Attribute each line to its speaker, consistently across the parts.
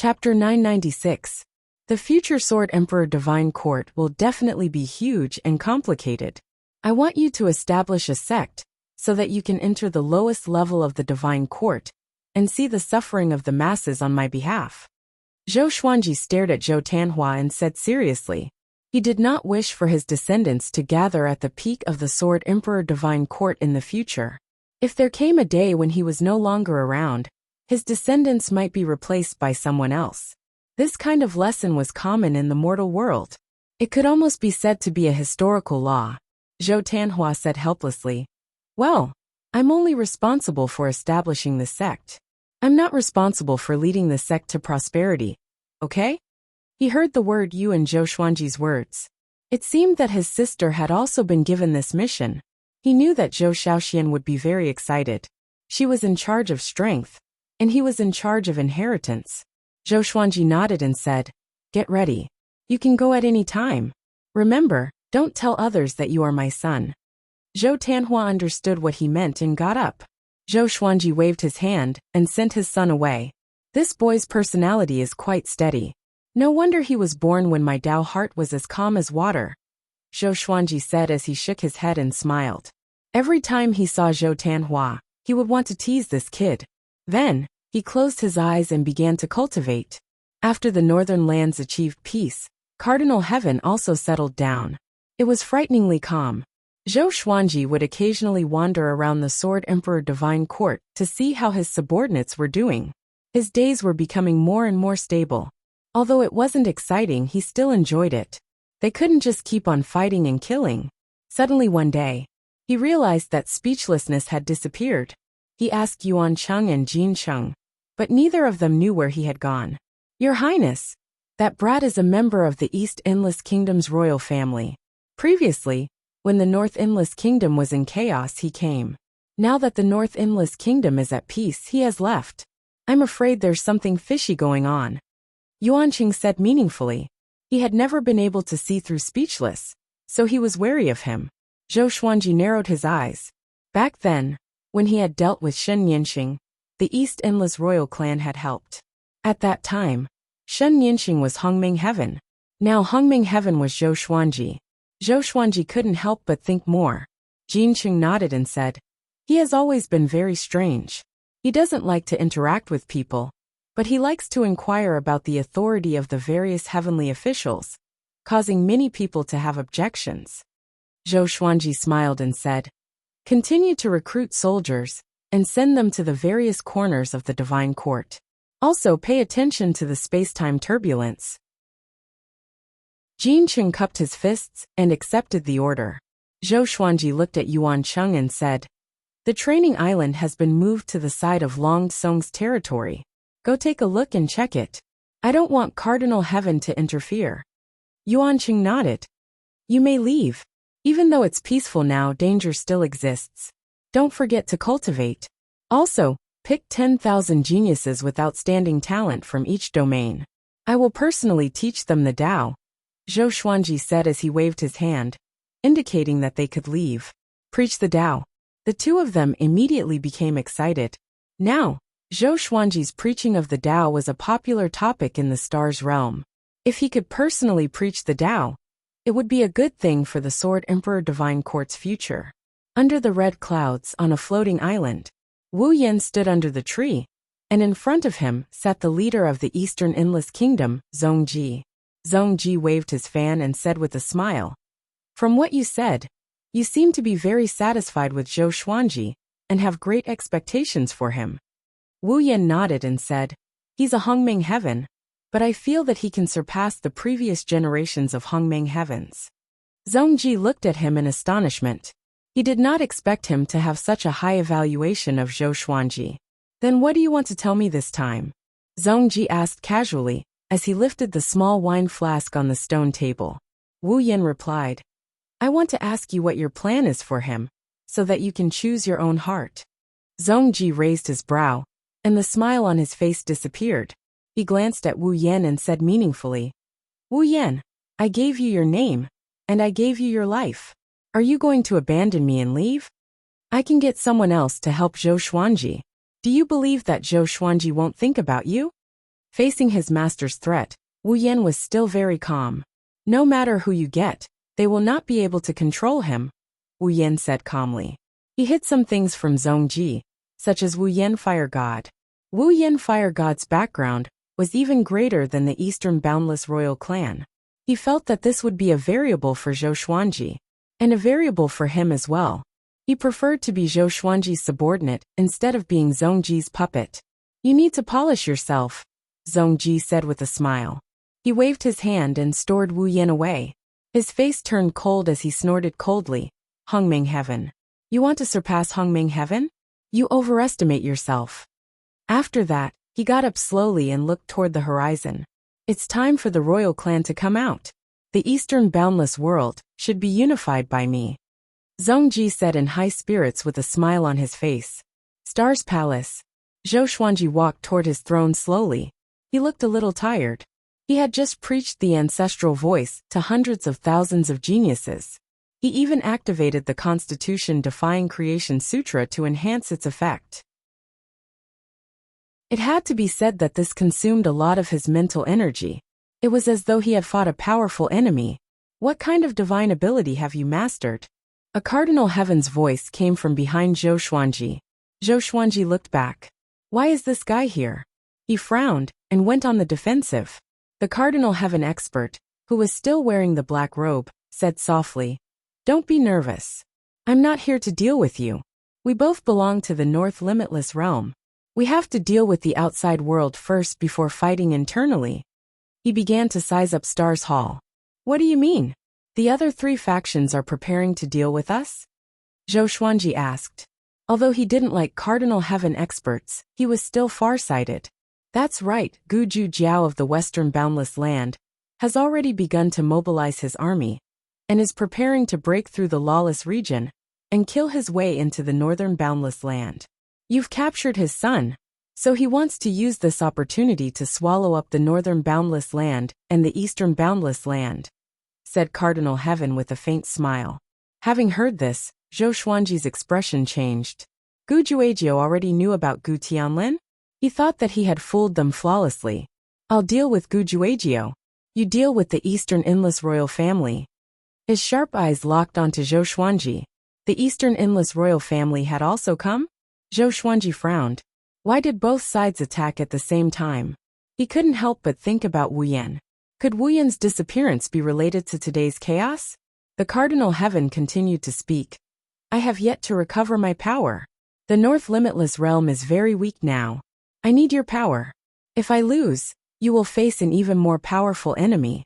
Speaker 1: Chapter 996. The future Sword Emperor Divine Court will definitely be huge and complicated. I want you to establish a sect, so that you can enter the lowest level of the Divine Court, and see the suffering of the masses on my behalf. Zhou Xuanji stared at Zhou Tanhua and said seriously. He did not wish for his descendants to gather at the peak of the Sword Emperor Divine Court in the future. If there came a day when he was no longer around, his descendants might be replaced by someone else. This kind of lesson was common in the mortal world. It could almost be said to be a historical law. Zhou Tanhua said helplessly. Well, I'm only responsible for establishing the sect. I'm not responsible for leading the sect to prosperity, okay? He heard the word you in Zhou Xuanji's words. It seemed that his sister had also been given this mission. He knew that Zhou Shaoxian would be very excited. She was in charge of strength, and he was in charge of inheritance. Zhou Xuanji nodded and said, "Get ready. You can go at any time. Remember, don't tell others that you are my son." Zhou Tanhua understood what he meant and got up. Zhou Xuanji waved his hand and sent his son away. This boy's personality is quite steady. No wonder he was born when my Dao heart was as calm as water, Zhou Xuanji said as he shook his head and smiled. Every time he saw Zhou Tanhua, he would want to tease this kid. Then, he closed his eyes and began to cultivate. After the northern lands achieved peace, Cardinal Heaven also settled down. It was frighteningly calm. Zhou Xuanji would occasionally wander around the Sword Emperor Divine Court to see how his subordinates were doing. His days were becoming more and more stable. Although it wasn't exciting, he still enjoyed it. They couldn't just keep on fighting and killing. Suddenly one day, he realized that speechlessness had disappeared. He asked Yuan Cheng and Jin Cheng, but neither of them knew where he had gone. "Your Highness, that brat is a member of the East Endless Kingdom's royal family. Previously, when the North Endless Kingdom was in chaos, he came. Now that the North Endless Kingdom is at peace, he has left. I'm afraid there's something fishy going on," Yuan Cheng said meaningfully. He had never been able to see through speechless, so he was wary of him. Zhou Xuanji narrowed his eyes. Back then, when he had dealt with Shen Yinxing, the East Endless royal clan had helped. At that time, Shen Yinxing was Hongming Heaven. Now Hongming Heaven was Zhou Xuanji. Zhou Xuanji couldn't help but think more. Jin Cheng nodded and said, "He has always been very strange. He doesn't like to interact with people, but he likes to inquire about the authority of the various heavenly officials, causing many people to have objections." Zhou Xuanji smiled and said, "Continue to recruit soldiers, and send them to the various corners of the Divine Court. Also pay attention to the space-time turbulence." Jin Cheng cupped his fists and accepted the order. Zhou Xuanji looked at Yuan Cheng and said, "The training island has been moved to the side of Long Song's territory. Go take a look and check it. I don't want Cardinal Heaven to interfere." Yuan Cheng nodded. "You may leave. Even though it's peaceful now, danger still exists. Don't forget to cultivate. Also, pick 10,000 geniuses with outstanding talent from each domain. I will personally teach them the Tao," Zhou Xuanji said as he waved his hand, indicating that they could leave. "Preach the Tao." The two of them immediately became excited. Now, Zhou Xuanji's preaching of the Tao was a popular topic in the stars realm. If he could personally preach the Tao, it would be a good thing for the Sword Emperor Divine Court's future. Under the red clouds on a floating island, Wu Yan stood under the tree, and in front of him sat the leader of the Eastern Endless Kingdom, Zhongji. Zhongji waved his fan and said with a smile, "From what you said, you seem to be very satisfied with Zhou Xuanji, and have great expectations for him." Wu Yan nodded and said, "He's a Hongming Heaven, but I feel that he can surpass the previous generations of Hongming Heavens." Zhongji looked at him in astonishment. He did not expect him to have such a high evaluation of Zhou Xuanji. "Then what do you want to tell me this time?" Zhongji asked casually, as he lifted the small wine flask on the stone table. Wu Yan replied, "I want to ask you what your plan is for him, so that you can choose your own heart." Zhongji raised his brow, and the smile on his face disappeared. He glanced at Wu Yan and said meaningfully, "Wu Yan, I gave you your name, and I gave you your life. Are you going to abandon me and leave? I can get someone else to help Zhou Xuanji. Do you believe that Zhou Xuanji won't think about you?" Facing his master's threat, Wu Yan was still very calm. No matter who you get, they will not be able to control him, Wu Yan said calmly. He hid some things from Zhongji, such as Wu Yan Fire God. Wu Yan Fire God's background was even greater than the Eastern Boundless Royal Clan. He felt that this would be a variable for Zhou Xuanji, and a variable for him as well. He preferred to be Zhou Xuanji's subordinate instead of being Zhongji's puppet. You need to polish yourself, Zhongji said with a smile. He waved his hand and stored Wu Yan away. His face turned cold as he snorted coldly. Hongming Heaven. You want to surpass Hongming Heaven? You overestimate yourself. After that, he got up slowly and looked toward the horizon. It's time for the royal clan to come out. The Eastern Boundless World should be unified by me, Zhongji said in high spirits with a smile on his face. Star's Palace. Zhou Xuanji walked toward his throne slowly. He looked a little tired. He had just preached the ancestral voice to hundreds of thousands of geniuses. He even activated the Constitution-defying Creation Sutra to enhance its effect. It had to be said that this consumed a lot of his mental energy. It was as though he had fought a powerful enemy. What kind of divine ability have you mastered? A Cardinal Heaven's voice came from behind Zhou Xuanji. Zhou Xuanji looked back. Why is this guy here? He frowned and went on the defensive. The Cardinal Heaven expert, who was still wearing the black robe, said softly, Don't be nervous. I'm not here to deal with you. We both belong to the North Limitless Realm. We have to deal with the outside world first before fighting internally. He began to size up Star's Hall. What do you mean? The other three factions are preparing to deal with us? Zhou Xuanji asked. Although he didn't like Cardinal Heaven experts, he was still far-sighted. That's right, Guju Jiao of the Western Boundless Land has already begun to mobilize his army and is preparing to break through the lawless region and kill his way into the Northern Boundless Land. You've captured his son, so he wants to use this opportunity to swallow up the Northern Boundless Land and the Eastern Boundless Land, said Cardinal Heaven with a faint smile. Having heard this, Zhou Xuanji's expression changed. Gu Juejiao already knew about Gu Tianlin? He thought that he had fooled them flawlessly. I'll deal with Gu Juejiao. You deal with the Eastern Endless Royal Family. His sharp eyes locked onto Zhou Xuanji. The Eastern Endless Royal Family had also come? Zhou Xuanji frowned. Why did both sides attack at the same time? He couldn't help but think about Wu Yan. Could Wu Yan's disappearance be related to today's chaos? The Cardinal Heaven continued to speak. I have yet to recover my power. The North Limitless Realm is very weak now. I need your power. If I lose, you will face an even more powerful enemy.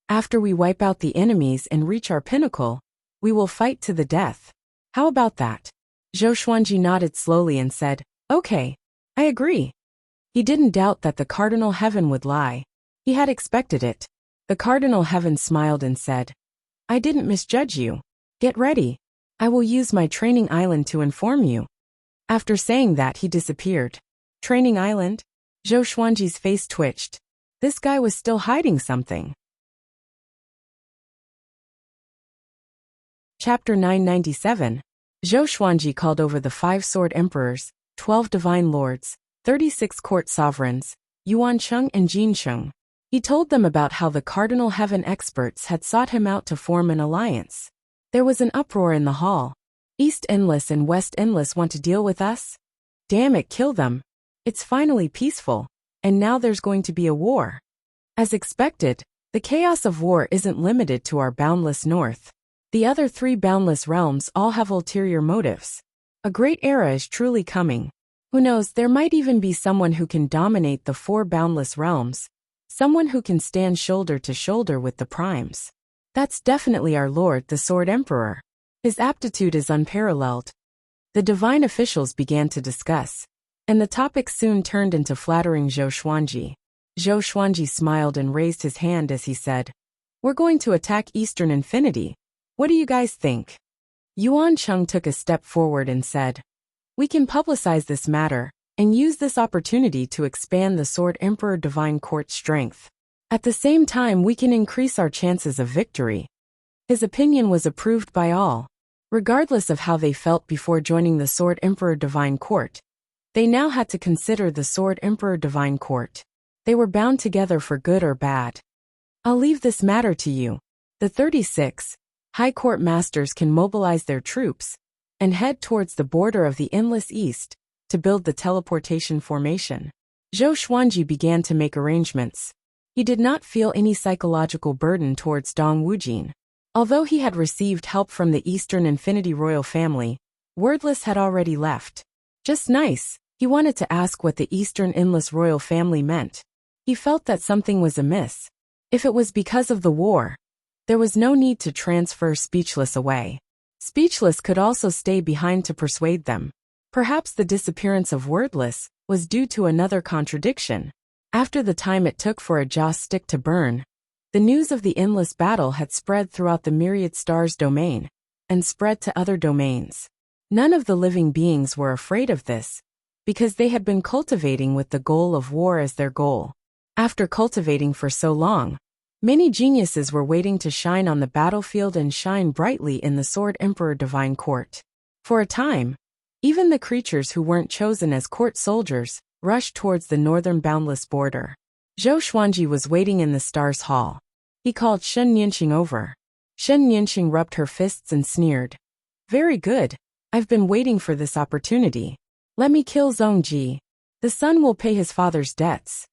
Speaker 1: After we wipe out the enemies and reach our pinnacle, we will fight to the death. How about that? Zhou Xuanji nodded slowly and said, Okay, I agree. He didn't doubt that the Cardinal Heaven would lie. He had expected it. The Cardinal Heaven smiled and said, I didn't misjudge you. Get ready. I will use my training island to inform you. After saying that, he disappeared. Training island? Zhou Xuanji's face twitched. This guy was still hiding something. Chapter 997. Zhou Xuanji called over the 5 sword emperors, 12 divine lords, 36 court sovereigns, Yuan Cheng and Jin Cheng. He told them about how the Cardinal Heaven experts had sought him out to form an alliance. There was an uproar in the hall. East Endless and West Endless want to deal with us? Damn it, kill them. It's finally peaceful, and now there's going to be a war. As expected, the chaos of war isn't limited to our boundless north. The other 3 boundless realms all have ulterior motives. A great era is truly coming. Who knows, there might even be someone who can dominate the 4 boundless realms, someone who can stand shoulder to shoulder with the primes. That's definitely our Lord, the Sword Emperor. His aptitude is unparalleled. The divine officials began to discuss, and the topic soon turned into flattering Zhou Xuanji. Zhou Xuanji smiled and raised his hand as he said, We're going to attack Eastern Infinity. What do you guys think? Yuan Cheng took a step forward and said, We can publicize this matter and use this opportunity to expand the Sword Emperor Divine Court's strength. At the same time, we can increase our chances of victory. His opinion was approved by all. Regardless of how they felt before joining the Sword Emperor Divine Court, they now had to consider the Sword Emperor Divine Court. They were bound together for good or bad. I'll leave this matter to you. The 36 High Court Masters can mobilize their troops and head towards the border of the Endless East to build the teleportation formation. Zhou Xuanji began to make arrangements. He did not feel any psychological burden towards Dong Wujin. Although he had received help from the Eastern Infinity Royal family, Wordless had already left. Just nice. He wanted to ask what the Eastern Endless Royal family meant. He felt that something was amiss. If it was because of the war, there was no need to transfer Speechless away. Speechless could also stay behind to persuade them. Perhaps the disappearance of Wordless was due to another contradiction. After the time it took for a joss stick to burn, the news of the endless battle had spread throughout the Myriad Stars domain, and spread to other domains. None of the living beings were afraid of this, because they had been cultivating with the goal of war as their goal. After cultivating for so long, many geniuses were waiting to shine on the battlefield and shine brightly in the Sword Emperor Divine Court. For a time, even the creatures who weren't chosen as court soldiers rushed towards the northern boundless border. Zhou Xuanji was waiting in the Stars Hall. He called Shen Nianqing over. Shen Nianqing rubbed her fists and sneered. Very good. I've been waiting for this opportunity. Let me kill Zhongji. The son will pay his father's debts.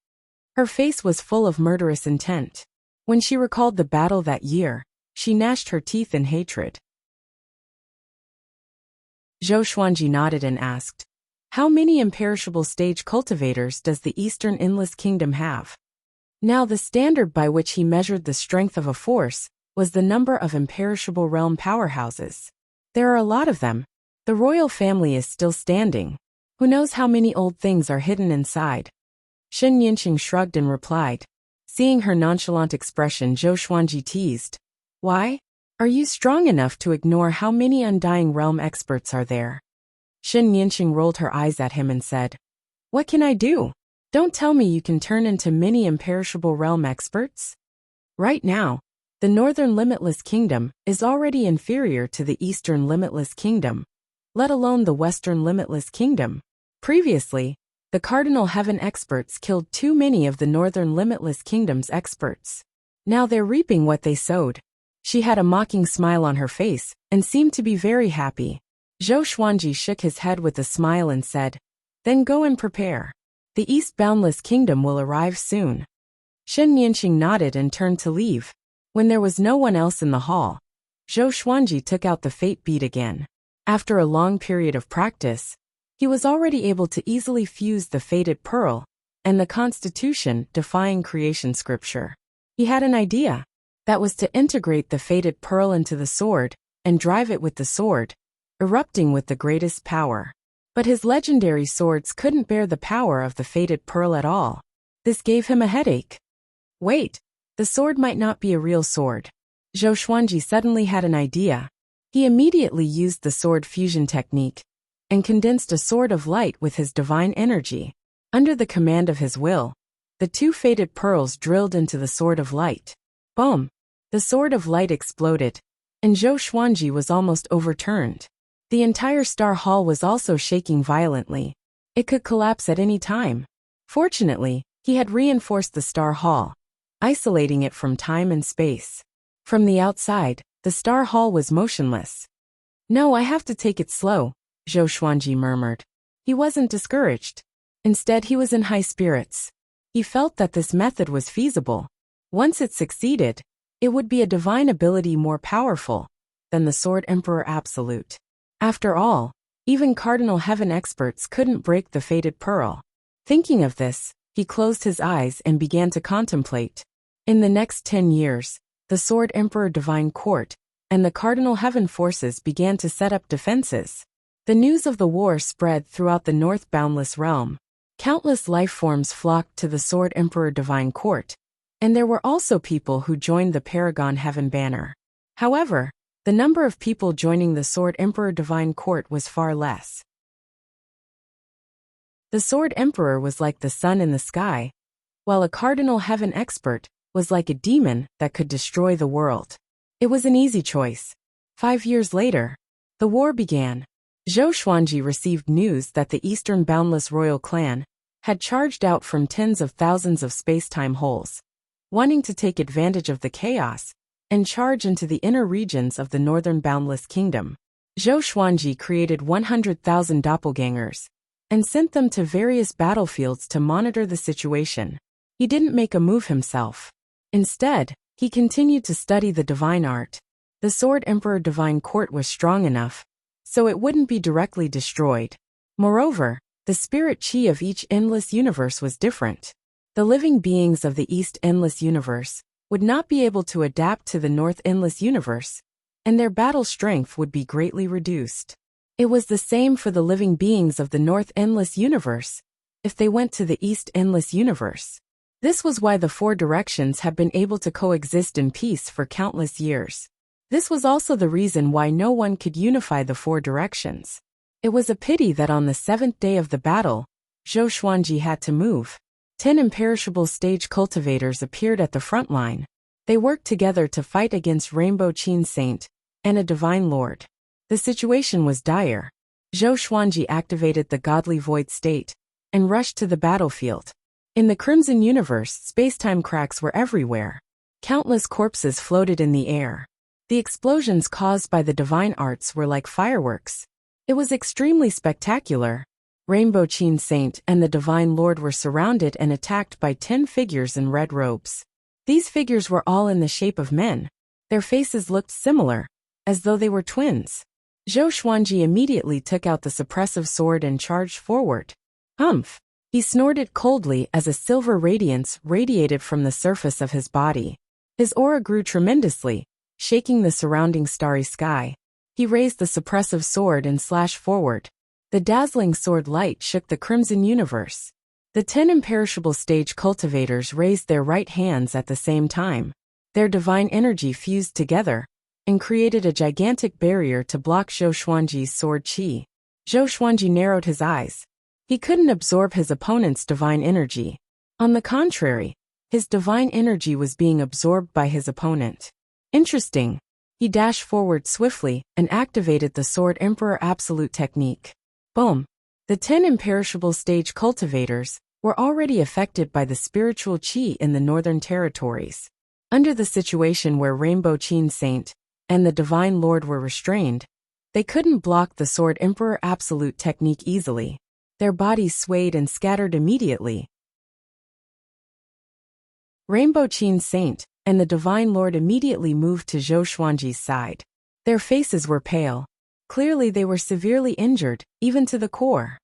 Speaker 1: Her face was full of murderous intent. When she recalled the battle that year, she gnashed her teeth in hatred. Zhou Xuanji nodded and asked, how many imperishable stage cultivators does the Eastern Endless Kingdom have? Now the standard by which he measured the strength of a force was the number of imperishable realm powerhouses. There are a lot of them. The royal family is still standing. Who knows how many old things are hidden inside? Shen Nianqing shrugged and replied. Seeing her nonchalant expression, Zhou Xuanji teased. Why? Are you strong enough to ignore how many undying realm experts are there? Shen Nianqing rolled her eyes at him and said, what can I do? Don't tell me you can turn into many imperishable realm experts? Right now, the Northern Limitless Kingdom is already inferior to the Eastern Limitless Kingdom, let alone the Western Limitless Kingdom. Previously, the Cardinal Heaven experts killed too many of the Northern Limitless Kingdom's experts. Now they're reaping what they sowed. She had a mocking smile on her face and seemed to be very happy. Zhou Xuanji shook his head with a smile and said, then go and prepare. The East Boundless Kingdom will arrive soon. Shen Nianqing nodded and turned to leave. When there was no one else in the hall, Zhou Xuanji took out the fate bead again. After a long period of practice, he was already able to easily fuse the fated pearl and the Constitution defying creation scripture. He had an idea. That was to integrate the fated pearl into the sword and drive it with the sword, erupting with the greatest power. But his legendary swords couldn't bear the power of the fated pearl at all. This gave him a headache. Wait, the sword might not be a real sword. Zhou Xuanji suddenly had an idea. He immediately used the sword fusion technique and condensed a sword of light with his divine energy. Under the command of his will, the two fated pearls drilled into the sword of light. Boom! The sword of light exploded, and Zhou Xuanji was almost overturned. The entire Star Hall was also shaking violently. It could collapse at any time. Fortunately, he had reinforced the Star Hall, isolating it from time and space. From the outside, the Star Hall was motionless. No, I have to take it slow, Zhou Xuanji murmured. He wasn't discouraged. Instead, he was in high spirits. He felt that this method was feasible. Once it succeeded, it would be a divine ability more powerful than the Sword Emperor Absolute. After all, even Cardinal Heaven experts couldn't break the fated pearl. Thinking of this, he closed his eyes and began to contemplate. In the next 10 years, the Sword Emperor Divine Court and the Cardinal Heaven forces began to set up defenses. The news of the war spread throughout the North Boundless Realm. Countless life forms flocked to the Sword Emperor Divine Court, and there were also people who joined the Paragon Heaven banner. However, the number of people joining the Sword Emperor Divine Court was far less. The Sword Emperor was like the sun in the sky, while a Cardinal Heaven expert was like a demon that could destroy the world. It was an easy choice. 5 years later, the war began. Zhou Xuanji received news that the Eastern Boundless Royal Clan had charged out from tens of thousands of space-time holes, wanting to take advantage of the chaos and charge into the inner regions of the northern boundless kingdom. Zhou Xuanji created 100,000 doppelgangers and sent them to various battlefields to monitor the situation. He didn't make a move himself. Instead, he continued to study the divine art. The Sword Emperor Divine Court was strong enough, so it wouldn't be directly destroyed. Moreover, the spirit chi of each endless universe was different. The living beings of the East Endless Universe would not be able to adapt to the North Endless Universe, and their battle strength would be greatly reduced. It was the same for the living beings of the North Endless Universe if they went to the East Endless Universe. This was why the four directions have been able to coexist in peace for countless years. This was also the reason why no one could unify the four directions. It was a pity that on the seventh day of the battle, Zhou Xuanji had to move. 10 imperishable stage cultivators appeared at the front line. They worked together to fight against Rainbow Qin Saint and a Divine Lord. The situation was dire. Zhou Xuanji activated the godly void state and rushed to the battlefield. In the Crimson Universe, spacetime cracks were everywhere. Countless corpses floated in the air. The explosions caused by the divine arts were like fireworks. It was extremely spectacular. Rainbow Qin Saint and the Divine Lord were surrounded and attacked by 10 figures in red robes. These figures were all in the shape of men. Their faces looked similar, as though they were twins. Zhou Xuanji immediately took out the suppressive sword and charged forward. Humph! He snorted coldly as a silver radiance radiated from the surface of his body. His aura grew tremendously, shaking the surrounding starry sky. He raised the suppressive sword and slashed forward. The dazzling sword light shook the Crimson Universe. The 10 imperishable stage cultivators raised their right hands at the same time. Their divine energy fused together and created a gigantic barrier to block Zhou Xuanji's sword chi. Zhou Xuanji narrowed his eyes. He couldn't absorb his opponent's divine energy. On the contrary, his divine energy was being absorbed by his opponent. Interesting. He dashed forward swiftly and activated the Sword Emperor Absolute technique. Boom! The 10 imperishable stage cultivators were already affected by the spiritual chi in the northern territories. Under the situation where Rainbow Qin Saint and the Divine Lord were restrained, they couldn't block the Sword Emperor Absolute technique easily. Their bodies swayed and scattered immediately. Rainbow Qin Saint and the Divine Lord immediately moved to Zhou Xuanji's side. Their faces were pale. Clearly they were severely injured, even to the core.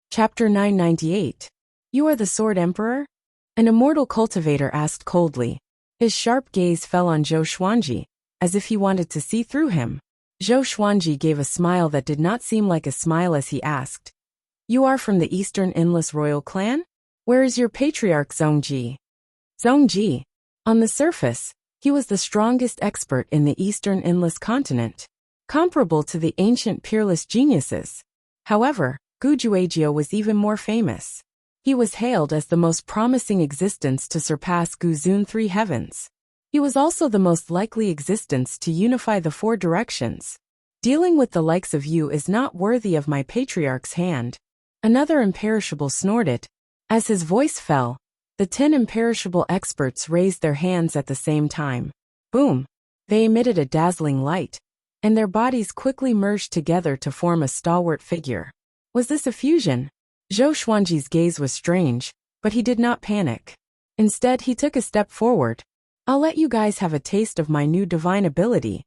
Speaker 1: Chapter 998. You are the Sword Emperor? An immortal cultivator asked coldly. His sharp gaze fell on Zhou Xuanji, as if he wanted to see through him. Zhou Xuanji gave a smile that did not seem like a smile as he asked. You are from the Eastern Endless Royal Clan? Where is your patriarch Zhongji? Zhongji. On the surface, he was the strongest expert in the Eastern Endless Continent, comparable to the ancient peerless geniuses. However, Gu Juejiu was even more famous. He was hailed as the most promising existence to surpass Gu Zun 3 heavens. He was also the most likely existence to unify the four directions. Dealing with the likes of you is not worthy of my patriarch's hand. Another imperishable snorted. As his voice fell, the 10 imperishable experts raised their hands at the same time. Boom! They emitted a dazzling light, and their bodies quickly merged together to form a stalwart figure. Was this a fusion? Zhou Xuanji's gaze was strange, but he did not panic. Instead, he took a step forward. I'll let you guys have a taste of my new divine ability.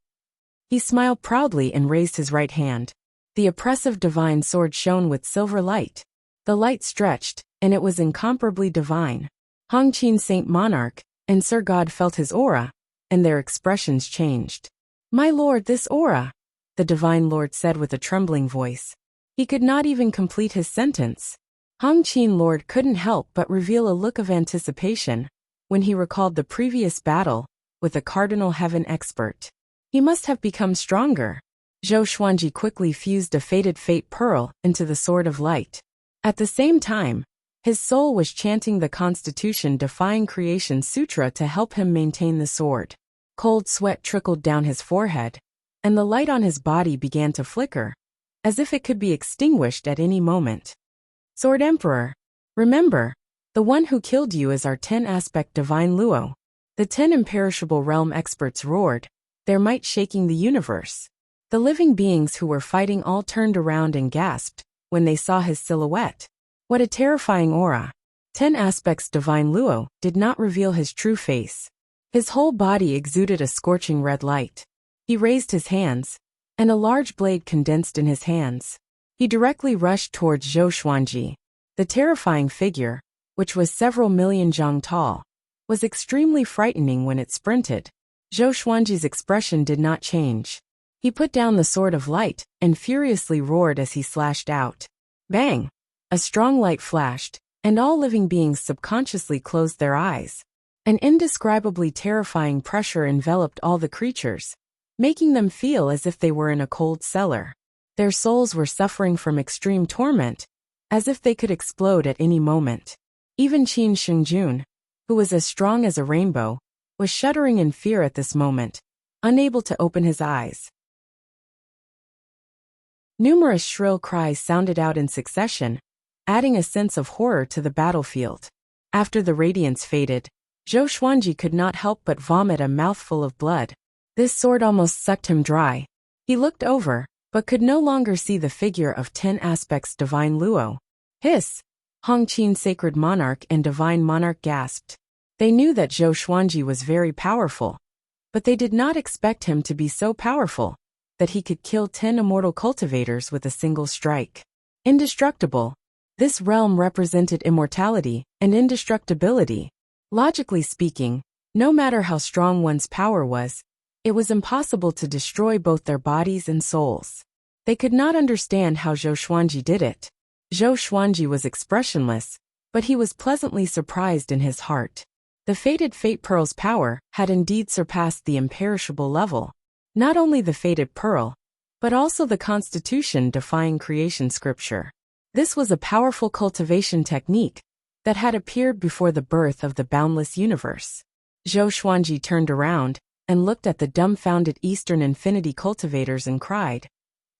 Speaker 1: He smiled proudly and raised his right hand. The oppressive divine sword shone with silver light. The light stretched, and it was incomparably divine. Hong Qin Saint Monarch and Sir God felt his aura, and their expressions changed. My lord, this aura, the Divine Lord said with a trembling voice. He could not even complete his sentence. Hong Qin Lord couldn't help but reveal a look of anticipation when he recalled the previous battle with a Cardinal Heaven expert. He must have become stronger. Zhou Xuanji quickly fused a faded fate pearl into the Sword of Light. At the same time, his soul was chanting the Constitution-defying Creation Sutra to help him maintain the sword. Cold sweat trickled down his forehead, and the light on his body began to flicker. as if it could be extinguished at any moment. Sword Emperor, remember, the one who killed you is our 10-aspect divine Luo. The 10 imperishable realm experts roared, their might shaking the universe. The living beings who were fighting all turned around and gasped when they saw his silhouette. What a terrifying aura. 10 aspects divine Luo did not reveal his true face. His whole body exuded a scorching red light. He raised his hands, and a large blade condensed in his hands. He directly rushed towards Zhou Xuanji. The terrifying figure, which was several million zhang tall, was extremely frightening when it sprinted. Zhou Xuanji's expression did not change. He put down the sword of light and furiously roared as he slashed out. Bang! A strong light flashed, and all living beings subconsciously closed their eyes. An indescribably terrifying pressure enveloped all the creatures, making them feel as if they were in a cold cellar. Their souls were suffering from extreme torment, as if they could explode at any moment. Even Qin Shengjun, who was as strong as a rainbow, was shuddering in fear at this moment, unable to open his eyes. Numerous shrill cries sounded out in succession, adding a sense of horror to the battlefield. After the radiance faded, Zhou Xuanji could not help but vomit a mouthful of blood. This sword almost sucked him dry. He looked over, but could no longer see the figure of 10 aspects divine Luo. Hiss! Hongqin Sacred Monarch and Divine Monarch gasped. They knew that Zhou Xuanji was very powerful, but they did not expect him to be so powerful that he could kill 10 immortal cultivators with a single strike. Indestructible. This realm represented immortality and indestructibility. Logically speaking, no matter how strong one's power was, it was impossible to destroy both their bodies and souls. They could not understand how Zhou Xuanji did it. Zhou Xuanji was expressionless, but he was pleasantly surprised in his heart. The fated Fate Pearl's power had indeed surpassed the imperishable level. Not only the fated pearl, but also the constitution-defying creation scripture. This was a powerful cultivation technique that had appeared before the birth of the boundless universe. Zhou Xuanji turned around and looked at the dumbfounded Eastern Infinity cultivators and cried,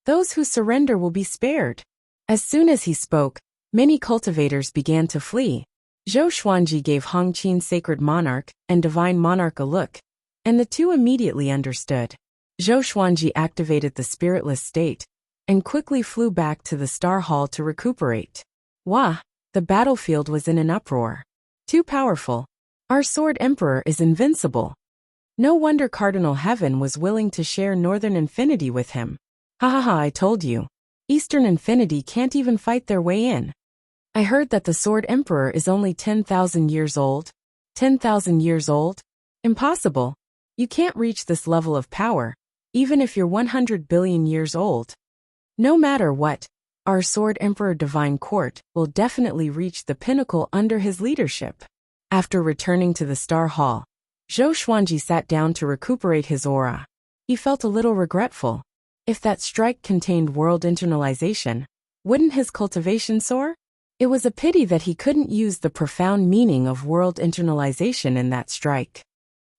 Speaker 1: "Those who surrender will be spared." As soon as he spoke, many cultivators began to flee. Zhou Xuanji gave Hongqin Sacred Monarch and Divine Monarch a look, and the two immediately understood. Zhou Xuanji activated the spiritless state and quickly flew back to the Star Hall to recuperate. Wah! The battlefield was in an uproar. Too powerful. Our Sword Emperor is invincible. No wonder Cardinal Heaven was willing to share Northern Infinity with him. Ha ha ha, I told you. Eastern Infinity can't even fight their way in. I heard that the Sword Emperor is only 10,000 years old. 10,000 years old? Impossible. You can't reach this level of power, even if you're 100 billion years old. No matter what, our Sword Emperor Divine Court will definitely reach the pinnacle under his leadership. After returning to the Star Hall, Zhou Xuanji sat down to recuperate his aura. He felt a little regretful. If that strike contained world internalization, wouldn't his cultivation soar? It was a pity that he couldn't use the profound meaning of world internalization in that strike.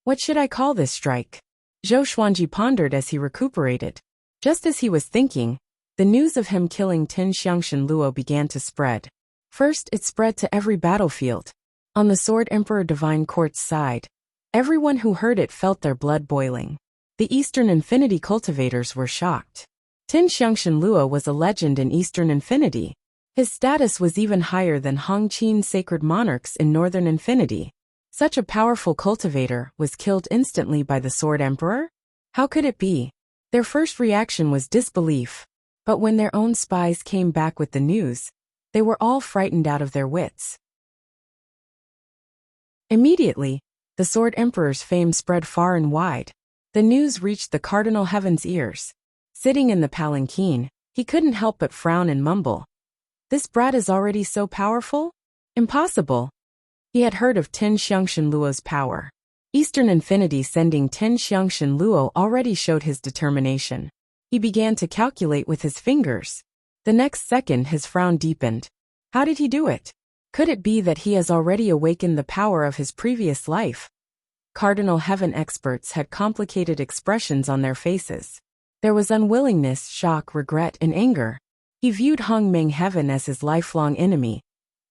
Speaker 1: What should I call this strike? Zhou Xuanji pondered as he recuperated. Just as he was thinking, the news of him killing Tin Xiangshan Luo began to spread. First, it spread to every battlefield. On the Sword Emperor Divine Court's side, everyone who heard it felt their blood boiling. The Eastern Infinity cultivators were shocked. Tin Xiangshan Luo was a legend in Eastern Infinity. His status was even higher than Hongqin Sacred Monarchs in Northern Infinity. Such a powerful cultivator was killed instantly by the Sword Emperor? How could it be? Their first reaction was disbelief. But when their own spies came back with the news, they were all frightened out of their wits. Immediately, the Sword Emperor's fame spread far and wide. The news reached the Cardinal Heaven's ears. Sitting in the palanquin, he couldn't help but frown and mumble. This brat is already so powerful? Impossible. He had heard of Tin Xiangshan Luo's power. Eastern Infinity sending Tin Xiangshan Luo already showed his determination. He began to calculate with his fingers. The next second his frown deepened. How did he do it? Could it be that he has already awakened the power of his previous life? Cardinal Heaven experts had complicated expressions on their faces. There was unwillingness, shock, regret, and anger. He viewed Hong Meng Heaven as his lifelong enemy.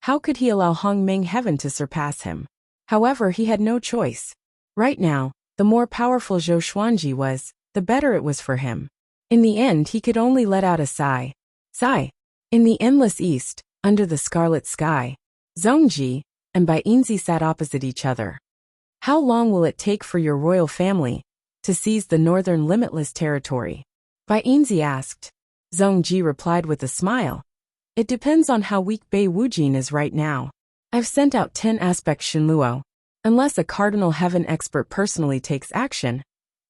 Speaker 1: How could he allow Hong Meng Heaven to surpass him? However, he had no choice. Right now, the more powerful Zhou Xuanji was, the better it was for him. In the end, he could only let out a sigh. Sigh. In the endless east, under the scarlet sky, Zhongji and Bai Yinzi sat opposite each other. How long will it take for your royal family to seize the northern limitless territory? Bai Yinzi asked. Zhongji replied with a smile. It depends on how weak Bei Wujin is right now. I've sent out 10 aspect Shenluo. Unless a cardinal heaven expert personally takes action,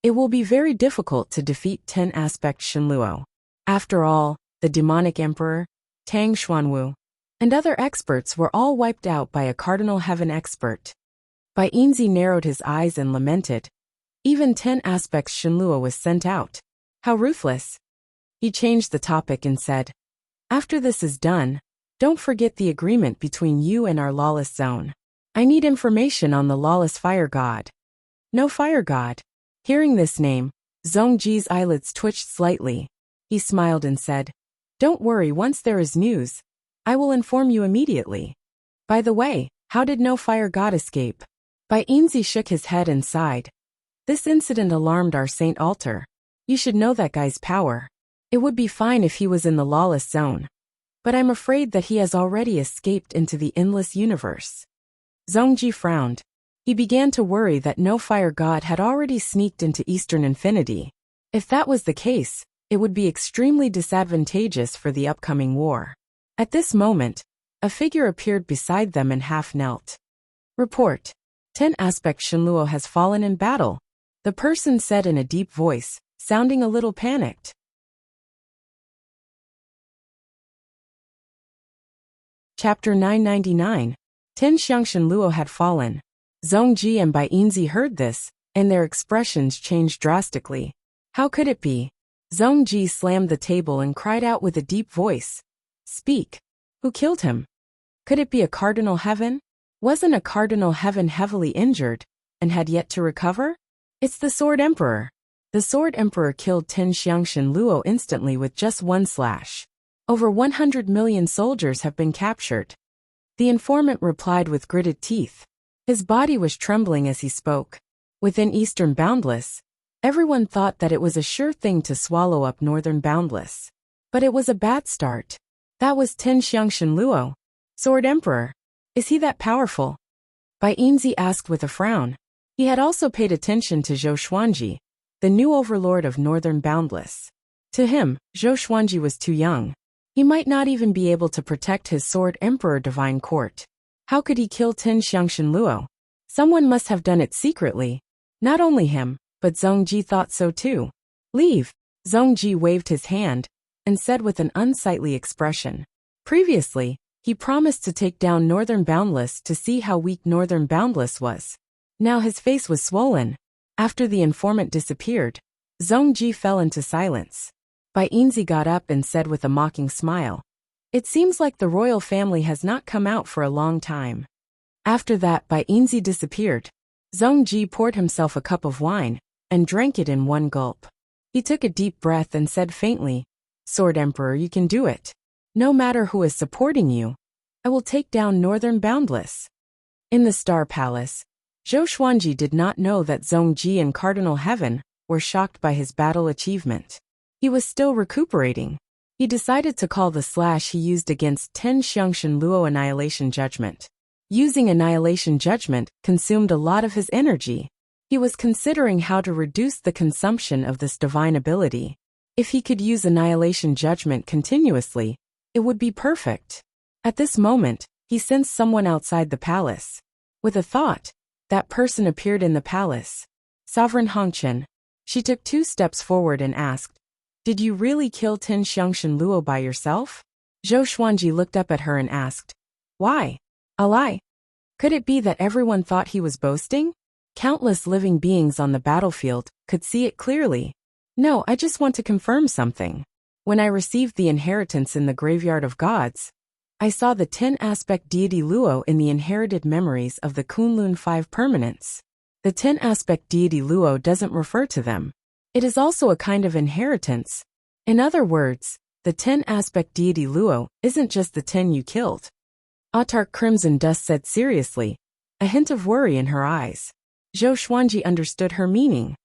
Speaker 1: it will be very difficult to defeat 10 aspect Shenluo. After all, the demonic emperor, Tang Xuanwu, and other experts were all wiped out by a cardinal heaven expert. Bai Yinzi narrowed his eyes and lamented. Even 10 aspects Shenluo was sent out. How ruthless. He changed the topic and said, after this is done, don't forget the agreement between you and our lawless zone. I need information on the lawless fire god. No fire god. Hearing this name, Zhongji's eyelids twitched slightly. He smiled and said, don't worry, once there is news, I will inform you immediately. By the way, how did no fire god escape? Bai Yinzi shook his head and sighed. This incident alarmed our Saint Altar. You should know that guy's power. It would be fine if he was in the lawless zone. But I'm afraid that he has already escaped into the endless universe. Zhongji frowned. He began to worry that no fire god had already sneaked into Eastern Infinity. If that was the case, it would be extremely disadvantageous for the upcoming war. At this moment, a figure appeared beside them and half knelt. Report. 10 aspect Shenluo has fallen in battle, the person said in a deep voice, sounding a little panicked. Chapter 999. 10 Shenluo had fallen. Zhongji and Bai Yinzi heard this, and their expressions changed drastically. How could it be? Zhongji slammed the table and cried out with a deep voice. Speak. Who killed him? Could it be a cardinal heaven? Wasn't a cardinal heaven heavily injured, and had yet to recover? It's the Sword Emperor. The Sword Emperor killed 10 Shenluo instantly with just one slash. Over 100 million soldiers have been captured. The informant replied with gritted teeth. His body was trembling as he spoke. Within Eastern Boundless, everyone thought that it was a sure thing to swallow up Northern Boundless. But it was a bad start. That was 10 Shenluo. Sword Emperor. Is he that powerful? Bai Yinzi asked with a frown. He had also paid attention to Zhou Xuanji, the new overlord of Northern Boundless. To him, Zhou Xuanji was too young. He might not even be able to protect his Sword Emperor Divine Court. How could he kill 10 Shenluo? Someone must have done it secretly. Not only him, but Zhongji thought so too. Leave. Zhongji waved his hand and said with an unsightly expression. Previously, he promised to take down Northern Boundless to see how weak Northern Boundless was. Now his face was swollen. After the informant disappeared, Zhongji fell into silence. Bai Yinzi got up and said with a mocking smile. It seems like the royal family has not come out for a long time. After that, Bai Yinzi disappeared. Zhongji poured himself a cup of wine and drank it in one gulp. He took a deep breath and said faintly, Sword Emperor, you can do it. No matter who is supporting you, I will take down Northern Boundless. In the Star Palace, Zhou Xuanji did not know that Zhongji and Cardinal Heaven were shocked by his battle achievement. He was still recuperating. He decided to call the slash he used against 10 Shenluo Annihilation Judgment. Using Annihilation Judgment consumed a lot of his energy. He was considering how to reduce the consumption of this divine ability. If he could use Annihilation Judgment continuously, it would be perfect. At this moment, he sensed someone outside the palace. With a thought, that person appeared in the palace. Sovereign Hongchen. She took 2 steps forward and asked, Did you really kill 10 Shenluo by yourself? Zhou Xuanji looked up at her and asked, Why? A lie? Could it be that everyone thought he was boasting? Countless living beings on the battlefield could see it clearly. No, I just want to confirm something. When I received the inheritance in the Graveyard of Gods, I saw the 10 aspect deity Luo in the inherited memories of the Kunlun 5 permanents. The 10 aspect deity Luo doesn't refer to them. It is also a kind of inheritance. In other words, the 10-aspect deity Luo isn't just the 10 you killed. Autarch Crimson Dust said seriously, a hint of worry in her eyes. Zhou Xuanji understood her meaning.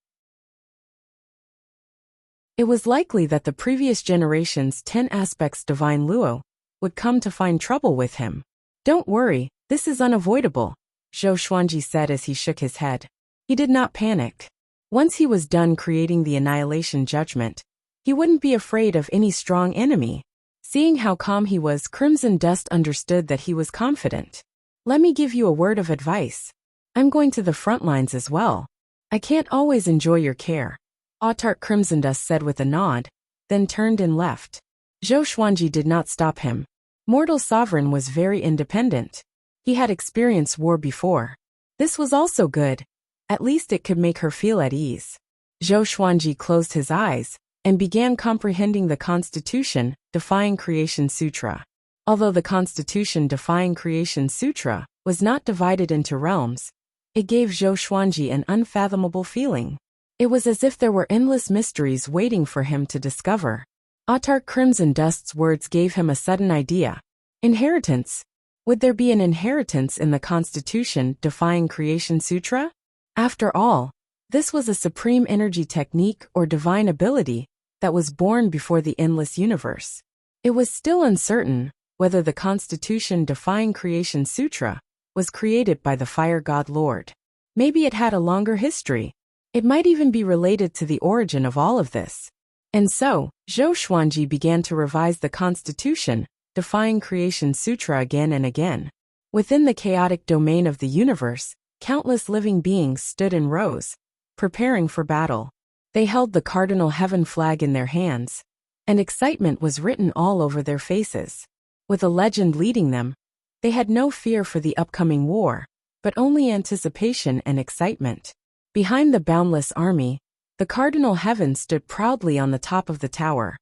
Speaker 1: It was likely that the previous generation's 10 aspects divine Luo would come to find trouble with him. Don't worry, this is unavoidable, Zhou Xuanji said as he shook his head. He did not panic. Once he was done creating the annihilation judgment, he wouldn't be afraid of any strong enemy. Seeing how calm he was, Crimson Dust understood that he was confident. Let me give you a word of advice. I'm going to the front lines as well. I can't always enjoy your care, Autarch Crimson Dust said with a nod, then turned and left. Zhou Xuanji did not stop him. Mortal Sovereign was very independent. He had experienced war before. This was also good. At least it could make her feel at ease. Zhou Xuanji closed his eyes and began comprehending the Constitution Defying Creation Sutra. Although the Constitution Defying Creation Sutra was not divided into realms, it gave Zhou Xuanji an unfathomable feeling. It was as if there were endless mysteries waiting for him to discover. Autarch Crimson Dust's words gave him a sudden idea. Inheritance. Would there be an inheritance in the Constitution Defying Creation Sutra? After all, this was a supreme energy technique or divine ability that was born before the endless universe. It was still uncertain whether the Constitution Defying Creation Sutra was created by the Fire God Lord. Maybe it had a longer history. It might even be related to the origin of all of this. And so, Zhou Xuanji began to revise the Constitution Defying Creation Sutra again and again. Within the chaotic domain of the universe, countless living beings stood in rows, preparing for battle. They held the cardinal heaven flag in their hands, and excitement was written all over their faces. With a legend leading them, they had no fear for the upcoming war, but only anticipation and excitement. Behind the boundless army, the cardinal heaven stood proudly on the top of the tower,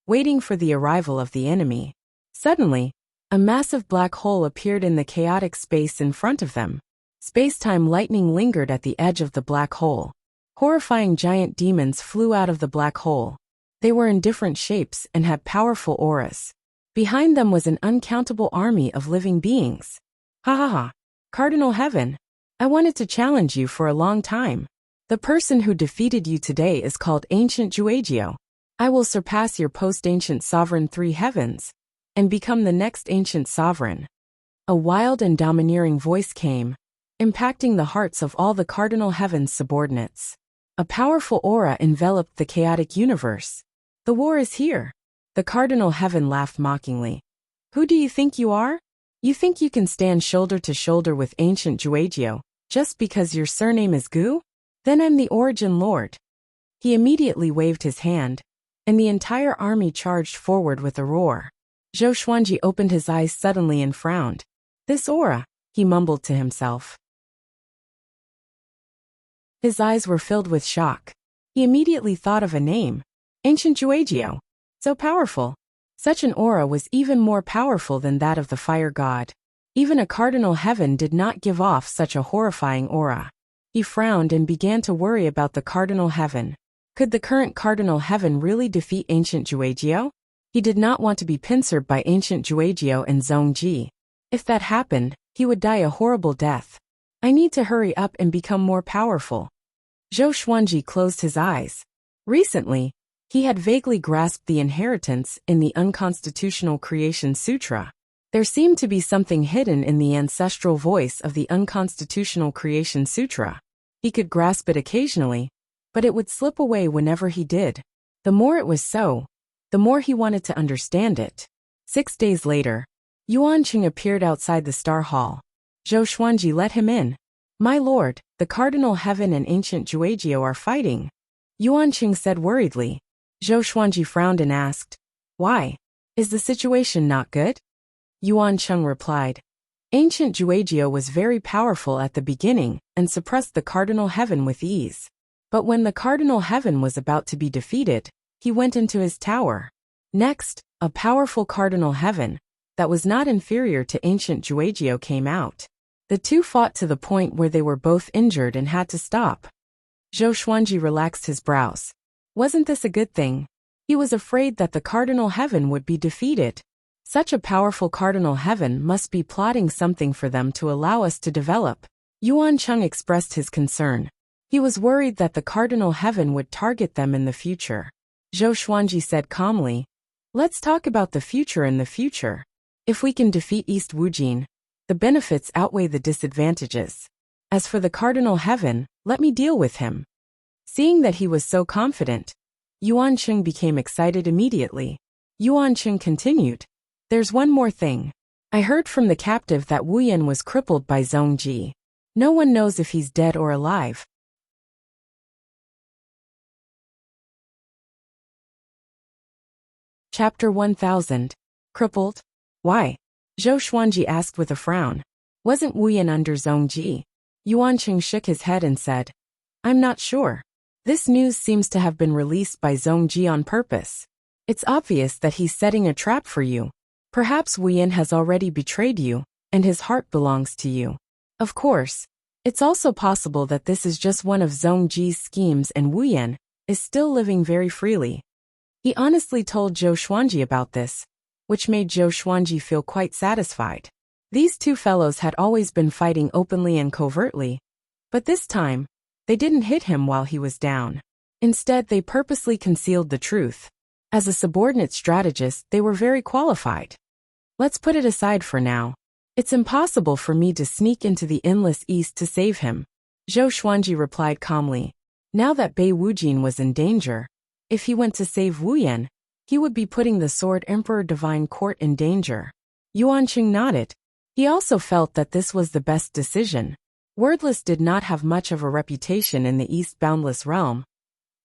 Speaker 1: waiting for the arrival of the enemy. Suddenly, a massive black hole appeared in the chaotic space in front of them. Space-time lightning lingered at the edge of the black hole. Horrifying giant demons flew out of the black hole. They were in different shapes and had powerful auras. Behind them was an uncountable army of living beings. Ha ha ha. Cardinal Heaven, I wanted to challenge you for a long time. The person who defeated you today is called Ancient Juegio. I will surpass your post-ancient sovereign 3 heavens and become the next ancient sovereign. A wild and domineering voice came, impacting the hearts of all the cardinal heaven's subordinates. A powerful aura enveloped the chaotic universe. The war is here. The cardinal heaven laughed mockingly. Who do you think you are? You think you can stand shoulder to shoulder with Ancient Juegio just because your surname is Gu? Then I'm the Origin Lord. He immediately waved his hand, and the entire army charged forward with a roar. Zhou Xuanji opened his eyes suddenly and frowned. This aura, he mumbled to himself. His eyes were filled with shock. He immediately thought of a name. Ancient Juegio. So powerful. Such an aura was even more powerful than that of the fire god. Even a cardinal heaven did not give off such a horrifying aura. He frowned and began to worry about the cardinal heaven. Could the current cardinal heaven really defeat Ancient Juegio? He did not want to be pincered by Ancient Juegio and Zhongji. If that happened, he would die a horrible death. I need to hurry up and become more powerful. Zhou Xuanji closed his eyes. Recently, he had vaguely grasped the inheritance in the Unconstitutional Creation Sutra. There seemed to be something hidden in the ancestral voice of the Unconstitutional Creation Sutra. He could grasp it occasionally, but it would slip away whenever he did. The more it was so, the more he wanted to understand it. 6 days later, Yuanqing appeared outside the Star Hall. Zhou Xuanji let him in. My lord, the Cardinal Heaven and Ancient Juegio are fighting, Yuanqing said worriedly. Zhou Xuanji frowned and asked, why? Is the situation not good? Yuanqing replied, Ancient Juegio was very powerful at the beginning and suppressed the Cardinal Heaven with ease. But when the Cardinal Heaven was about to be defeated, he went into his tower. Next, a powerful Cardinal Heaven that was not inferior to Ancient Juegio came out. The two fought to the point where they were both injured and had to stop. Zhou Xuanji relaxed his brows. Wasn't this a good thing? He was afraid that the Cardinal Heaven would be defeated. Such a powerful Cardinal Heaven must be plotting something for them to allow us to develop. Yuan Cheng expressed his concern. He was worried that the Cardinal Heaven would target them in the future. Zhou Xuanji said calmly, "Let's talk about the future in the future. If we can defeat East Wujin, the benefits outweigh the disadvantages. As for the Cardinal Heaven, let me deal with him." Seeing that he was so confident, Yuan Cheng became excited immediately. Yuan Cheng continued, "There's one more thing. I heard from the captive that Wu Yan was crippled by Zhongji. No one knows if he's dead or alive." Chapter 1000. Crippled? Why? Zhou Xuanji asked with a frown. Wasn't Wu Yan under Zhongji? Yuan Cheng shook his head and said, "I'm not sure. This news seems to have been released by Zhongji on purpose. It's obvious that he's setting a trap for you. Perhaps Wu Yan has already betrayed you, and his heart belongs to you. Of course, it's also possible that this is just one of Zhongji's schemes and Wu Yan is still living very freely." He honestly told Zhou Xuanji about this, which made Zhou Xuanji feel quite satisfied. These two fellows had always been fighting openly and covertly, but this time, they didn't hit him while he was down. Instead, they purposely concealed the truth. As a subordinate strategist, they were very qualified. Let's put it aside for now. It's impossible for me to sneak into the Endless East to save him, Zhou Xuanji replied calmly. Now that Bei Wujin was in danger, if he went to save Wu Yan, he would be putting the Sword Emperor Divine Court in danger. Yuan Cheng nodded. He also felt that this was the best decision. Wordless did not have much of a reputation in the East Boundless realm,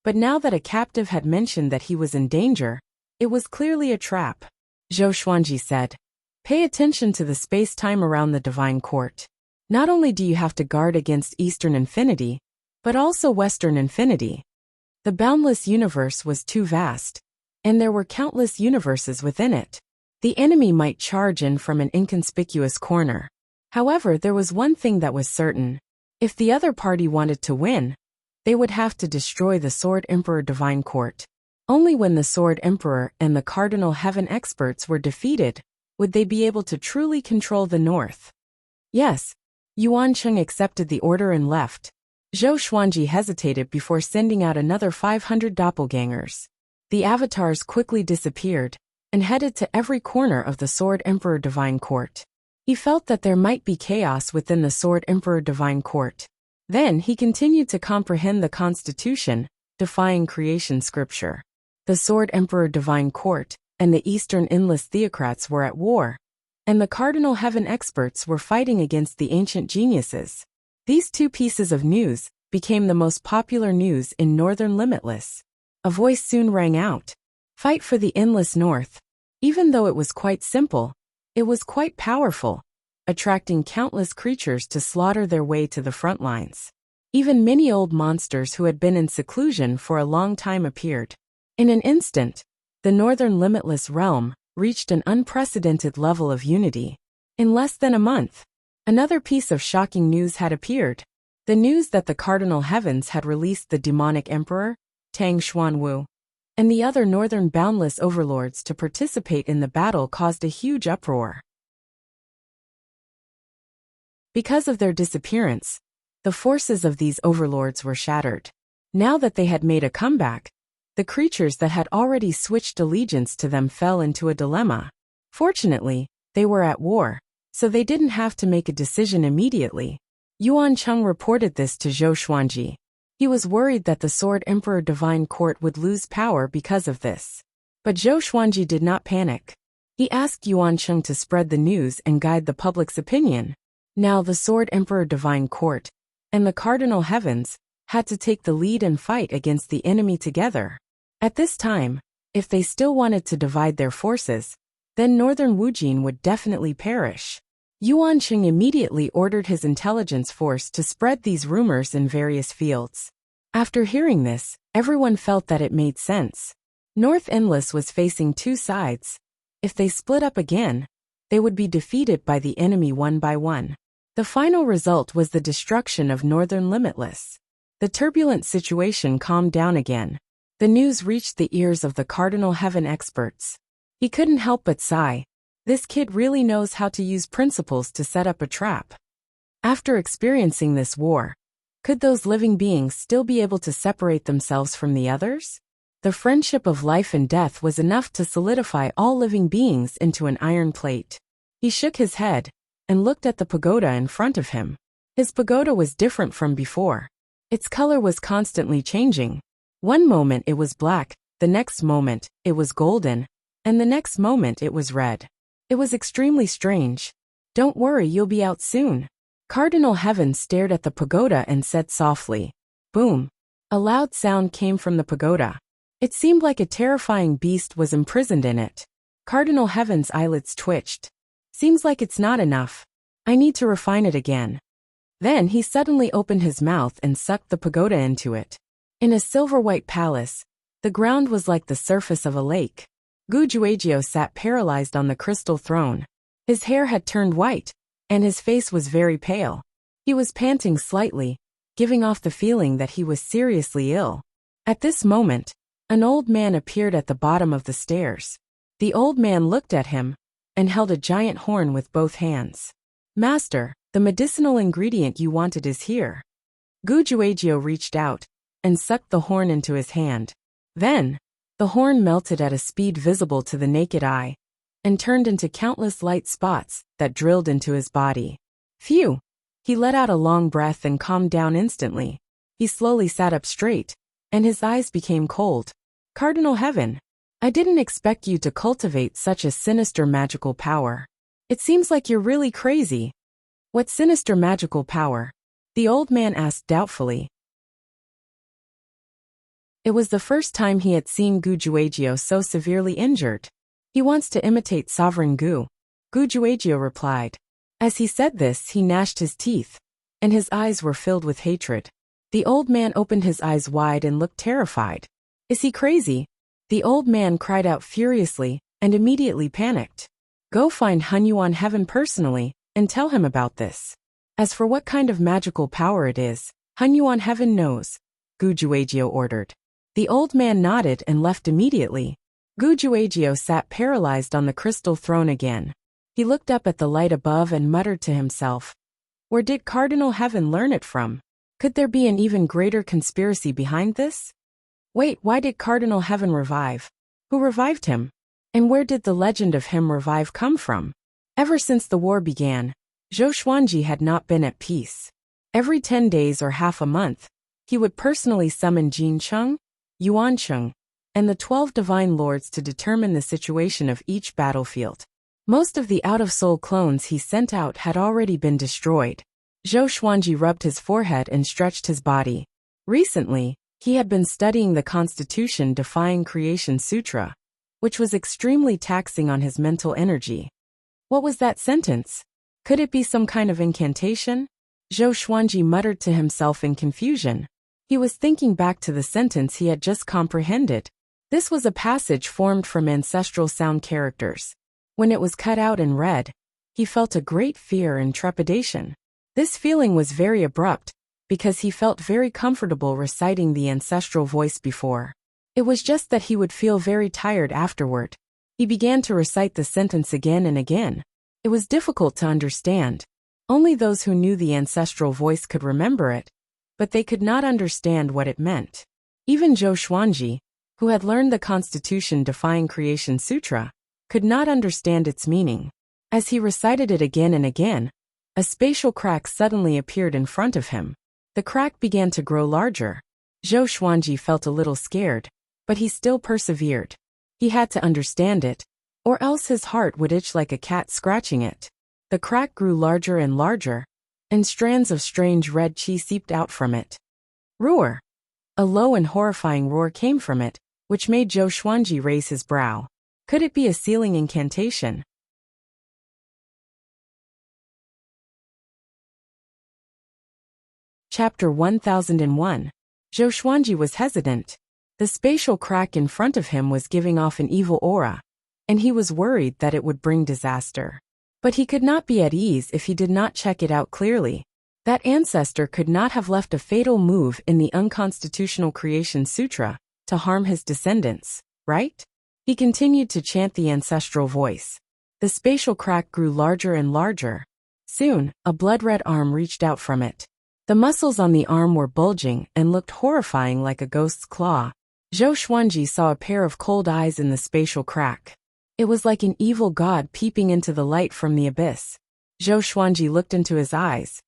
Speaker 1: but now that a captive had mentioned that he was in danger, it was clearly a trap. Zhou Xuanji said, "Pay attention to the space-time around the Divine Court. Not only do you have to guard against Eastern Infinity, but also Western Infinity." The boundless universe was too vast, and there were countless universes within it. The enemy might charge in from an inconspicuous corner. However, there was one thing that was certain. If the other party wanted to win, they would have to destroy the Sword Emperor Divine Court. Only when the Sword Emperor and the Cardinal Heaven experts were defeated would they be able to truly control the North. Yes, Yuan Cheng accepted the order and left. Zhou Xuanji hesitated before sending out another 500 doppelgangers. The avatars quickly disappeared and headed to every corner of the Sword Emperor Divine Court. He felt that there might be chaos within the Sword Emperor Divine Court. Then he continued to comprehend the Constitution, defying creation scripture. The Sword Emperor Divine Court and the Eastern Endless Theocrats were at war, and the Cardinal Heaven experts were fighting against the ancient geniuses. These two pieces of news became the most popular news in Northern Limitless. A voice soon rang out. Fight for the Endless North. Even though it was quite simple, it was quite powerful, attracting countless creatures to slaughter their way to the front lines. Even many old monsters who had been in seclusion for a long time appeared. In an instant, the Northern Limitless realm reached an unprecedented level of unity. In less than a month, another piece of shocking news had appeared. The news that the Cardinal Heavens had released the demonic emperor, Tang Xuanwu, and the other Northern Boundless overlords to participate in the battle caused a huge uproar. Because of their disappearance, the forces of these overlords were shattered. Now that they had made a comeback, the creatures that had already switched allegiance to them fell into a dilemma. Fortunately, they were at war, so they didn't have to make a decision immediately. Yuan Cheng reported this to Zhou Xuanji. He was worried that the Sword Emperor Divine Court would lose power because of this. But Zhou Xuanji did not panic. He asked Yuan Cheng to spread the news and guide the public's opinion. Now the Sword Emperor Divine Court and the Cardinal Heavens had to take the lead and fight against the enemy together. At this time, if they still wanted to divide their forces, then Northern Wujin would definitely perish. Yuan Cheng immediately ordered his intelligence force to spread these rumors in various fields. After hearing this, everyone felt that it made sense. North Endless was facing two sides. If they split up again, they would be defeated by the enemy one by one. The final result was the destruction of Northern Limitless. The turbulent situation calmed down again. The news reached the ears of the Cardinal Heaven experts. He couldn't help but sigh. This kid really knows how to use principles to set up a trap. After experiencing this war, could those living beings still be able to separate themselves from the others? The friendship of life and death was enough to solidify all living beings into an iron plate. He shook his head and looked at the pagoda in front of him. His pagoda was different from before. Its color was constantly changing. One moment it was black, the next moment it was golden, and the next moment it was red. It was extremely strange. "Don't worry, you'll be out soon." Cardinal Heaven stared at the pagoda and said softly, "Boom." A loud sound came from the pagoda. It seemed like a terrifying beast was imprisoned in it. Cardinal Heaven's eyelids twitched. "Seems like it's not enough. I need to refine it again." Then he suddenly opened his mouth and sucked the pagoda into it. In a silver-white palace, the ground was like the surface of a lake. Gujuegyo sat paralyzed on the crystal throne. His hair had turned white, and his face was very pale. He was panting slightly, giving off the feeling that he was seriously ill. At this moment, an old man appeared at the bottom of the stairs. The old man looked at him and held a giant horn with both hands. "Master, the medicinal ingredient you wanted is here." Gujuegyo reached out and sucked the horn into his hand. Then, the horn melted at a speed visible to the naked eye and turned into countless light spots that drilled into his body. Phew! He let out a long breath and calmed down instantly. He slowly sat up straight, and his eyes became cold. "Cardinal Heaven, I didn't expect you to cultivate such a sinister magical power. It seems like you're really crazy." "What sinister magical power?" the old man asked doubtfully. It was the first time he had seen Gujuegyo so severely injured. "He wants to imitate Sovereign Gu," Gujuegyo replied. As he said this, he gnashed his teeth, and his eyes were filled with hatred. The old man opened his eyes wide and looked terrified. "Is he crazy?" The old man cried out furiously and immediately panicked. "Go find Hunyuan Heaven personally and tell him about this. As for what kind of magical power it is, Hunyuan Heaven knows," Gujuegyo ordered. The old man nodded and left immediately. Gujuegyo sat paralyzed on the crystal throne again. He looked up at the light above and muttered to himself. Where did Cardinal Heaven learn it from? Could there be an even greater conspiracy behind this? Wait, why did Cardinal Heaven revive? Who revived him? And where did the legend of him revive come from? Ever since the war began, Zhou Xuanji had not been at peace. Every 10 days or half a month, he would personally summon Jin Cheng, Yuan Cheng, and the 12 divine lords to determine the situation of each battlefield. Most of the out-of-soul clones he sent out had already been destroyed. Zhou Xuanji rubbed his forehead and stretched his body. Recently, he had been studying the Constitution Defying Creation Sutra, which was extremely taxing on his mental energy. What was that sentence? Could it be some kind of incantation? Zhou Xuanji muttered to himself in confusion. He was thinking back to the sentence he had just comprehended. This was a passage formed from ancestral sound characters. When it was cut out and read, he felt a great fear and trepidation. This feeling was very abrupt, because he felt very comfortable reciting the ancestral voice before. It was just that he would feel very tired afterward. He began to recite the sentence again and again. It was difficult to understand. Only those who knew the ancestral voice could remember it, but they could not understand what it meant. Even Zhou Xuanji, who had learned the Constitution Defying Creation Sutra, could not understand its meaning. As he recited it again and again, a spatial crack suddenly appeared in front of him. The crack began to grow larger. Zhou Xuanji felt a little scared, but he still persevered. He had to understand it, or else his heart would itch like a cat scratching it. The crack grew larger and larger, and strands of strange red chi seeped out from it. Roar! A low and horrifying roar came from it, which made Zhou Xuanji raise his brow. Could it be a sealing incantation? Chapter 1001. Zhou Xuanji was hesitant. The spatial crack in front of him was giving off an evil aura, and he was worried that it would bring disaster. But he could not be at ease if he did not check it out clearly. That ancestor could not have left a fatal move in the unconstitutional creation sutra to harm his descendants, right? He continued to chant the ancestral voice. The spatial crack grew larger and larger. Soon, a blood-red arm reached out from it. The muscles on the arm were bulging and looked horrifying like a ghost's claw. Zhou Xuanji saw a pair of cold eyes in the spatial crack. It was like an evil god peeping into the light from the abyss. Zhou Xuanji looked into his eyes,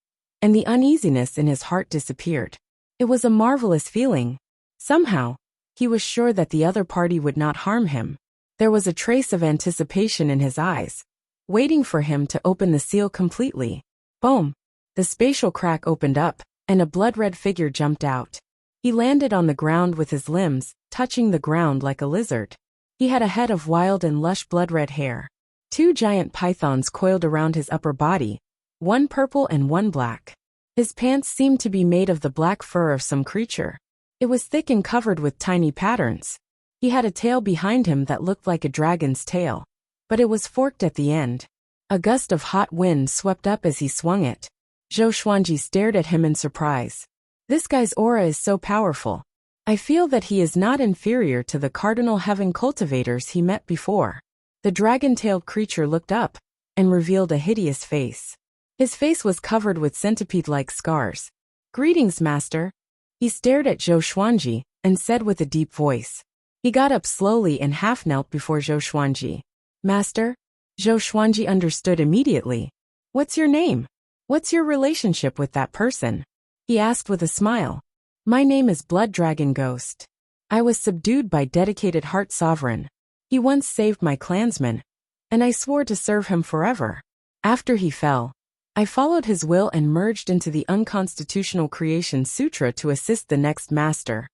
Speaker 1: and the uneasiness in his heart disappeared. It was a marvelous feeling. Somehow, he was sure that the other party would not harm him. There was a trace of anticipation in his eyes, waiting for him to open the seal completely. Boom! The spatial crack opened up, and a blood-red figure jumped out. He landed on the ground with his limbs touching the ground like a lizard. He had a head of wild and lush blood-red hair. 2 giant pythons coiled around his upper body, one purple and one black. His pants seemed to be made of the black fur of some creature. It was thick and covered with tiny patterns. He had a tail behind him that looked like a dragon's tail, but it was forked at the end. A gust of hot wind swept up as he swung it. Zhou Xuanji stared at him in surprise. This guy's aura is so powerful. I feel that he is not inferior to the cardinal heaven cultivators he met before. The dragon-tailed creature looked up and revealed a hideous face. His face was covered with centipede-like scars. "Greetings, master." He stared at Zhou Xuanji and said with a deep voice. He got up slowly and half-knelt before Zhou Xuanji. "Master?" Zhou Xuanji understood immediately. "What's your name? What's your relationship with that person?" He asked with a smile. "My name is Blood Dragon Ghost. I was subdued by dedicated Heart Sovereign. He once saved my clansman, and I swore to serve him forever. After he fell, I followed his will and merged into the Unconstitutional Creation Sutra to assist the next master."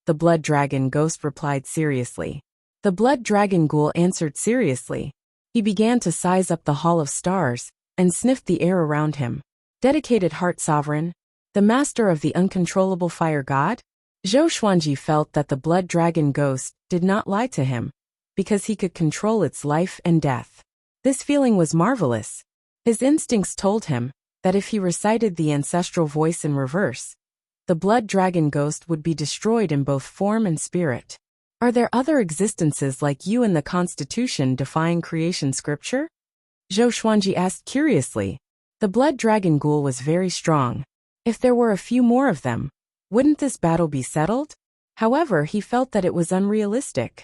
Speaker 1: The Blood Dragon Ghost replied seriously. The Blood Dragon Ghoul answered seriously. He began to size up the Hall of Stars and sniffed the air around him. "Dedicated Heart Sovereign, the master of the uncontrollable fire god?" Zhou Xuanji felt that the Blood Dragon Ghost did not lie to him, because he could control its life and death. This feeling was marvelous. His instincts told him that if he recited the ancestral voice in reverse, the Blood Dragon Ghost would be destroyed in both form and spirit. "Are there other existences like you in the Constitution defying creation scripture?" Zhou Xuanji asked curiously. The Blood Dragon Ghoul was very strong. If there were a few more of them, wouldn't this battle be settled? However, he felt that it was unrealistic.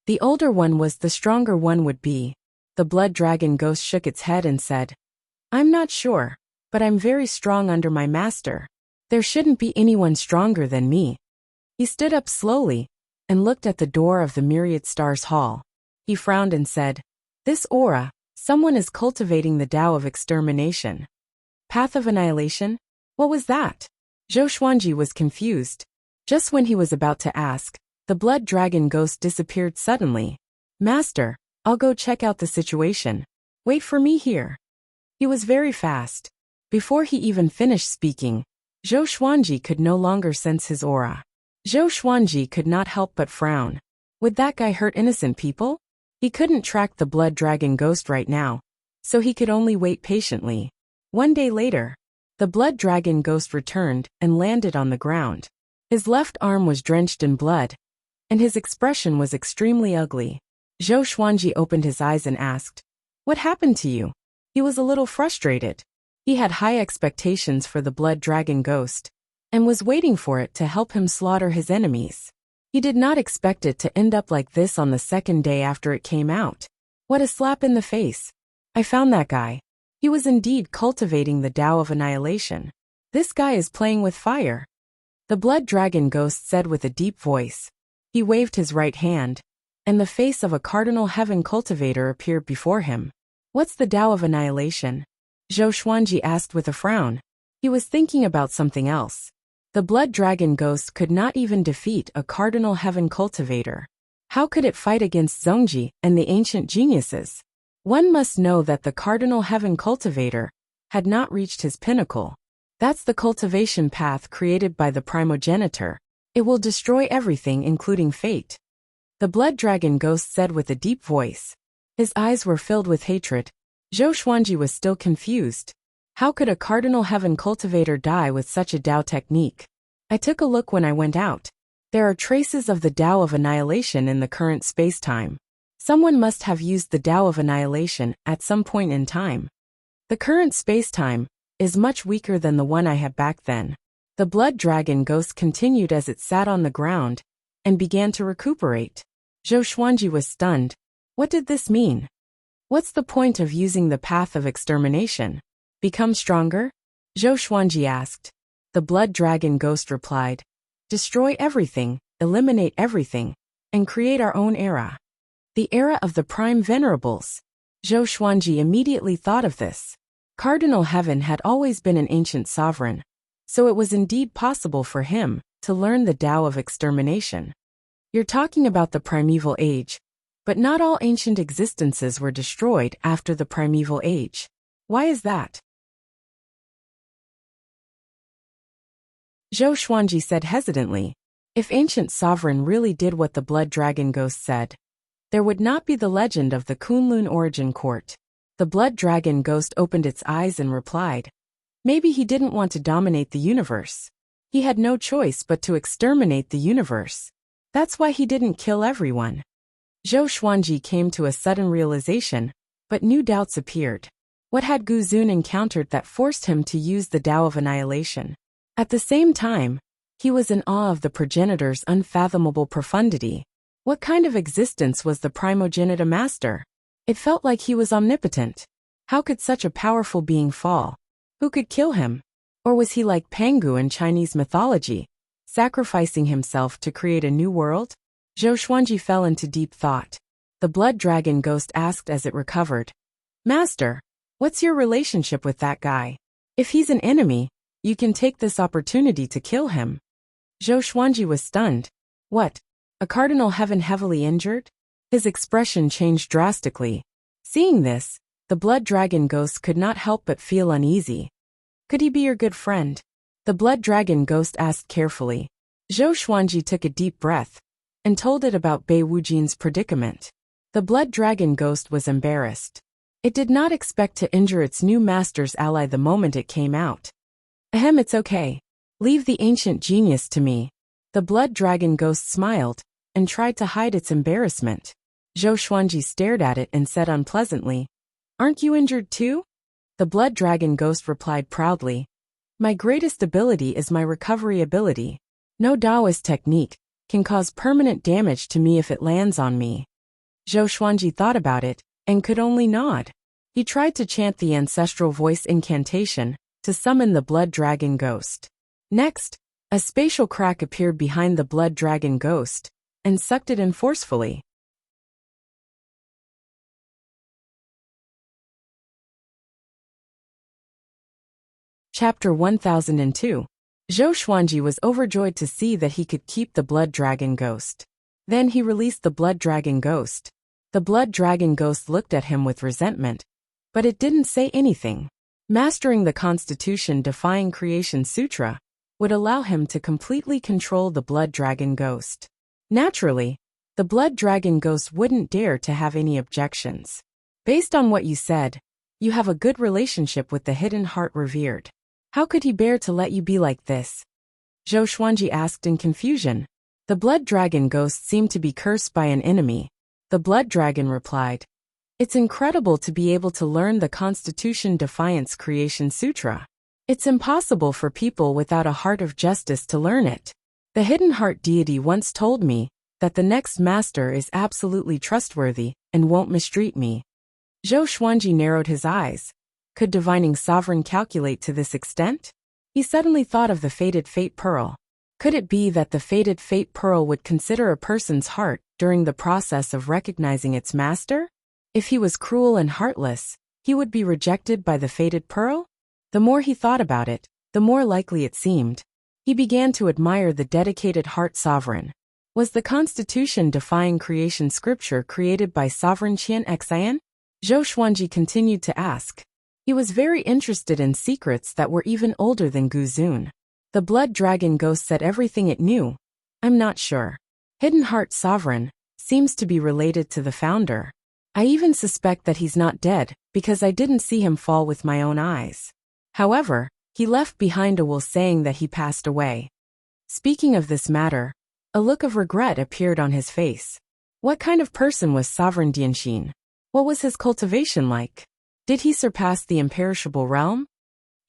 Speaker 1: The older one was the stronger one would be. The Blood Dragon Ghost shook its head and said, "I'm not sure, but I'm very strong under my master. There shouldn't be anyone stronger than me." He stood up slowly and looked at the door of the Myriad Stars Hall. He frowned and said, "This aura, someone is cultivating the Tao of extermination." Path of annihilation? What was that? Zhou Xuanji was confused. Just when he was about to ask, the Blood Dragon Ghost disappeared suddenly. "Master, I'll go check out the situation. Wait for me here." He was very fast. Before he even finished speaking, Zhou Xuanji could no longer sense his aura. Zhou Xuanji could not help but frown. Would that guy hurt innocent people? He couldn't track the Blood Dragon Ghost right now, so he could only wait patiently. One day later, the Blood Dragon Ghost returned and landed on the ground. His left arm was drenched in blood, and his expression was extremely ugly. Zhou Xuanji opened his eyes and asked, "What happened to you?" He was a little frustrated. He had high expectations for the Blood Dragon Ghost, and was waiting for it to help him slaughter his enemies. He did not expect it to end up like this on the second day after it came out. What a slap in the face. I found that guy. He was indeed cultivating the Tao of annihilation. This guy is playing with fire. The Blood Dragon Ghost said with a deep voice. He waved his right hand, and the face of a Cardinal Heaven cultivator appeared before him. "What's the Tao of annihilation?" Zhou Xuanji asked with a frown. He was thinking about something else. The Blood Dragon Ghost could not even defeat a Cardinal Heaven cultivator. How could it fight against Zongji and the ancient geniuses? One must know that the Cardinal Heaven cultivator had not reached his pinnacle. That's the cultivation path created by the primogenitor. It will destroy everything including fate. The Blood Dragon Ghost said with a deep voice. His eyes were filled with hatred. Zhou Xuanji was still confused. How could a Cardinal Heaven cultivator die with such a Tao technique? I took a look when I went out. There are traces of the Tao of Annihilation in the current spacetime. Someone must have used the Tao of Annihilation at some point in time. The current spacetime is much weaker than the one I had back then. The blood dragon ghost continued as it sat on the ground and began to recuperate. Zhou Xuanji was stunned. What did this mean? What's the point of using the path of extermination? Become stronger? Zhou Xuanji asked. The blood dragon ghost replied. Destroy everything, eliminate everything, and create our own era. The era of the Prime Venerables. Zhou Xuanji immediately thought of this. Cardinal Heaven had always been an ancient sovereign, so it was indeed possible for him to learn the Tao of extermination. You're talking about the primeval age, but not all ancient existences were destroyed after the primeval age. Why is that? Zhou Xuanji said hesitantly. If ancient sovereign really did what the blood dragon ghost said, there would not be the legend of the Kunlun origin court. The blood dragon ghost opened its eyes and replied. Maybe he didn't want to dominate the universe. He had no choice but to exterminate the universe. That's why he didn't kill everyone. Zhou Xuanji came to a sudden realization, but new doubts appeared. What had Gu Zun encountered that forced him to use the Tao of Annihilation? At the same time, he was in awe of the progenitor's unfathomable profundity. What kind of existence was the Primogenita Master? It felt like he was omnipotent. How could such a powerful being fall? Who could kill him? Or was he like Pangu in Chinese mythology, sacrificing himself to create a new world? Zhou Xuanji fell into deep thought. The blood dragon ghost asked as it recovered. Master, what's your relationship with that guy? If he's an enemy, you can take this opportunity to kill him. Zhou Xuanji was stunned. What? A Cardinal Heaven heavily injured? His expression changed drastically. Seeing this, the blood dragon ghost could not help but feel uneasy. Could he be your good friend? The blood dragon ghost asked carefully. Zhou Xuanji took a deep breath and told it about Bei Wujin's predicament. The blood dragon ghost was embarrassed. It did not expect to injure its new master's ally the moment it came out. Ahem, it's okay. Leave the ancient genius to me. The blood dragon ghost smiled and tried to hide its embarrassment. Zhou Xuanji stared at it and said unpleasantly, Aren't you injured too? The blood dragon ghost replied proudly, My greatest ability is my recovery ability. No Taoist technique can cause permanent damage to me if it lands on me. Zhou Xuanji thought about it and could only nod. He tried to chant the ancestral voice incantation to summon the blood dragon ghost. Next, a spatial crack appeared behind the blood dragon ghost and sucked it in forcefully. Chapter 1002. Zhou Xuanji was overjoyed to see that he could keep the blood dragon ghost. Then he released the blood dragon ghost. The blood dragon ghost looked at him with resentment, but it didn't say anything. Mastering the Constitution-defying Creation Sutra would allow him to completely control the blood dragon ghost. Naturally, the blood dragon ghost wouldn't dare to have any objections. Based on what you said, you have a good relationship with the hidden heart revered. How could he bear to let you be like this? Zhou Xuanji asked in confusion. The blood dragon ghost seemed to be cursed by an enemy. The blood dragon replied, It's incredible to be able to learn the Constitution Defiance Creation Sutra. It's impossible for people without a heart of justice to learn it. The hidden heart deity once told me that the next master is absolutely trustworthy and won't mistreat me. Zhou Xuanji narrowed his eyes. Could divining sovereign calculate to this extent? He suddenly thought of the fated fate pearl. Could it be that the fated fate pearl would consider a person's heart during the process of recognizing its master? If he was cruel and heartless, he would be rejected by the fated pearl? The more he thought about it, the more likely it seemed. He began to admire the dedicated heart sovereign. Was the Constitution-defying creation scripture created by Sovereign Qian Xian? Zhou Xuanji continued to ask. He was very interested in secrets that were even older than Gu Zun. The blood dragon ghost said everything it knew. I'm not sure. Hidden Heart Sovereign seems to be related to the founder. I even suspect that he's not dead because I didn't see him fall with my own eyes. However, he left behind a will saying that he passed away. Speaking of this matter, a look of regret appeared on his face. What kind of person was Sovereign Dianxin? What was his cultivation like? Did he surpass the imperishable realm?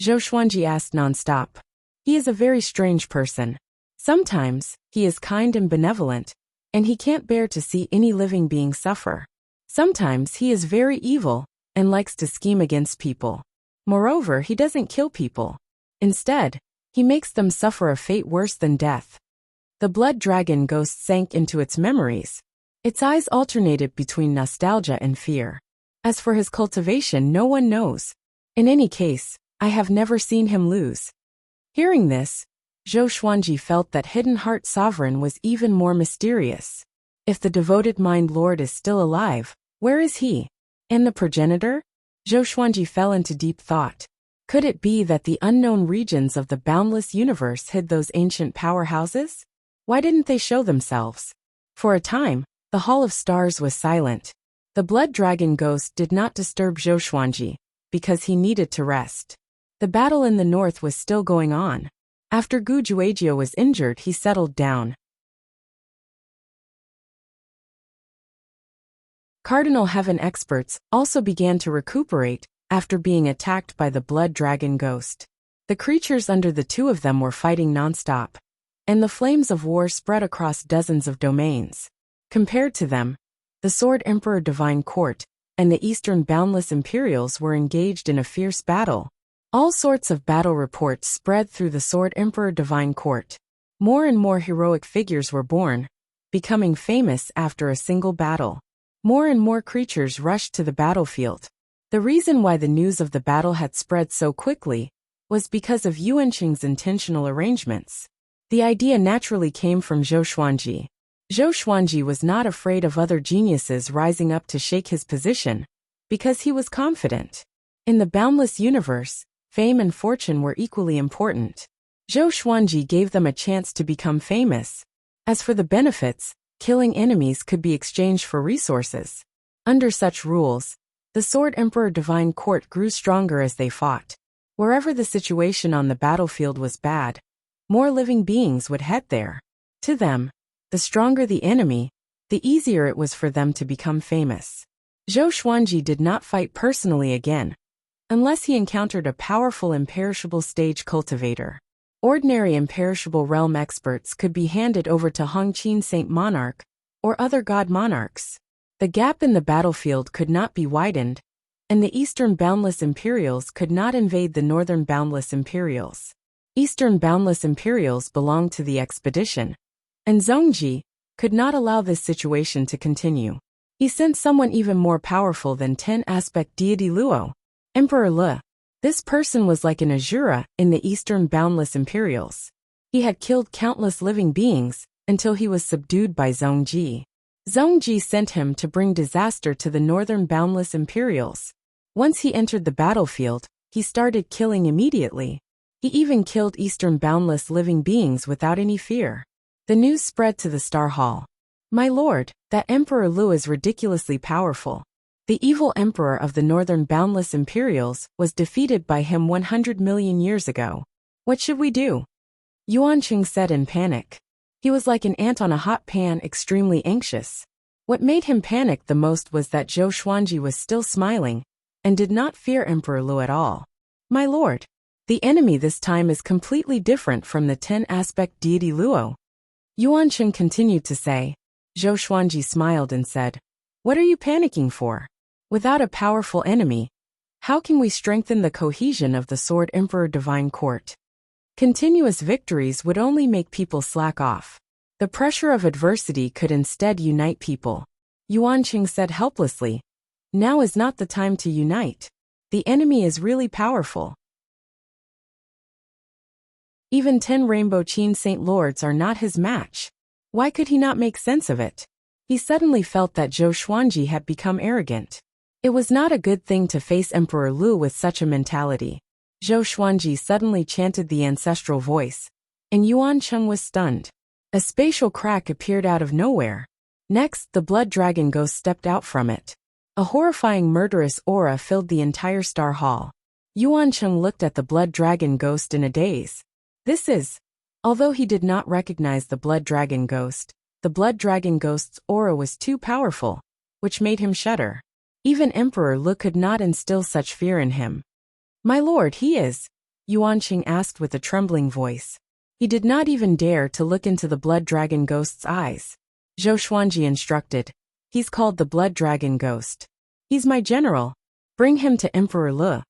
Speaker 1: Zhou Xuanji asked nonstop. He is a very strange person. Sometimes, he is kind and benevolent, and he can't bear to see any living being suffer. Sometimes he is very evil, and likes to scheme against people. Moreover, he doesn't kill people. Instead, he makes them suffer a fate worse than death. The blood dragon ghost sank into its memories. Its eyes alternated between nostalgia and fear. As for his cultivation, no one knows. In any case, I have never seen him lose. Hearing this, Zhou Xuanji felt that Hidden Heart Sovereign was even more mysterious. If the devoted Mind Lord is still alive, where is he? And the progenitor? Zhou Xuanji fell into deep thought. Could it be that the unknown regions of the boundless universe hid those ancient powerhouses? Why didn't they show themselves? For a time, the Hall of Stars was silent. The blood dragon ghost did not disturb Zhou Xuanji, because he needed to rest. The battle in the north was still going on. After Gu Juejiao was injured, he settled down. Cardinal Heaven experts also began to recuperate after being attacked by the blood dragon ghost. The creatures under the two of them were fighting nonstop, and the flames of war spread across dozens of domains. Compared to them, the Sword Emperor Divine Court and the Eastern Boundless Imperials were engaged in a fierce battle. All sorts of battle reports spread through the Sword Emperor Divine Court. More and more heroic figures were born, becoming famous after a single battle. More and more creatures rushed to the battlefield. The reason why the news of the battle had spread so quickly was because of Yuanqing's intentional arrangements. The idea naturally came from Zhou Xuanji. Zhou Xuanji was not afraid of other geniuses rising up to shake his position, because he was confident. In the boundless universe, fame and fortune were equally important. Zhou Xuanji gave them a chance to become famous. As for the benefits, killing enemies could be exchanged for resources. Under such rules, the Sword Emperor Divine Court grew stronger as they fought. Wherever the situation on the battlefield was bad, more living beings would head there. To them, the stronger the enemy, the easier it was for them to become famous. Zhou Xuanji did not fight personally again, unless he encountered a powerful imperishable stage cultivator. Ordinary imperishable realm experts could be handed over to Hongqin Saint Monarch or other god monarchs. The gap in the battlefield could not be widened, and the Eastern Boundless Imperials could not invade the Northern Boundless Imperials. Eastern Boundless Imperials belonged to the expedition, and Zhongji could not allow this situation to continue. He sent someone even more powerful than 10-aspect deity Luo, Emperor Le. This person was like an Azura in the Eastern Boundless Imperials. He had killed countless living beings until he was subdued by Zhongji. Zhongji sent him to bring disaster to the Northern Boundless Imperials. Once he entered the battlefield, he started killing immediately. He even killed Eastern Boundless living beings without any fear. The news spread to the Star Hall. My lord, that Emperor Lu is ridiculously powerful. The evil emperor of the Northern Boundless Imperials was defeated by him 100 million years ago. What should we do? Yuanqing said in panic. He was like an ant on a hot pan, extremely anxious. What made him panic the most was that Zhou Xuanji was still smiling and did not fear Emperor Lu at all. My lord, the enemy this time is completely different from the 10-aspect deity Luo. Yuanqing continued to say. Zhou Xuanji smiled and said, What are you panicking for? Without a powerful enemy, how can we strengthen the cohesion of the Sword Emperor Divine Court? Continuous victories would only make people slack off. The pressure of adversity could instead unite people. Yuanqing said helplessly, Now is not the time to unite. The enemy is really powerful. Even 10 Rainbow Qin Saint Lords are not his match. Why could he not make sense of it? He suddenly felt that Zhou Xuanji had become arrogant. It was not a good thing to face Emperor Lu with such a mentality. Zhou Xuanji suddenly chanted the ancestral voice, and Yuanqing was stunned. A spatial crack appeared out of nowhere. Next, the blood dragon ghost stepped out from it. A horrifying murderous aura filled the entire Star Hall. Yuanqing looked at the blood dragon ghost in a daze. This is Although he did not recognize the blood dragon ghost, the blood dragon ghost's aura was too powerful, which made him shudder. Even Emperor Lu could not instill such fear in him. "My lord, he is," Yuanqing asked with a trembling voice. He did not even dare to look into the blood dragon ghost's eyes. Zhou Xuanji instructed. "He's called the blood dragon ghost. He's my general. Bring him to Emperor Lu."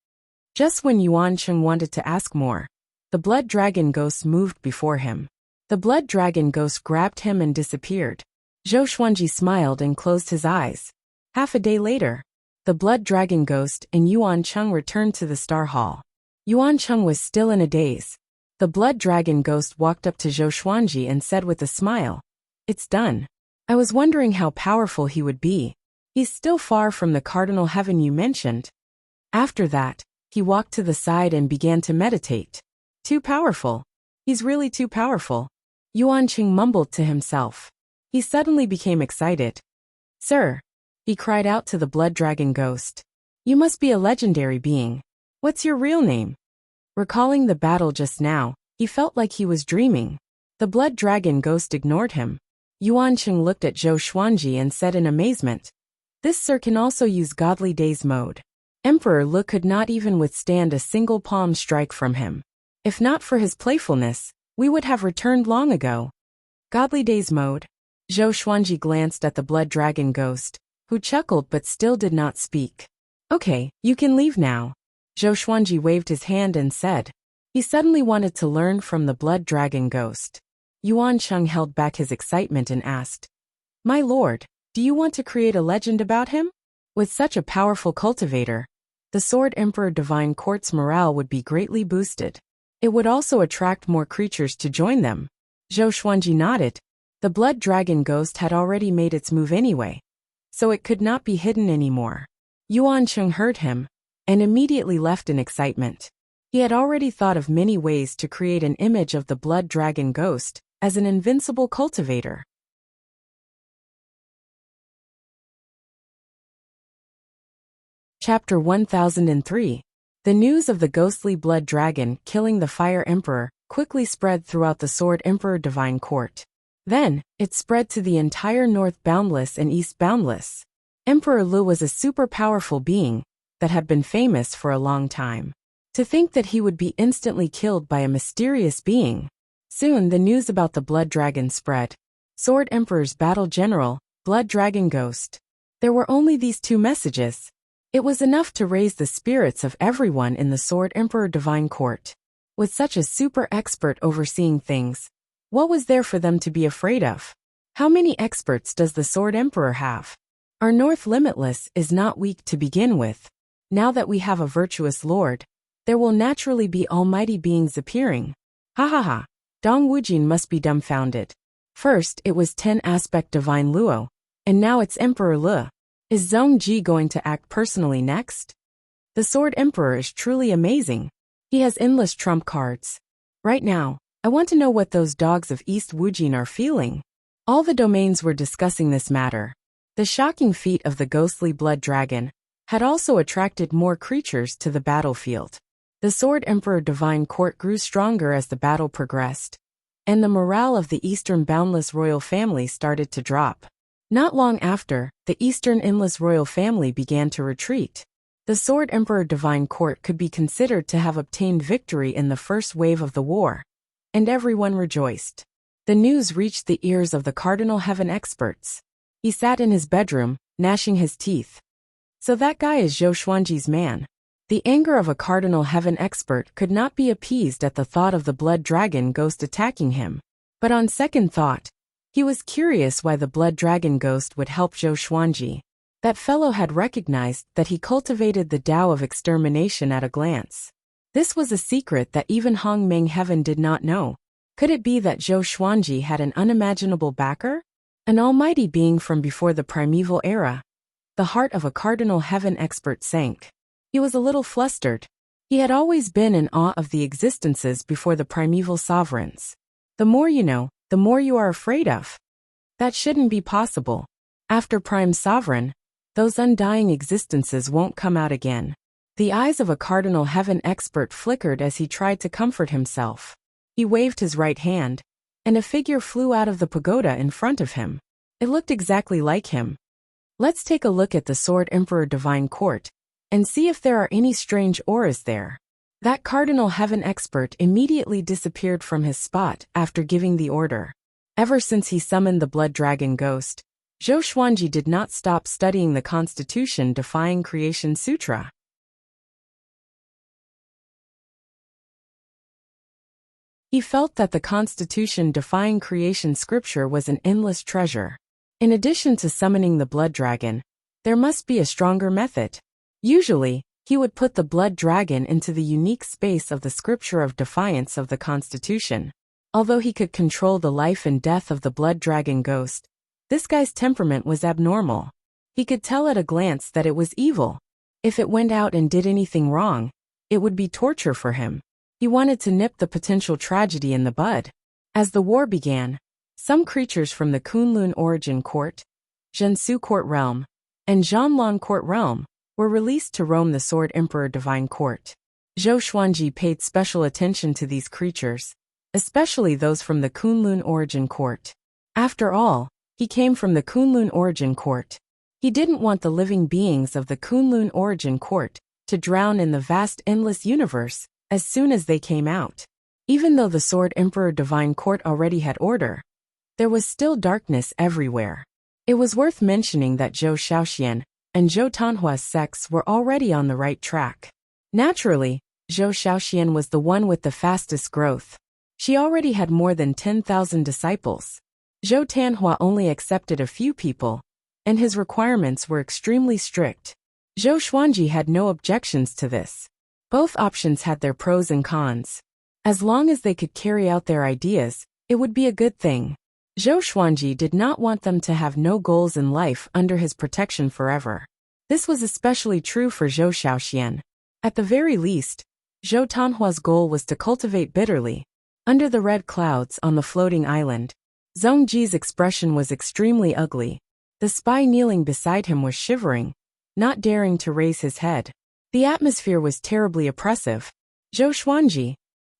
Speaker 1: Just when Yuanqing wanted to ask more, the blood dragon ghost moved before him. The blood dragon ghost grabbed him and disappeared. Zhou Xuanji smiled and closed his eyes. Half a day later, the blood dragon ghost and Yuanqing returned to the Star Hall. Yuanqing was still in a daze. The blood dragon ghost walked up to Zhou Xuanji and said with a smile, "It's done. I was wondering how powerful he would be. He's still far from the cardinal heaven you mentioned." After that, he walked to the side and began to meditate. "Too powerful. He's really too powerful," Yuanqing mumbled to himself. He suddenly became excited. "Sir," he cried out to the blood dragon ghost, "you must be a legendary being. What's your real name?" Recalling the battle just now, he felt like he was dreaming. The blood dragon ghost ignored him. Yuanqing looked at Zhou Xuanji and said in amazement, "This sir can also use godly daze mode." Emperor Lu could not even withstand a single palm strike from him. If not for his playfulness, we would have returned long ago. Godly daze mode. Zhou Xuanji glanced at the blood dragon ghost, who chuckled but still did not speak. "Okay, you can leave now." Zhou Xuanji waved his hand and said. He suddenly wanted to learn from the blood dragon ghost. Yuanqing held back his excitement and asked, "My lord, do you want to create a legend about him?" With such a powerful cultivator, the Sword Emperor Divine Court's morale would be greatly boosted. It would also attract more creatures to join them. Zhou Xuanji nodded. The blood dragon ghost had already made its move anyway, so it could not be hidden anymore. Yuanqing heard him and immediately left in excitement. He had already thought of many ways to create an image of the blood dragon ghost as an invincible cultivator. Chapter 1003. The news of the ghostly blood dragon killing the Fire Emperor quickly spread throughout the Sword Emperor Divine Court. Then, it spread to the entire North Boundless and East Boundless. Emperor Lu was a super powerful being that had been famous for a long time. To think that he would be instantly killed by a mysterious being. Soon the news about the blood dragon spread. Sword Emperor's battle general, blood dragon ghost. There were only these two messages. It was enough to raise the spirits of everyone in the Sword Emperor Divine Court. With such a super expert overseeing things, what was there for them to be afraid of? How many experts does the Sword Emperor have? Our North Limitless is not weak to begin with. Now that we have a virtuous lord, there will naturally be almighty beings appearing. Ha ha ha. Dong Wujin must be dumbfounded. First it was 10-aspect Divine Luo, and now it's Emperor Lu. Is Zhong Ji going to act personally next? The Sword Emperor is truly amazing. He has endless trump cards. Right now, I want to know what those dogs of East Wujin are feeling. All the domains were discussing this matter. The shocking feat of the ghostly blood dragon had also attracted more creatures to the battlefield. The Sword Emperor Divine Court grew stronger as the battle progressed, and the morale of the Eastern Boundless royal family started to drop. Not long after, the Eastern Endless royal family began to retreat. The Sword Emperor Divine Court could be considered to have obtained victory in the first wave of the war, and everyone rejoiced. The news reached the ears of the Cardinal Heaven experts. He sat in his bedroom, gnashing his teeth. So that guy is Zhou Xuanji's man. The anger of a Cardinal Heaven expert could not be appeased at the thought of the blood dragon ghost attacking him. But on second thought, he was curious why the blood dragon ghost would help Zhou Xuanji. That fellow had recognized that he cultivated the Tao of extermination at a glance. This was a secret that even Hong Meng Heaven did not know. Could it be that Zhou Xuanji had an unimaginable backer? An almighty being from before the primeval era? The heart of a Cardinal Heaven expert sank. He was a little flustered. He had always been in awe of the existences before the primeval sovereigns. The more you know, the more you are afraid of. That shouldn't be possible. After Prime Sovereign, those undying existences won't come out again. The eyes of a Cardinal Heaven expert flickered as he tried to comfort himself. He waved his right hand, and a figure flew out of the pagoda in front of him. It looked exactly like him. Let's take a look at the Sword Emperor Divine Court, and see if there are any strange auras there. That Cardinal Heaven expert immediately disappeared from his spot after giving the order. Ever since he summoned the Blood Dragon Ghost, Zhou Xuanji did not stop studying the Constitution-defying Creation Sutra. He felt that the Constitution-defying Creation Scripture was an endless treasure. In addition to summoning the Blood Dragon, there must be a stronger method. Usually, he would put the Blood Dragon into the unique space of the Scripture of Defiance of the Constitution. Although he could control the life and death of the Blood Dragon Ghost, this guy's temperament was abnormal. He could tell at a glance that it was evil. If it went out and did anything wrong, it would be torture for him. He wanted to nip the potential tragedy in the bud. As the war began, some creatures from the Kunlun Origin Court, Zhensu Court Realm, and Zhanlong Court Realm were released to roam the Sword Emperor Divine Court. Zhou Xuanji paid special attention to these creatures, especially those from the Kunlun Origin Court. After all, he came from the Kunlun Origin Court. He didn't want the living beings of the Kunlun Origin Court to drown in the vast endless universe as soon as they came out. Even though the Sword Emperor Divine Court already had order, there was still darkness everywhere. It was worth mentioning that Zhou Xiaoxian and Zhou Tanhua's sects were already on the right track. Naturally, Zhou Xiaoxian was the one with the fastest growth. She already had more than 10,000 disciples. Zhou Tanhua only accepted a few people, and his requirements were extremely strict. Zhou Xuanji had no objections to this. Both options had their pros and cons. As long as they could carry out their ideas, it would be a good thing. Zhou Xuanji did not want them to have no goals in life under his protection forever. This was especially true for Zhou Xiaoxian. At the very least, Zhou Tanhua's goal was to cultivate bitterly. Under the red clouds on the floating island, Zhong Ji's expression was extremely ugly. The spy kneeling beside him was shivering, not daring to raise his head. The atmosphere was terribly oppressive. Zhou Xuanji.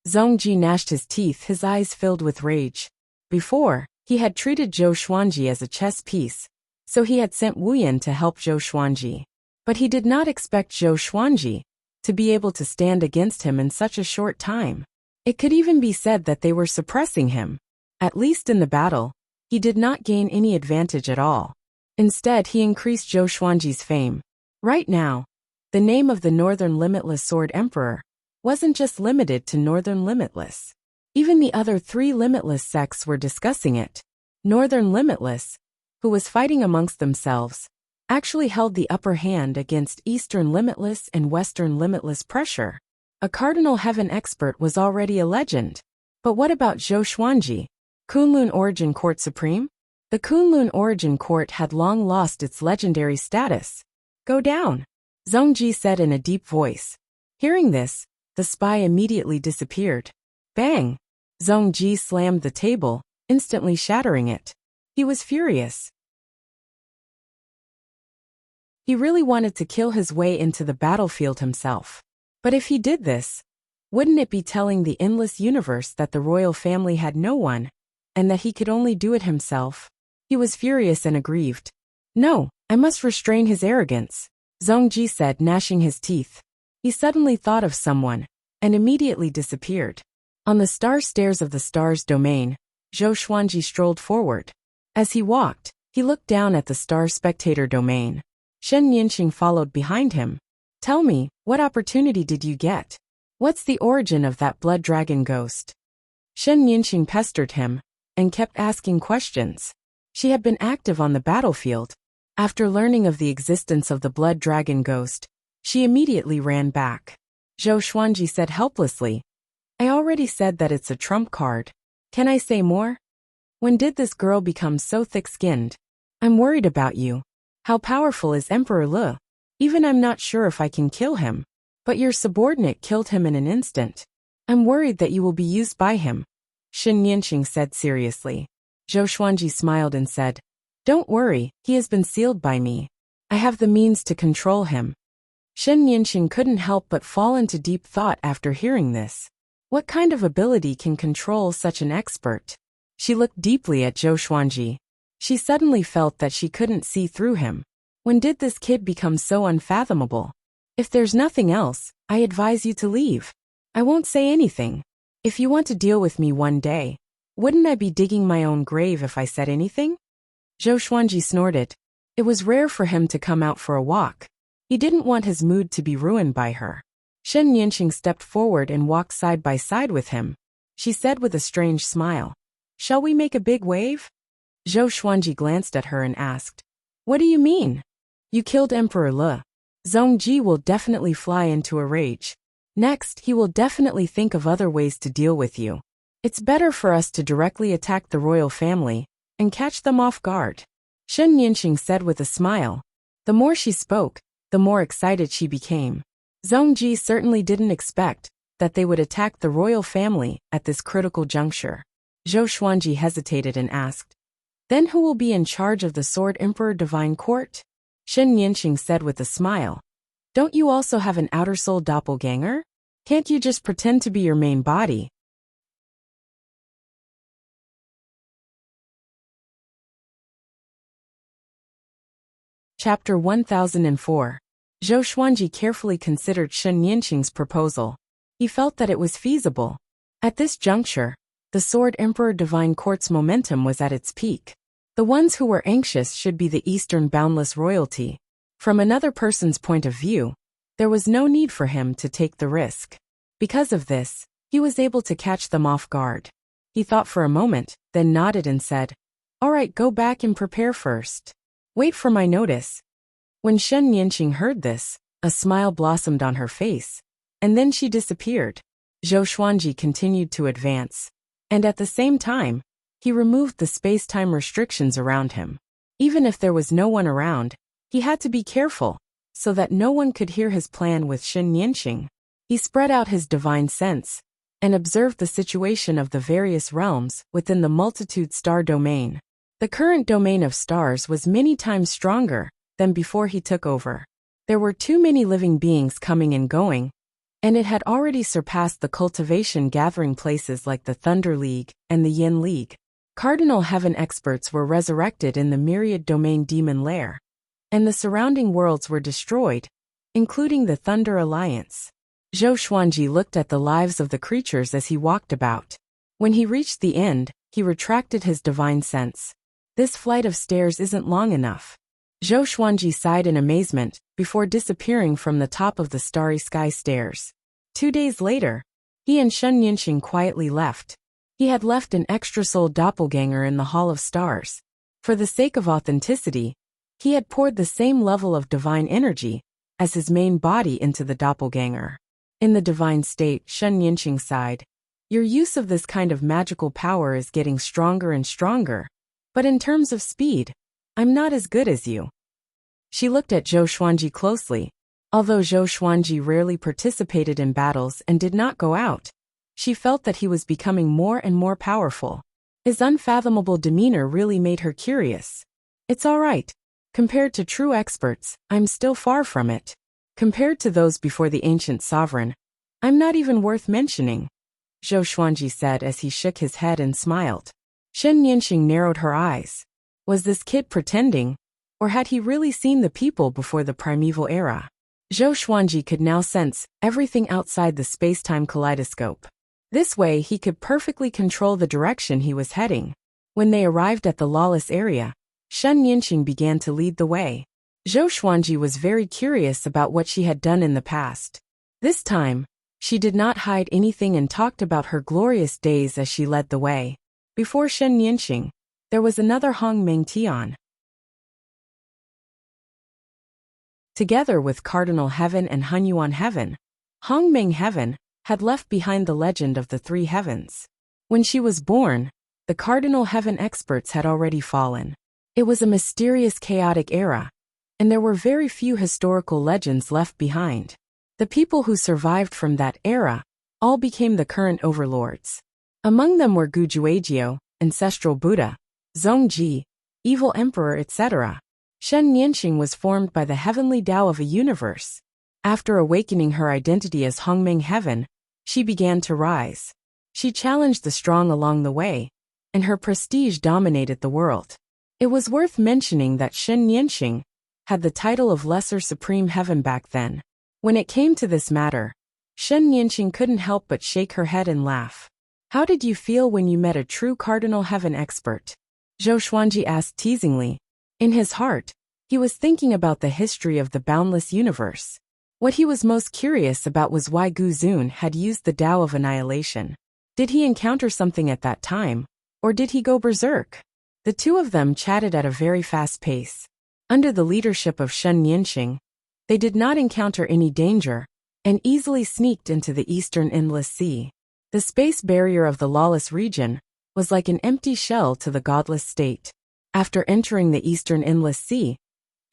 Speaker 1: Zhong Ji gnashed his teeth, his eyes filled with rage. Before, he had treated Zhou Xuanji as a chess piece, so he had sent Wu Yan to help Zhou Xuanji. But he did not expect Zhou Xuanji to be able to stand against him in such a short time. It could even be said that they were suppressing him. At least in the battle, he did not gain any advantage at all. Instead, he increased Zhou Xuanji's fame. Right now, the name of the Northern Limitless Sword Emperor wasn't just limited to Northern Limitless. Even the other 3 Limitless sects were discussing it. Northern Limitless, who was fighting amongst themselves, actually held the upper hand against Eastern Limitless and Western Limitless pressure. A Cardinal Heaven expert was already a legend. But what about Zhou Xuanji, Kunlun Origin Court Supreme? The Kunlun Origin Court had long lost its legendary status. Go down, Zhong Ji said in a deep voice. Hearing this, the spy immediately disappeared. Bang! Zhong Ji slammed the table, instantly shattering it. He was furious. He really wanted to kill his way into the battlefield himself. But if he did this, wouldn't it be telling the endless universe that the royal family had no one, and that he could only do it himself? He was furious and aggrieved. No, I must restrain his arrogance, Zhong Ji said, gnashing his teeth. He suddenly thought of someone, and immediately disappeared. On the star stairs of the star's domain, Zhou Xuanji strolled forward. As he walked, he looked down at the star spectator domain. Shen Yinqing followed behind him. Tell me, what opportunity did you get? What's the origin of that blood dragon ghost? Shen Yinqing pestered him, and kept asking questions. She had been active on the battlefield. After learning of the existence of the blood dragon ghost, she immediately ran back. Zhou Xuanji said helplessly, I already said that it's a trump card. Can I say more? When did this girl become so thick-skinned? I'm worried about you. How powerful is Emperor Le? Even I'm not sure if I can kill him. But your subordinate killed him in an instant. I'm worried that you will be used by him, Shen Yinqing said seriously. Zhou Xuanji smiled and said, Don't worry, he has been sealed by me. I have the means to control him. Shen Yinqing couldn't help but fall into deep thought after hearing this. What kind of ability can control such an expert? She looked deeply at Zhou Xuanji. She suddenly felt that she couldn't see through him. When did this kid become so unfathomable? If there's nothing else, I advise you to leave. I won't say anything. If you want to deal with me one day, wouldn't I be digging my own grave if I said anything? Zhou Xuanji snorted. It was rare for him to come out for a walk. He didn't want his mood to be ruined by her. Shen Yanqing stepped forward and walked side by side with him. She said with a strange smile, "Shall we make a big wave?" Zhou Xuanji glanced at her and asked, "What do you mean?" "You killed Emperor Le. Zhongji will definitely fly into a rage. Next, he will definitely think of other ways to deal with you. It's better for us to directly attack the royal family and catch them off guard," Shen Yanqing said with a smile. The more she spoke, the more excited she became. Zhongji certainly didn't expect that they would attack the royal family at this critical juncture. Zhou Xuanji hesitated and asked, "Then who will be in charge of the Sword Emperor Divine Court?" Shen Yanqing said with a smile. "Don't you also have an outer soul doppelganger? Can't you just pretend to be your main body?" Chapter 1004. Zhou Xuanji carefully considered Shen Yanqing's proposal. He felt that it was feasible. At this juncture, the Sword Emperor Divine Court's momentum was at its peak. The ones who were anxious should be the Eastern boundless royalty. From another person's point of view, there was no need for him to take the risk. Because of this, he was able to catch them off guard. He thought for a moment, then nodded and said, "All right, go back and prepare first. Wait for my notice." When Shen Yanqing heard this, a smile blossomed on her face, and then she disappeared. Zhou Xuanji continued to advance, and at the same time, he removed the space-time restrictions around him. Even if there was no one around, he had to be careful, so that no one could hear his plan with Shen Yanqing. He spread out his divine sense, and observed the situation of the various realms within the multitude star domain. The current domain of stars was many times stronger than before he took over. There were too many living beings coming and going, and it had already surpassed the cultivation gathering places like the Thunder League and the Yin League. Cardinal Heaven experts were resurrected in the myriad domain demon lair, and the surrounding worlds were destroyed, including the Thunder Alliance. Zhou Xuanji looked at the lives of the creatures as he walked about. When he reached the end, he retracted his divine sense. This flight of stairs isn't long enough. Zhou Xuanji sighed in amazement before disappearing from the top of the starry sky stairs. 2 days later, he and Shen Yanqing quietly left. He had left an extra soul doppelganger in the Hall of Stars. For the sake of authenticity, he had poured the same level of divine energy as his main body into the doppelganger. In the divine state, Shen Yanqing sighed. "Your use of this kind of magical power is getting stronger and stronger, but in terms of speed, I'm not as good as you." She looked at Zhou Xuanji closely. Although Zhou Xuanji rarely participated in battles and did not go out, she felt that he was becoming more and more powerful. His unfathomable demeanor really made her curious. "It's all right. Compared to true experts, I'm still far from it. Compared to those before the ancient sovereign, I'm not even worth mentioning," Zhou Xuanji said as he shook his head and smiled. Shen Yanqing narrowed her eyes. Was this kid pretending, or had he really seen the people before the primeval era? Zhou Xuanji could now sense everything outside the space-time kaleidoscope. This way he could perfectly control the direction he was heading. When they arrived at the lawless area, Shen Yanqing began to lead the way. Zhou Xuanji was very curious about what she had done in the past. This time, she did not hide anything and talked about her glorious days as she led the way. Before Shen Yanqing, there was another Hong Meng Tian. Together with Cardinal Heaven and Hunyuan Heaven, Hong Meng Heaven had left behind the legend of the three heavens. When she was born, the Cardinal Heaven experts had already fallen. It was a mysterious, chaotic era, and there were very few historical legends left behind. The people who survived from that era all became the current overlords. Among them were Gujuagio, Ancestral Buddha, Zhongji, Evil Emperor, etc. Shen Yanqing was formed by the heavenly Tao of a universe. After awakening her identity as Hongmeng Heaven, She began to rise. She challenged the strong along the way, and her prestige dominated the world. It was worth mentioning that Shen Nianxing had the title of Lesser Supreme Heaven back then. When it came to this matter, Shen Nianxing couldn't help but shake her head and laugh. How did you feel when you met a true Cardinal Heaven expert? Zhou Xuanji asked teasingly. In his heart, he was thinking about the history of the boundless universe. What he was most curious about was why Gu Zun had used the Tao of Annihilation. Did he encounter something at that time, or did he go berserk? The two of them chatted at a very fast pace. Under the leadership of Shen Nianxing, they did not encounter any danger, and easily sneaked into the eastern endless sea. The space barrier of the lawless region was like an empty shell to the godless state. After entering the eastern endless sea,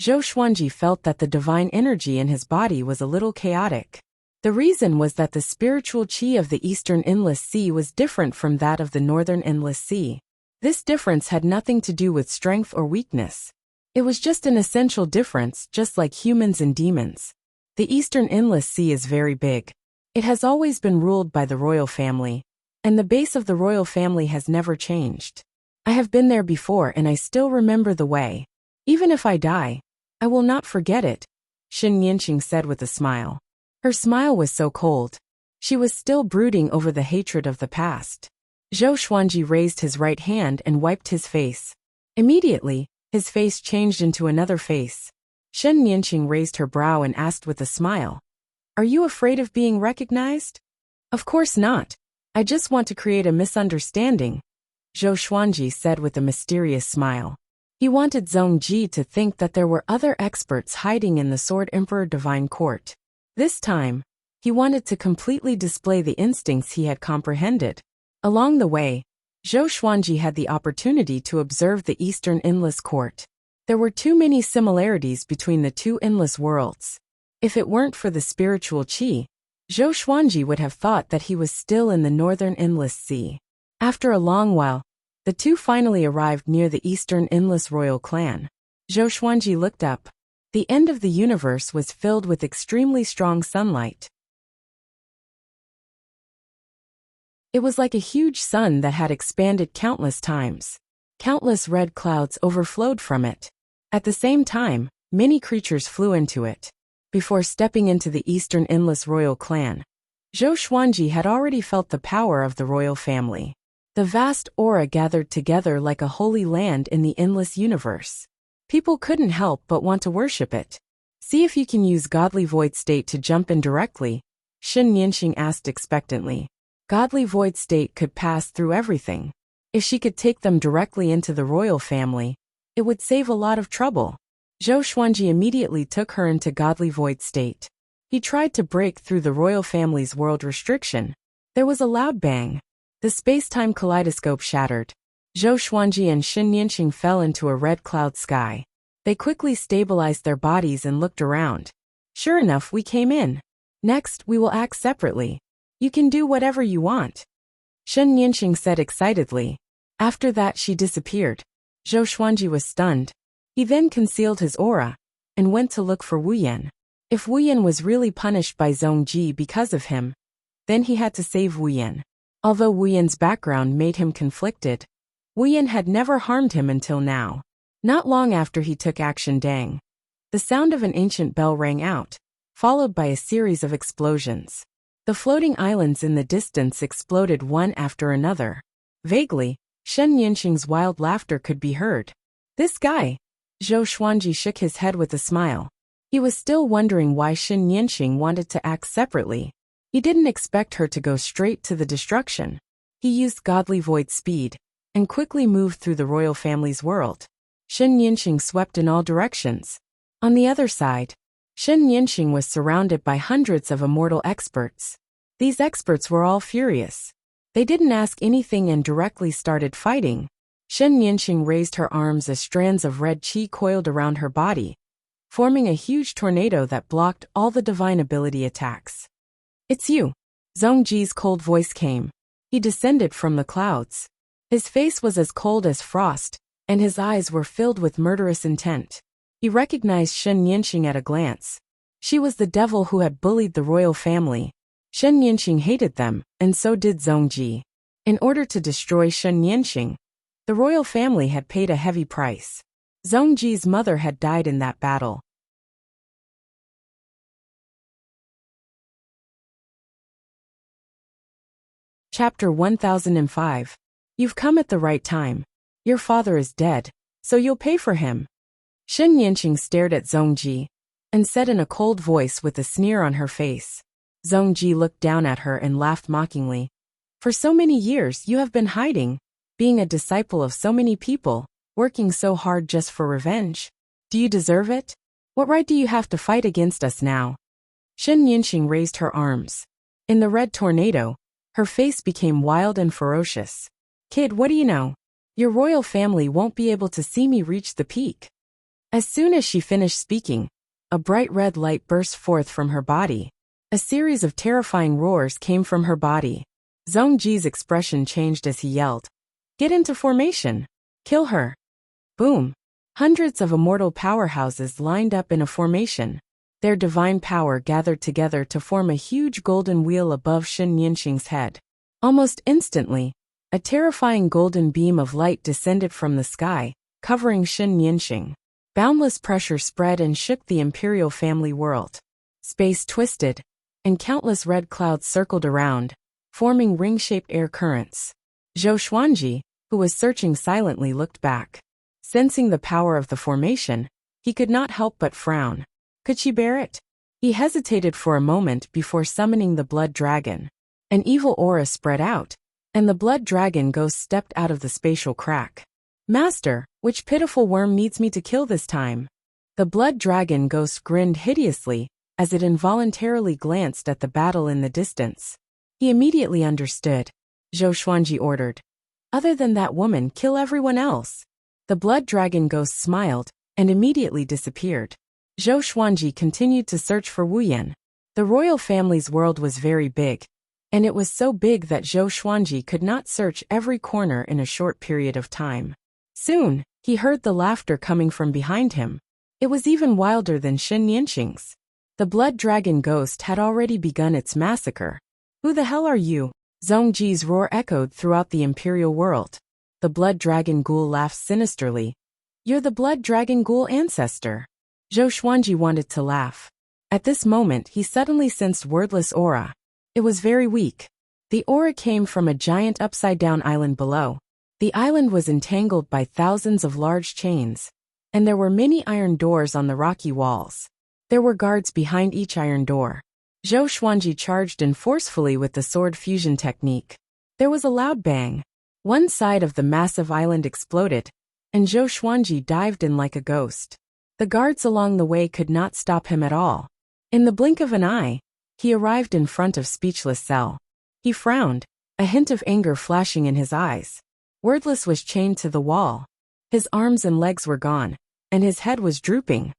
Speaker 1: Zhou Xuanji felt that the divine energy in his body was a little chaotic. The reason was that the spiritual qi of the eastern endless sea was different from that of the northern endless sea. This difference had nothing to do with strength or weakness. It was just an essential difference, just like humans and demons. The eastern endless sea is very big. It has always been ruled by the royal family, and the base of the royal family has never changed. I have been there before and I still remember the way. Even if I die, I will not forget it, Shen Nianxing said with a smile. Her smile was so cold. She was still brooding over the hatred of the past. Zhou Xuanji raised his right hand and wiped his face. Immediately, his face changed into another face. Shen Nianxing raised her brow and asked with a smile, "Are you afraid of being recognized?" "Of course not. I just want to create a misunderstanding," Zhou Xuanji said with a mysterious smile. He wanted Zhong Ji to think that there were other experts hiding in the Sword Emperor Divine Court. This time, he wanted to completely display the instincts he had comprehended. Along the way, Zhou Xuanji had the opportunity to observe the Eastern Endless Court. There were too many similarities between the two endless worlds. If it weren't for the spiritual qi, Zhou Xuanji would have thought that he was still in the Northern Endless Sea. After a long while, the two finally arrived near the Eastern Endless Royal Clan. Zhou Xuanji looked up. The end of the universe was filled with extremely strong sunlight. It was like a huge sun that had expanded countless times. Countless red clouds overflowed from it. At the same time, many creatures flew into it. Before stepping into the Eastern Endless Royal Clan, Zhou Xuanji had already felt the power of the royal family. The vast aura gathered together like a holy land in the endless universe. People couldn't help but want to worship it. "See if you can use Godly Void State to jump in directly," Shen Nianxing asked expectantly. Godly Void State could pass through everything. If she could take them directly into the royal family, it would save a lot of trouble. Zhou Xuanji immediately took her into Godly Void State. He tried to break through the royal family's world restriction. There was a loud bang. The space-time kaleidoscope shattered. Zhou Xuanji and Shen Nianxing fell into a red cloud sky. They quickly stabilized their bodies and looked around. "Sure enough, we came in. Next, we will act separately. You can do whatever you want," Shen Nianxing said excitedly. After that, she disappeared. Zhou Xuanji was stunned. He then concealed his aura and went to look for Wu Yan. If Wu Yan was really punished by Zhong Ji because of him, then he had to save Wu Yan. Although Wu Yan's background made him conflicted, Wu Yan had never harmed him until now. Not long after he took action, dang. The sound of an ancient bell rang out, followed by a series of explosions. The floating islands in the distance exploded one after another. Vaguely, Shen Nianxing's wild laughter could be heard. "This guy." Zhou Xuanji shook his head with a smile. He was still wondering why Shen Nianxing wanted to act separately. He didn't expect her to go straight to the destruction. He used Godly Void Speed and quickly moved through the royal family's world. Shen Nianxing swept in all directions. On the other side, Shen Nianxing was surrounded by hundreds of immortal experts. These experts were all furious. They didn't ask anything and directly started fighting. Shen Nianxing raised her arms as strands of red qi coiled around her body, forming a huge tornado that blocked all the divine ability attacks. "It's you." Zhong Ji's cold voice came. He descended from the clouds. His face was as cold as frost, and his eyes were filled with murderous intent. He recognized Shen Nianxing at a glance. She was the devil who had bullied the royal family. Shen Yanqing hated them, and so did Zhongji. In order to destroy Shen Yanqing, the royal family had paid a heavy price. Zhongji's mother had died in that battle. Chapter 1005. You've come at the right time. Your father is dead, so you'll pay for him. Shen Yanqing stared at Zhongji and said in a cold voice with a sneer on her face. Zhongji looked down at her and laughed mockingly. For so many years you have been hiding, being a disciple of so many people, working so hard just for revenge. Do you deserve it? What right do you have to fight against us now? Shen Yanqing raised her arms. In the red tornado, her face became wild and ferocious. Kid, what do you know? Your royal family won't be able to see me reach the peak. As soon as she finished speaking, a bright red light burst forth from her body. A series of terrifying roars came from her body. Zhongji's expression changed as he yelled, "Get into formation! Kill her!" Boom! Hundreds of immortal powerhouses lined up in a formation. Their divine power gathered together to form a huge golden wheel above Shen Yanqing's head. Almost instantly, a terrifying golden beam of light descended from the sky, covering Shen Yanqing. Boundless pressure spread and shook the imperial family world. Space twisted, and countless red clouds circled around, forming ring-shaped air currents. Zhou Xuanji, who was searching silently, looked back. Sensing the power of the formation, he could not help but frown. Could she bear it? He hesitated for a moment before summoning the blood dragon. An evil aura spread out, and the blood dragon ghost stepped out of the spatial crack. Master, which pitiful worm needs me to kill this time? The blood dragon ghost grinned hideously as it involuntarily glanced at the battle in the distance. He immediately understood. Zhou Xuanji ordered. Other than that woman, kill everyone else. The blood dragon ghost smiled and immediately disappeared. Zhou Xuanji continued to search for Wu Yan. The royal family's world was very big, and it was so big that Zhou Xuanji could not search every corner in a short period of time. Soon, he heard the laughter coming from behind him. It was even wilder than Shen Yanqing's. The blood dragon ghost had already begun its massacre. Who the hell are you? Zhongji's roar echoed throughout the imperial world. The blood dragon ghoul laughed sinisterly. You're the blood dragon ghoul ancestor. Zhou Xuanji wanted to laugh. At this moment he suddenly sensed wordless aura. It was very weak. The aura came from a giant upside-down island below. The island was entangled by thousands of large chains, and there were many iron doors on the rocky walls. There were guards behind each iron door. Zhou Xuanji charged in forcefully with the sword fusion technique. There was a loud bang. One side of the massive island exploded, and Zhou Xuanji dived in like a ghost. The guards along the way could not stop him at all. In the blink of an eye, he arrived in front of Speechless Cell. He frowned, a hint of anger flashing in his eyes. Wordless was chained to the wall. His arms and legs were gone, and his head was drooping.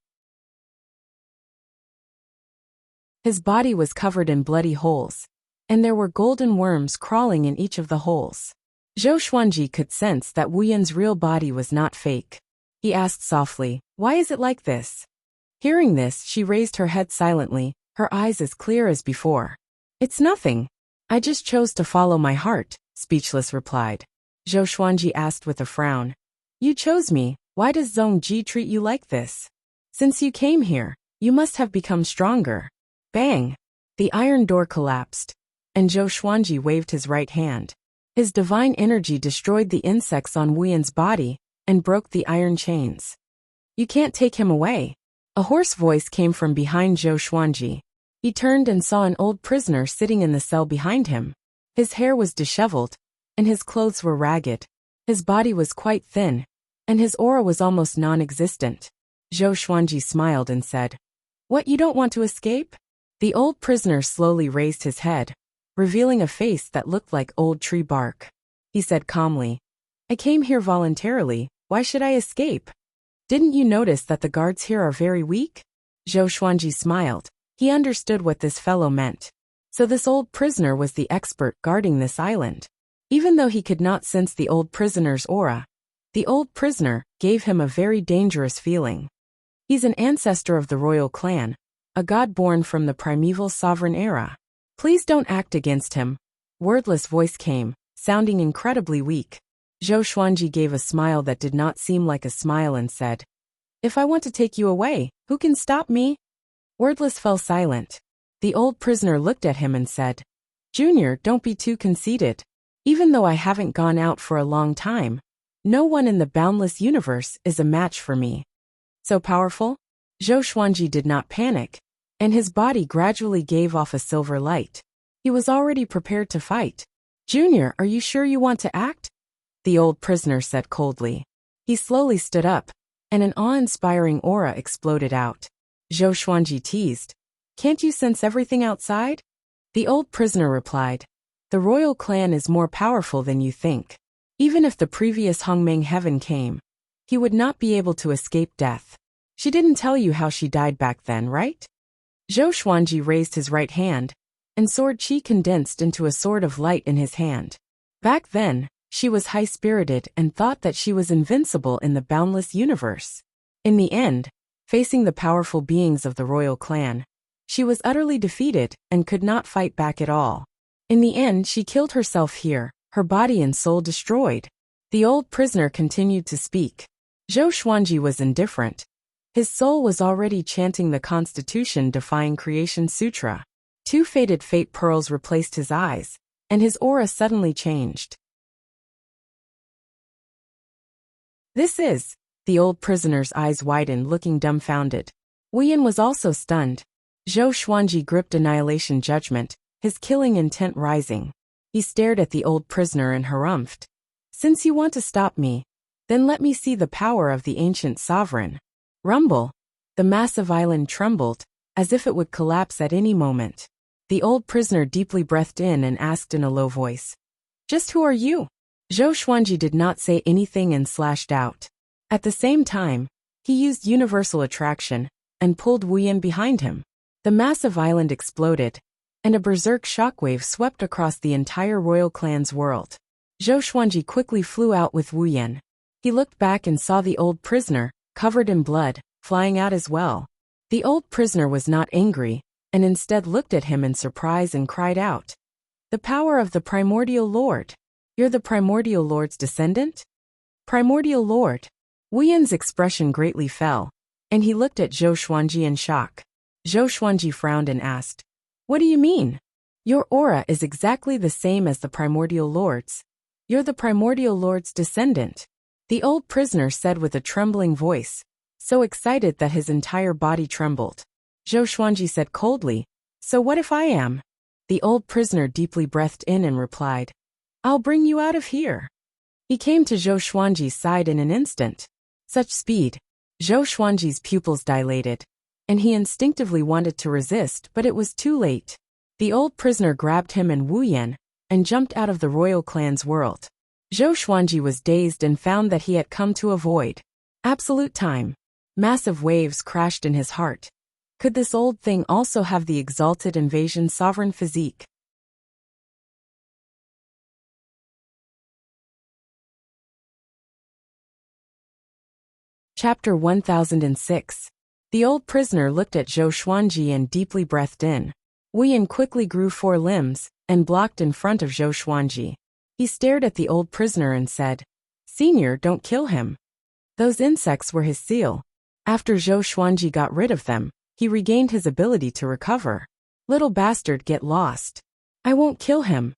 Speaker 1: His body was covered in bloody holes, and there were golden worms crawling in each of the holes. Zhou Xuanji could sense that Wu Yan's real body was not fake. He asked softly, "Why is it like this?" Hearing this, she raised her head silently, her eyes as clear as before. "It's nothing. I just chose to follow my heart," Speechless replied. Zhou Xuanji asked with a frown. "You chose me, why does Zhongji treat you like this? Since you came here, you must have become stronger." Bang! The iron door collapsed, and Zhou Xuanji waved his right hand. His divine energy destroyed the insects on Wu Yan's body and broke the iron chains. "You can't take him away." A hoarse voice came from behind Zhou Xuanji. He turned and saw an old prisoner sitting in the cell behind him. His hair was disheveled, and his clothes were ragged. His body was quite thin, and his aura was almost non-existent. Zhou Xuanji smiled and said, "What, you don't want to escape?" The old prisoner slowly raised his head, revealing a face that looked like old tree bark. He said calmly, "I came here voluntarily, why should I escape? Didn't you notice that the guards here are very weak?" Zhou Xuanji smiled. He understood what this fellow meant. So this old prisoner was the expert guarding this island. Even though he could not sense the old prisoner's aura, the old prisoner gave him a very dangerous feeling. He's an ancestor of the royal clan, a god born from the primeval sovereign era. Please don't act against him. Wordless voice came, sounding incredibly weak. Zhou Xuanji gave a smile that did not seem like a smile and said, If I want to take you away, who can stop me? Wordless fell silent. The old prisoner looked at him and said, Junior, don't be too conceited. Even though I haven't gone out for a long time, no one in the boundless universe is a match for me. So powerful? Zhou Xuanji did not panic, and his body gradually gave off a silver light. He was already prepared to fight. Junior, are you sure you want to act? The old prisoner said coldly. He slowly stood up, and an awe-inspiring aura exploded out. Zhou Xuanji teased, Can't you sense everything outside? The old prisoner replied, The royal clan is more powerful than you think. Even if the previous Hongmeng heaven came, he would not be able to escape death. She didn't tell you how she died back then, right? Zhou Xuanji raised his right hand, and sword qi condensed into a sword of light in his hand. Back then, she was high-spirited and thought that she was invincible in the boundless universe. In the end, facing the powerful beings of the royal clan, she was utterly defeated and could not fight back at all. In the end, she killed herself here, her body and soul destroyed. The old prisoner continued to speak. Zhou Xuanji was indifferent. His soul was already chanting the Constitution-defying Creation Sutra. 2 faded fate pearls replaced his eyes, and his aura suddenly changed. This is. The old prisoner's eyes widened, looking dumbfounded. Wuyan was also stunned. Zhou Xuanji gripped Annihilation Judgment, his killing intent rising. He stared at the old prisoner and harumphed. Since you want to stop me, then let me see the power of the ancient sovereign. Rumble. The massive island trembled, as if it would collapse at any moment. The old prisoner deeply breathed in and asked in a low voice, Just who are you? Zhou Xuanji did not say anything and slashed out. At the same time, he used universal attraction and pulled Wuyan behind him. The massive island exploded, and a berserk shockwave swept across the entire royal clan's world. Zhou Xuanji quickly flew out with Wuyan. He looked back and saw the old prisoner, covered in blood, flying out as well. The old prisoner was not angry, and instead looked at him in surprise and cried out, The power of the Primordial Lord! You're the Primordial Lord's descendant? Primordial Lord! Wuyan's expression greatly fell, and he looked at Zhou Xuanji in shock. Zhou Xuanji frowned and asked, What do you mean? Your aura is exactly the same as the Primordial Lord's. You're the Primordial Lord's descendant. The old prisoner said with a trembling voice, so excited that his entire body trembled. Zhou Xuanji said coldly, So what if I am? The old prisoner deeply breathed in and replied, I'll bring you out of here. He came to Zhou Xuanji's side in an instant. Such speed. Zhou Xuanji's pupils dilated, and he instinctively wanted to resist, but it was too late. The old prisoner grabbed him and Wuyan, and jumped out of the royal clan's world. Zhou Xuanji was dazed and found that he had come to avoid absolute time. Massive waves crashed in his heart. Could this old thing also have the exalted invasion sovereign physique? Chapter 1006. The old prisoner looked at Zhou Xuanji and deeply breathed in. Wuyan quickly grew 4 limbs, and blocked in front of Zhou Xuanji. He stared at the old prisoner and said, Senior, don't kill him. Those insects were his seal. After Zhou Xuanji got rid of them, he regained his ability to recover. Little bastard, get lost. I won't kill him.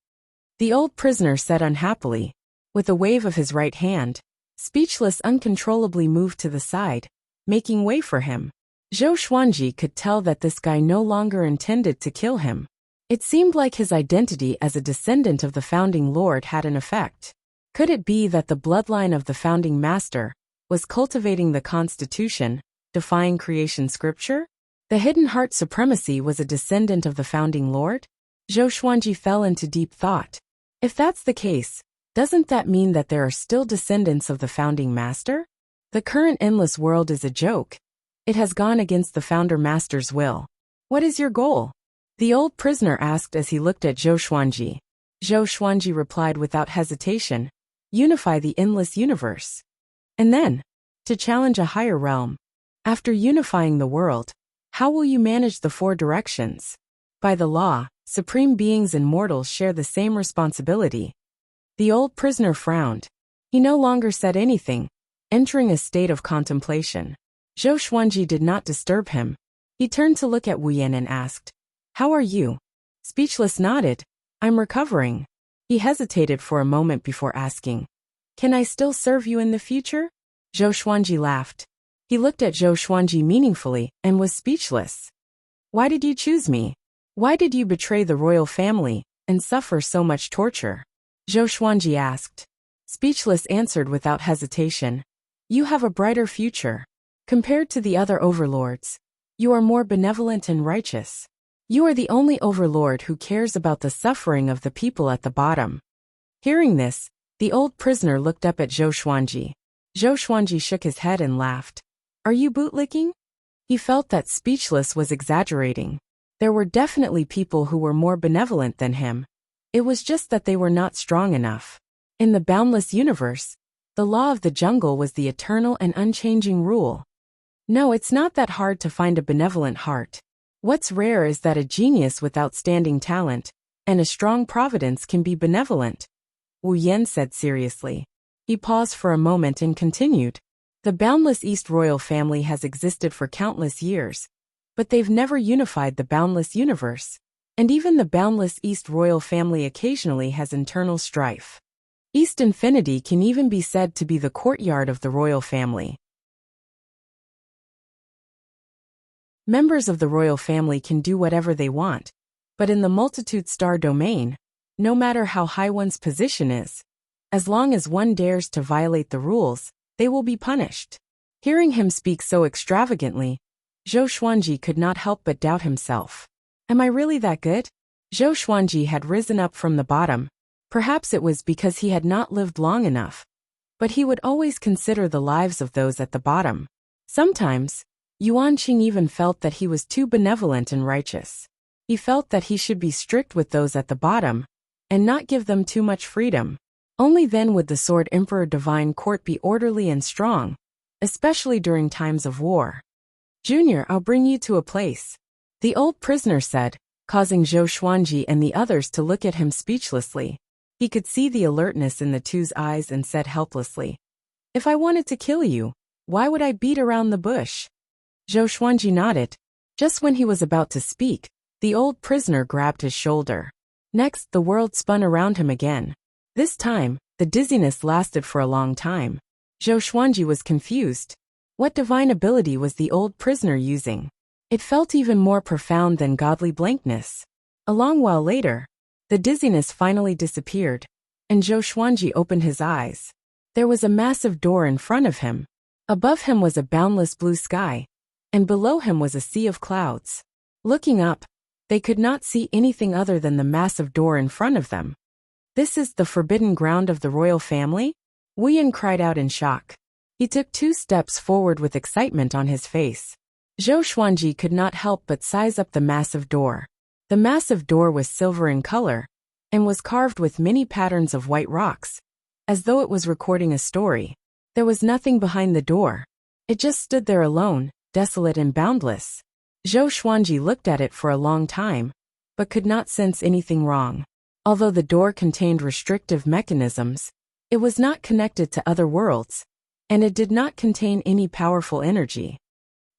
Speaker 1: The old prisoner said unhappily. With a wave of his right hand, Speechless uncontrollably moved to the side, making way for him. Zhou Xuanji could tell that this guy no longer intended to kill him. It seemed like his identity as a descendant of the founding lord had an effect. Could it be that the bloodline of the founding master was cultivating the Constitution, defying creation scripture? The hidden heart supremacy was a descendant of the founding lord? Zhou Xuanji fell into deep thought. If that's the case, doesn't that mean that there are still descendants of the founding master? The current endless world is a joke. It has gone against the founder master's will. What is your goal? The old prisoner asked as he looked at Zhou Xuanji. Zhou Xuanji replied without hesitation, Unify the endless universe. And then, to challenge a higher realm. After unifying the world, how will you manage the 4 directions? By the law, Supreme beings and mortals share the same responsibility. The old prisoner frowned. He no longer said anything, entering a state of contemplation. Zhou Xuanji did not disturb him. He turned to look at Wu Yan and asked, "How are you?" Speechless nodded. "I'm recovering." He hesitated for a moment before asking, "Can I still serve you in the future?" Zhou Xuanji laughed. He looked at Zhou Xuanji meaningfully and was speechless. "Why did you choose me? Why did you betray the royal family and suffer so much torture?" Zhou Xuanji asked. Speechless answered without hesitation, "You have a brighter future. Compared to the other overlords, you are more benevolent and righteous. You are the only overlord who cares about the suffering of the people at the bottom." Hearing this, the old prisoner looked up at Zhou Xuanji. Zhou Xuanji shook his head and laughed. "Are you bootlicking?" He felt that Speechless was exaggerating. There were definitely people who were more benevolent than him. It was just that they were not strong enough. In the boundless universe, the law of the jungle was the eternal and unchanging rule. No, it's not that hard to find a benevolent heart. What's rare is that a genius with outstanding talent and a strong providence can be benevolent, Wu Yan said seriously. He paused for a moment and continued. The boundless East royal family has existed for countless years, but they've never unified the boundless universe. And even the boundless East royal family occasionally has internal strife. East Infinity can even be said to be the courtyard of the royal family. Members of the royal family can do whatever they want, but in the multitude star domain, no matter how high one's position is, as long as one dares to violate the rules, they will be punished. Hearing him speak so extravagantly, Zhou Xuanji could not help but doubt himself. Am I really that good? Zhou Xuanji had risen up from the bottom. Perhaps it was because he had not lived long enough, but he would always consider the lives of those at the bottom. Sometimes, Yuan Qing even felt that he was too benevolent and righteous. He felt that he should be strict with those at the bottom, and not give them too much freedom. Only then would the Sword Emperor Divine Court be orderly and strong, especially during times of war. "Junior, I'll bring you to a place," the old prisoner said, causing Zhou Xuanji and the others to look at him speechlessly. He could see the alertness in the two's eyes and said helplessly, "If I wanted to kill you, why would I beat around the bush?" Zhou Xuanji nodded. Just when he was about to speak, the old prisoner grabbed his shoulder. Next, the world spun around him again. This time, the dizziness lasted for a long time. Zhou Xuanji was confused. What divine ability was the old prisoner using? It felt even more profound than godly blankness. A long while later, the dizziness finally disappeared, and Zhou Xuanji opened his eyes. There was a massive door in front of him. Above him was a boundless blue sky, and below him was a sea of clouds. Looking up, they could not see anything other than the massive door in front of them. "This is the forbidden ground of the royal family?" Wu Yan cried out in shock. He took 2 steps forward with excitement on his face. Zhou Xuanji could not help but size up the massive door. The massive door was silver in color, and was carved with many patterns of white rocks, as though it was recording a story. There was nothing behind the door. It just stood there alone, desolate and boundless. Zhou Xuanji looked at it for a long time, but could not sense anything wrong. Although the door contained restrictive mechanisms, it was not connected to other worlds, and it did not contain any powerful energy.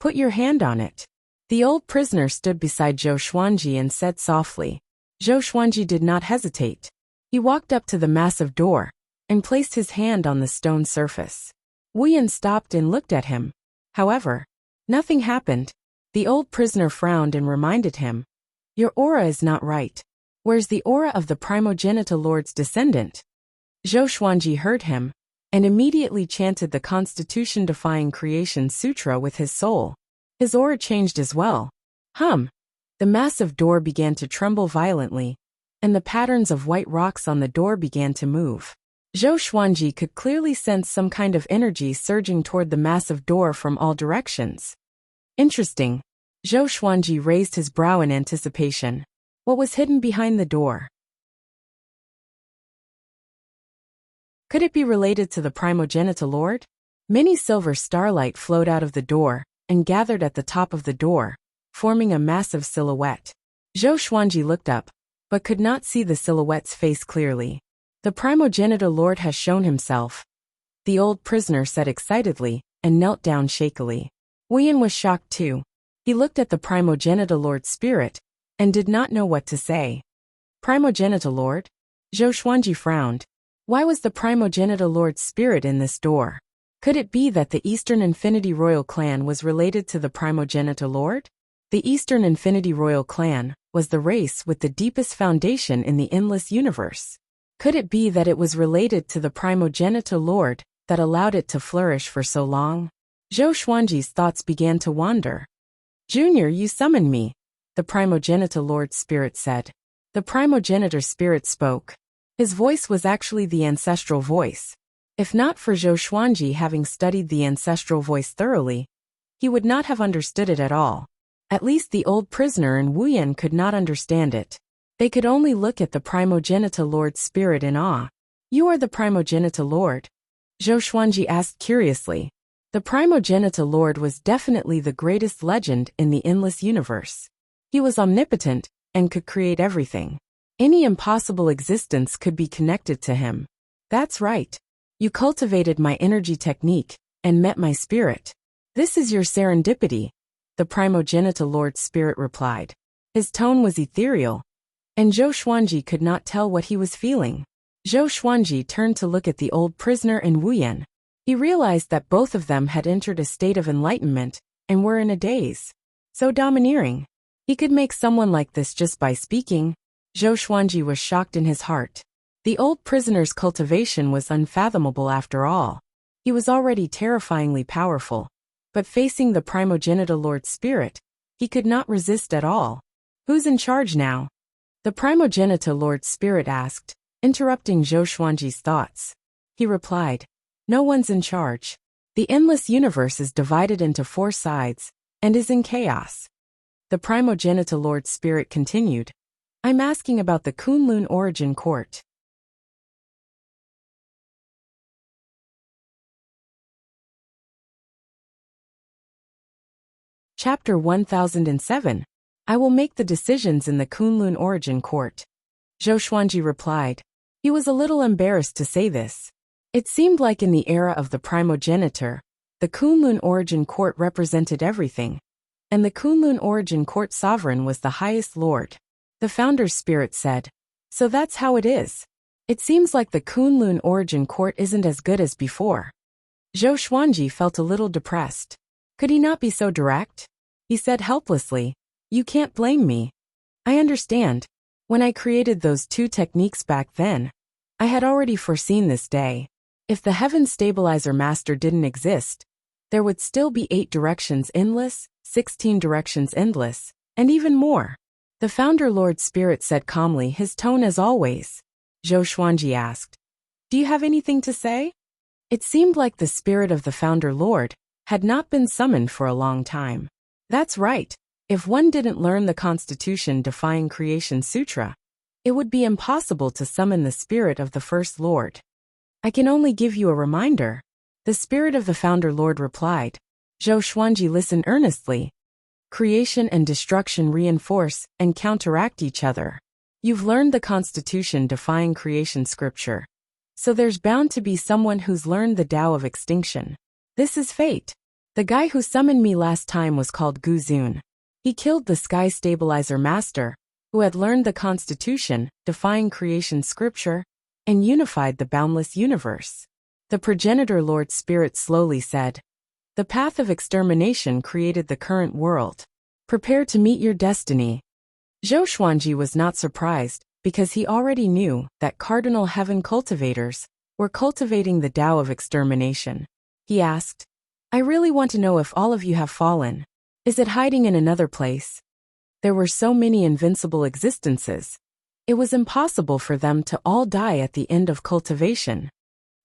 Speaker 1: "Put your hand on it." The old prisoner stood beside Zhou Xuanji and said softly. Zhou Xuanji did not hesitate. He walked up to the massive door, and placed his hand on the stone surface. Wu Yan stopped and looked at him. However, nothing happened. The old prisoner frowned and reminded him, "Your aura is not right. Where's the aura of the primogenitor lord's descendant?" Zhou Xuanji heard him, and immediately chanted the constitution-defying creation sutra with his soul. His aura changed as well. The massive door began to tremble violently, and the patterns of white rocks on the door began to move. Zhou Xuanji could clearly sense some kind of energy surging toward the massive door from all directions. Interesting. Zhou Xuanji raised his brow in anticipation. What was hidden behind the door? Could it be related to the primogenitor lord? Many silver starlight flowed out of the door and gathered at the top of the door, forming a massive silhouette. Zhou Xuanji looked up, but could not see the silhouette's face clearly. "The primogenitor lord has shown himself," the old prisoner said excitedly, and knelt down shakily. Wuyan was shocked too. He looked at the primogenitor lord's spirit, and did not know what to say. "Primogenitor lord?" Zhou Xuanji frowned. Why was the primogenitor lord's spirit in this door? Could it be that the Eastern Infinity Royal Clan was related to the primogenitor lord? The Eastern Infinity Royal Clan was the race with the deepest foundation in the endless universe. Could it be that it was related to the primogenitor lord that allowed it to flourish for so long? Zhou Xuanji's thoughts began to wander. "Junior, you summoned me," the primogenitor lord's spirit said. The primogenitor spirit spoke. His voice was actually the ancestral voice. If not for Zhou Xuanji having studied the ancestral voice thoroughly, he would not have understood it at all. At least the old prisoner and Wuyan could not understand it. They could only look at the primogenitor lord's spirit in awe. "You are the primogenitor lord?" Zhou Xuanji asked curiously. The primogenitor lord was definitely the greatest legend in the endless universe. He was omnipotent and could create everything. Any impossible existence could be connected to him. "That's right. You cultivated my energy technique and met my spirit. This is your serendipity," the primogenitor lord's spirit replied. His tone was ethereal, and Zhou Xuanji could not tell what he was feeling. Zhou Xuanji turned to look at the old prisoner and Wuyan. He realized that both of them had entered a state of enlightenment and were in a daze. So domineering. He could make someone like this just by speaking. Zhou Xuanji was shocked in his heart. The old prisoner's cultivation was unfathomable after all. He was already terrifyingly powerful, but facing the primogenitor lord's spirit, he could not resist at all. "Who's in charge now?" the primogenitor lord's spirit asked, interrupting Zhou Xuanji's thoughts. He replied, "No one's in charge. The endless universe is divided into 4 sides, and is in chaos." The primogenitor lord's spirit continued, "I'm asking about the Kunlun Origin Court." Chapter 1007. I will make the decisions in the Kunlun Origin Court. Zhou Xuanji replied. He was a little embarrassed to say this. It seemed like in the era of the primogenitor, the Kunlun Origin Court represented everything, and the Kunlun Origin Court sovereign was the highest lord. The founder's spirit said, "So that's how it is. It seems like the Kunlun Origin Court isn't as good as before." Zhou Xuanji felt a little depressed. Could he not be so direct? He said helplessly, "You can't blame me. I understand. When I created those 2 techniques back then, I had already foreseen this day. If the Heaven Stabilizer Master didn't exist, there would still be 8 directions endless, 16 directions endless, and even more." The founder Lord Spirit said calmly, his tone as always. Zhou Xuanji asked, "Do you have anything to say?" It seemed like the spirit of the founder Lord had not been summoned for a long time. That's right. If one didn't learn the Constitution Defying Creation Sutra, it would be impossible to summon the spirit of the First Lord. "I can only give you a reminder," the spirit of the founder Lord replied. Zhou Xuanji listened earnestly. Creation and destruction reinforce and counteract each other. You've learned the Constitution Defying Creation scripture, so there's bound to be someone who's learned the Tao of extinction. This is fate. The guy who summoned me last time was called Gu Zun. He killed the Sky Stabilizer Master, who had learned the Constitution Defying Creation scripture, and unified the boundless universe. The progenitor Lord Spirit slowly said, "The path of extermination created the current world. Prepare to meet your destiny." Zhou Xuanji was not surprised, because he already knew that Cardinal Heaven cultivators were cultivating the Tao of extermination. He asked, "I really want to know if all of you have fallen. Is it hiding in another place?" There were so many invincible existences. It was impossible for them to all die at the end of cultivation.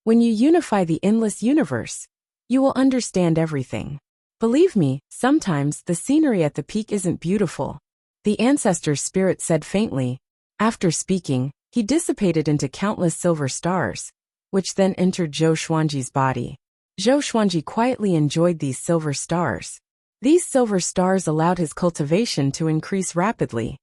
Speaker 1: When you unify the endless universe, you will understand everything. Believe me, sometimes the scenery at the peak isn't beautiful. The ancestor's spirit said faintly. After speaking, he dissipated into countless silver stars, which then entered Zhou Xuanji's body. Zhou Xuanji quietly enjoyed these silver stars. These silver stars allowed his cultivation to increase rapidly.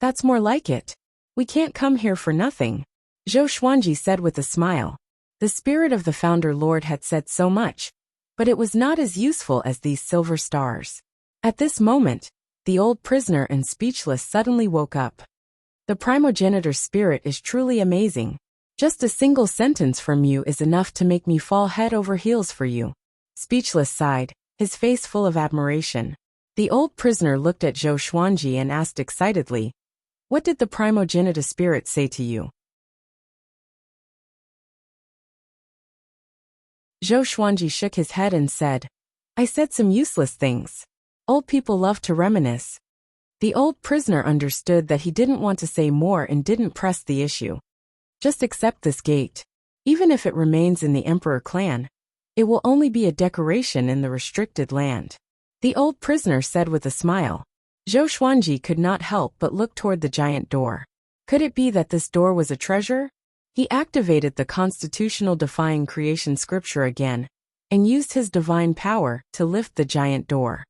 Speaker 1: That's more like it. We can't come here for nothing, Zhou Xuanji said with a smile. The spirit of the Founder Lord had said so much, but it was not as useful as these silver stars. At this moment, the old prisoner and speechless suddenly woke up. The primogenitor spirit is truly amazing. Just a single sentence from you is enough to make me fall head over heels for you. Speechless sighed, his face full of admiration. The old prisoner looked at Zhou Xuanji and asked excitedly, "What did the primogenitor spirit say to you?" Zhou Xuanji shook his head and said, "I said some useless things. Old people love to reminisce." The old prisoner understood that he didn't want to say more and didn't press the issue. "Just accept this gate. Even if it remains in the Emperor clan, it will only be a decoration in the restricted land," the old prisoner said with a smile. Zhou Xuanji could not help but look toward the giant door. Could it be that this door was a treasure? He activated the constitutional defying creation scripture again, and used his divine power to lift the giant door.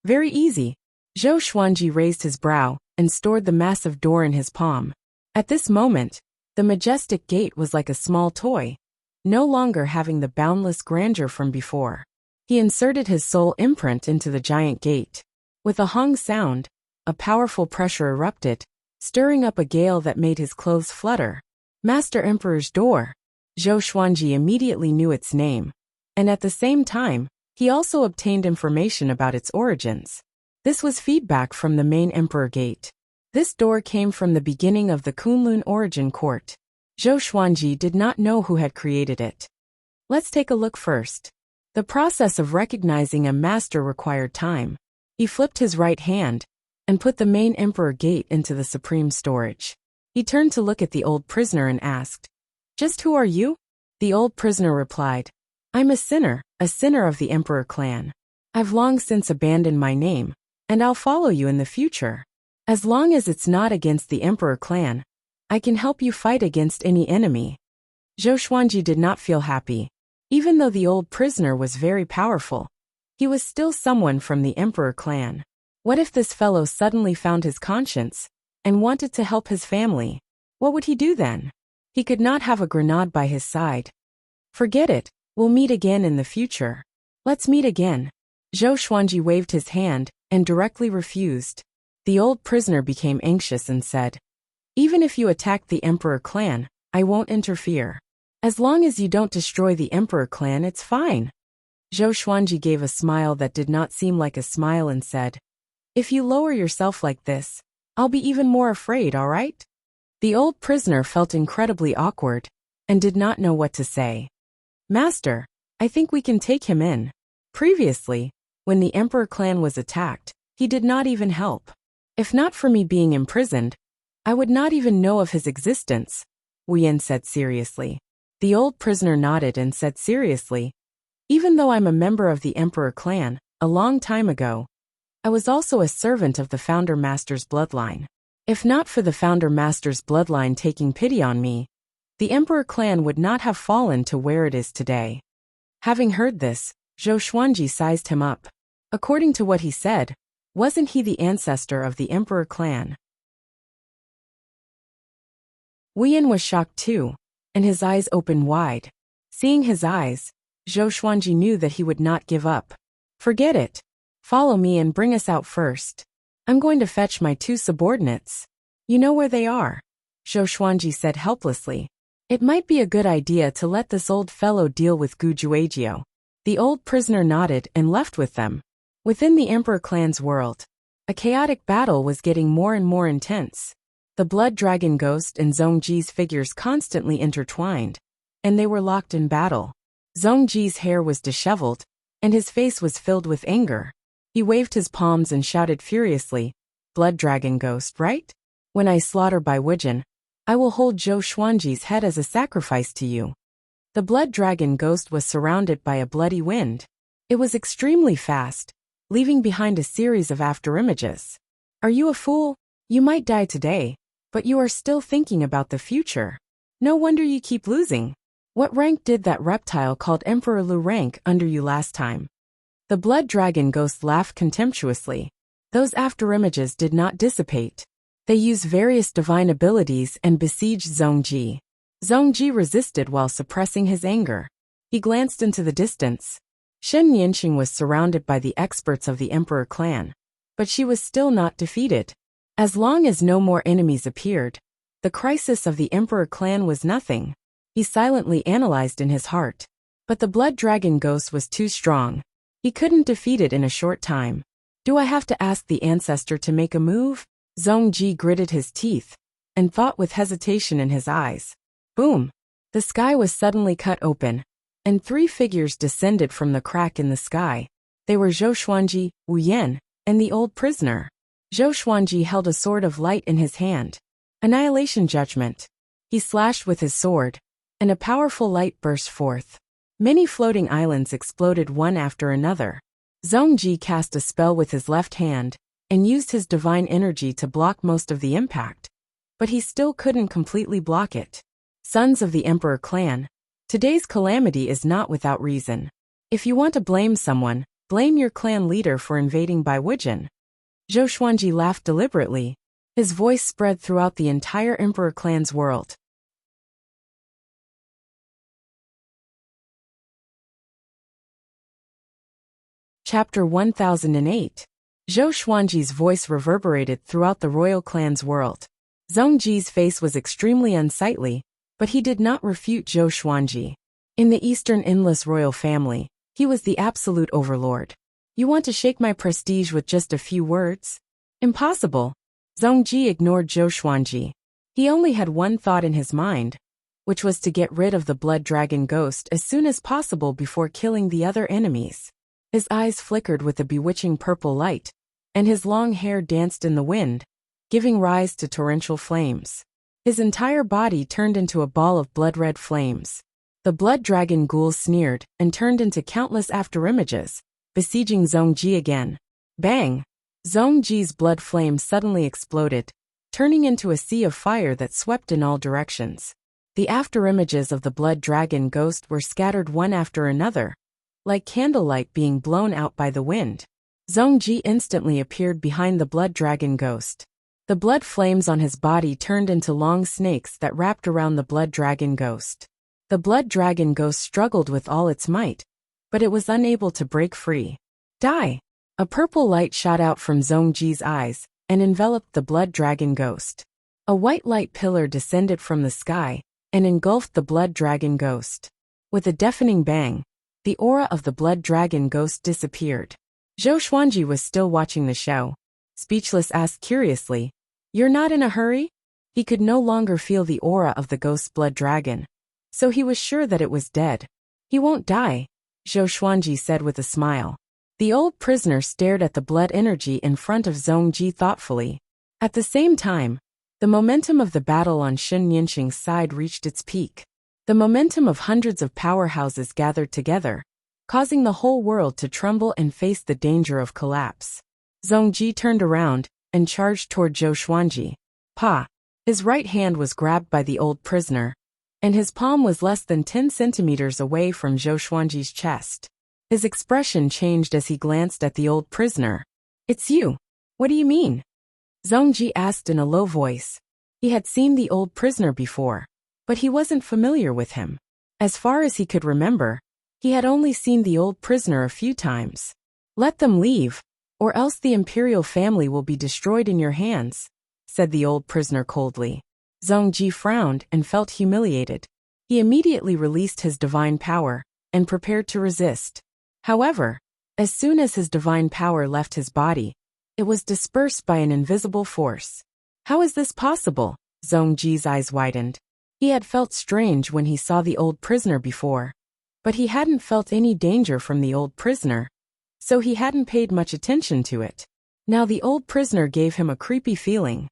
Speaker 1: Very easy. Zhou Xuanji raised his brow and stored the massive door in his palm. At this moment, the majestic gate was like a small toy, no longer having the boundless grandeur from before. He inserted his soul imprint into the giant gate. With a hung sound, a powerful pressure erupted, stirring up a gale that made his clothes flutter. Master Emperor's Door. Zhou Xuanji immediately knew its name, and at the same time, he also obtained information about its origins. This was feedback from the main Emperor Gate. This door came from the beginning of the Kunlun origin court. Zhou Xuanji did not know who had created it. Let's take a look first. The process of recognizing a master required time. He flipped his right hand and put the main Emperor Gate into the supreme storage. He turned to look at the old prisoner and asked, "Just who are you?" The old prisoner replied, "I'm a sinner of the Emperor clan. I've long since abandoned my name, and I'll follow you in the future. As long as it's not against the Emperor clan, I can help you fight against any enemy." Zhou Xuanji did not feel happy. Even though the old prisoner was very powerful, he was still someone from the Emperor clan. What if this fellow suddenly found his conscience and wanted to help his family? What would he do then? He could not have a grenade by his side. "Forget it, we'll meet again in the future. Let's meet again." Zhou Xuanji waved his hand and directly refused. The old prisoner became anxious and said, "Even if you attack the Emperor clan, I won't interfere. As long as you don't destroy the Emperor clan, it's fine." Zhou Xuanji gave a smile that did not seem like a smile and said, "If you lower yourself like this, I'll be even more afraid, all right?" The old prisoner felt incredibly awkward and did not know what to say. "Master, I think we can take him in. Previously, when the Emperor clan was attacked, he did not even help. If not for me being imprisoned, I would not even know of his existence," Wuyan said seriously. The old prisoner nodded and said seriously, "Even though I'm a member of the Emperor clan, a long time ago, I was also a servant of the Founder Master's bloodline. If not for the Founder Master's bloodline taking pity on me, the Emperor clan would not have fallen to where it is today." Having heard this, Zhou Xuanji sized him up. According to what he said, wasn't he the ancestor of the Emperor clan? Wuyan was shocked too, and his eyes opened wide. Seeing his eyes, Zhou Xuanji knew that he would not give up. "Forget it. Follow me and bring us out first. I'm going to fetch my 2 subordinates. You know where they are," Zhou Xuanji said helplessly. "It might be a good idea to let this old fellow deal with Gu Juejiu." The old prisoner nodded and left with them. Within the Emperor clan's world, a chaotic battle was getting more and more intense. The Blood Dragon Ghost and Zhongji's figures constantly intertwined, and they were locked in battle. Zhongji's hair was disheveled, and his face was filled with anger. He waved his palms and shouted furiously, "Blood Dragon Ghost, right? When I slaughter Bai Wujin, I will hold Zhou Xuanji's head as a sacrifice to you." The Blood Dragon Ghost was surrounded by a bloody wind. It was extremely fast, leaving behind a series of afterimages. "Are you a fool? You might die today, but you are still thinking about the future. No wonder you keep losing. What rank did that reptile called Emperor Lu rank under you last time?" The Blood Dragon Ghost laughed contemptuously. Those afterimages did not dissipate. They use various divine abilities and besieged Zhongji. Zhongji resisted while suppressing his anger. He glanced into the distance. Shen Yinqing was surrounded by the experts of the Emperor clan, but she was still not defeated. As long as no more enemies appeared, the crisis of the Emperor clan was nothing. He silently analyzed in his heart. But the blood dragon ghost was too strong. He couldn't defeat it in a short time. Do I have to ask the ancestor to make a move? Zhongji gritted his teeth and thought with hesitation in his eyes. Boom! The sky was suddenly cut open, and 3 figures descended from the crack in the sky. They were Zhou Xuanji, Wu Yan, and the old prisoner. Zhou Xuanji held a sword of light in his hand. Annihilation Judgment. He slashed with his sword, and a powerful light burst forth. Many floating islands exploded one after another. Zhongji cast a spell with his left hand and used his divine energy to block most of the impact, but he still couldn't completely block it. Sons of the Emperor clan, today's calamity is not without reason. If you want to blame someone, blame your clan leader for invading Bai Wujin. Zhou Xuanji laughed deliberately. His voice spread throughout the entire Emperor clan's world. Chapter 1008. Zhou Xuanji's voice reverberated throughout the royal clan's world. Zhongji's face was extremely unsightly, but he did not refute Zhou Xuanji. In the Eastern Endless royal family, he was the absolute overlord. You want to shake my prestige with just a few words? Impossible. Zhongji ignored Zhou Xuanji. He only had one thought in his mind, which was to get rid of the blood dragon ghost as soon as possible before killing the other enemies. His eyes flickered with a bewitching purple light, and his long hair danced in the wind, giving rise to torrential flames. His entire body turned into a ball of blood-red flames. The blood dragon ghouls sneered and turned into countless afterimages, besieging Zhongji again. Bang! Zhongji's blood flame suddenly exploded, turning into a sea of fire that swept in all directions. The afterimages of the blood dragon ghost were scattered one after another, like candlelight being blown out by the wind. Zhongji instantly appeared behind the blood dragon ghost. The blood flames on his body turned into long snakes that wrapped around the blood dragon ghost. The blood dragon ghost struggled with all its might, but it was unable to break free. Die! A purple light shot out from Zhongji's eyes and enveloped the blood dragon ghost. A white light pillar descended from the sky and engulfed the blood dragon ghost. With a deafening bang, the aura of the blood dragon ghost disappeared. Zhou Xuanji was still watching the show. Speechless, asked curiously, "You're not in a hurry?" He could no longer feel the aura of the ghost's blood dragon, so he was sure that it was dead. "He won't die," Zhou Xuanji said with a smile. The old prisoner stared at the blood energy in front of Zhongji thoughtfully. At the same time, the momentum of the battle on Shen Yinqing's side reached its peak. The momentum of hundreds of powerhouses gathered together, causing the whole world to tremble and face the danger of collapse. Zhongji turned around and charged toward Zhou Xuanji. Pa! His right hand was grabbed by the old prisoner, and his palm was less than 10 centimeters away from Zhou Xuanji's chest. His expression changed as he glanced at the old prisoner. "It's you. What do you mean?" Zhongji asked in a low voice. He had seen the old prisoner before, but he wasn't familiar with him. As far as he could remember, he had only seen the old prisoner a few times. "Let them leave, or else the imperial family will be destroyed in your hands," said the old prisoner coldly. Zhongji frowned and felt humiliated. He immediately released his divine power and prepared to resist. However, as soon as his divine power left his body, it was dispersed by an invisible force. How is this possible? Zhongji's eyes widened. He had felt strange when he saw the old prisoner before, but he hadn't felt any danger from the old prisoner, so he hadn't paid much attention to it. Now the old prisoner gave him a creepy feeling.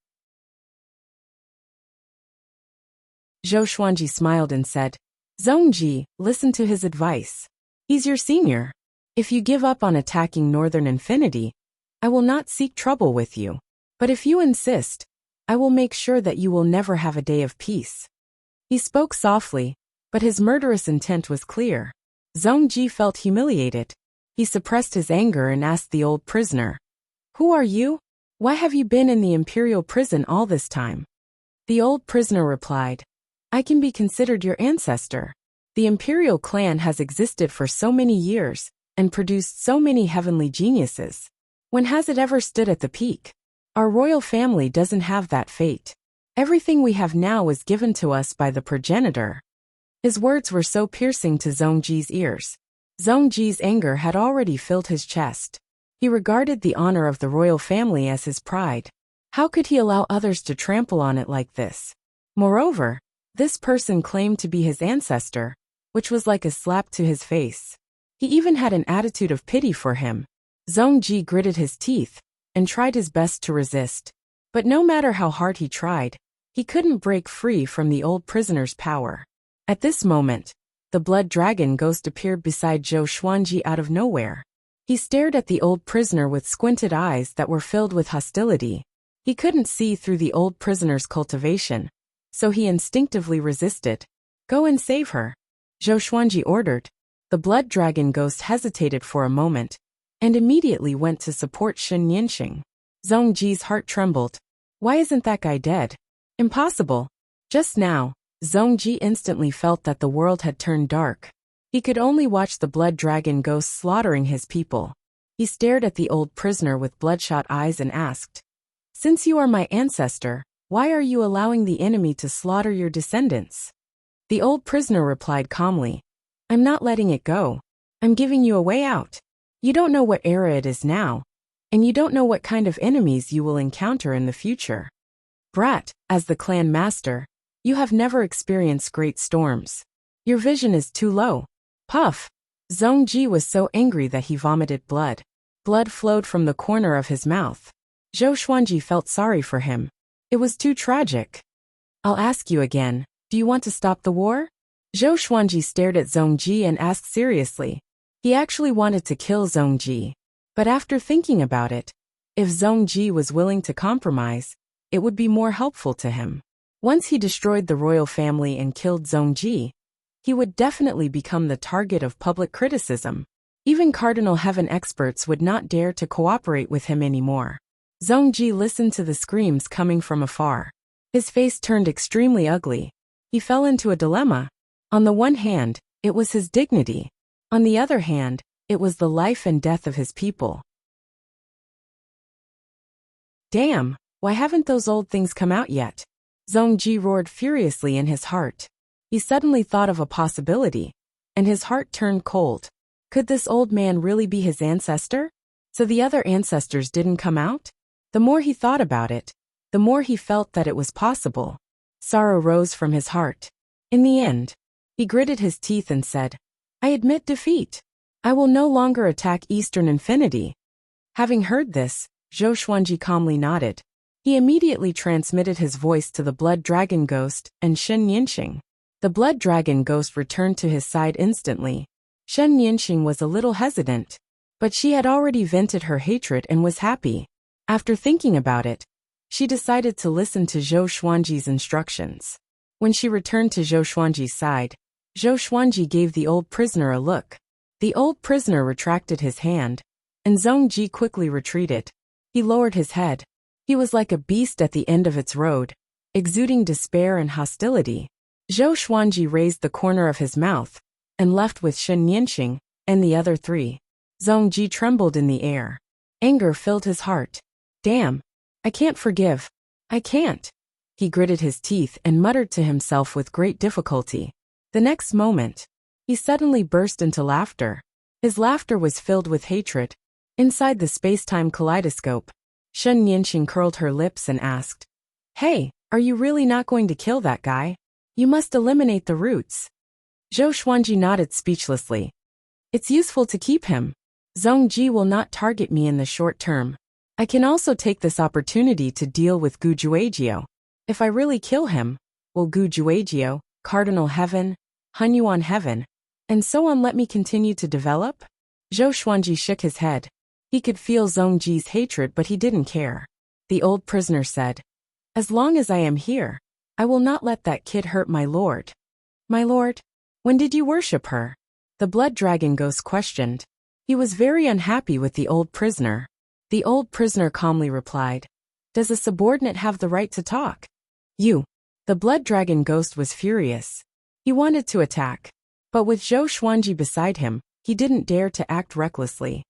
Speaker 1: Zhou Xuanji smiled and said, "Zhongji, listen to his advice. He's your senior. If you give up on attacking Northern Infinity, I will not seek trouble with you. But if you insist, I will make sure that you will never have a day of peace." He spoke softly, but his murderous intent was clear. Zhongji felt humiliated. He suppressed his anger and asked the old prisoner, "Who are you?" Why have you been in the imperial prison all this time? The old prisoner replied, I can be considered your ancestor. The imperial clan has existed for so many years and produced so many heavenly geniuses. When has it ever stood at the peak? Our royal family doesn't have that fate. Everything we have now was given to us by the progenitor. His words were so piercing to Zhongji's ears. Zhongji's anger had already filled his chest. He regarded the honor of the royal family as his pride. How could he allow others to trample on it like this? Moreover, this person claimed to be his ancestor, which was like a slap to his face. He even had an attitude of pity for him. Zhongji gritted his teeth and tried his best to resist. But no matter how hard he tried, he couldn't break free from the old prisoner's power. At this moment, the blood dragon ghost appeared beside Zhou Xuanji out of nowhere. He stared at the old prisoner with squinted eyes that were filled with hostility. He couldn't see through the old prisoner's cultivation, so he instinctively resisted. Go and save her, Zhou Xuanji ordered. The blood dragon ghost hesitated for a moment, and immediately went to support Shen Yinxing. Zhongji's heart trembled. Why isn't that guy dead? Impossible. Just now, Zhongji instantly felt that the world had turned dark. He could only watch the blood dragon ghost slaughtering his people. He stared at the old prisoner with bloodshot eyes and asked, Since you are my ancestor, why are you allowing the enemy to slaughter your descendants? The old prisoner replied calmly, I'm not letting it go. I'm giving you a way out. You don't know what era it is now, and you don't know what kind of enemies you will encounter in the future. Brat, as the clan master, you have never experienced great storms. Your vision is too low. Puff! Zhongji was so angry that he vomited blood. Blood flowed from the corner of his mouth. Zhou Xuanji felt sorry for him. It was too tragic. I'll ask you again, do you want to stop the war? Zhou Xuanji stared at Zhongji and asked seriously. He actually wanted to kill Zhongji. But after thinking about it, if Zhongji was willing to compromise, it would be more helpful to him. Once he destroyed the royal family and killed Zhongji, he would definitely become the target of public criticism. Even Cardinal Heaven experts would not dare to cooperate with him anymore. Zhongji listened to the screams coming from afar. His face turned extremely ugly. He fell into a dilemma. On the one hand, it was his dignity. On the other hand, it was the life and death of his people. Damn, why haven't those old things come out yet? Zhongji roared furiously in his heart. He suddenly thought of a possibility, and his heart turned cold. Could this old man really be his ancestor? So the other ancestors didn't come out? The more he thought about it, the more he felt that it was possible. Sorrow rose from his heart. In the end, he gritted his teeth and said, I admit defeat. I will no longer attack Eastern Infinity. Having heard this, Zhou Xuanji calmly nodded. He immediately transmitted his voice to the blood dragon ghost and Shen Yinxing. The blood dragon ghost returned to his side instantly. Shen Yinxing was a little hesitant, but she had already vented her hatred and was happy. After thinking about it, she decided to listen to Zhou Xuanji's instructions. When she returned to Zhou Xuanji's side, Zhou Xuanji gave the old prisoner a look. The old prisoner retracted his hand, and Zhongji quickly retreated. He lowered his head. He was like a beast at the end of its road, exuding despair and hostility. Zhou Xuanji raised the corner of his mouth and left with Shen Yinxing and the other three. Zhongji trembled in the air. Anger filled his heart. Damn! I can't forgive. I can't. He gritted his teeth and muttered to himself with great difficulty. The next moment, he suddenly burst into laughter. His laughter was filled with hatred. Inside the space-time kaleidoscope, Shen Yinxing curled her lips and asked, Hey, are you really not going to kill that guy? You must eliminate the roots. Zhou Xuanji nodded speechlessly. It's useful to keep him. Zhongji will not target me in the short term. I can also take this opportunity to deal with Gu Juejiao. If I really kill him, will Gu Juejiao, Cardinal Heaven, Hunyuan Heaven, and so on let me continue to develop? Zhou Xuanji shook his head. He could feel Zhongji's hatred but he didn't care. The old prisoner said, As long as I am here, I will not let that kid hurt my lord. My lord? When did you worship her? The blood dragon ghost questioned. He was very unhappy with the old prisoner. The old prisoner calmly replied, "Does a subordinate have the right to talk?" "You." The blood dragon ghost was furious. He wanted to attack. But with Zhou Xuanji beside him, he didn't dare to act recklessly.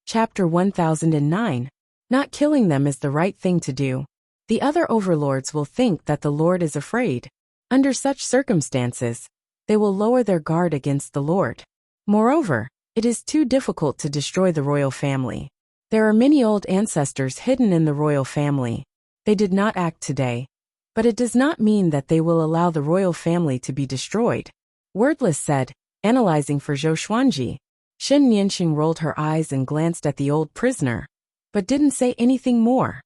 Speaker 1: Chapter 1009. Not killing them is the right thing to do. The other overlords will think that the Lord is afraid. Under such circumstances, they will lower their guard against the Lord. Moreover, it is too difficult to destroy the royal family. There are many old ancestors hidden in the royal family. They did not act today, but it does not mean that they will allow the royal family to be destroyed. Wordless said, analyzing for Zhou Xuanji. Shen Nianxing rolled her eyes and glanced at the old prisoner, but didn't say anything more.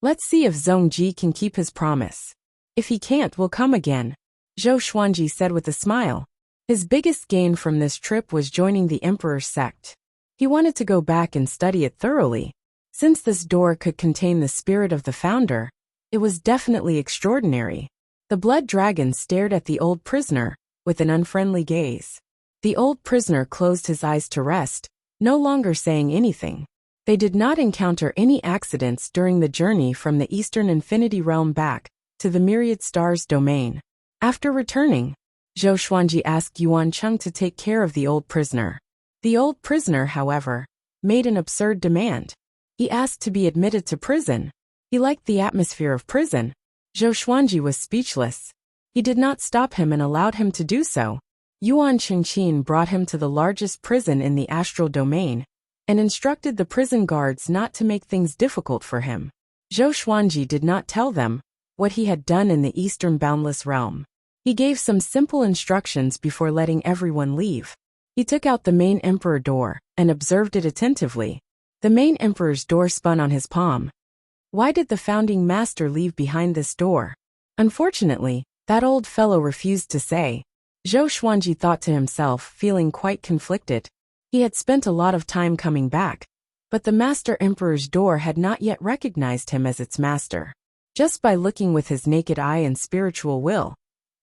Speaker 1: Let's see if Zhongji can keep his promise. If he can't, we'll come again, Zhou Xuanji said with a smile. His biggest gain from this trip was joining the emperor's sect. He wanted to go back and study it thoroughly. Since this door could contain the spirit of the founder, it was definitely extraordinary. The blood dragon stared at the old prisoner with an unfriendly gaze. The old prisoner closed his eyes to rest, no longer saying anything. They did not encounter any accidents during the journey from the Eastern Infinity Realm back to the Myriad Stars domain. After returning, Zhou Xuanji asked Yuan Cheng to take care of the old prisoner. The old prisoner, however, made an absurd demand. He asked to be admitted to prison. He liked the atmosphere of prison. Zhou Xuanji was speechless. He did not stop him and allowed him to do so. Yuan Qingqin brought him to the largest prison in the astral domain and instructed the prison guards not to make things difficult for him. Zhou Xuanji did not tell them what he had done in the Eastern Boundless Realm. He gave some simple instructions before letting everyone leave. He took out the main emperor door and observed it attentively. The main emperor's door spun on his palm. Why did the founding master leave behind this door? Unfortunately, that old fellow refused to say. Zhou Xuanji thought to himself, feeling quite conflicted. He had spent a lot of time coming back, but the master emperor's door had not yet recognized him as its master. Just by looking with his naked eye and spiritual will,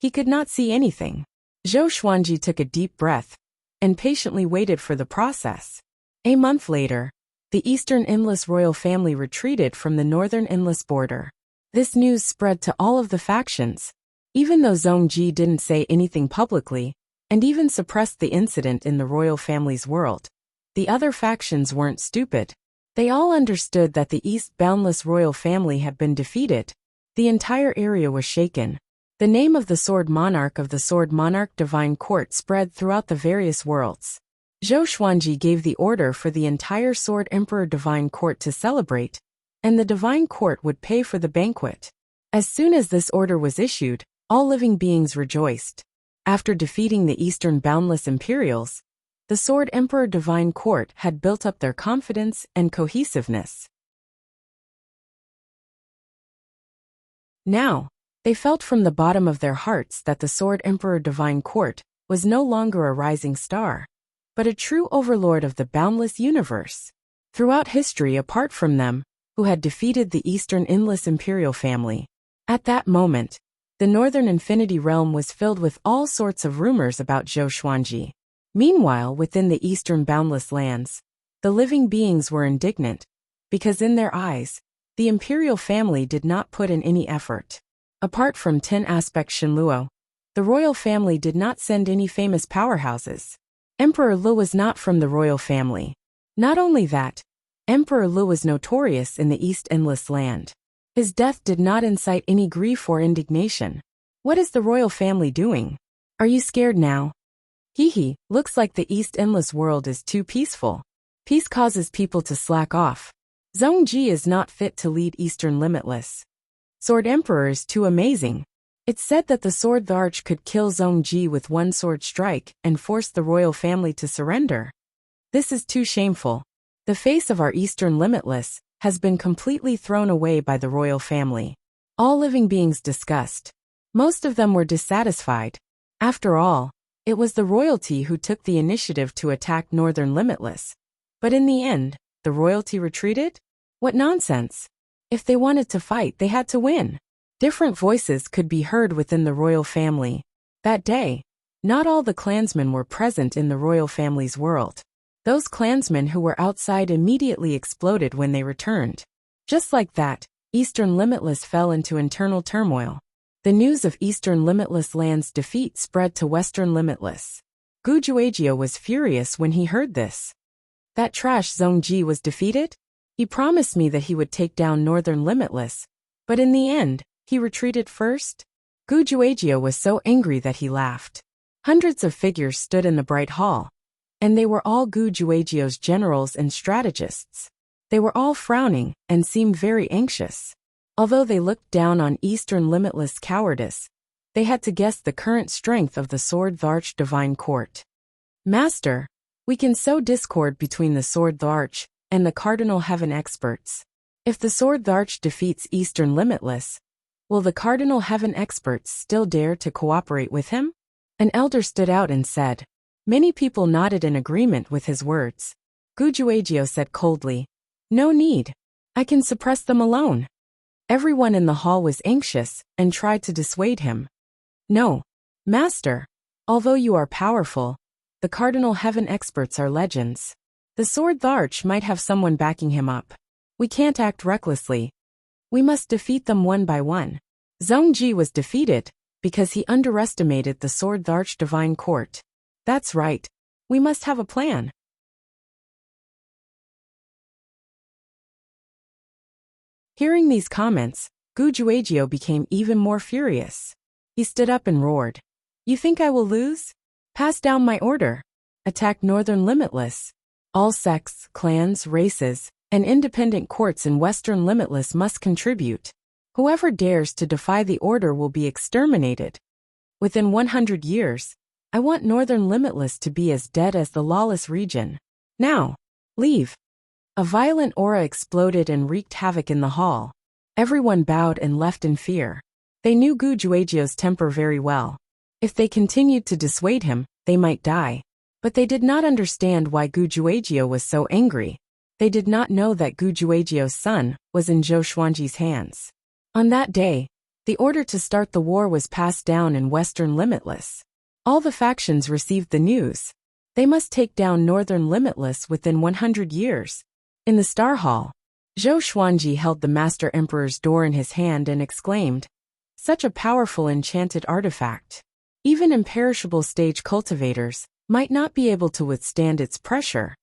Speaker 1: he could not see anything. Zhou Xuanji took a deep breath and patiently waited for the process. A month later, the Eastern Endless royal family retreated from the Northern Endless border. This news spread to all of the factions. Even though Zhongji didn't say anything publicly, and even suppressed the incident in the royal family's world, the other factions weren't stupid. They all understood that the East Boundless royal family had been defeated. The entire area was shaken. The name of the Sword Monarch of the Sword Monarch Divine Court spread throughout the various worlds. Zhou Xuanji gave the order for the entire Sword Emperor Divine Court to celebrate, and the Divine Court would pay for the banquet. As soon as this order was issued, all living beings rejoiced. After defeating the Eastern Boundless Imperials, the Sword Emperor Divine Court had built up their confidence and cohesiveness. Now, they felt from the bottom of their hearts that the Sword Emperor Divine Court was no longer a rising star, but a true overlord of the boundless universe. Throughout history, apart from them, who had defeated the Eastern Endless Imperial family, at that moment, the Northern Infinity Realm was filled with all sorts of rumors about Zhou Xuanji. Meanwhile, within the Eastern Boundless Lands, the living beings were indignant, because in their eyes, the Imperial family did not put in any effort. Apart from 10 Aspect Shenluo, the royal family did not send any famous powerhouses. Emperor Lu was not from the royal family. Not only that, Emperor Lu was notorious in the East Endless Land. His death did not incite any grief or indignation. What is the royal family doing? Are you scared now? Hee, looks like the East Endless world is too peaceful. Peace causes people to slack off. Zhongji is not fit to lead Eastern Limitless. Sword Emperor is too amazing. It's said that the Sword Arch could kill Zhongji with one sword strike and force the royal family to surrender. This is too shameful. The face of our Eastern Limitless has been completely thrown away by the royal family. All living beings discussed. Most of them were dissatisfied. After all, it was the royalty who took the initiative to attack Northern Limitless. But in the end, the royalty retreated? What nonsense! If they wanted to fight, they had to win. Different voices could be heard within the royal family. That day, Not all the clansmen were present in the royal family's world. Those clansmen who were outside immediately exploded when they returned. Just like that, Eastern Limitless fell into internal turmoil. The news of Eastern Limitless Land's defeat spread to Western Limitless. Gujuagio was furious when he heard this. That trash Zhongji was defeated? He promised me that he would take down Northern Limitless, but in the end, he retreated first? Gujuagio was so angry that he laughed. Hundreds of figures stood in the bright hall, and they were all Gujuagio's generals and strategists. They were all frowning and seemed very anxious. Although they looked down on Eastern Limitless cowardice, they had to guess the current strength of the Sword Tharch Divine Court. Master, we can sow discord between the Sword Tharch and the Cardinal Heaven experts. If the Sword Tharch defeats Eastern Limitless, will the Cardinal Heaven experts still dare to cooperate with him? An elder stood out and said. Many people nodded in agreement with his words. Gujuagio said coldly, "No need. I can suppress them alone." Everyone in the hall was anxious and tried to dissuade him. "No, Master. Although you are powerful, the Cardinal Heaven experts are legends. The Sword Tharch might have someone backing him up. We can't act recklessly. We must defeat them one by one." Zhongji was defeated because he underestimated the Sword Tharch Divine Court. That's right. We must have a plan. Hearing these comments, Gujuagio became even more furious. He stood up and roared. "You think I will lose? Pass down my order. Attack Northern Limitless. All sects, clans, races, and independent courts in Western Limitless must contribute. Whoever dares to defy the order will be exterminated. Within 100 years, I want Northern Limitless to be as dead as the lawless region. Now, leave." A violent aura exploded and wreaked havoc in the hall. Everyone bowed and left in fear. They knew Gujuagio's temper very well. If they continued to dissuade him, they might die. But they did not understand why Gujuagio was so angry. They did not know that Gujuagio's son was in Zhou Xuanji's hands. On that day, the order to start the war was passed down in Western Limitless. All the factions received the news. They must take down Northern Limitless within 100 years. In the Star Hall, Zhou Xuanji held the Master Emperor's door in his hand and exclaimed, "Such a powerful enchanted artifact. Even imperishable stage cultivators might not be able to withstand its pressure."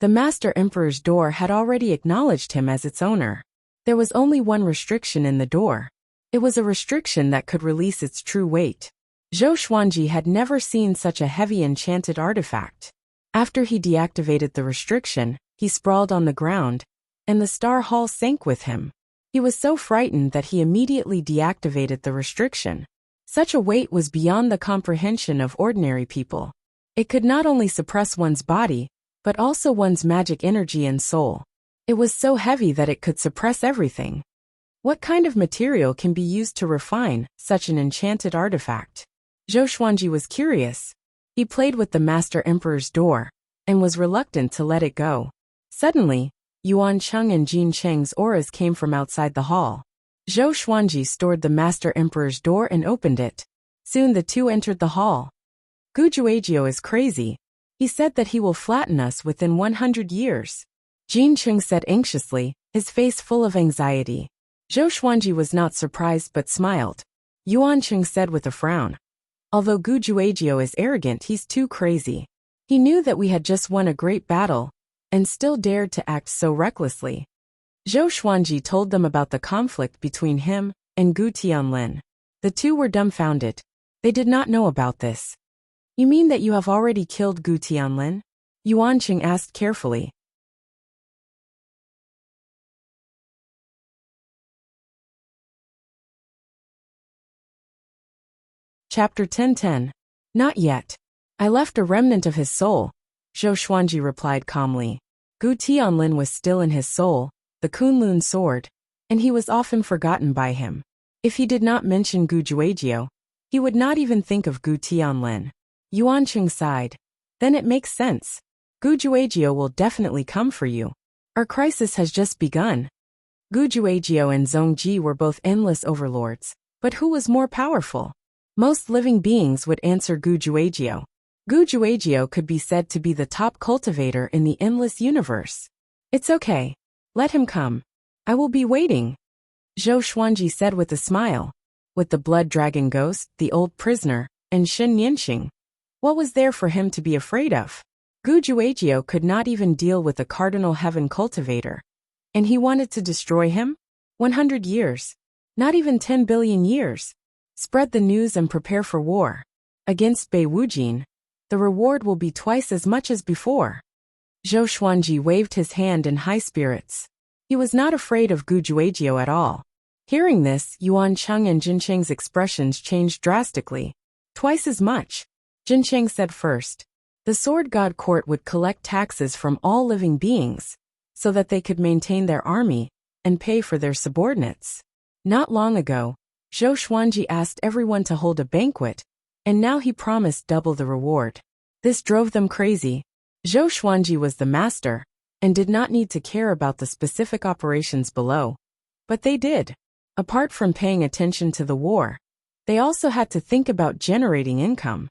Speaker 1: The Master Emperor's door had already acknowledged him as its owner. There was only one restriction in the door. It was a restriction that could release its true weight. Zhou Xuanji had never seen such a heavy enchanted artifact. After he deactivated the restriction, he sprawled on the ground, and the Star Hall sank with him. He was so frightened that he immediately deactivated the restriction. Such a weight was beyond the comprehension of ordinary people. It could not only suppress one's body, but also one's magic energy and soul. It was so heavy that it could suppress everything. What kind of material can be used to refine such an enchanted artifact? Zhou Xuanji was curious. He played with the Master Emperor's door, and was reluctant to let it go. Suddenly, Yuan Cheng and Jin Cheng's auras came from outside the hall. Zhou Xuanji stored the Master Emperor's door and opened it. Soon the two entered the hall. "Gujuagio is crazy. He said that he will flatten us within 100 years. Jin Cheng said anxiously, his face full of anxiety. Zhou Xuanji was not surprised but smiled. Yuan Cheng said with a frown, "Although Gujuagio is arrogant, he's too crazy. He knew that we had just won a great battle, and still dared to act so recklessly." Zhou Xuanji told them about the conflict between him and Gu Tianlin. The two were dumbfounded. They did not know about this. "You mean that you have already killed Gu Tianlin?" Yuan Cheng asked carefully. Chapter 10:10. Not yet. I left a remnant of his soul, Zhou Xuanji replied calmly. Gu Tianlin was still in his soul, the Kunlun sword, and he was often forgotten by him. If he did not mention Gujuagio, he would not even think of Gu Tianlin. Yuan Cheng sighed. Then it makes sense. Gujuagio will definitely come for you. Our crisis has just begun. Gujuagio and Zhongji were both endless overlords, but who was more powerful? Most living beings would answer Gujuagio. Gujuagio could be said to be the top cultivator in the endless universe. It's okay. Let him come. I will be waiting, Zhou Xuanji said with a smile. With the blood dragon ghost, the old prisoner, and Shen Yanxing, what was there for him to be afraid of? Gujuagio could not even deal with a cardinal heaven cultivator. And he wanted to destroy him? 100 years. Not even 10 billion years. Spread the news and prepare for war. Against Bei Wujin, the reward will be twice as much as before. Zhou Xuanji waved his hand in high spirits. He was not afraid of Gujuagio at all. Hearing this, Yuan Cheng and Jincheng's expressions changed drastically. Twice as much. Jincheng said first. The Sword God Court would collect taxes from all living beings, so that they could maintain their army and pay for their subordinates. Not long ago, Zhou Xuanji asked everyone to hold a banquet, and now he promised double the reward. This drove them crazy. Zhou Xuanji was the master, and did not need to care about the specific operations below. But they did. Apart from paying attention to the war, they also had to think about generating income.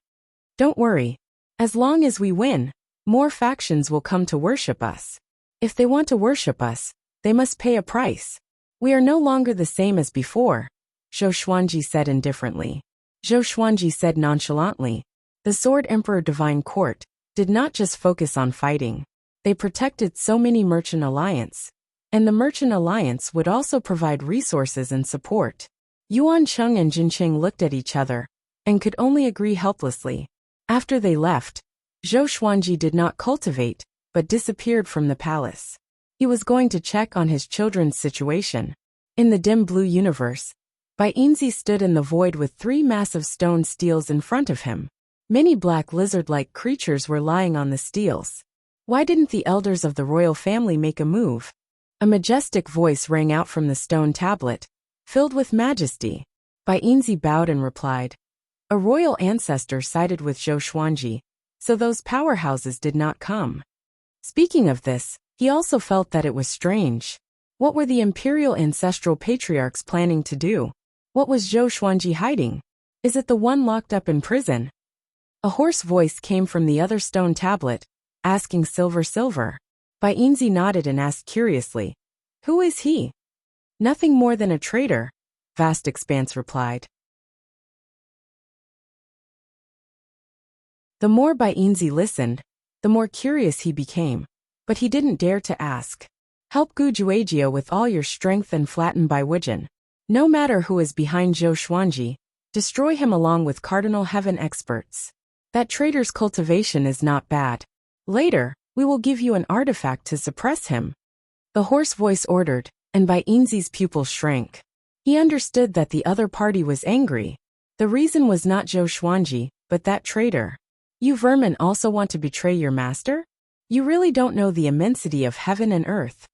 Speaker 1: Don't worry. As long as we win, more factions will come to worship us. If they want to worship us, they must pay a price. We are no longer the same as before, Zhou Xuanji said indifferently. Zhou Xuanji said nonchalantly. The Sword Emperor Divine Court did not just focus on fighting. They protected so many merchant alliance. And the merchant alliance would also provide resources and support. Yuan Cheng and Jincheng looked at each other, and could only agree helplessly. After they left, Zhou Xuanji did not cultivate, but disappeared from the palace. He was going to check on his children's situation. In the dim blue universe, Baiinzi stood in the void with 3 massive stone steels in front of him. Many black lizard-like creatures were lying on the steels. Why didn't the elders of the royal family make a move? A majestic voice rang out from the stone tablet, filled with majesty. Baiinzi bowed and replied. A royal ancestor sided with Zhou Xuanji, so those powerhouses did not come. Speaking of this, he also felt that it was strange. What were the imperial ancestral patriarchs planning to do? What was Zhou Xuanji hiding? Is it the one locked up in prison? A hoarse voice came from the other stone tablet, asking Silver. Baiinzi nodded and asked curiously, who is he? Nothing more than a traitor, Vast Expanse replied. The more Baiinzi listened, the more curious he became, but he didn't dare to ask. Help Gujuagio with all your strength and flatten Bai Wujin. No matter who is behind Zhou Xuanji, destroy him along with Cardinal Heaven experts. That traitor's cultivation is not bad. Later, we will give you an artifact to suppress him. The hoarse voice ordered, and Baiinzi's pupil shrank. He understood that the other party was angry. The reason was not Zhou Xuanji, but that traitor. You vermin also want to betray your master? You really don't know the immensity of heaven and earth.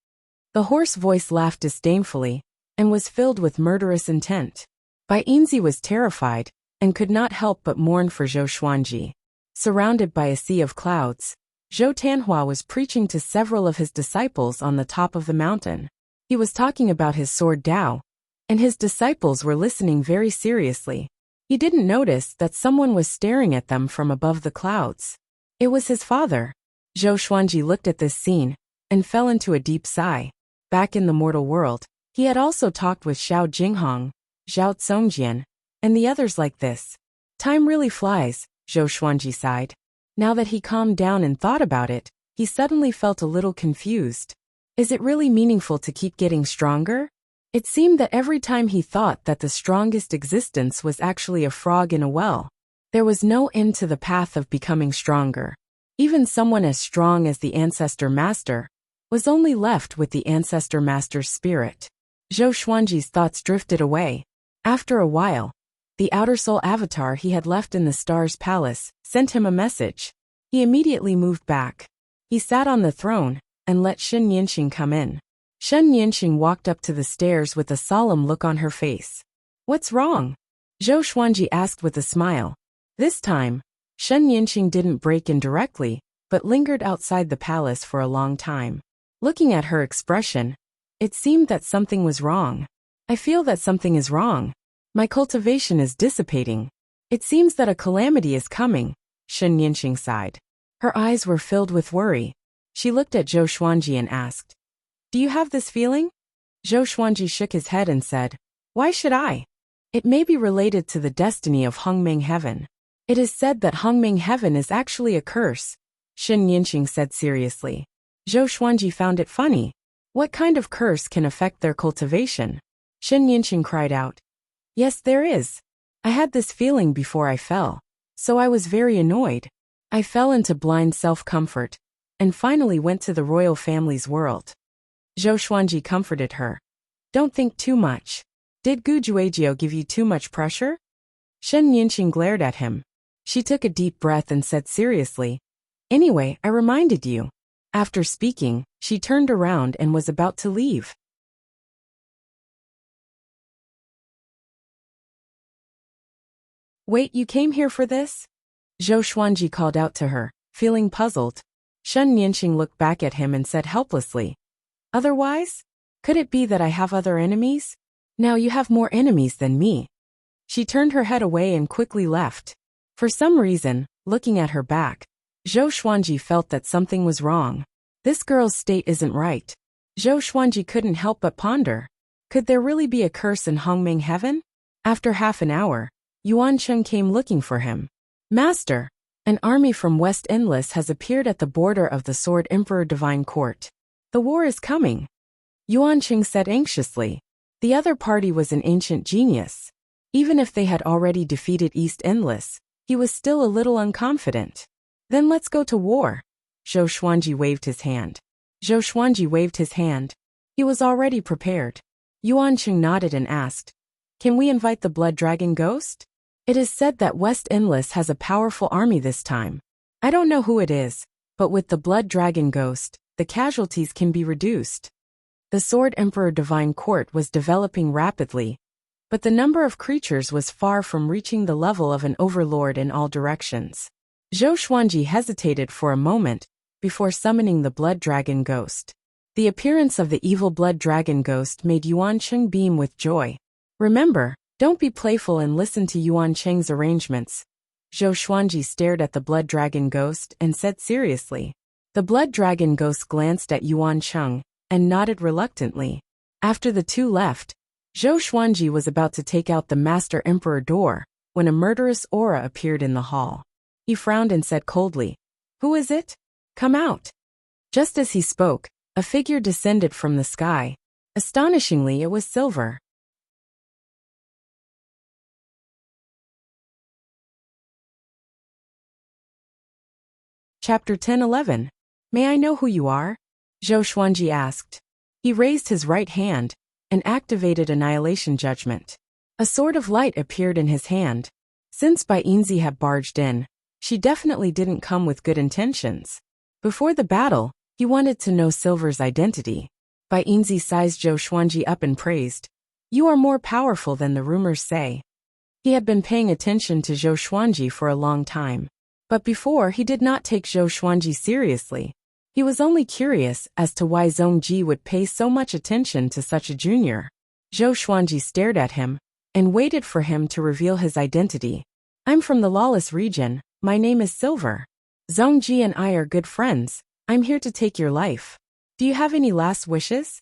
Speaker 1: The hoarse voice laughed disdainfully, and was filled with murderous intent. Baiinzi was terrified, and could not help but mourn for Zhou Xuanji. Surrounded by a sea of clouds, Zhou Tanhua was preaching to several of his disciples on the top of the mountain. He was talking about his sword Dao, and his disciples were listening very seriously. He didn't notice that someone was staring at them from above the clouds. It was his father. Zhou Xuanji looked at this scene, and fell into a deep sigh. Back in the mortal world, he had also talked with Xiao Jinghong, Zhao Tsongjian, and the others like this. Time really flies, Zhou Xuanji sighed. Now that he calmed down and thought about it, he suddenly felt a little confused. Is it really meaningful to keep getting stronger? It seemed that every time he thought that the strongest existence was actually a frog in a well, there was no end to the path of becoming stronger. Even someone as strong as the Ancestor Master was only left with the Ancestor Master's spirit. Zhou Xuanji's thoughts drifted away. After a while, the Outer Soul avatar he had left in the Star's Palace sent him a message. He immediately moved back. He sat on the throne and let Shen Yanxing come in. Shen Yanxing walked up to the stairs with a solemn look on her face. What's wrong? Zhou Xuanji asked with a smile. This time, Shen Yanxing didn't break in directly, but lingered outside the palace for a long time. Looking at her expression, it seemed that something was wrong. I feel that something is wrong. My cultivation is dissipating. It seems that a calamity is coming, Shen Yinxing sighed. Her eyes were filled with worry. She looked at Zhou Xuanji and asked, "Do you have this feeling?" Zhou Xuanji shook his head and said, "Why should I? It may be related to the destiny of Hongming Heaven. It is said that Hongming Heaven is actually a curse," Shen Yinxing said seriously. Zhou Xuanji found it funny. What kind of curse can affect their cultivation? Shen Yinxing cried out, "Yes, there is. I had this feeling before I fell, so I was very annoyed. I fell into blind self-comfort, and finally went to the royal family's world." Zhou Xuanji comforted her. "Don't think too much. Did Gu Juejiu give you too much pressure?" Shen Yinxing glared at him. She took a deep breath and said seriously, "Anyway, I reminded you." After speaking, she turned around and was about to leave. "Wait, you came here for this?" Zhou Xuanji called out to her, feeling puzzled. Shen Yinxing looked back at him and said helplessly, "Otherwise? Could it be that I have other enemies? Now you have more enemies than me." She turned her head away and quickly left. For some reason, looking at her back, Zhou Xuanji felt that something was wrong. This girl's state isn't right. Zhou Xuanji couldn't help but ponder. Could there really be a curse in Hongming Heaven? After half an hour, Yuan Cheng came looking for him. "Master, an army from West Endless has appeared at the border of the Sword Emperor Divine Court. The war is coming," Yuan Cheng said anxiously. The other party was an ancient genius. Even if they had already defeated East Endless, he was still a little unconfident. "Then let's go to war." Zhou Xuanji waved his hand. Zhou Xuanji waved his hand. He was already prepared. Yuan Cheng nodded and asked, "Can we invite the Blood Dragon Ghost? It is said that West Endless has a powerful army this time. I don't know who it is, but with the Blood Dragon Ghost, the casualties can be reduced." The Sword Emperor Divine Court was developing rapidly, but the number of creatures was far from reaching the level of an overlord in all directions. Zhou Xuanji hesitated for a moment before summoning the Blood Dragon Ghost. The appearance of the evil Blood Dragon Ghost made Yuan Cheng beam with joy. "Remember, don't be playful and listen to Yuan Cheng's arrangements." Zhou Xuanji stared at the Blood Dragon Ghost and said seriously. The Blood Dragon Ghost glanced at Yuan Cheng and nodded reluctantly. After the two left, Zhou Xuanji was about to take out the Master Emperor door when a murderous aura appeared in the hall. He frowned and said coldly, "Who is it? Come out." Just as he spoke, a figure descended from the sky. Astonishingly, it was silver. Chapter 10:11. "May I know who you are?" Zhou Xuanji asked. He raised his right hand and activated Annihilation Judgment. A sword of light appeared in his hand. Since Bai Yinzi had barged in, she definitely didn't come with good intentions. Before the battle, he wanted to know Silver's identity. Bai Yinzi sized Zhou Xuanji up and praised, "You are more powerful than the rumors say." He had been paying attention to Zhou Xuanji for a long time. But before, he did not take Zhou Xuanji seriously. He was only curious as to why Zhongji would pay so much attention to such a junior. Zhou Xuanji stared at him and waited for him to reveal his identity. "I'm from the Lawless region. My name is Silver. Zhongji and I are good friends. I'm here to take your life. Do you have any last wishes?"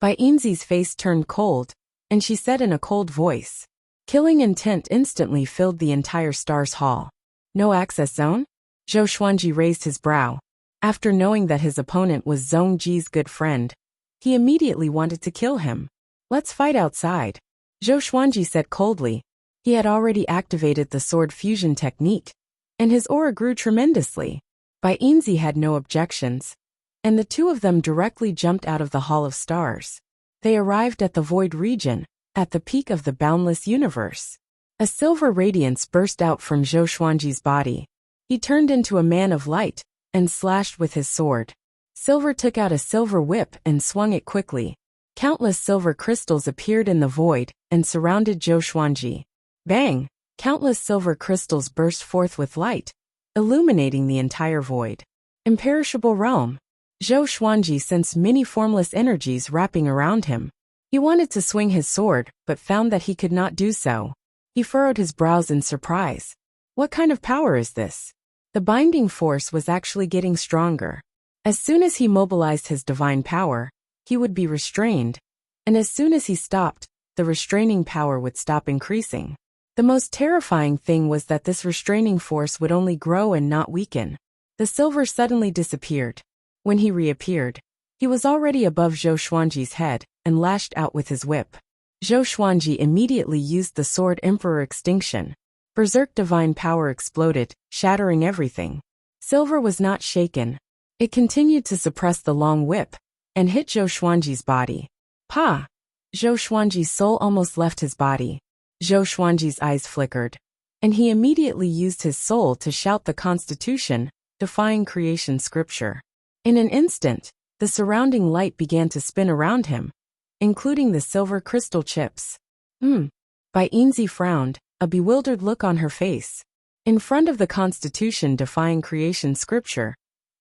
Speaker 1: Bai Yinzi's face turned cold, and she said in a cold voice. Killing intent instantly filled the entire Stars Hall. "No access zone?" Zhou Xuanji raised his brow. After knowing that his opponent was Zhongji's good friend, he immediately wanted to kill him. "Let's fight outside," Zhou Xuanji said coldly. He had already activated the sword fusion technique, and his aura grew tremendously. Bai Yinzi had no objections, and the two of them directly jumped out of the Hall of Stars. They arrived at the Void region, at the peak of the boundless universe. A silver radiance burst out from Zhou Xuanji's body. He turned into a man of light and slashed with his sword. Silver took out a silver whip and swung it quickly. Countless silver crystals appeared in the void and surrounded Zhou Xuanji. Bang! Countless silver crystals burst forth with light, illuminating the entire void. Imperishable realm. Zhou Xuanji sensed many formless energies wrapping around him. He wanted to swing his sword, but found that he could not do so. He furrowed his brows in surprise. What kind of power is this? The binding force was actually getting stronger. As soon as he mobilized his divine power, he would be restrained, and as soon as he stopped, the restraining power would stop increasing. The most terrifying thing was that this restraining force would only grow and not weaken. The silver suddenly disappeared. When he reappeared, he was already above Zhou Xuanji's head and lashed out with his whip. Zhou Xuanji immediately used the sword Emperor Extinction. Berserk divine power exploded, shattering everything. Silver was not shaken. It continued to suppress the long whip and hit Zhou Xuanji's body. Pa! Zhou Xuanji's soul almost left his body. Zhou Xuanji's eyes flickered, and he immediately used his soul to shout the Constitution, defying creation scripture. In an instant, the surrounding light began to spin around him, including the silver crystal chips. Bai Yinzi frowned, a bewildered look on her face. In front of the Constitution defying creation scripture,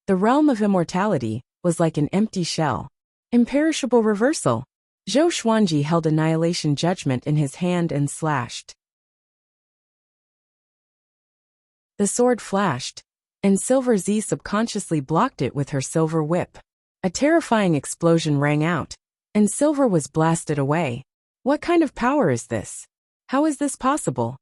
Speaker 1: the realm of immortality was like an empty shell. Imperishable reversal. Zhou Xuanji held annihilation judgment in his hand and slashed. The sword flashed, and Silver Z subconsciously blocked it with her silver whip. A terrifying explosion rang out, and Silver was blasted away. What kind of power is this? How is this possible?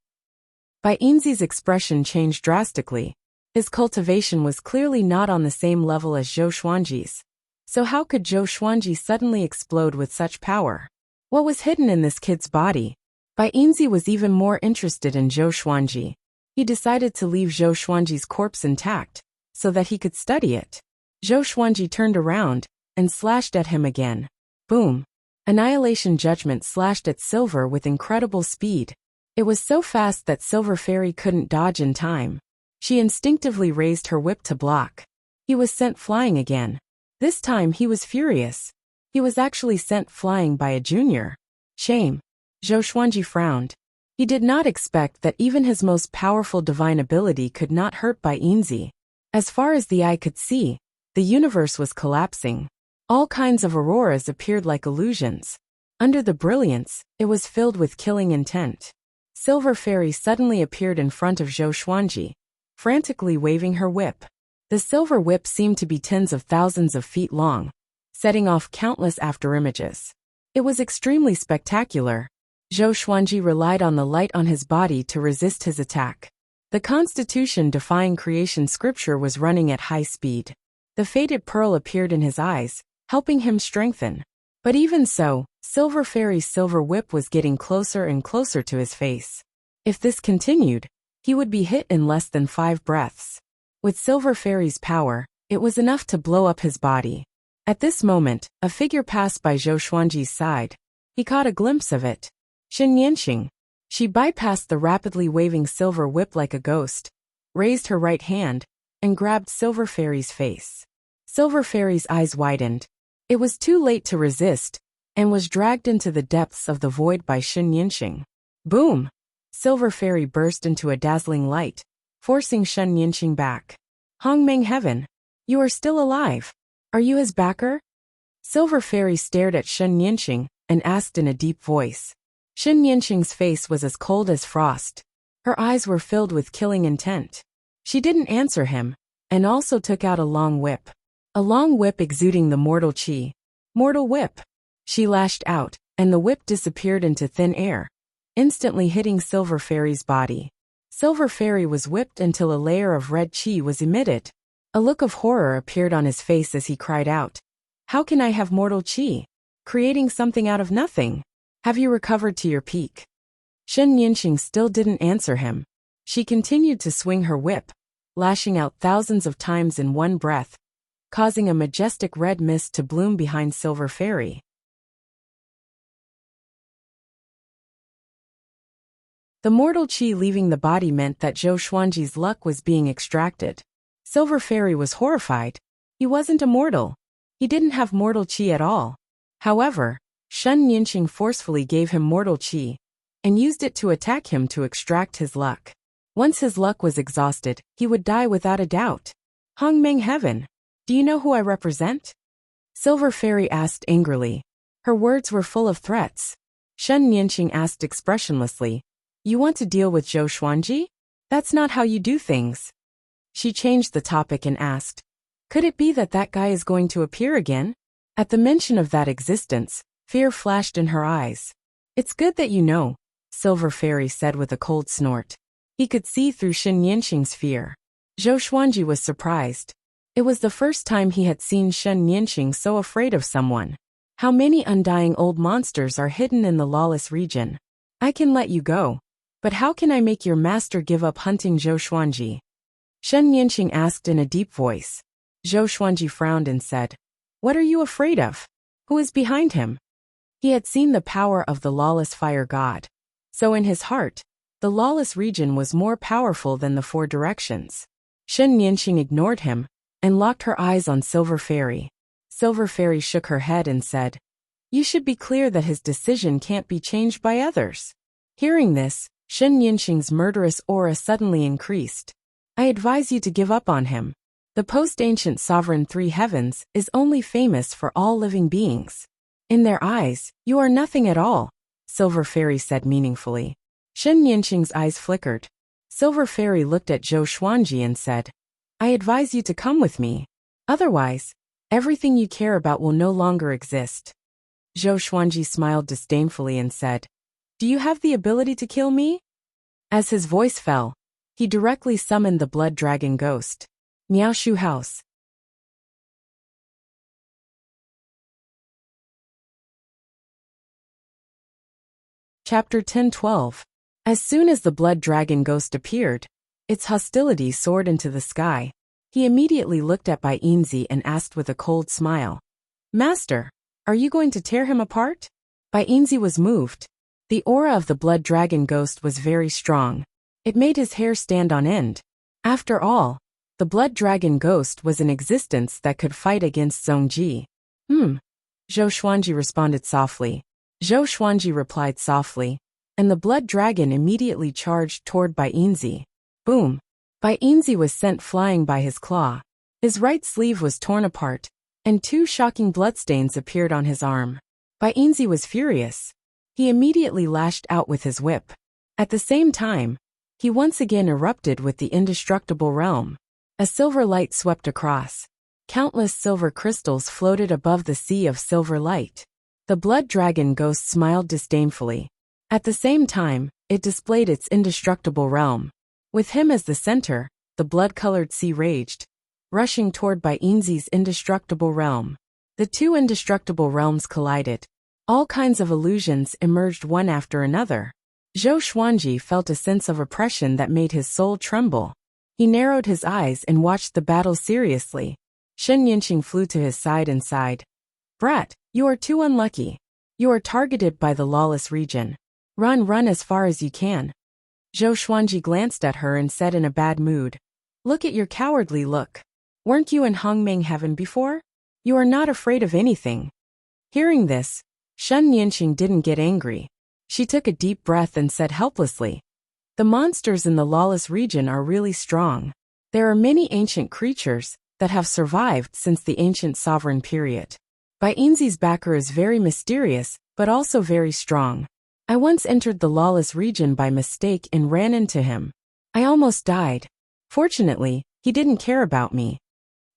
Speaker 1: Bai Yinzi's expression changed drastically. His cultivation was clearly not on the same level as Zhou Xuanji's. So how could Zhou Xuanji suddenly explode with such power? What was hidden in this kid's body? Bai Yinzi was even more interested in Zhou Xuanji. He decided to leave Zhou Xuanji's corpse intact, so that he could study it. Zhou Xuanji turned around and slashed at him again. Boom! Annihilation Judgment slashed at Silver with incredible speed. It was so fast that Silver Fairy couldn't dodge in time. She instinctively raised her whip to block. He was sent flying again. This time he was furious. He was actually sent flying by a junior. Shame. Zhou Xuanji frowned. He did not expect that even his most powerful divine ability could not hurt Bai Yinzi. As far as the eye could see, the universe was collapsing. All kinds of auroras appeared like illusions. Under the brilliance, it was filled with killing intent. Silver Fairy suddenly appeared in front of Zhou Xuanji, frantically waving her whip. The silver whip seemed to be tens of thousands of feet long, setting off countless afterimages. It was extremely spectacular. Zhou Xuanji relied on the light on his body to resist his attack. The Constitution defying creation scripture was running at high speed. The faded pearl appeared in his eyes, helping him strengthen. But even so, Silver Fairy's silver whip was getting closer and closer to his face. If this continued, he would be hit in less than 5 breaths. With Silver Fairy's power, it was enough to blow up his body. At this moment, a figure passed by Zhou Xuanji's side. He caught a glimpse of it. Xin Yanqing. She bypassed the rapidly waving silver whip like a ghost, raised her right hand, and grabbed Silver Fairy's face. Silver Fairy's eyes widened. It was too late to resist, and was dragged into the depths of the void by Xin Yanqing. Boom! Silver Fairy burst into a dazzling light, forcing Shen Yanqing back. Hongmeng Heaven! You are still alive. Are you his backer? Silver Fairy stared at Shen Yanqing and asked in a deep voice. Shen Yanqing's face was as cold as frost. Her eyes were filled with killing intent. She didn't answer him, and also took out a long whip. A long whip exuding the mortal chi. Mortal whip! She lashed out, and the whip disappeared into thin air, instantly hitting Silver Fairy's body. Silver Fairy was whipped until a layer of red chi was emitted. A look of horror appeared on his face as he cried out. How can I have mortal chi? Creating something out of nothing. Have you recovered to your peak? Shen Yanqing still didn't answer him. She continued to swing her whip, lashing out thousands of times in one breath, causing a majestic red mist to bloom behind Silver Fairy. The mortal chi leaving the body meant that Zhou Xuanji's luck was being extracted. Silver Fairy was horrified. He wasn't immortal. He didn't have mortal chi at all. However, Shen Yanqing forcefully gave him mortal chi, and used it to attack him to extract his luck. Once his luck was exhausted, he would die without a doubt. Hongmeng Heaven! Do you know who I represent? Silver Fairy asked angrily. Her words were full of threats. Shen Yanqing asked expressionlessly. You want to deal with Zhou Xuanji? That's not how you do things. She changed the topic and asked, could it be that that guy is going to appear again? At the mention of that existence, fear flashed in her eyes. It's good that you know, Silver Fairy said with a cold snort. He could see through Shen Yanqing's fear. Zhou Xuanji was surprised. It was the first time he had seen Shen Yanqing so afraid of someone. How many undying old monsters are hidden in the lawless region? I can let you go. But how can I make your master give up hunting Zhou Xuanji? Shen Yanqing asked in a deep voice. Zhou Xuanji frowned and said, what are you afraid of? Who is behind him? He had seen the power of the lawless fire god. So in his heart, the lawless region was more powerful than the four directions. Shen Yanqing ignored him and locked her eyes on Silver Fairy. Silver Fairy shook her head and said, you should be clear that his decision can't be changed by others. Hearing this, Shen Yanqing's murderous aura suddenly increased. I advise you to give up on him. The post-ancient sovereign Three Heavens is only famous for all living beings. In their eyes, you are nothing at all, Silver Fairy said meaningfully. Shen Yanqing's eyes flickered. Silver Fairy looked at Zhou Xuanji and said, I advise you to come with me. Otherwise, everything you care about will no longer exist. Zhou Xuanji smiled disdainfully and said, do you have the ability to kill me? As his voice fell, he directly summoned the blood dragon ghost. Miaoshu House. Chapter 10-12. As soon as the blood dragon ghost appeared, its hostility soared into the sky. He immediately looked at Bai Yinzi and asked with a cold smile, Master, are you going to tear him apart? Bai Yinzi was moved. The aura of the blood dragon ghost was very strong. It made his hair stand on end. After all, the blood dragon ghost was an existence that could fight against Zhongji. Zhou Xuanji responded softly. Zhou Xuanji replied softly, and the blood dragon immediately charged toward Bai Yinzi. Boom! Bai Yinzi was sent flying by his claw. His right sleeve was torn apart, and 2 shocking bloodstains appeared on his arm. Bai Yinzi was furious. He immediately lashed out with his whip. At the same time, he once again erupted with the indestructible realm. A silver light swept across. Countless silver crystals floated above the sea of silver light. The blood dragon ghost smiled disdainfully. At the same time, it displayed its indestructible realm. With him as the center, the blood-colored sea raged, rushing toward Bai Yinzi's indestructible realm. The 2 indestructible realms collided. All kinds of illusions emerged one after another. Zhou Xuanji felt a sense of oppression that made his soul tremble. He narrowed his eyes and watched the battle seriously. Shen Yanqing flew to his side and sighed. Brat, you are too unlucky. You are targeted by the lawless region. Run as far as you can. Zhou Xuanji glanced at her and said in a bad mood, look at your cowardly look. Weren't you in Hongmeng Heaven before? You are not afraid of anything. Hearing this, Shen Yanqing didn't get angry. She took a deep breath and said helplessly, the monsters in the lawless region are really strong. There are many ancient creatures that have survived since the ancient sovereign period. Bai Yinzi's backer is very mysterious, but also very strong. I once entered the lawless region by mistake and ran into him. I almost died. Fortunately, he didn't care about me.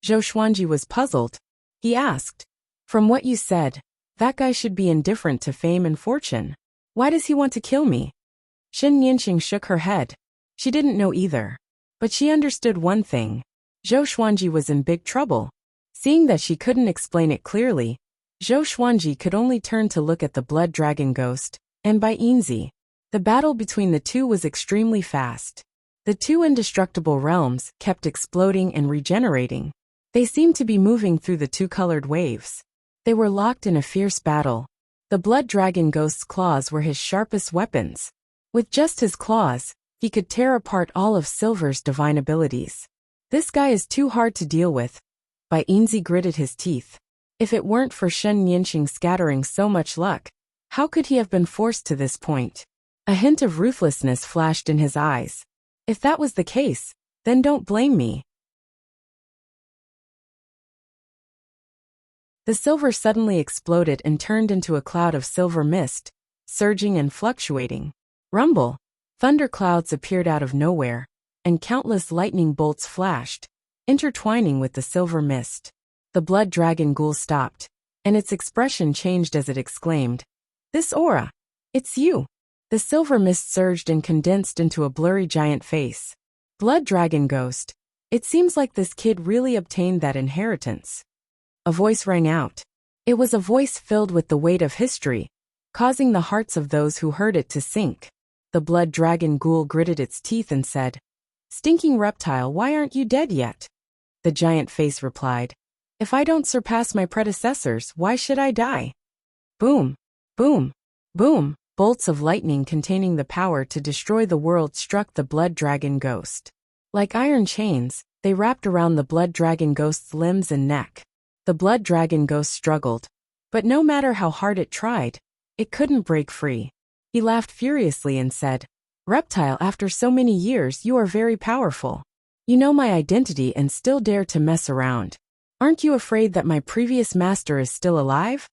Speaker 1: Zhou Xuanji was puzzled. He asked, from what you said, that guy should be indifferent to fame and fortune. Why does he want to kill me? Shen Yanqing shook her head. She didn't know either. But she understood one thing. Zhou Xuanji was in big trouble. Seeing that she couldn't explain it clearly, Zhou Xuanji could only turn to look at the blood dragon ghost and Bai Yinzi. The battle between the 2 was extremely fast. The 2 indestructible realms kept exploding and regenerating. They seemed to be moving through the 2 colored waves. They were locked in a fierce battle. The blood dragon ghost's claws were his sharpest weapons. With just his claws, he could tear apart all of Silver's divine abilities. This guy is too hard to deal with. Bai Yinzi gritted his teeth. If it weren't for Shen Yanqing scattering so much luck, how could he have been forced to this point? A hint of ruthlessness flashed in his eyes. If that was the case, then don't blame me. The silver suddenly exploded and turned into a cloud of silver mist, surging and fluctuating. Rumble! Thunderclouds appeared out of nowhere, and countless lightning bolts flashed, intertwining with the silver mist. The blood dragon ghoul stopped, and its expression changed as it exclaimed, "This aura! It's you!" The silver mist surged and condensed into a blurry giant face. Blood dragon ghost. It seems like this kid really obtained that inheritance. A voice rang out. It was a voice filled with the weight of history, causing the hearts of those who heard it to sink. The blood dragon ghoul gritted its teeth and said, "Stinking reptile, why aren't you dead yet?" The giant face replied, "If I don't surpass my predecessors, why should I die?" Boom, boom, boom. Bolts of lightning containing the power to destroy the world struck the blood dragon ghost. Like iron chains, they wrapped around the blood dragon ghost's limbs and neck. The blood dragon ghost struggled, but no matter how hard it tried, it couldn't break free. He laughed furiously and said, "Reptile, after so many years, you are very powerful. You know my identity and still dare to mess around. Aren't you afraid that my previous master is still alive?"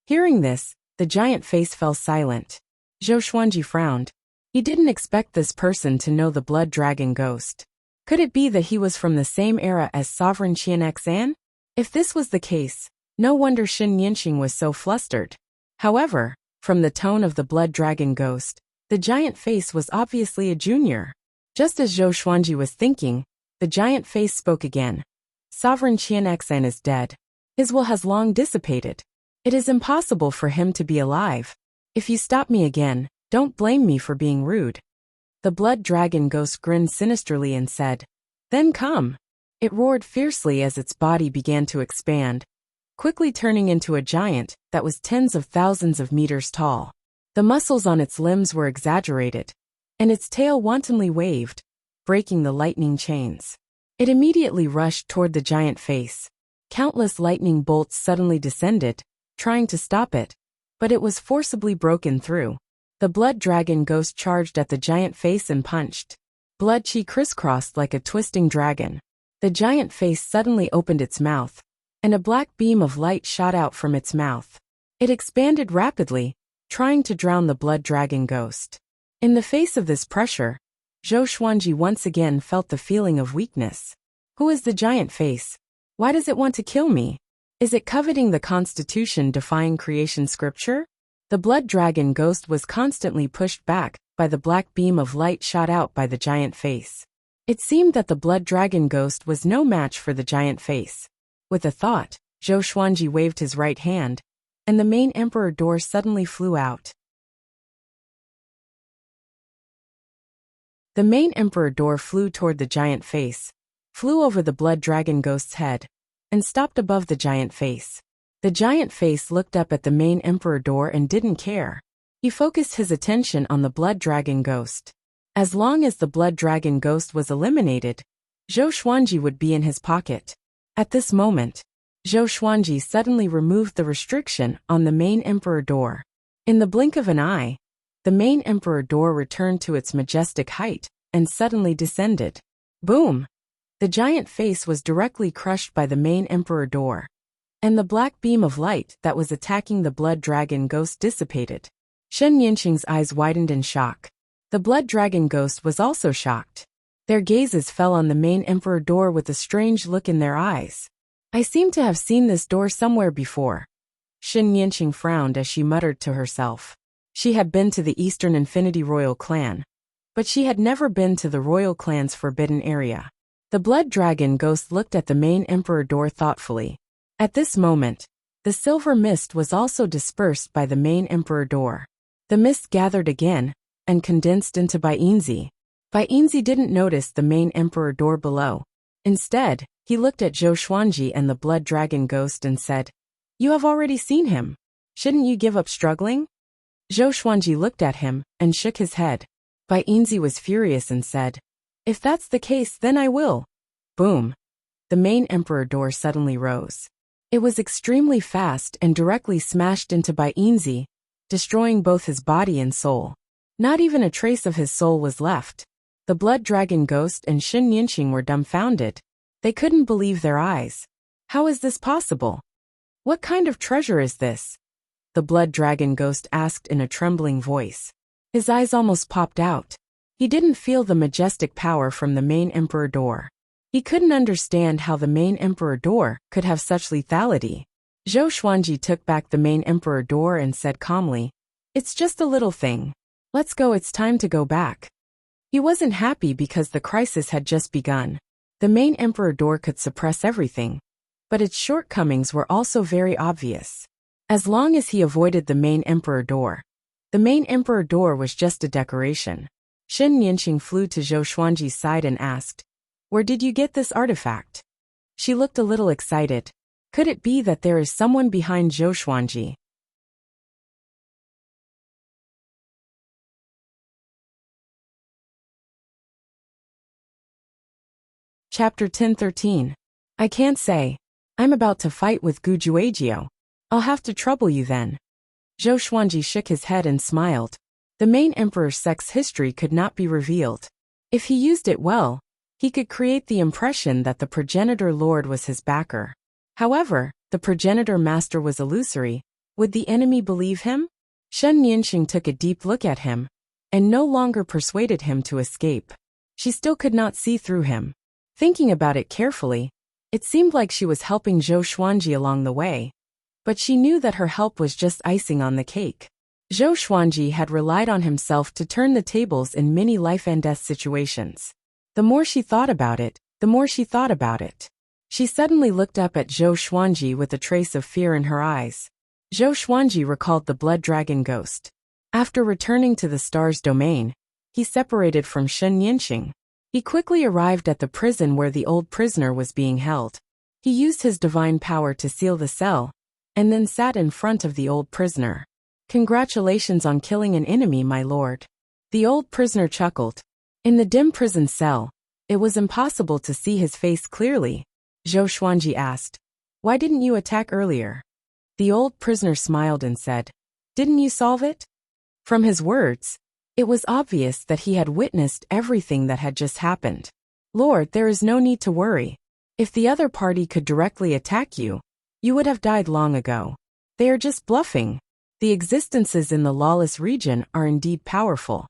Speaker 1: Hearing this, the giant face fell silent. Zhou Xuanji frowned. He didn't expect this person to know the blood dragon ghost. Could it be that he was from the same era as Sovereign Qianxan? If this was the case, no wonder Shen Yinxing was so flustered. However, from the tone of the blood dragon ghost, the giant face was obviously a junior. Just as Zhou Xuanji was thinking, the giant face spoke again. "Sovereign Qianxan is dead. His will has long dissipated. It is impossible for him to be alive. If you stop me again, don't blame me for being rude." The blood dragon ghost grinned sinisterly and said, "Then come." It roared fiercely as its body began to expand, quickly turning into a giant that was tens of thousands of meters tall. The muscles on its limbs were exaggerated, and its tail wantonly waved, breaking the lightning chains. It immediately rushed toward the giant face. Countless lightning bolts suddenly descended, trying to stop it, but it was forcibly broken through. The blood dragon ghost charged at the giant face and punched. Blood chi crisscrossed like a twisting dragon. The giant face suddenly opened its mouth, and a black beam of light shot out from its mouth. It expanded rapidly, trying to drown the blood dragon ghost. In the face of this pressure, Zhou Xuanji once again felt the feeling of weakness. Who is the giant face? Why does it want to kill me? Is it coveting the Constitution defying creation scripture? The blood dragon ghost was constantly pushed back by the black beam of light shot out by the giant face. It seemed that the blood dragon ghost was no match for the giant face. With a thought, Zhou Xuanji waved his right hand, and the main emperor door suddenly flew out. The main emperor door flew toward the giant face, flew over the blood dragon ghost's head, and stopped above the giant face. The giant face looked up at the main emperor door and didn't care. He focused his attention on the blood dragon ghost. As long as the blood dragon ghost was eliminated, Zhou Xuanji would be in his pocket. At this moment, Zhou Xuanji suddenly removed the restriction on the main emperor door. In the blink of an eye, the main emperor door returned to its majestic height and suddenly descended. Boom! The giant face was directly crushed by the main emperor door, and the black beam of light that was attacking the blood dragon ghost dissipated. Shen Yinxing's eyes widened in shock. The blood dragon ghost was also shocked. Their gazes fell on the main emperor door with a strange look in their eyes. "I seem to have seen this door somewhere before." Shen Yinxing frowned as she muttered to herself. She had been to the Eastern Infinity Royal Clan, but she had never been to the Royal Clan's forbidden area. The blood dragon ghost looked at the main emperor door thoughtfully. At this moment, the silver mist was also dispersed by the main emperor door. The mist gathered again and condensed into Baiinzi. Baiinzi didn't notice the main emperor door below. Instead, he looked at Zhou Xuanji and the blood dragon ghost and said, "You have already seen him. Shouldn't you give up struggling?" Zhou Xuanji looked at him and shook his head. Baiinzi was furious and said, "If that's the case, then I will." Boom! The main emperor door suddenly rose. It was extremely fast and directly smashed into Baiinzi, destroying both his body and soul. Not even a trace of his soul was left. The blood dragon ghost and Shen Yinxing were dumbfounded. They couldn't believe their eyes. How is this possible? What kind of treasure is this? The blood dragon ghost asked in a trembling voice. His eyes almost popped out. He didn't feel the majestic power from the main emperor door. He couldn't understand how the main emperor door could have such lethality. Zhou Xuanji took back the main emperor door and said calmly, "It's just a little thing. Let's go, it's time to go back." He wasn't happy because the crisis had just begun. The main emperor door could suppress everything, but its shortcomings were also very obvious. As long as he avoided the main emperor door, the main emperor door was just a decoration. Shen Nianqing flew to Zhou Xuanji's side and asked, "Where did you get this artifact?" She looked a little excited. Could it be that there is someone behind Zhou Xuanji? Chapter 10:13. I can't say. I'm about to fight with Gu Juejiao. I'll have to trouble you then. Zhou Xuanji shook his head and smiled. The main emperor's sex history could not be revealed. If he used it well, he could create the impression that the progenitor lord was his backer. However, the progenitor master was illusory. Would the enemy believe him? Shen Nianqing took a deep look at him, and no longer persuaded him to escape. She still could not see through him. Thinking about it carefully, it seemed like she was helping Zhou Xuanji along the way, but she knew that her help was just icing on the cake. Zhou Xuanji had relied on himself to turn the tables in many life and death situations. The more she thought about it, the more she thought about it. She suddenly looked up at Zhou Xuanji with a trace of fear in her eyes. Zhou Xuanji recalled the blood dragon ghost. After returning to the star's domain, he separated from Shen Nianqing. He quickly arrived at the prison where the old prisoner was being held. He used his divine power to seal the cell, and then sat in front of the old prisoner. "Congratulations on killing an enemy, my lord." The old prisoner chuckled. In the dim prison cell, it was impossible to see his face clearly. Zhou Xuanji asked, "Why didn't you attack earlier?" The old prisoner smiled and said, "Didn't you solve it?" From his words, it was obvious that he had witnessed everything that had just happened. "Lord, there is no need to worry. If the other party could directly attack you, you would have died long ago. They are just bluffing. The existences in the lawless region are indeed powerful.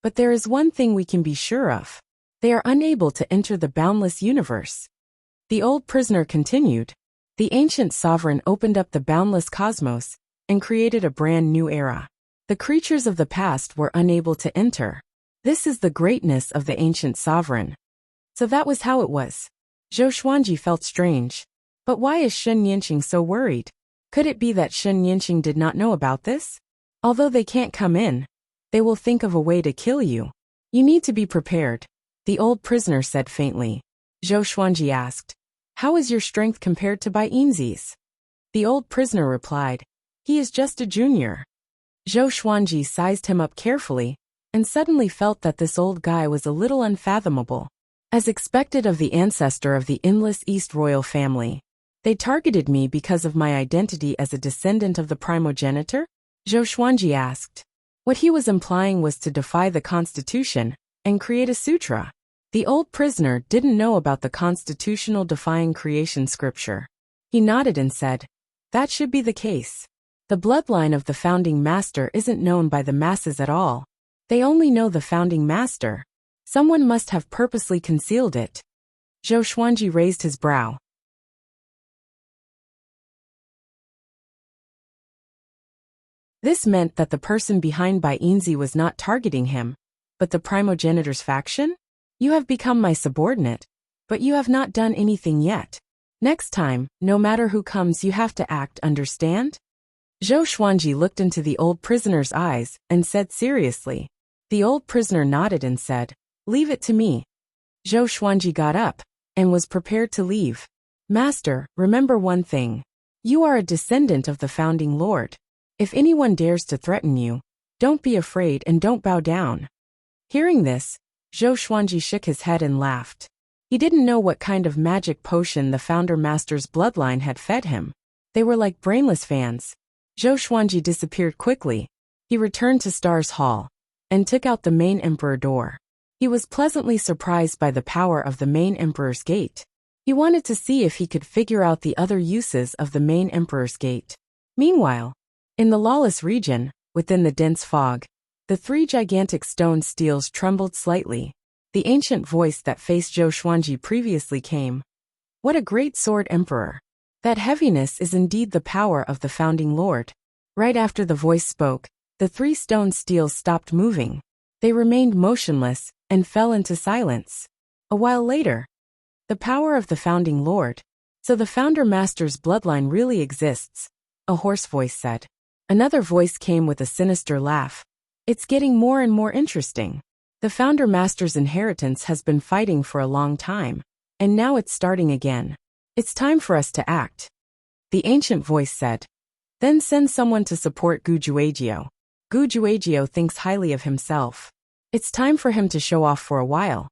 Speaker 1: But there is one thing we can be sure of. They are unable to enter the boundless universe." The old prisoner continued. The ancient sovereign opened up the boundless cosmos and created a brand new era. The creatures of the past were unable to enter. This is the greatness of the ancient sovereign. So that was how it was. Zhou Xuanji felt strange. But why is Shen Nianqing so worried? Could it be that Shen Nianqing did not know about this? Although they can't come in, they will think of a way to kill you. You need to be prepared, the old prisoner said faintly. Zhou Xuanji asked, "How is your strength compared to Bai Yinzi's?" The old prisoner replied, "He is just a junior." Zhou Xuanji sized him up carefully, and suddenly felt that this old guy was a little unfathomable. As expected of the ancestor of the endless East royal family, they targeted me because of my identity as a descendant of the primogenitor? Zhou Xuanji asked. What he was implying was to defy the constitution and create a sutra. The old prisoner didn't know about the constitutional defying creation scripture. He nodded and said, "That should be the case. The bloodline of the founding master isn't known by the masses at all. They only know the founding master. Someone must have purposely concealed it." Zhou Xuanji raised his brow. This meant that the person behind Bai Yinzi was not targeting him, but the primogenitor's faction? "You have become my subordinate, but you have not done anything yet. Next time, no matter who comes, you have to act, understand?" Zhou Xuanji looked into the old prisoner's eyes and said seriously. The old prisoner nodded and said, "Leave it to me." Zhou Xuanji got up and was prepared to leave. "Master, remember one thing. You are a descendant of the founding lord. If anyone dares to threaten you, don't be afraid and don't bow down." Hearing this, Zhou Xuanji shook his head and laughed. He didn't know what kind of magic potion the founder master's bloodline had fed him. They were like brainless fans. Zhou Xuanji disappeared quickly. He returned to Star's Hall and took out the main emperor door. He was pleasantly surprised by the power of the main emperor's gate. He wanted to see if he could figure out the other uses of the main emperor's gate. Meanwhile, in the lawless region, within the dense fog, The three gigantic stone steels trembled slightly. The ancient voice that faced Zhou Xuanji previously came. What a great sword emperor! That heaviness is indeed the power of the founding lord. Right after the voice spoke, the three stone steels stopped moving. They remained motionless and fell into silence. A while later, the power of the founding lord. So the founder master's bloodline really exists, a hoarse voice said. Another voice came with a sinister laugh. It's getting more and more interesting. The founder master's inheritance has been fighting for a long time, and now it's starting again. It's time for us to act. The ancient voice said. Then send someone to support Gu Juejiao. Gu Juejiao thinks highly of himself. It's time for him to show off for a while.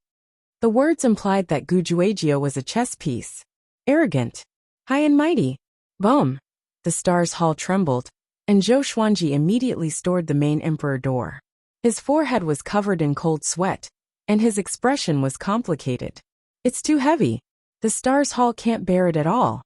Speaker 1: The words implied that Gu Juejiao was a chess piece. Arrogant. High and mighty. Boom. The stars hall trembled, and Zhou Xuanji immediately stored the main emperor door. His forehead was covered in cold sweat, and his expression was complicated. It's too heavy. The stars hall can't bear it at all.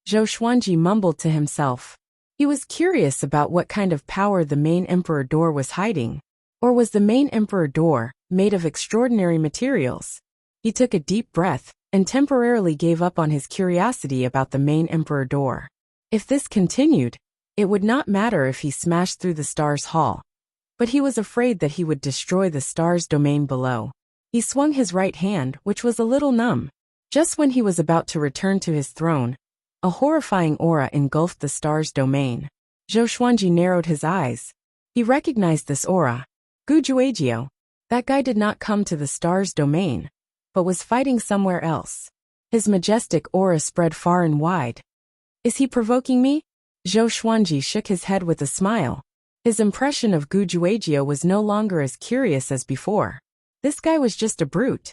Speaker 1: Zhou Xuanji mumbled to himself. He was curious about what kind of power the main emperor door was hiding. Or was the main emperor door made of extraordinary materials? He took a deep breath and temporarily gave up on his curiosity about the main emperor door. If this continued, it would not matter if he smashed through the stars hall. But he was afraid that he would destroy the stars domain below. He swung his right hand, which was a little numb. Just when he was about to return to his throne, a horrifying aura engulfed the stars domain. Zhou Xuanji narrowed his eyes. He recognized this aura. Gu Juejiao. That guy did not come to the stars domain, but was fighting somewhere else. His majestic aura spread far and wide. Is he provoking me? Zhou Xuanji shook his head with a smile. His impression of Gu Juejiao was no longer as curious as before. This guy was just a brute.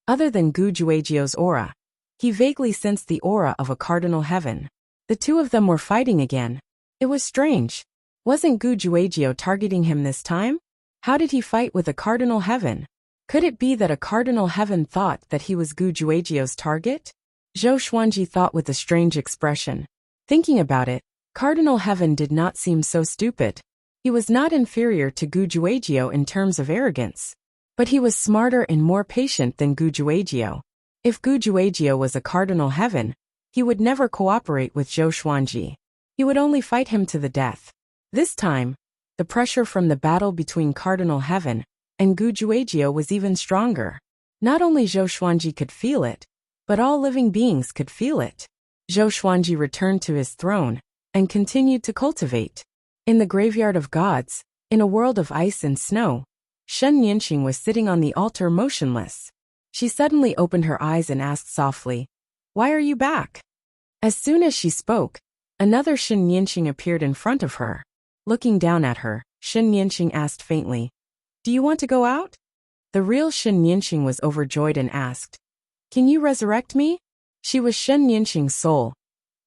Speaker 1: Other than Gu Juejiao's aura, he vaguely sensed the aura of a cardinal heaven. The two of them were fighting again. It was strange. Wasn't Gu Juejiao targeting him this time? How did he fight with a cardinal heaven? Could it be that a cardinal heaven thought that he was Gu Juejiao's target? Zhou Xuanji thought with a strange expression. Thinking about it, cardinal heaven did not seem so stupid. He was not inferior to Gu Juejiao in terms of arrogance. But he was smarter and more patient than Gu Juejiao. If Gu Juejiao was a cardinal heaven, he would never cooperate with Zhou Xuanji. He would only fight him to the death. This time, the pressure from the battle between cardinal heaven and Gu Juejiao was even stronger. Not only Zhou Xuanji could feel it, but all living beings could feel it. Zhou Xuanji returned to his throne and continued to cultivate. In the graveyard of gods, in a world of ice and snow, Shen Yinxing was sitting on the altar motionless. She suddenly opened her eyes and asked softly, "Why are you back?" As soon as she spoke, another Shen Yinxing appeared in front of her. Looking down at her, Shen Yinxing asked faintly, "Do you want to go out?" The real Shen Yinxing was overjoyed and asked, "Can you resurrect me?" She was Shen Yinxing's soul,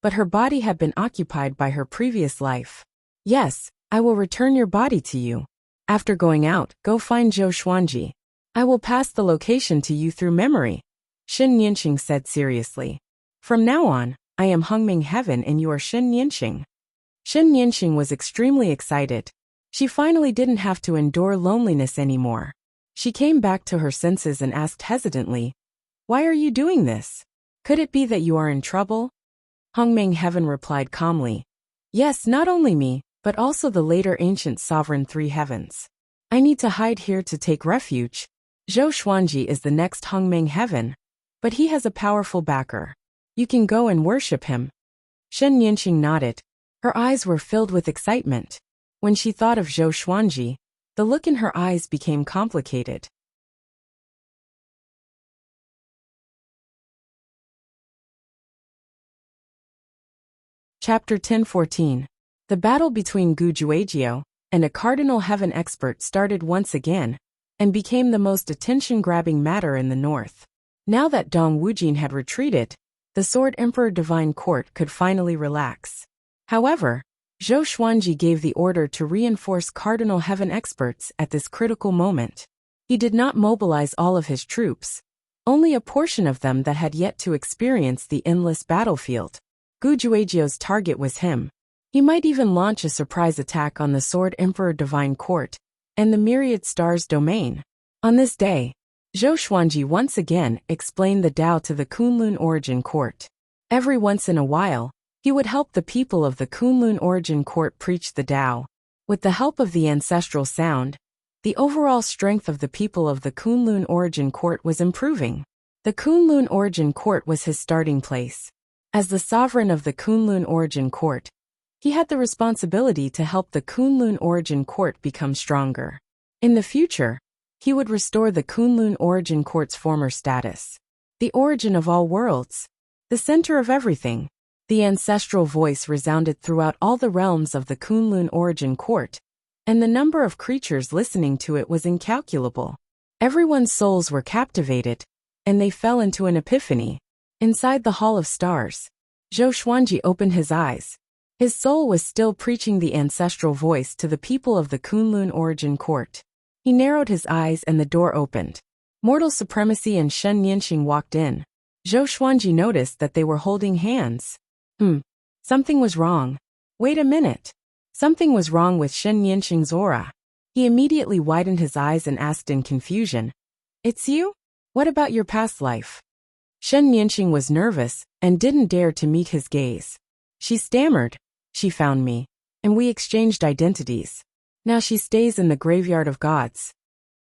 Speaker 1: but her body had been occupied by her previous life. "Yes, I will return your body to you. After going out, go find Zhou Xuanji. I will pass the location to you through memory," Shen Yinxing said seriously. "From now on, I am Hongming Heaven and you are Shen Yinxing." Shen Yinxing was extremely excited. She finally didn't have to endure loneliness anymore. She came back to her senses and asked hesitantly, "Why are you doing this? Could it be that you are in trouble?" Hongming Heaven replied calmly, "Yes, not only me, but also the later ancient sovereign three heavens. I need to hide here to take refuge. Zhou Xuanji is the next Hongming Heaven, but he has a powerful backer. You can go and worship him." Shen Yinxing nodded. Her eyes were filled with excitement. When she thought of Zhou Xuanji, the look in her eyes became complicated. Chapter 10:14. The battle between Gu Juejiao and a cardinal heaven expert started once again, and became the most attention-grabbing matter in the north. Now that Dong Wujin had retreated, the Sword Emperor Divine Court could finally relax. However, Zhou Xuanji gave the order to reinforce cardinal heaven experts at this critical moment. He did not mobilize all of his troops, only a portion of them that had yet to experience the endless battlefield. Gu Juejiao's target was him. He might even launch a surprise attack on the Sword Emperor Divine Court and the Myriad Stars domain. On this day, Zhou Xuanji once again explained the Tao to the Kunlun Origin Court. Every once in a while, he would help the people of the Kunlun Origin Court preach the Tao. With the help of the ancestral sound, the overall strength of the people of the Kunlun Origin Court was improving. The Kunlun Origin Court was his starting place. As the sovereign of the Kunlun Origin Court, he had the responsibility to help the Kunlun Origin Court become stronger. In the future, he would restore the Kunlun Origin Court's former status. The origin of all worlds, the center of everything. The ancestral voice resounded throughout all the realms of the Kunlun Origin Court, and the number of creatures listening to it was incalculable. Everyone's souls were captivated, and they fell into an epiphany. Inside the Hall of Stars, Zhou Xuanji opened his eyes. His soul was still preaching the ancestral voice to the people of the Kunlun Origin Court. He narrowed his eyes and the door opened. Mortal Supremacy and Shen Nianxing walked in. Zhou Xuanji noticed that they were holding hands. Something was wrong. Wait a minute. Something was wrong with Shen Nianxing's aura. He immediately widened his eyes and asked in confusion, "It's you? What about your past life?" Shen Nianxing was nervous and didn't dare to meet his gaze. She stammered, "She found me, and we exchanged identities. Now she stays in the graveyard of gods."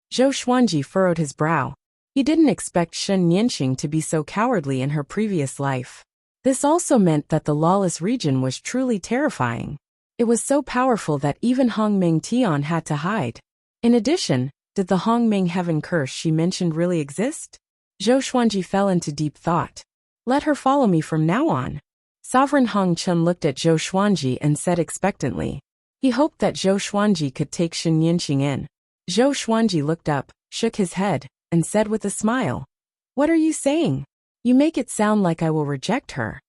Speaker 1: Zhou Xuanji furrowed his brow. He didn't expect Shen Nianxing to be so cowardly in her previous life. This also meant that the lawless region was truly terrifying. It was so powerful that even Hongmeng Tian had to hide. In addition, did the Hongmeng heaven curse she mentioned really exist? Zhou Xuanji fell into deep thought. Let her follow me from now on. Sovereign Hong Chen looked at Zhou Xuanji and said expectantly. He hoped that Zhou Xuanji could take Shen Nianxing in. Zhou Xuanji looked up, shook his head, and said with a smile, "What are you saying? You make it sound like I will reject her."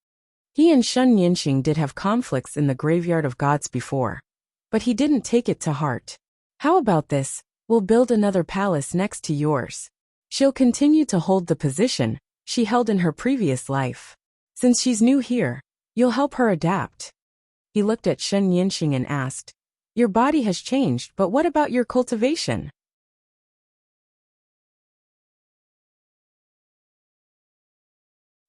Speaker 1: He and Shen Nianxing did have conflicts in the graveyard of gods before, but he didn't take it to heart. "How about this? We'll build another palace next to yours. She'll continue to hold the position she held in her previous life. Since she's new here, you'll help her adapt." He looked at Shen Nianxing and asked, "Your body has changed, but what about your cultivation?"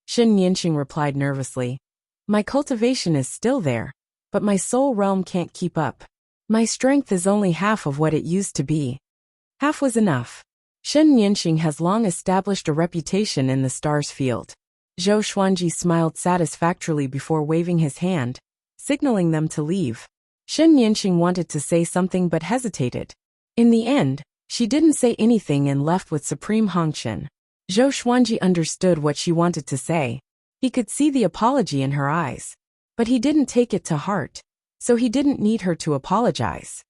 Speaker 1: Shen Nianxing replied nervously, "My cultivation is still there, but my soul realm can't keep up. My strength is only half of what it used to be." Half was enough. Shen Nianxing has long established a reputation in the stars field. Zhou Xuanji smiled satisfactorily before waving his hand, signaling them to leave. Shen Nianxing wanted to say something but hesitated. In the end, she didn't say anything and left with Supreme Hongchen. Zhou Xuanji understood what she wanted to say. He could see the apology in her eyes. But he didn't take it to heart, so he didn't need her to apologize.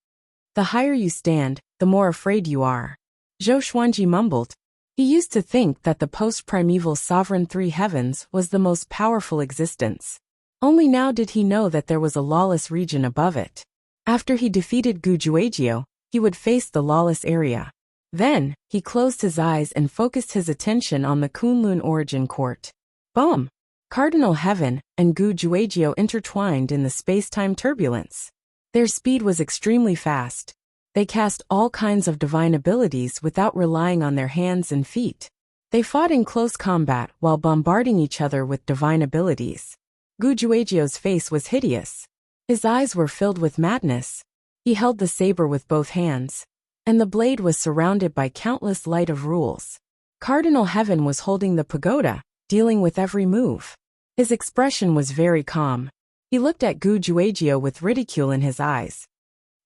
Speaker 1: "The higher you stand, the more afraid you are," Zhou Xuanji mumbled. He used to think that the post-primeval sovereign three heavens was the most powerful existence. Only now did he know that there was a lawless region above it. After he defeated Gu Juejiu, he would face the lawless area. Then, he closed his eyes and focused his attention on the Kunlun Origin Court. Boom! Cardinal Heaven and Gu Juejiu intertwined in the space-time turbulence. Their speed was extremely fast. They cast all kinds of divine abilities without relying on their hands and feet. They fought in close combat while bombarding each other with divine abilities. Gu Juejiu's face was hideous. His eyes were filled with madness. He held the saber with both hands, and the blade was surrounded by countless light of rules. Cardinal Heaven was holding the pagoda, dealing with every move. His expression was very calm. He looked at Gu Juejiu with ridicule in his eyes.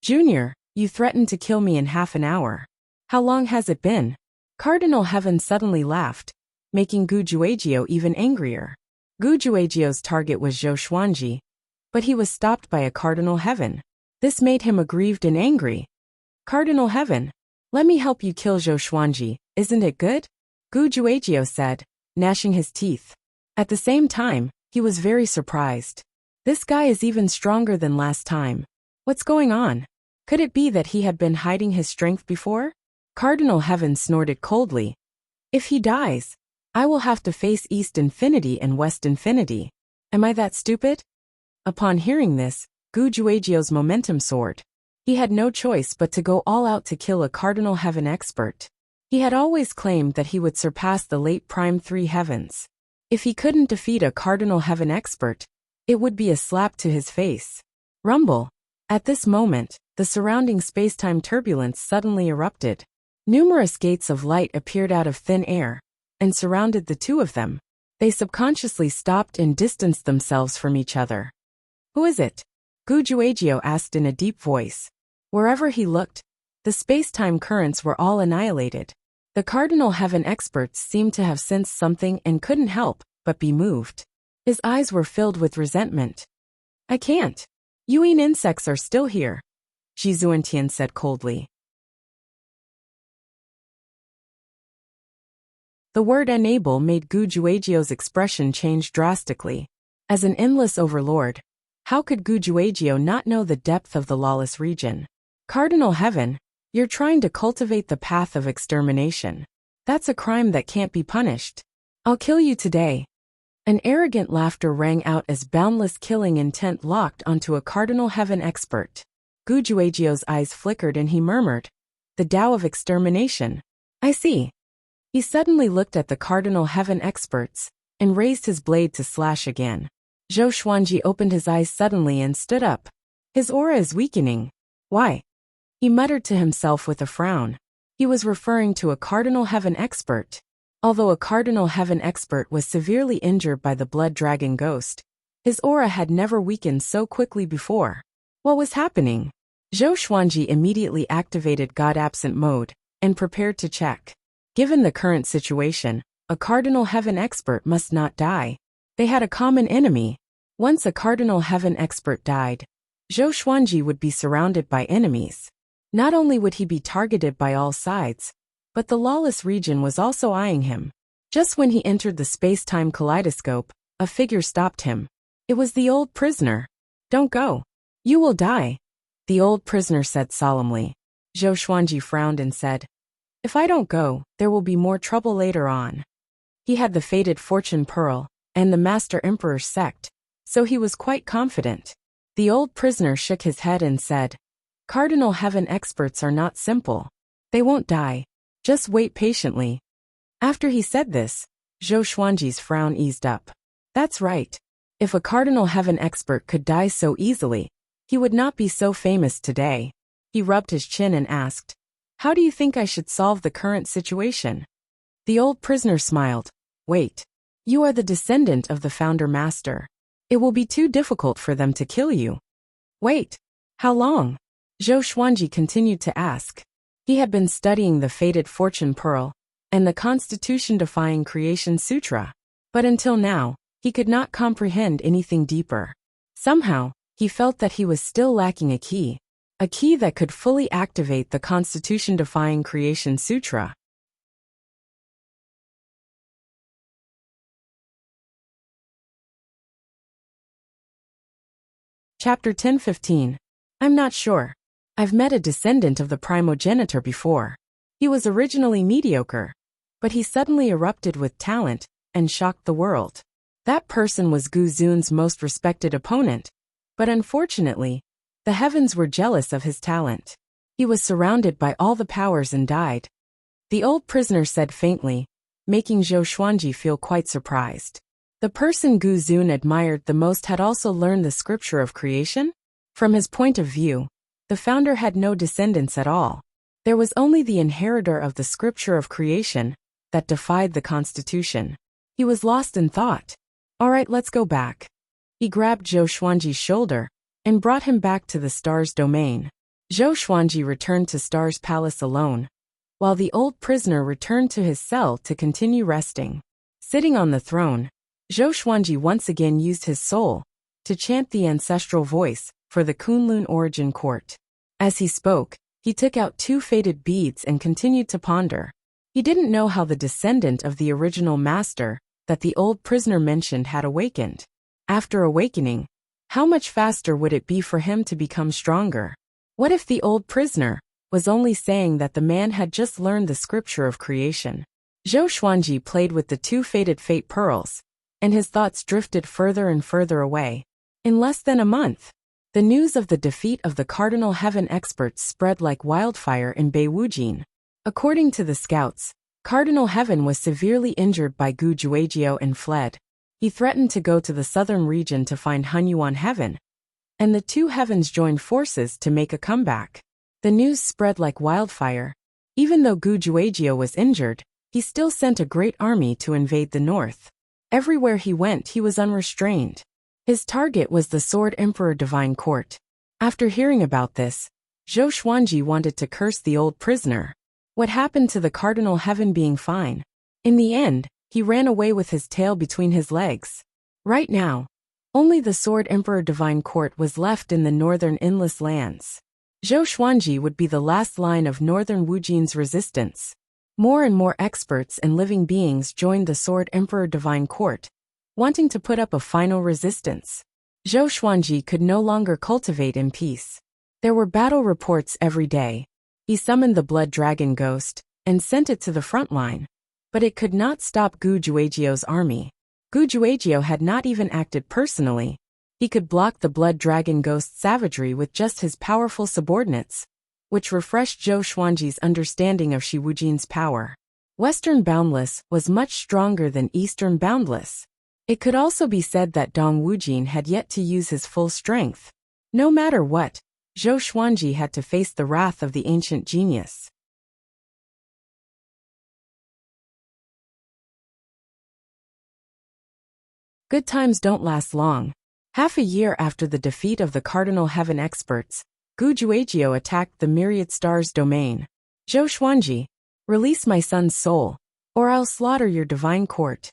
Speaker 1: "Junior, you threatened to kill me in half an hour. How long has it been?" Cardinal Heaven suddenly laughed, making Gu Juejiu even angrier. Gu Juejiu's target was Zhou Xuanji, but he was stopped by a Cardinal Heaven. This made him aggrieved and angry. "Cardinal Heaven, let me help you kill Zhou Xuanji, isn't it good?" Gu Juejiu said, gnashing his teeth. At the same time, he was very surprised. This guy is even stronger than last time. What's going on? Could it be that he had been hiding his strength before? Cardinal Heaven snorted coldly. "If he dies, I will have to face East Infinity and West Infinity. Am I that stupid?" Upon hearing this, Gu Juejiu's momentum sword. He had no choice but to go all out to kill a Cardinal Heaven expert. He had always claimed that he would surpass the late Prime 3 Heavens. If he couldn't defeat a Cardinal Heaven expert, it would be a slap to his face. Rumble. At this moment, the surrounding space-time turbulence suddenly erupted. Numerous gates of light appeared out of thin air and surrounded the two of them. They subconsciously stopped and distanced themselves from each other. Who is it? Gu Juejiu asked in a deep voice. Wherever he looked, the space-time currents were all annihilated. The Cardinal Heaven experts seemed to have sensed something and couldn't help but be moved. His eyes were filled with resentment. I can't. Yuan insects are still here, Shi Zuantian said coldly. The word enable made Gu Juejiu's expression change drastically. As an endless overlord, how could Gu Juejiu not know the depth of the lawless region? Cardinal Heaven, you're trying to cultivate the path of extermination. That's a crime that can't be punished. I'll kill you today. An arrogant laughter rang out as boundless killing intent locked onto a Cardinal Heaven expert. Gu Juejiu's eyes flickered and he murmured, the Tao of extermination. I see. He suddenly looked at the Cardinal Heaven experts and raised his blade to slash again. Zhou Xuanji opened his eyes suddenly and stood up. His aura is weakening. Why? He muttered to himself with a frown. He was referring to a Cardinal Heaven expert. Although a Cardinal Heaven expert was severely injured by the Blood Dragon Ghost, his aura had never weakened so quickly before. What was happening? Zhou Xuanji immediately activated God Absent mode and prepared to check. Given the current situation, a Cardinal Heaven expert must not die. They had a common enemy. Once a Cardinal Heaven expert died, Zhou Xuanji would be surrounded by enemies. Not only would he be targeted by all sides, but the lawless region was also eyeing him. Just when he entered the space-time kaleidoscope, a figure stopped him. It was the old prisoner. Don't go. You will die, the old prisoner said solemnly. Zhou Xuanji frowned and said, if I don't go, there will be more trouble later on. He had the fated fortune pearl and the Master Emperor's sect, so he was quite confident. The old prisoner shook his head and said, Cardinal Heaven experts are not simple. They won't die. Just wait patiently. After he said this, Zhou Xuanji's frown eased up. That's right. If a Cardinal Heaven expert could die so easily, he would not be so famous today. He rubbed his chin and asked, how do you think I should solve the current situation? The old prisoner smiled. Wait. You are the descendant of the Founder Master. It will be too difficult for them to kill you. Wait. How long? Zhou Xuanji continued to ask. He had been studying the fated fortune pearl and the Constitution-defying Creation Sutra, but until now, he could not comprehend anything deeper. Somehow, he felt that he was still lacking a key that could fully activate the Constitution-defying Creation Sutra. Chapter 10:15. I'm not sure. I've met a descendant of the primogenitor before. He was originally mediocre, but he suddenly erupted with talent and shocked the world. That person was Gu Zun's most respected opponent, but unfortunately, the heavens were jealous of his talent. He was surrounded by all the powers and died. The old prisoner said faintly, making Zhou Xuanji feel quite surprised. The person Gu Zun admired the most had also learned the scripture of creation? From his point of view, the founder had no descendants at all. There was only the inheritor of the scripture of creation that defied the constitution. He was lost in thought. All right, let's go back. He grabbed Zhou Xuanji's shoulder and brought him back to the star's domain. Zhou Xuanji returned to Star's palace alone, while the old prisoner returned to his cell to continue resting. Sitting on the throne, Zhou Xuanji once again used his soul to chant the ancestral voice for the Kunlun origin court. As he spoke, he took out 2 faded beads and continued to ponder. He didn't know how the descendant of the original master that the old prisoner mentioned had awakened. After awakening, how much faster would it be for him to become stronger? What if the old prisoner was only saying that the man had just learned the scripture of creation? Zhou Xuanji played with the 2 faded fate pearls, and his thoughts drifted further and further away. In less than a month, The news of the defeat of the Cardinal Heaven experts spread like wildfire in Beijing. According to the scouts, Cardinal Heaven was severely injured by Gu Juejiao and fled. He threatened to go to the southern region to find Hunyuan Heaven, and the two heavens joined forces to make a comeback. The news spread like wildfire. Even though Gu Juejiao was injured, he still sent a great army to invade the north. Everywhere he went, he was unrestrained. His target was the Sword Emperor Divine Court. After hearing about this, Zhou Xuanji wanted to curse the old prisoner. What happened to the Cardinal Heaven being fine? In the end, he ran away with his tail between his legs. Right now, only the Sword Emperor Divine Court was left in the northern endless lands. Zhou Xuanji would be the last line of northern Wujin's resistance. More and more experts and living beings joined the Sword Emperor Divine Court, wanting to put up a final resistance. Zhou Xuanji could no longer cultivate in peace. There were battle reports every day. He summoned the Blood Dragon Ghost and sent it to the front line. But it could not stop Gu Juejiao's army. Gu Juejiao had not even acted personally. He could block the Blood Dragon Ghost's savagery with just his powerful subordinates, which refreshed Zhou Xuanji's understanding of Shi Wujin's power. Western Boundless was much stronger than Eastern Boundless. It could also be said that Dong Wujin had yet to use his full strength. No matter what, Zhou Xuanji had to face the wrath of the ancient genius. Good times don't last long. Half a year after the defeat of the Cardinal Heaven experts, Gu Juejiao attacked the Myriad Stars domain. Zhou Xuanji, release my son's soul, or I'll slaughter your divine court.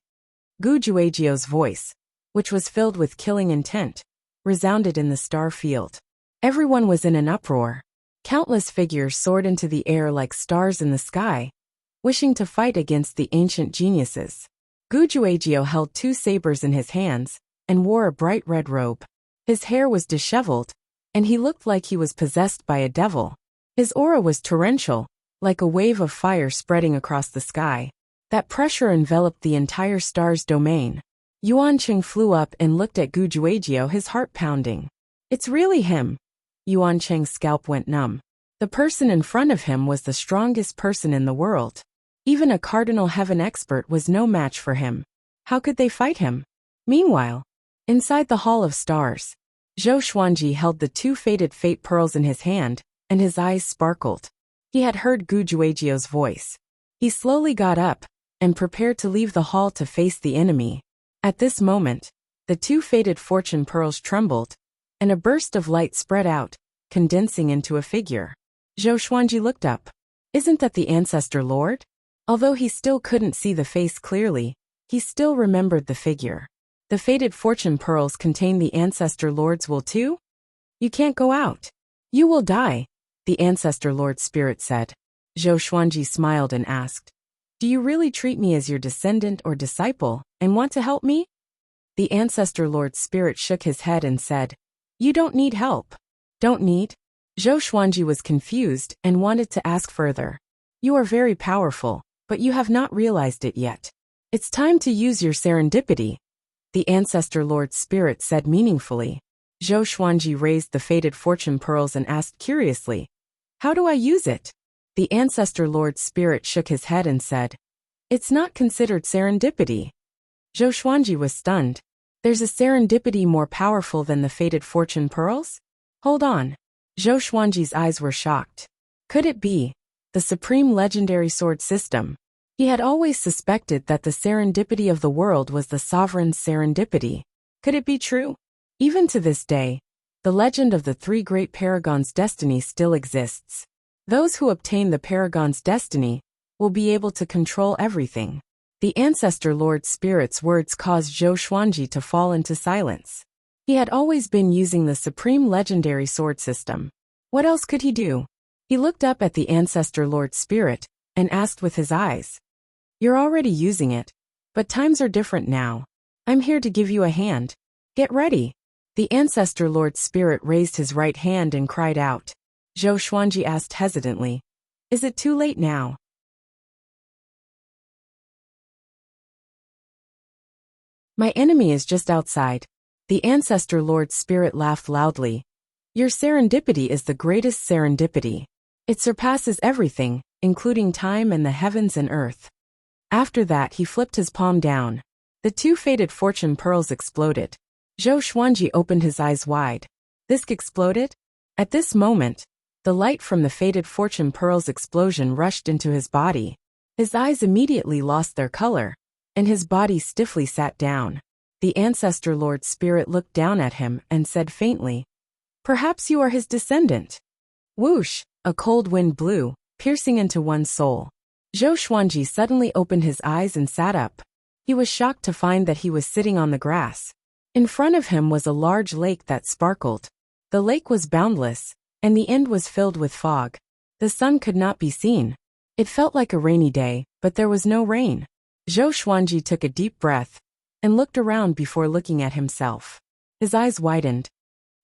Speaker 1: Gu Juejiao's voice, which was filled with killing intent, resounded in the star field. Everyone was in an uproar. Countless figures soared into the air like stars in the sky, wishing to fight against the ancient geniuses. Gu Juejiao held two sabers in his hands and wore a bright red robe. His hair was disheveled, and he looked like he was possessed by a devil. His aura was torrential, like a wave of fire spreading across the sky. That pressure enveloped the entire star's domain. Yuan Cheng flew up and looked at Gu Juejiao, his heart pounding. It's really him. Yuan Cheng's scalp went numb. The person in front of him was the strongest person in the world. Even a Cardinal Heaven expert was no match for him. How could they fight him? Meanwhile, inside the Hall of Stars, Zhou Xuanji held the two faded fate pearls in his hand, and his eyes sparkled. He had heard Gu Juejiao's voice. He slowly got up and prepared to leave the hall to face the enemy. At this moment, the two faded fortune pearls trembled, and a burst of light spread out, condensing into a figure. Zhou Xuanji looked up. Isn't that the Ancestor Lord? Although he still couldn't see the face clearly, he still remembered the figure. The faded fortune pearls contain the Ancestor Lord's will too? You can't go out. You will die, the Ancestor Lord's spirit said. Zhou Xuanji smiled and asked, do you really treat me as your descendant or disciple, and want to help me? The Ancestor Lord's spirit shook his head and said, you don't need help. Don't need? Zhou Xuanji was confused and wanted to ask further. You are very powerful, but you have not realized it yet. It's time to use your serendipity, the Ancestor Lord's spirit said meaningfully. Zhou Xuanji raised the faded fortune pearls and asked curiously, how do I use it? The Ancestor Lord's spirit shook his head and said, it's not considered serendipity. Zhou Xuanji was stunned. There's a serendipity more powerful than the faded fortune pearls? Hold on. Zhou Xuanji's eyes were shocked. Could it be the supreme legendary sword system? He had always suspected that the serendipity of the world was the sovereign's serendipity. Could it be true? Even to this day, the legend of the three great paragons' destiny still exists. Those who obtain the paragon's destiny will be able to control everything. The Ancestor Lord's spirit's words caused Zhou Xuanji to fall into silence. He had always been using the supreme legendary sword system. What else could he do? He looked up at the Ancestor Lord's spirit and asked with his eyes, you're already using it, but times are different now. I'm here to give you a hand. Get ready. The Ancestor Lord's spirit raised his right hand and cried out. Zhou Xuanji asked hesitantly, is it too late now? My enemy is just outside. The Ancestor Lord's spirit laughed loudly, Your serendipity is the greatest serendipity. It surpasses everything, including time and the heavens and earth. After that he flipped his palm down. The 2 faded fortune pearls exploded. Zhou Xuanji opened his eyes wide. This exploded? At this moment, the light from the faded fortune pearls explosion rushed into his body. His eyes immediately lost their color, and his body stiffly sat down. The Ancestor Lord Spirit looked down at him and said faintly, "Perhaps you are his descendant." Whoosh! A cold wind blew, piercing into one's soul. Zhou Xuanji suddenly opened his eyes and sat up. He was shocked to find that he was sitting on the grass. In front of him was a large lake that sparkled. The lake was boundless, and the end was filled with fog. The sun could not be seen. It felt like a rainy day, but there was no rain. Zhou Xuanji took a deep breath and looked around before looking at himself. His eyes widened.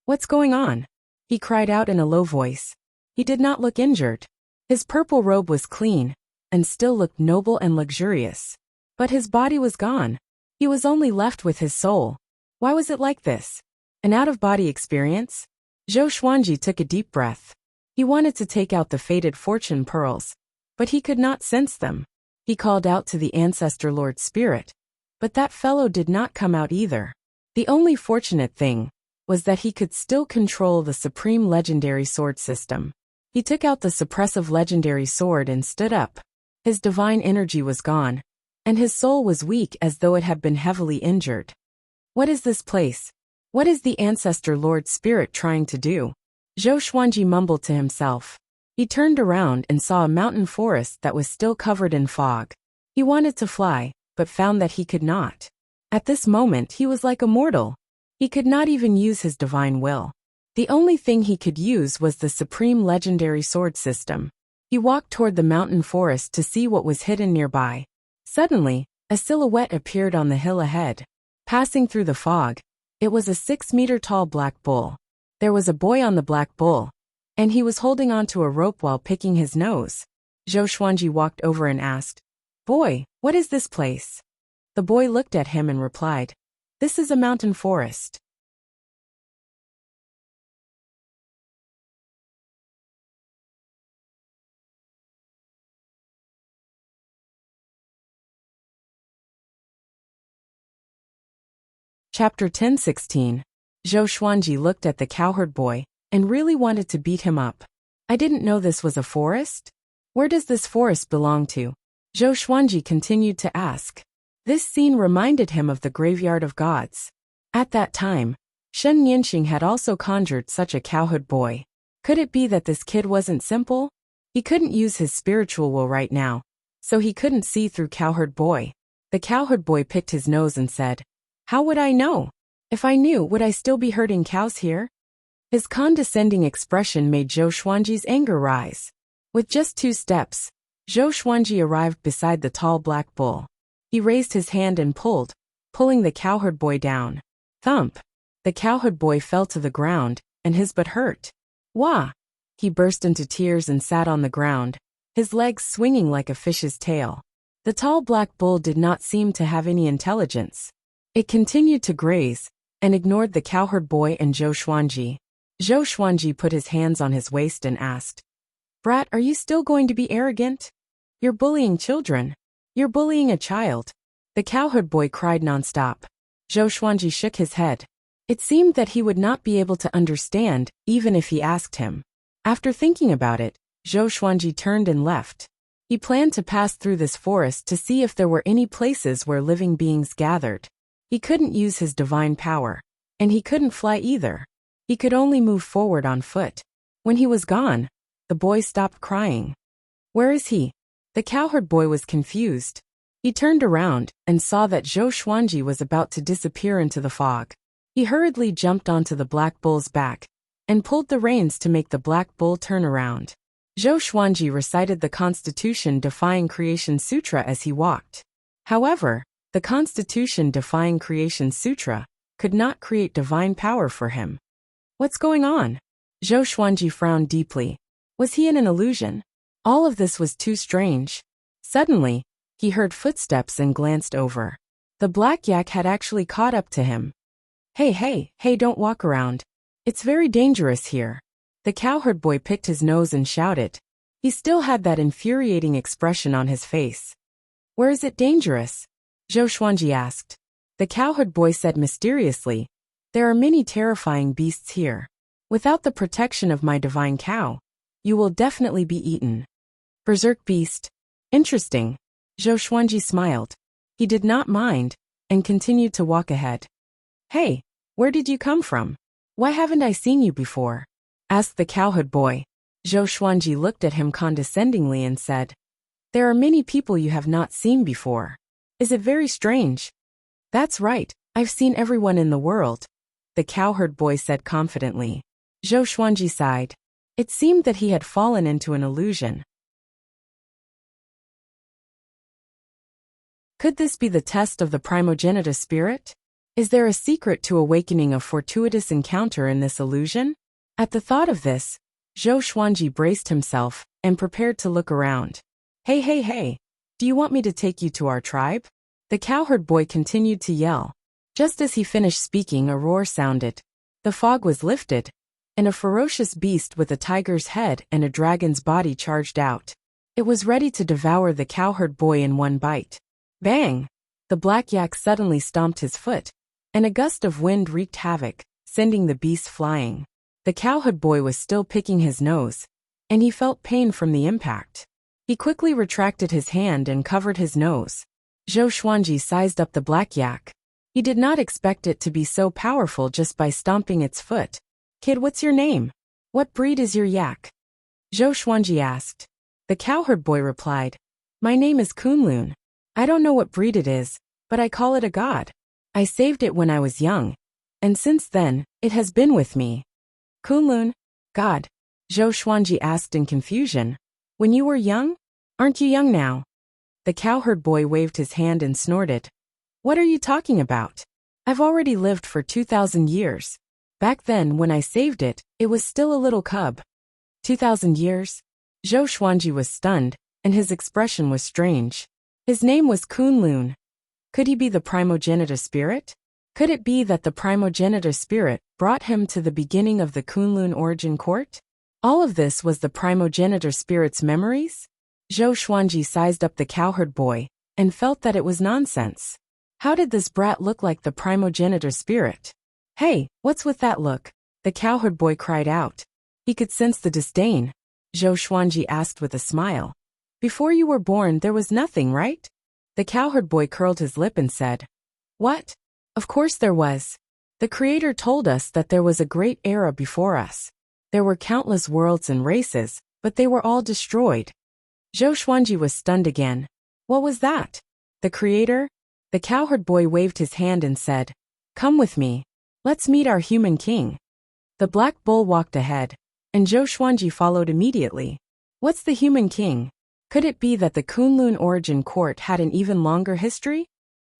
Speaker 1: "What's going on?" he cried out in a low voice. He did not look injured. His purple robe was clean and still looked noble and luxurious. But his body was gone. He was only left with his soul. Why was it like this? An out-of-body experience? Zhou Xuanji took a deep breath. He wanted to take out the faded fortune pearls, but he could not sense them. He called out to the Ancestor Lord Spirit, but that fellow did not come out either. The only fortunate thing was that he could still control the Supreme Legendary Sword system. He took out the suppressive legendary sword and stood up. His divine energy was gone, and his soul was weak as though it had been heavily injured. What is this place? What is the Ancestor Lord Spirit trying to do? Zhou Xuanji mumbled to himself. He turned around and saw a mountain forest that was still covered in fog. He wanted to fly, but found that he could not. At this moment he was like a mortal. He could not even use his divine will. The only thing he could use was the Supreme Legendary Sword system. He walked toward the mountain forest to see what was hidden nearby. Suddenly, a silhouette appeared on the hill ahead. Passing through the fog, it was a 6-meter-tall black bull. There was a boy on the black bull, and he was holding onto a rope while picking his nose. Zhou Xuanji walked over and asked, "Boy, what is this place?" The boy looked at him and replied, "This is a mountain forest." Chapter 10:16. Zhou Xuanji looked at the cowherd boy and really wanted to beat him up. "I didn't know this was a forest? Where does this forest belong to?" Zhou Xuanji continued to ask. This scene reminded him of the graveyard of gods. At that time, Shen Nianxing had also conjured such a cowherd boy. Could it be that this kid wasn't simple? He couldn't use his spiritual will right now, so he couldn't see through cowherd boy. The cowherd boy picked his nose and said, "How would I know? If I knew, would I still be herding cows here?" His condescending expression made Zhou Xuanji's anger rise. With just 2 steps, Zhou Xuanji arrived beside the tall black bull. He raised his hand and pulled, pulling the cowherd boy down. Thump! The cowherd boy fell to the ground, and his butt hurt. Wah! He burst into tears and sat on the ground, his legs swinging like a fish's tail. The tall black bull did not seem to have any intelligence. It continued to graze, and ignored the cowherd boy and Zhou Xuanji. Zhou Xuanji put his hands on his waist and asked, "Brat, are you still going to be arrogant? You're bullying children. You're bullying a child." The cowherd boy cried nonstop. Zhou Xuanji shook his head. It seemed that he would not be able to understand, even if he asked him. After thinking about it, Zhou Xuanji turned and left. He planned to pass through this forest to see if there were any places where living beings gathered. He couldn't use his divine power, and he couldn't fly either. He could only move forward on foot. When he was gone, the boy stopped crying. "Where is he?" The cowherd boy was confused. He turned around and saw that Zhou Xuanji was about to disappear into the fog. He hurriedly jumped onto the black bull's back and pulled the reins to make the black bull turn around. Zhou Xuanji recited the Constitution-defying Creation Sutra as he walked. However, the Constitution-defying Creation Sutra could not create divine power for him. What's going on? Zhou Xuanji frowned deeply. Was he in an illusion? All of this was too strange. Suddenly, he heard footsteps and glanced over. The black yak had actually caught up to him. Hey, don't walk around. It's very dangerous here. The cowherd boy picked his nose and shouted. He still had that infuriating expression on his face. Where is it dangerous? Zhou Xuanji asked. The cowherd boy said mysteriously, there are many terrifying beasts here. Without the protection of my divine cow, you will definitely be eaten. Berserk beast. Interesting. Zhou Xuanji smiled. He did not mind, and continued to walk ahead. Hey, where did you come from? Why haven't I seen you before? Asked the cowherd boy. Zhou Xuanji looked at him condescendingly and said, there are many people you have not seen before. Is it very strange? That's right, I've seen everyone in the world, the cowherd boy said confidently. Zhou Xuanji sighed. It seemed that he had fallen into an illusion. Could this be the test of the primogenitor spirit? Is there a secret to awakening a fortuitous encounter in this illusion? At the thought of this, Zhou Xuanji braced himself and prepared to look around. Hey, do you want me to take you to our tribe? The cowherd boy continued to yell. Just as he finished speaking, a roar sounded. The fog was lifted, and a ferocious beast with a tiger's head and a dragon's body charged out. It was ready to devour the cowherd boy in one bite. Bang! The black yak suddenly stomped his foot, and a gust of wind wreaked havoc, sending the beast flying. The cowherd boy was still picking his nose, and he felt pain from the impact. He quickly retracted his hand and covered his nose. Zhou Xuanji sized up the black yak. He did not expect it to be so powerful just by stomping its foot. Kid, what's your name? What breed is your yak? Zhou Xuanji asked. The cowherd boy replied, my name is Kunlun. I don't know what breed it is, but I call it a god. I saved it when I was young, and since then, it has been with me. Kunlun? God? Zhou Xuanji asked in confusion. When you were young? Aren't you young now? The cowherd boy waved his hand and snorted. What are you talking about? I've already lived for 2,000 years. Back then, when I saved it, it was still a little cub. 2,000 years? Zhou Xuanji was stunned, and his expression was strange. His name was Kunlun. Could he be the primogenitor spirit? Could it be that the primogenitor spirit brought him to the beginning of the Kunlun origin court? All of this was the primogenitor spirit's memories? Zhou Xuanji sized up the cowherd boy, and felt that it was nonsense. How did this brat look like the primogenitor spirit? Hey, what's with that look? The cowherd boy cried out. He could sense the disdain. Zhou Xuanji asked with a smile. Before you were born there was nothing, right? The cowherd boy curled his lip and said, what? Of course there was. The Creator told us that there was a great era before us. There were countless worlds and races, but they were all destroyed. Zhou Xuanji was stunned again. What was that? The Creator? The cowherd boy waved his hand and said, come with me. Let's meet our human king. The black bull walked ahead, and Zhou Xuanji followed immediately. What's the human king? Could it be that the Kunlun origin court had an even longer history?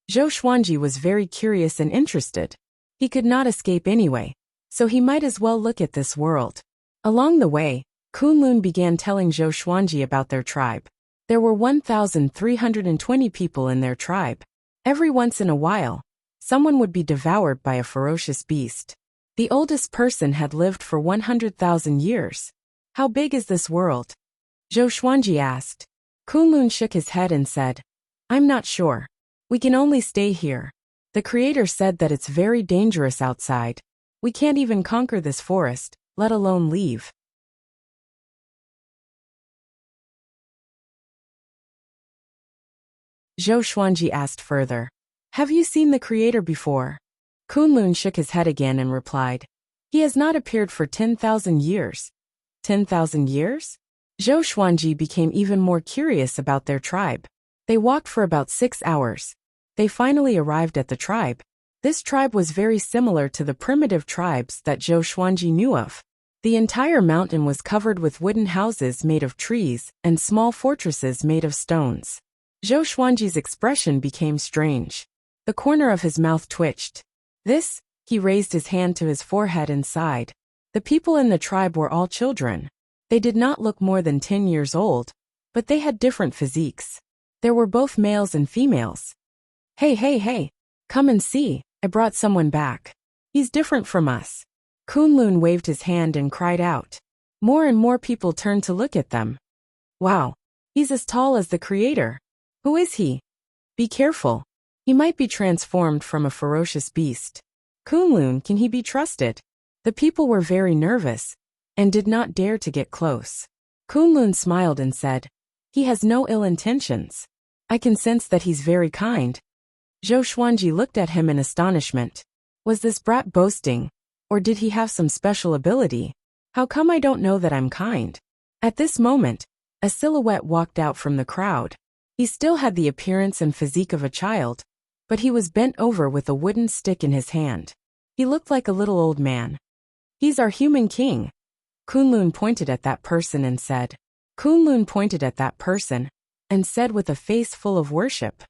Speaker 1: Zhou Xuanji was very curious and interested. He could not escape anyway, so he might as well look at this world. Along the way, Kunlun began telling Zhou Xuanji about their tribe. There were 1,320 people in their tribe. Every once in a while, someone would be devoured by a ferocious beast. The oldest person had lived for 100,000 years. How big is this world? Zhou Xuanji asked. Kunlun shook his head and said, I'm not sure. We can only stay here. The Creator said that it's very dangerous outside. We can't even conquer this forest, let alone leave. Zhou Xuanji asked further, have you seen the Creator before? Kunlun shook his head again and replied, he has not appeared for 10,000 years. 10,000 years? Zhou Xuanji became even more curious about their tribe. They walked for about 6 hours. They finally arrived at the tribe. This tribe was very similar to the primitive tribes that Zhou Xuanji knew of. The entire mountain was covered with wooden houses made of trees and small fortresses made of stones. Zhou Xuanji's expression became strange. The corner of his mouth twitched. This, he raised his hand to his forehead and sighed. The people in the tribe were all children. They did not look more than 10 years old, but they had different physiques. There were both males and females. Hey, come and see, I brought someone back. He's different from us. Kunlun waved his hand and cried out. More and more people turned to look at them. Wow, he's as tall as the creator. Who is he? Be careful. He might be transformed from a ferocious beast. Kunlun, can he be trusted? The people were very nervous and did not dare to get close. Kunlun smiled and said, he has no ill intentions. I can sense that he's very kind. Zhou Xuanji looked at him in astonishment. Was this brat boasting, or did he have some special ability? How come I don't know that I'm kind? At this moment, a silhouette walked out from the crowd. He still had the appearance and physique of a child, but he was bent over with a wooden stick in his hand. He looked like a little old man. He's our human king. Kunlun pointed at that person and said. Kunlun pointed at that person and said with a face full of worship.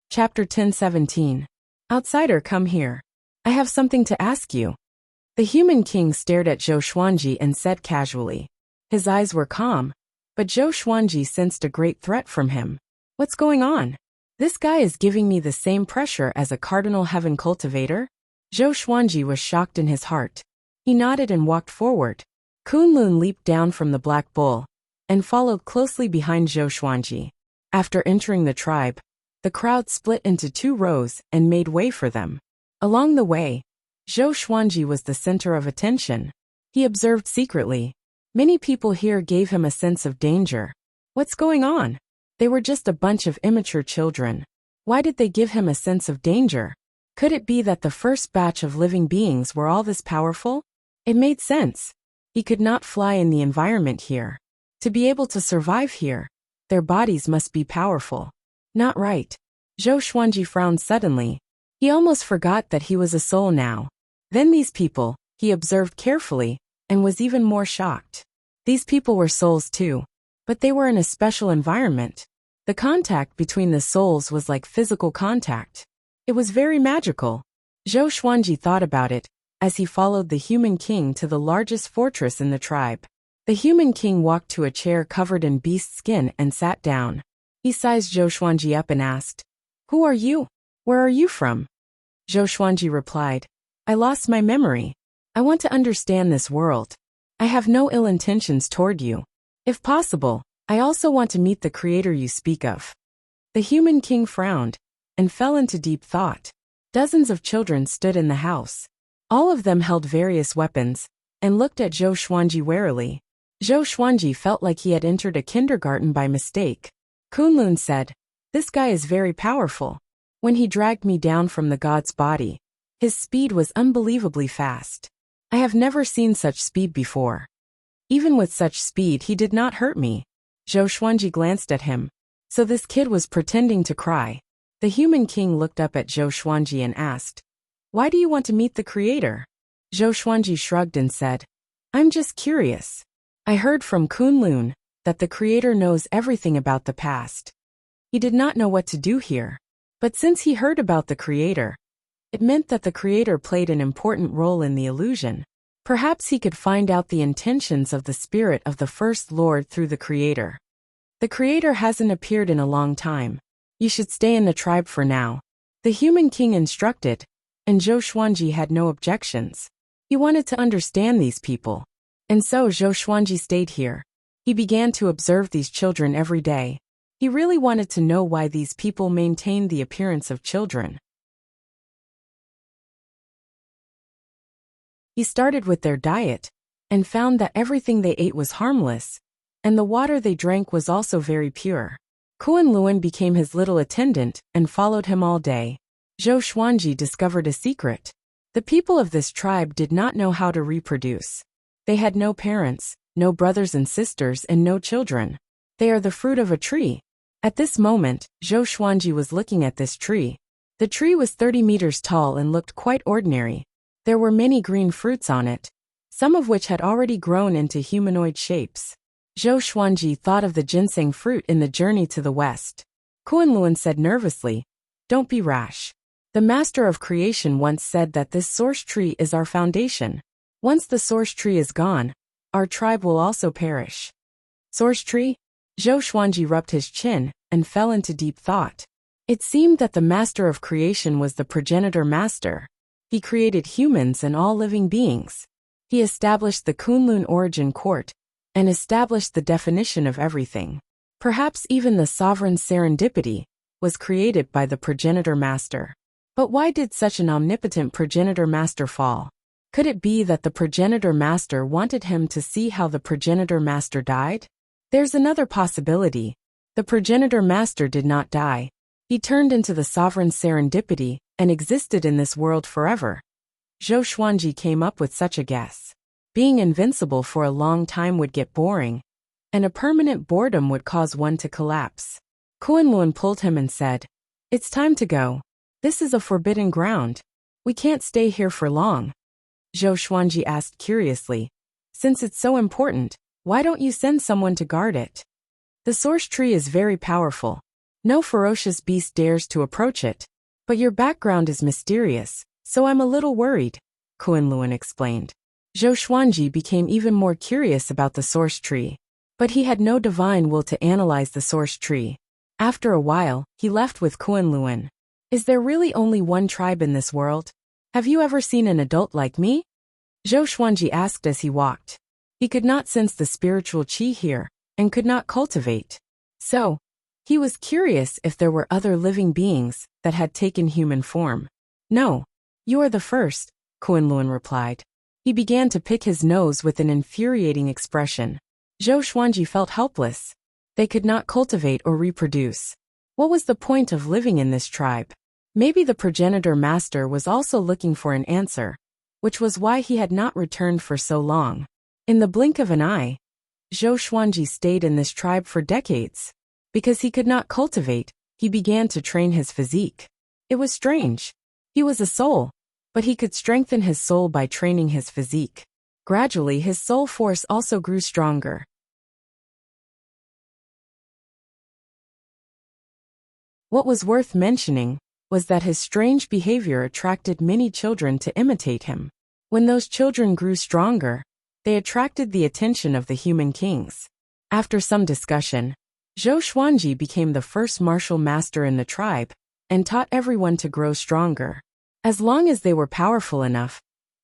Speaker 1: Chapter 10:17. Outsider, come here. I have something to ask you. The human king stared at Zhou Xuanji and said casually. His eyes were calm, but Zhou Xuanji sensed a great threat from him. What's going on? This guy is giving me the same pressure as a cardinal heaven cultivator? Zhou Xuanji was shocked in his heart. He nodded and walked forward. Kunlun leaped down from the black bull and followed closely behind Zhou Xuanji. After entering the tribe, the crowd split into 2 rows and made way for them. Along the way, Zhou Xuanji was the center of attention. He observed secretly. Many people here gave him a sense of danger. What's going on? They were just a bunch of immature children. Why did they give him a sense of danger? Could it be that the first batch of living beings were all this powerful? It made sense. He could not fly in the environment here. To be able to survive here, their bodies must be powerful. Not right. Zhou Xuanji frowned suddenly. He almost forgot that he was a soul now. Then these people, he observed carefully, and was even more shocked. These people were souls too, but they were in a special environment. The contact between the souls was like physical contact. It was very magical. Zhou Xuanji thought about it as he followed the human king to the largest fortress in the tribe. The human king walked to a chair covered in beast skin and sat down. He sized Zhou Xuanji up and asked, Who are you? Where are you from? Zhou Xuanji replied, I lost my memory. I want to understand this world. I have no ill intentions toward you. If possible, I also want to meet the creator you speak of. The human king frowned and fell into deep thought. Dozens of children stood in the house. All of them held various weapons and looked at Zhou Xuanji warily. Zhou Xuanji felt like he had entered a kindergarten by mistake. Kunlun said, This guy is very powerful. When he dragged me down from the god's body, his speed was unbelievably fast. I have never seen such speed before. Even with such speed he did not hurt me. Zhou Xuanji glanced at him. So this kid was pretending to cry. The human king looked up at Zhou Xuanji and asked, Why do you want to meet the creator? Zhou Xuanji shrugged and said, I'm just curious. I heard from Kunlun that the creator knows everything about the past. He did not know what to do here. But since he heard about the creator, it meant that the creator played an important role in the illusion. Perhaps he could find out the intentions of the spirit of the First Lord through the creator. The creator hasn't appeared in a long time. You should stay in the tribe for now. The human king instructed, and Zhou Xuanji had no objections. He wanted to understand these people. And so Zhou Xuanji stayed here. He began to observe these children every day. He really wanted to know why these people maintained the appearance of children. He started with their diet and found that everything they ate was harmless, and the water they drank was also very pure. Kunlun became his little attendant and followed him all day. Zhou Xuanji discovered a secret. The people of this tribe did not know how to reproduce. They had no parents, no brothers and sisters, and no children. They are the fruit of a tree. At this moment, Zhou Xuanji was looking at this tree. The tree was 30 meters tall and looked quite ordinary. There were many green fruits on it, some of which had already grown into humanoid shapes. Zhou Xuanji thought of the ginseng fruit in the journey to the west. Kunlun said nervously, Don't be rash. The master of creation once said that this source tree is our foundation. Once the source tree is gone, our tribe will also perish. Source tree? Zhou Xuanji rubbed his chin and fell into deep thought. It seemed that the master of creation was the progenitor master. He created humans and all living beings. He established the Kunlun origin court and established the definition of everything. Perhaps even the sovereign serendipity was created by the progenitor master. But why did such an omnipotent progenitor master fall? Could it be that the progenitor master wanted him to see how the progenitor master died? There's another possibility. The progenitor master did not die. He turned into the sovereign serendipity and existed in this world forever. Zhou Xuanji came up with such a guess. Being invincible for a long time would get boring, and a permanent boredom would cause one to collapse. Kunlun pulled him and said, "It's time to go. This is a forbidden ground. We can't stay here for long." Zhou Xuanji asked curiously, "Since it's so important, why don't you send someone to guard it? The source tree is very powerful. No ferocious beast dares to approach it. But your background is mysterious, so I'm a little worried," Kunlun explained. Zhou Xuanji became even more curious about the source tree. But he had no divine will to analyze the source tree. After a while, he left with Kunlun. "Is there really only one tribe in this world? Have you ever seen an adult like me?" Zhou Xuanji asked as he walked. He could not sense the spiritual qi here, and could not cultivate. So, he was curious if there were other living beings that had taken human form. "No. You are the first," Kunlun replied. He began to pick his nose with an infuriating expression. Zhou Xuanji felt helpless. They could not cultivate or reproduce. What was the point of living in this tribe? Maybe the progenitor master was also looking for an answer, which was why he had not returned for so long. In the blink of an eye, Zhou Xuanji stayed in this tribe for decades. Because he could not cultivate, he began to train his physique. It was strange. He was a soul, but he could strengthen his soul by training his physique. Gradually his soul force also grew stronger. What was worth mentioning was that his strange behavior attracted many children to imitate him. When those children grew stronger, they attracted the attention of the human kings. After some discussion, Zhou Xuanji became the first martial master in the tribe and taught everyone to grow stronger. As long as they were powerful enough,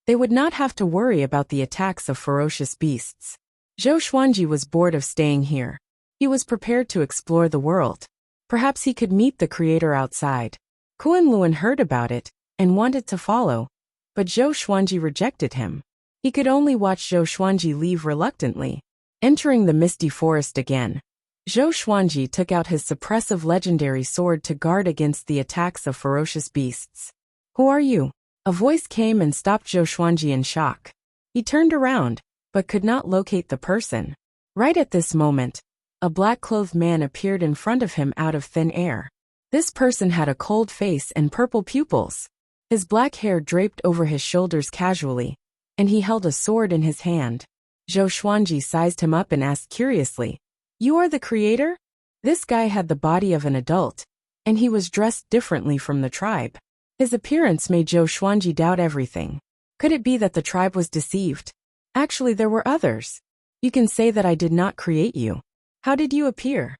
Speaker 1: they would not have to worry about the attacks of ferocious beasts. Zhou Xuanji was bored of staying here. He was prepared to explore the world. Perhaps he could meet the creator outside. Kunlun heard about it and wanted to follow, but Zhou Xuanji rejected him. He could only watch Zhou Xuanji leave reluctantly. Entering the misty forest again, Zhou Xuanji took out his suppressive legendary sword to guard against the attacks of ferocious beasts. "Who are you?" A voice came and stopped Zhou Xuanji in shock. He turned around, but could not locate the person. Right at this moment, a black-clothed man appeared in front of him out of thin air. This person had a cold face and purple pupils. His black hair draped over his shoulders casually, and he held a sword in his hand. Zhou Xuanji sized him up and asked curiously, "You are the creator?" This guy had the body of an adult, and he was dressed differently from the tribe. His appearance made Zhou Xuanji doubt everything. Could it be that the tribe was deceived? Actually, there were others. "You can say that I did not create you. How did you appear?"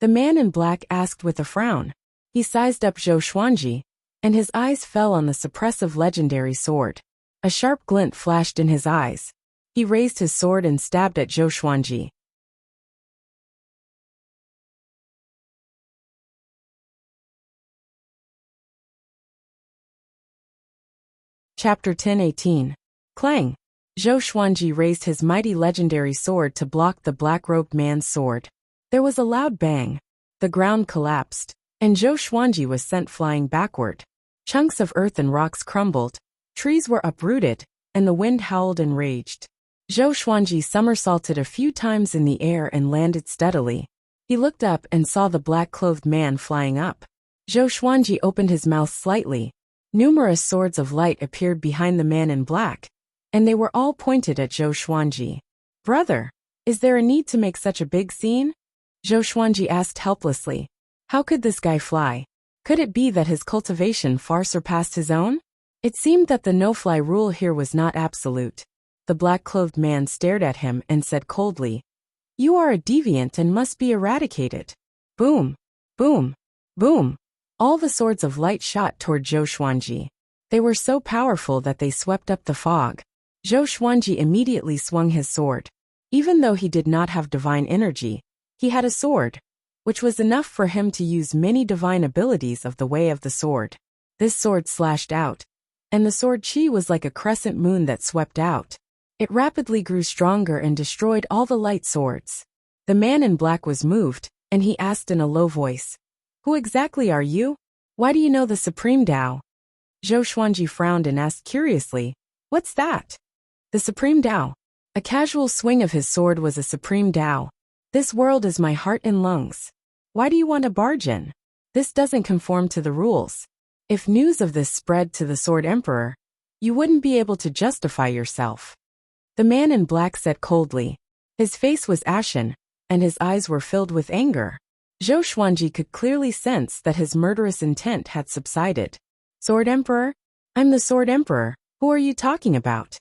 Speaker 1: The man in black asked with a frown. He sized up Zhou Xuanji, and his eyes fell on the suppressive legendary sword. A sharp glint flashed in his eyes. He raised his sword and stabbed at Zhou Xuanji. Chapter 10:18. Clang! Zhou Xuanji raised his mighty legendary sword to block the black-robed man's sword. There was a loud bang. The ground collapsed, and Zhou Xuanji was sent flying backward. Chunks of earth and rocks crumbled, trees were uprooted, and the wind howled and raged. Zhou Xuanji somersaulted a few times in the air and landed steadily. He looked up and saw the black-clothed man flying up. Zhou Xuanji opened his mouth slightly. Numerous swords of light appeared behind the man in black, and they were all pointed at Zhou Xuanji. "Brother, is there a need to make such a big scene?" Zhou Xuanji asked helplessly. How could this guy fly? Could it be that his cultivation far surpassed his own? It seemed that the no-fly rule here was not absolute. The black-clothed man stared at him and said coldly, "You are a deviant and must be eradicated." Boom! Boom! Boom! All the swords of light shot toward Zhou Xuanji. They were so powerful that they swept up the fog. Zhou Xuanji immediately swung his sword. Even though he did not have divine energy, he had a sword, which was enough for him to use many divine abilities of the way of the sword. This sword slashed out, and the sword chi was like a crescent moon that swept out. It rapidly grew stronger and destroyed all the light swords. The man in black was moved, and he asked in a low voice, "Who exactly are you? Why do you know the Supreme Tao?" Zhou Xuanji frowned and asked curiously, "What's that?" The Supreme Tao. A casual swing of his sword was a Supreme Tao. "This world is my heart and lungs. Why do you want to barge in? This doesn't conform to the rules. If news of this spread to the Sword Emperor, you wouldn't be able to justify yourself." The man in black said coldly. His face was ashen, and his eyes were filled with anger. Zhou Xuanji could clearly sense that his murderous intent had subsided. "Sword Emperor? I'm the Sword Emperor. Who are you talking about?"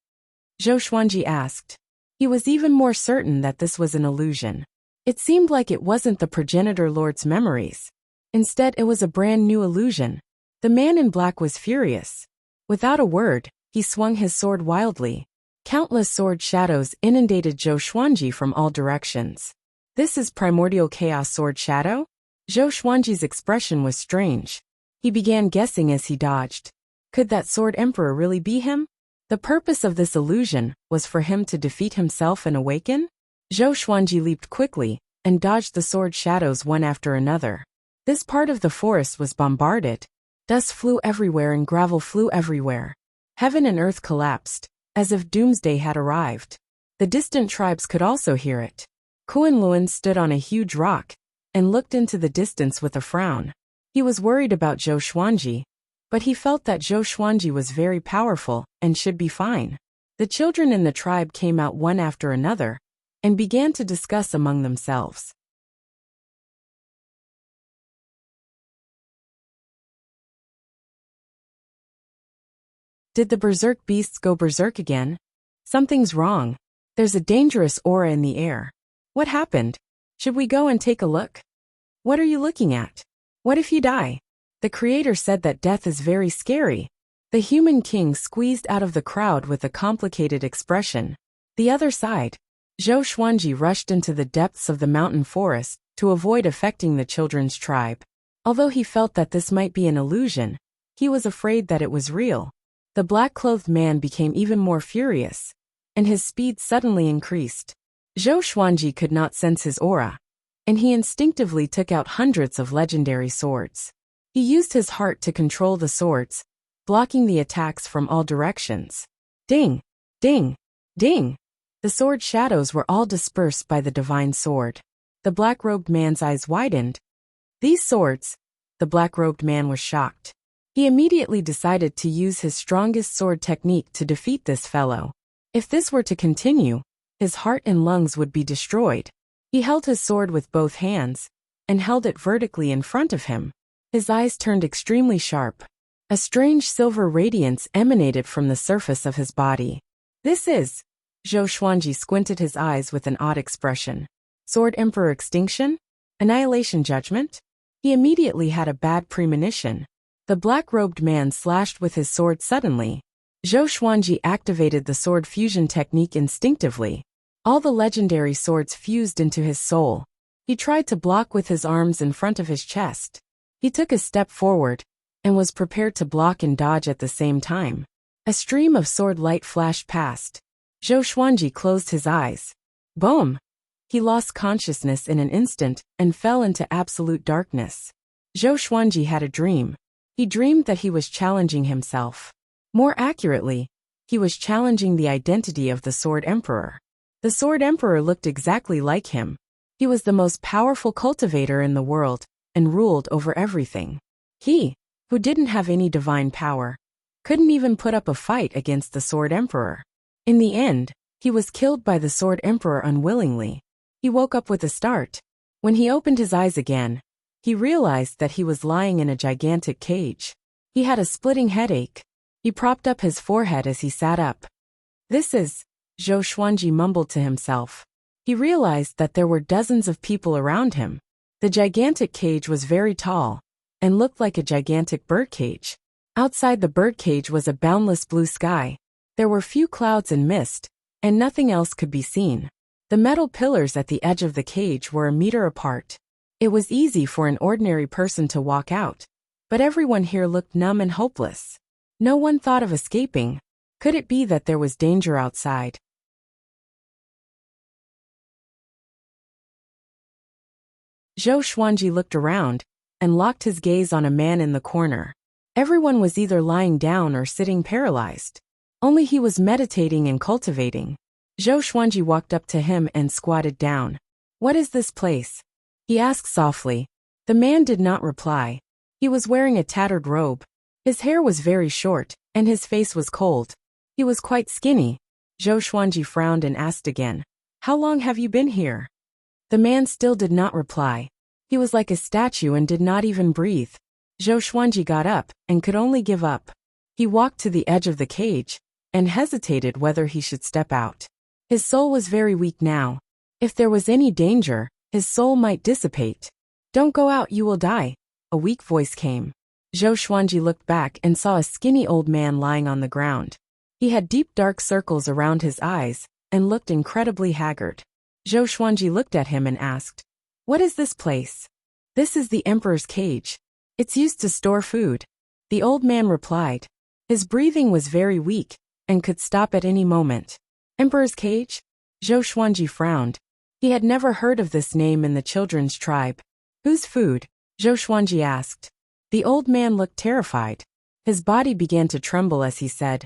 Speaker 1: Zhou Xuanji asked. He was even more certain that this was an illusion. It seemed like it wasn't the progenitor lord's memories. Instead, it was a brand new illusion. The man in black was furious. Without a word, he swung his sword wildly. Countless sword shadows inundated Zhou Xuanji from all directions. "This is primordial chaos sword shadow?" Zhou Xuanji's expression was strange. He began guessing as he dodged. Could that Sword Emperor really be him? The purpose of this illusion was for him to defeat himself and awaken? Zhou Xuanji leaped quickly and dodged the sword shadows one after another. This part of the forest was bombarded. Dust flew everywhere and gravel flew everywhere. Heaven and earth collapsed, as if doomsday had arrived. The distant tribes could also hear it. Kunlun stood on a huge rock and looked into the distance with a frown. He was worried about Zhou Xuanji, but he felt that Zhou Xuanji was very powerful and should be fine. The children in the tribe came out one after another and began to discuss among themselves. Did the berserk beasts go berserk again? Something's wrong. There's a dangerous aura in the air. What happened? Should we go and take a look? What are you looking at? What if you die? The creator said that death is very scary. The human king squeezed out of the crowd with a complicated expression. The other side. Zhou Xuanji rushed into the depths of the mountain forest to avoid affecting the children's tribe. Although he felt that this might be an illusion, he was afraid that it was real. The black-clothed man became even more furious, and his speed suddenly increased. Zhou Xuanji could not sense his aura, and he instinctively took out hundreds of legendary swords. He used his heart to control the swords, blocking the attacks from all directions. Ding! Ding! Ding! The sword shadows were all dispersed by the divine sword. The black-robed man's eyes widened. These swords? The black-robed man was shocked. He immediately decided to use his strongest sword technique to defeat this fellow. If this were to continue, his heart and lungs would be destroyed. He held his sword with both hands and held it vertically in front of him. His eyes turned extremely sharp. A strange silver radiance emanated from the surface of his body. This is... Zhou Xuanji squinted his eyes with an odd expression. Sword Emperor Extinction? Annihilation Judgment? He immediately had a bad premonition. The black-robed man slashed with his sword suddenly. Zhou Xuanji activated the sword fusion technique instinctively. All the legendary swords fused into his soul. He tried to block with his arms in front of his chest. He took a step forward and was prepared to block and dodge at the same time. A stream of sword light flashed past. Zhou Xuanji closed his eyes. Boom! He lost consciousness in an instant and fell into absolute darkness. Zhou Xuanji had a dream. He dreamed that he was challenging himself. More accurately, he was challenging the identity of the Sword Emperor. The Sword Emperor looked exactly like him. He was the most powerful cultivator in the world and ruled over everything. He, who didn't have any divine power, couldn't even put up a fight against the Sword Emperor. In the end, he was killed by the Sword Emperor unwillingly. He woke up with a start. When he opened his eyes again, he realized that he was lying in a gigantic cage. He had a splitting headache. He propped up his forehead as he sat up. This is... Zhou Xuanji mumbled to himself. He realized that there were dozens of people around him. The gigantic cage was very tall and looked like a gigantic birdcage. Outside the birdcage was a boundless blue sky. There were few clouds and mist, and nothing else could be seen. The metal pillars at the edge of the cage were a meter apart. It was easy for an ordinary person to walk out, but everyone here looked numb and hopeless. No one thought of escaping. Could it be that there was danger outside? Zhou Xuanji looked around and locked his gaze on a man in the corner. Everyone was either lying down or sitting paralyzed. Only he was meditating and cultivating. Zhou Xuanji walked up to him and squatted down. "What is this place?" he asked softly. The man did not reply. He was wearing a tattered robe. His hair was very short, and his face was cold. He was quite skinny. Zhou Xuanji frowned and asked again, "How long have you been here?" The man still did not reply. He was like a statue and did not even breathe. Zhou Xuanji got up and could only give up. He walked to the edge of the cage and hesitated whether he should step out. His soul was very weak now. If there was any danger, his soul might dissipate. "Don't go out, you will die," a weak voice came. Zhou Xuanji looked back and saw a skinny old man lying on the ground. He had deep dark circles around his eyes and looked incredibly haggard. Zhou Xuanji looked at him and asked, "What is this place?" "This is the emperor's cage. It's used to store food," the old man replied. His breathing was very weak and could stop at any moment. "Emperor's cage?" Zhou Xuanji frowned. He had never heard of this name in the children's tribe. "Whose food?" Zhou Xuanji asked. The old man looked terrified. His body began to tremble as he said,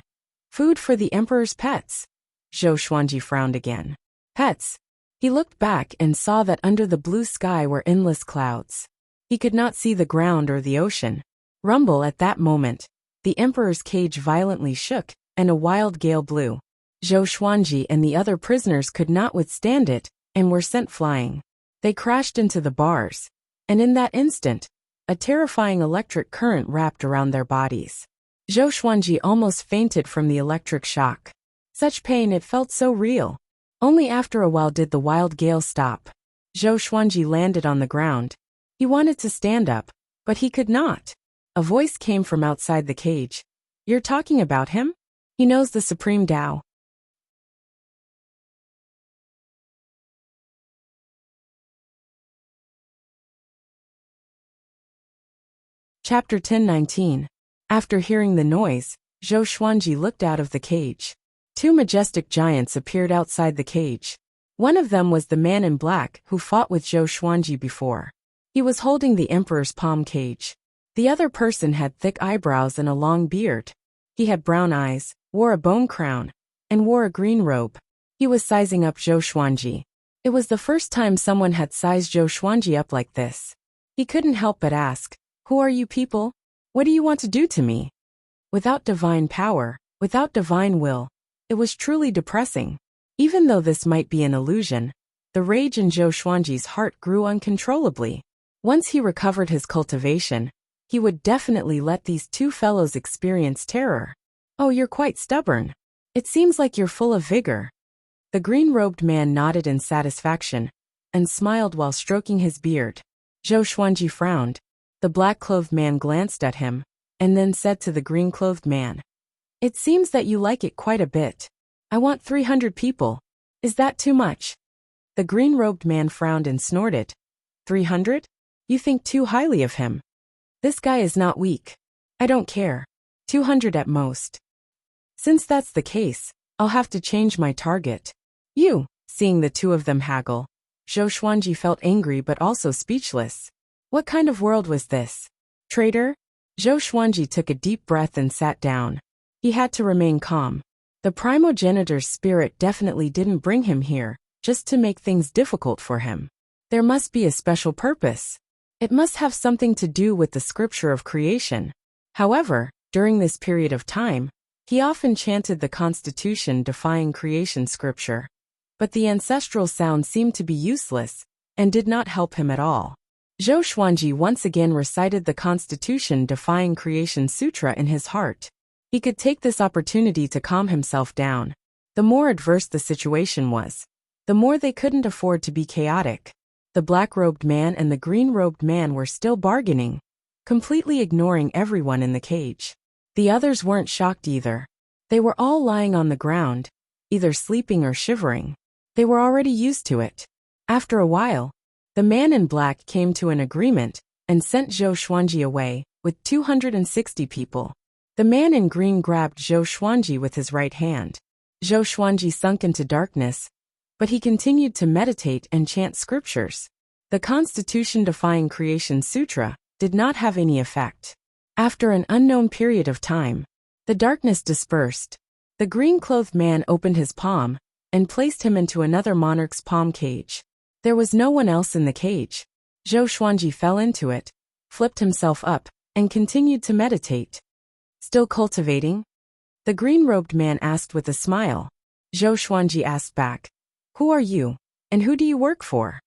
Speaker 1: "Food for the emperor's pets." Zhou Xuanji frowned again. "Pets?" He looked back and saw that under the blue sky were endless clouds. He could not see the ground or the ocean. Rumble at that moment. The emperor's cage violently shook, and a wild gale blew. Zhou Xuanji and the other prisoners could not withstand it, and were sent flying. They crashed into the bars, and in that instant, a terrifying electric current wrapped around their bodies. Zhou Xuanji almost fainted from the electric shock. Such pain, it felt so real. Only after a while did the wild gale stop. Zhou Xuanji landed on the ground. He wanted to stand up, but he could not. A voice came from outside the cage. "You're talking about him? He knows the Supreme Tao." Chapter 10:19. After hearing the noise, Zhou Xuanji looked out of the cage. Two majestic giants appeared outside the cage. One of them was the man in black who fought with Zhou Xuanji before. He was holding the emperor's palm cage. The other person had thick eyebrows and a long beard. He had brown eyes, wore a bone crown, and wore a green robe. He was sizing up Zhou Xuanji. It was the first time someone had sized Zhou Xuanji up like this. He couldn't help but ask, "Who are you people? What do you want to do to me?" Without divine power, without divine will, it was truly depressing. Even though this might be an illusion, the rage in Zhou Xuanji's heart grew uncontrollably. Once he recovered his cultivation, he would definitely let these two fellows experience terror. "Oh, you're quite stubborn. It seems like you're full of vigor." The green-robed man nodded in satisfaction and smiled while stroking his beard. Zhou Xuanji frowned. The black-clothed man glanced at him and then said to the green-clothed man, "It seems that you like it quite a bit. I want 300 people. Is that too much?" The green-robed man frowned and snorted. 300? You think too highly of him. This guy is not weak. I don't care. 200 at most. Since that's the case, I'll have to change my target. You, seeing the two of them haggle. Zhou Xuanji felt angry but also speechless. What kind of world was this? Traitor? Zhou Xuanji took a deep breath and sat down. He had to remain calm. The primogenitor's spirit definitely didn't bring him here, just to make things difficult for him. There must be a special purpose. It must have something to do with the scripture of creation. However, during this period of time, he often chanted the Constitution defying creation scripture. But the ancestral sound seemed to be useless, and did not help him at all. Zhou Xuanji once again recited the Constitution defying creation sutra in his heart. He could take this opportunity to calm himself down. The more adverse the situation was, the more they couldn't afford to be chaotic. The black-robed man and the green-robed man were still bargaining, completely ignoring everyone in the cage. The others weren't shocked either. They were all lying on the ground, either sleeping or shivering. They were already used to it. After a while, the man in black came to an agreement and sent Zhou Xuanji away with 260 people. The man in green grabbed Zhou Xuanji with his right hand. Zhou Xuanji sunk into darkness, but he continued to meditate and chant scriptures. The Constitution-defying Creation Sutra did not have any effect. After an unknown period of time, the darkness dispersed. The green-clothed man opened his palm and placed him into another monarch's palm cage. There was no one else in the cage. Zhou Xuanji fell into it, flipped himself up, and continued to meditate. Still cultivating? The green-robed man asked with a smile. Zhou Xuanji asked back, "Who are you, and who do you work for?"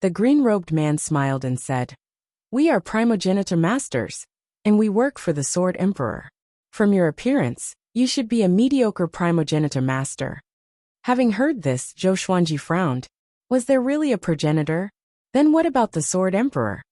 Speaker 1: The green-robed man smiled and said, "We are primogenitor masters, and we work for the Sword Emperor. From your appearance, you should be a mediocre primogenitor master." Having heard this, Zhou Xuanji frowned. Was there really a progenitor? Then what about the Sword Emperor?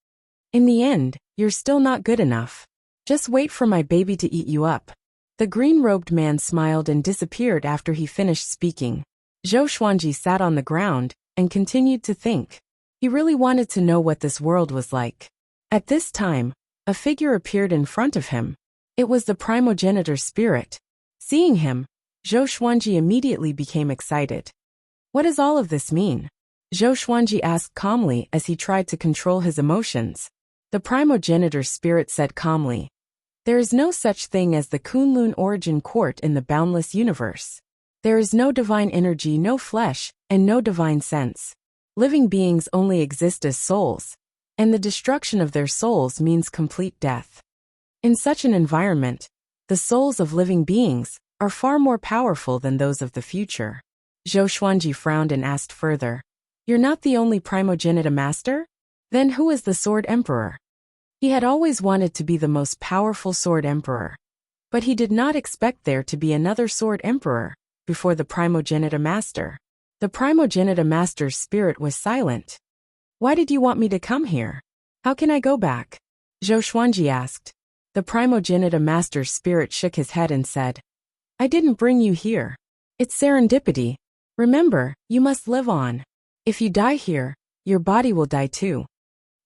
Speaker 1: In the end, you're still not good enough. Just wait for my baby to eat you up. The green-robed man smiled and disappeared after he finished speaking. Zhou Xuanji sat on the ground and continued to think. He really wanted to know what this world was like. At this time, a figure appeared in front of him. It was the primogenitor spirit. Seeing him, Zhou Xuanji immediately became excited. What does all of this mean? Zhou Xuanji asked calmly as he tried to control his emotions. The primogenitor spirit said calmly, "There is no such thing as the Kunlun origin court in the boundless universe. There is no divine energy, no flesh, and no divine sense. Living beings only exist as souls, and the destruction of their souls means complete death. In such an environment, the souls of living beings are far more powerful than those of the future." Zhou Xuanji frowned and asked further, "You're not the only primogenitor master? Then who is the Sword Emperor?" He had always wanted to be the most powerful Sword Emperor, but he did not expect there to be another Sword Emperor before the primogenitor master. The primogenitor master's spirit was silent. "Why did you want me to come here? How can I go back?" Zhou Xuanji asked. The primogenitor master's spirit shook his head and said, "I didn't bring you here. It's serendipity. Remember, you must live on. If you die here, your body will die too."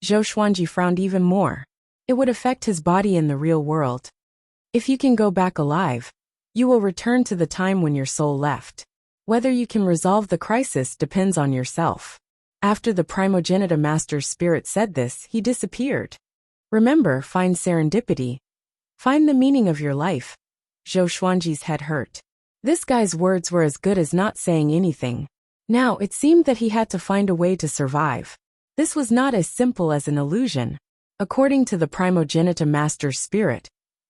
Speaker 1: Zhou Xuanji frowned even more. It would affect his body in the real world. If you can go back alive, you will return to the time when your soul left. Whether you can resolve the crisis depends on yourself. After the primogenitor master's spirit said this, he disappeared. Remember, find serendipity. Find the meaning of your life. Zhou Xuanji's head hurt. This guy's words were as good as not saying anything. Now it seemed that he had to find a way to survive. This was not as simple as an illusion. According to the primogenitor master's spirit,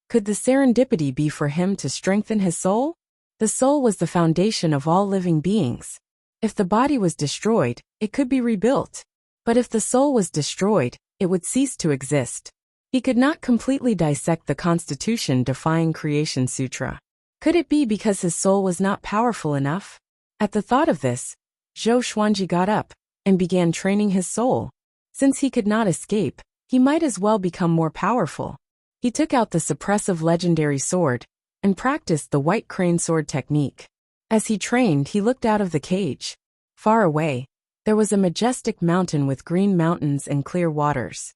Speaker 1: could the serendipity be for him to strengthen his soul? The soul was the foundation of all living beings. If the body was destroyed, it could be rebuilt. But if the soul was destroyed, it would cease to exist. He could not completely dissect the Constitution-defying Creation Sutra. Could it be because his soul was not powerful enough? At the thought of this, Zhou Xuanji got up and began training his soul. Since he could not escape, he might as well become more powerful. He took out the suppressive legendary sword and practiced the white crane sword technique. As he trained, he looked out of the cage. Far away, there was a majestic mountain with green mountains and clear waters.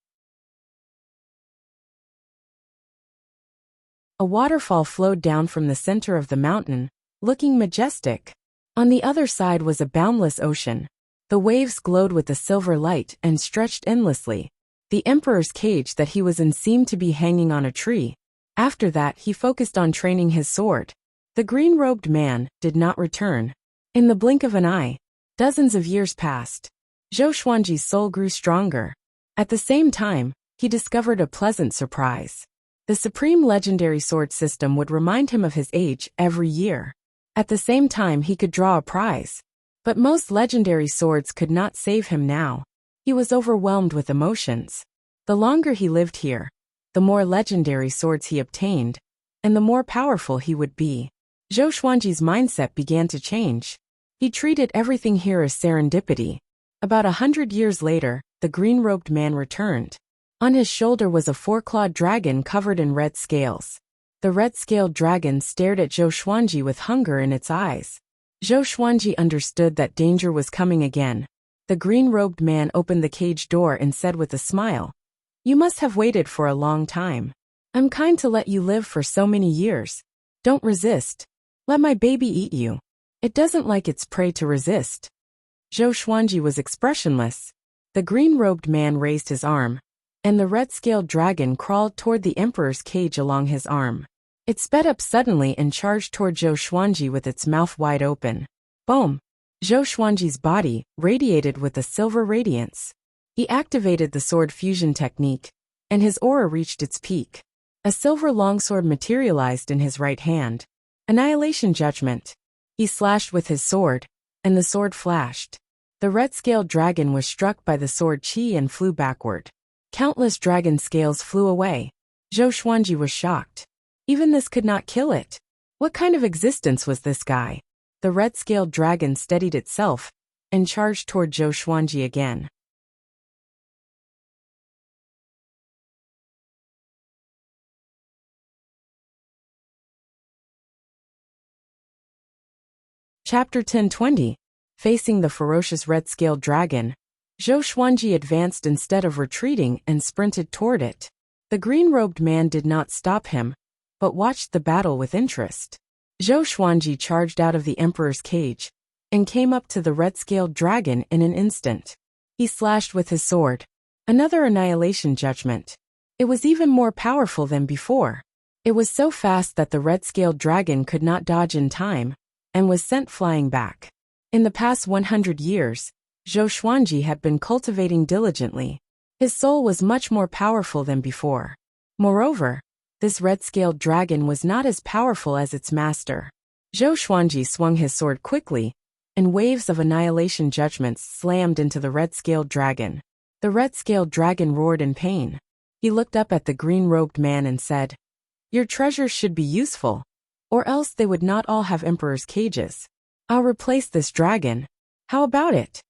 Speaker 1: A waterfall flowed down from the center of the mountain, looking majestic. On the other side was a boundless ocean. The waves glowed with a silver light and stretched endlessly. The emperor's cage that he was in seemed to be hanging on a tree. After that, he focused on training his sword. The green-robed man did not return. In the blink of an eye, dozens of years passed. Zhou Xuanji's soul grew stronger. At the same time, he discovered a pleasant surprise. The supreme legendary sword system would remind him of his age every year. At the same time, he could draw a prize. But most legendary swords could not save him now. He was overwhelmed with emotions. The longer he lived here, the more legendary swords he obtained, and the more powerful he would be. Zhou Xuanji's mindset began to change. He treated everything here as serendipity. About 100 years later, the green-robed man returned. On his shoulder was a four-clawed dragon covered in red scales. The red-scaled dragon stared at Zhou Xuanji with hunger in its eyes. Zhou Xuanji understood that danger was coming again. The green-robed man opened the cage door and said with a smile, "You must have waited for a long time. I'm kind to let you live for so many years. Don't resist. Let my baby eat you. It doesn't like its prey to resist." Zhou Xuanji was expressionless. The green-robed man raised his arm, and the red-scaled dragon crawled toward the emperor's cage along his arm. It sped up suddenly and charged toward Zhou Xuanji with its mouth wide open. Boom! Zhou Xuanji's body radiated with a silver radiance. He activated the sword fusion technique, and his aura reached its peak. A silver longsword materialized in his right hand. Annihilation Judgment. He slashed with his sword, and the sword flashed. The red-scaled dragon was struck by the sword chi and flew backward. Countless dragon scales flew away. Zhou Xuanji was shocked. Even this could not kill it. What kind of existence was this guy? The red-scaled dragon steadied itself and charged toward Zhou Xuanji again. Chapter 1020. Facing the ferocious red-scaled dragon, Zhou Xuanji advanced instead of retreating and sprinted toward it. The green-robed man did not stop him, but watched the battle with interest. Zhou Xuanji charged out of the emperor's cage and came up to the red-scaled dragon in an instant. He slashed with his sword. Another annihilation judgment. It was even more powerful than before. It was so fast that the red-scaled dragon could not dodge in time and was sent flying back. In the past 100 years, Zhou Xuanji had been cultivating diligently. His soul was much more powerful than before. Moreover, this red-scaled dragon was not as powerful as its master. Zhou Xuanji swung his sword quickly, and waves of annihilation judgments slammed into the red-scaled dragon. The red-scaled dragon roared in pain. He looked up at the green-robed man and said, "Your treasures should be useful, or else they would not all have emperor's cages. I'll replace this dragon. How about it?"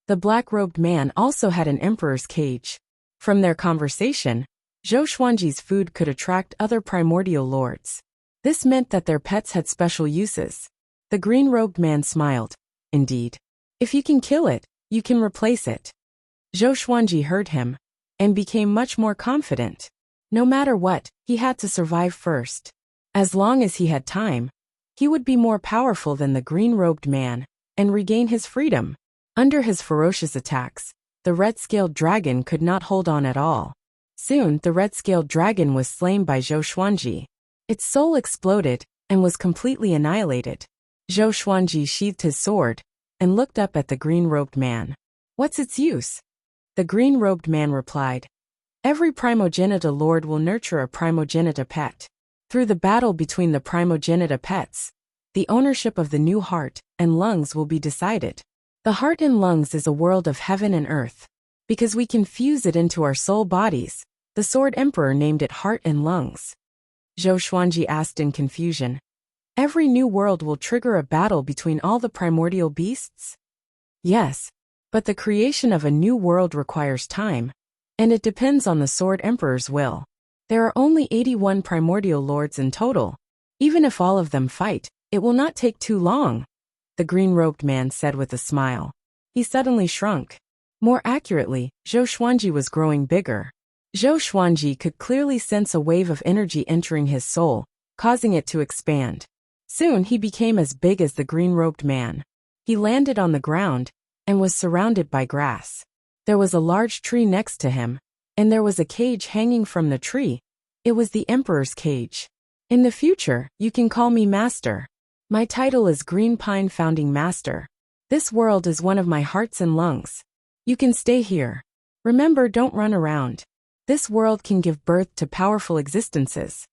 Speaker 1: The black-robed man also had an emperor's cage. From their conversation, Zhou Xuanji's food could attract other primordial lords. This meant that their pets had special uses. The green-robed man smiled. "Indeed. If you can kill it, you can replace it." Zhou Xuanji heard him and became much more confident. No matter what, he had to survive first. As long as he had time, he would be more powerful than the green-robed man and regain his freedom. Under his ferocious attacks, the red-scaled dragon could not hold on at all. Soon, the red-scaled dragon was slain by Zhou Xuanji. Its soul exploded and was completely annihilated. Zhou Xuanji sheathed his sword and looked up at the green-robed man. "What's its use?" The green-robed man replied, "Every primogenita lord will nurture a primogenita pet. Through the battle between the primogenita pets, the ownership of the new heart and lungs will be decided. The heart and lungs is a world of heaven and earth. Because we can fuse it into our soul bodies, the Sword Emperor named it Heart and Lungs." Zhou Xuanji asked in confusion, "Every new world will trigger a battle between all the primordial beasts?" "Yes, but the creation of a new world requires time, and it depends on the Sword Emperor's will. There are only 81 primordial lords in total. Even if all of them fight, it will not take too long," the green-robed man said with a smile. He suddenly shrunk. More accurately, Zhou Xuanji was growing bigger. Zhou Xuanji could clearly sense a wave of energy entering his soul, causing it to expand. Soon he became as big as the green-robed man. He landed on the ground and was surrounded by grass. There was a large tree next to him, and there was a cage hanging from the tree. It was the Emperor's cage. "In the future, you can call me Master. My title is Green Pine Founding Master. This world is one of my hearts and lungs. You can stay here. Remember, don't run around. This world can give birth to powerful existences."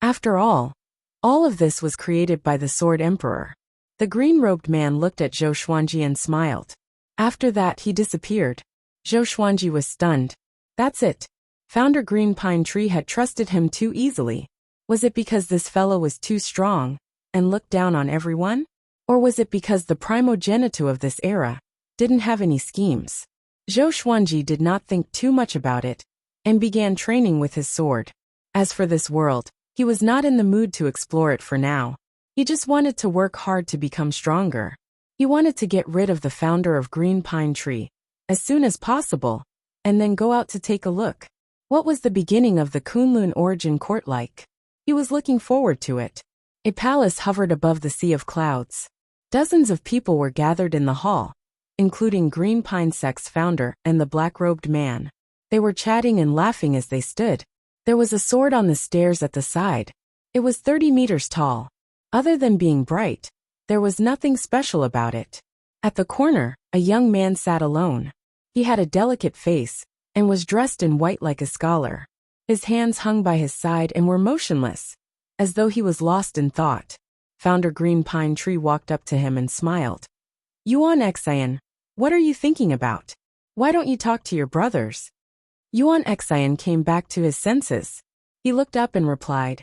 Speaker 1: After all of this was created by the Sword Emperor. The green-robed man looked at Zhou Xuanji and smiled. After that, he disappeared. Zhou Xuanji was stunned. That's it. Founder Green Pine Tree had trusted him too easily. Was it because this fellow was too strong? and looked down on everyone? Or was it because the primogenitor of this era didn't have any schemes? Zhou Xuanji did not think too much about it and began training with his sword. As for this world, he was not in the mood to explore it for now. He just wanted to work hard to become stronger. He wanted to get rid of the founder of Green Pine Tree as soon as possible, and then go out to take a look. What was the beginning of the Kunlun origin court like? He was looking forward to it. A palace hovered above the sea of clouds. Dozens of people were gathered in the hall, including Green Pine Sect's founder and the black-robed man. They were chatting and laughing as they stood. There was a sword on the stairs at the side. It was 30 meters tall. Other than being bright, there was nothing special about it. At the corner, a young man sat alone. He had a delicate face and was dressed in white like a scholar. His hands hung by his side and were motionless, as though he was lost in thought. Founder Green Pine Tree walked up to him and smiled. Yuan Xian, what are you thinking about? Why don't you talk to your brothers? Yuan Xian came back to his senses. He looked up and replied,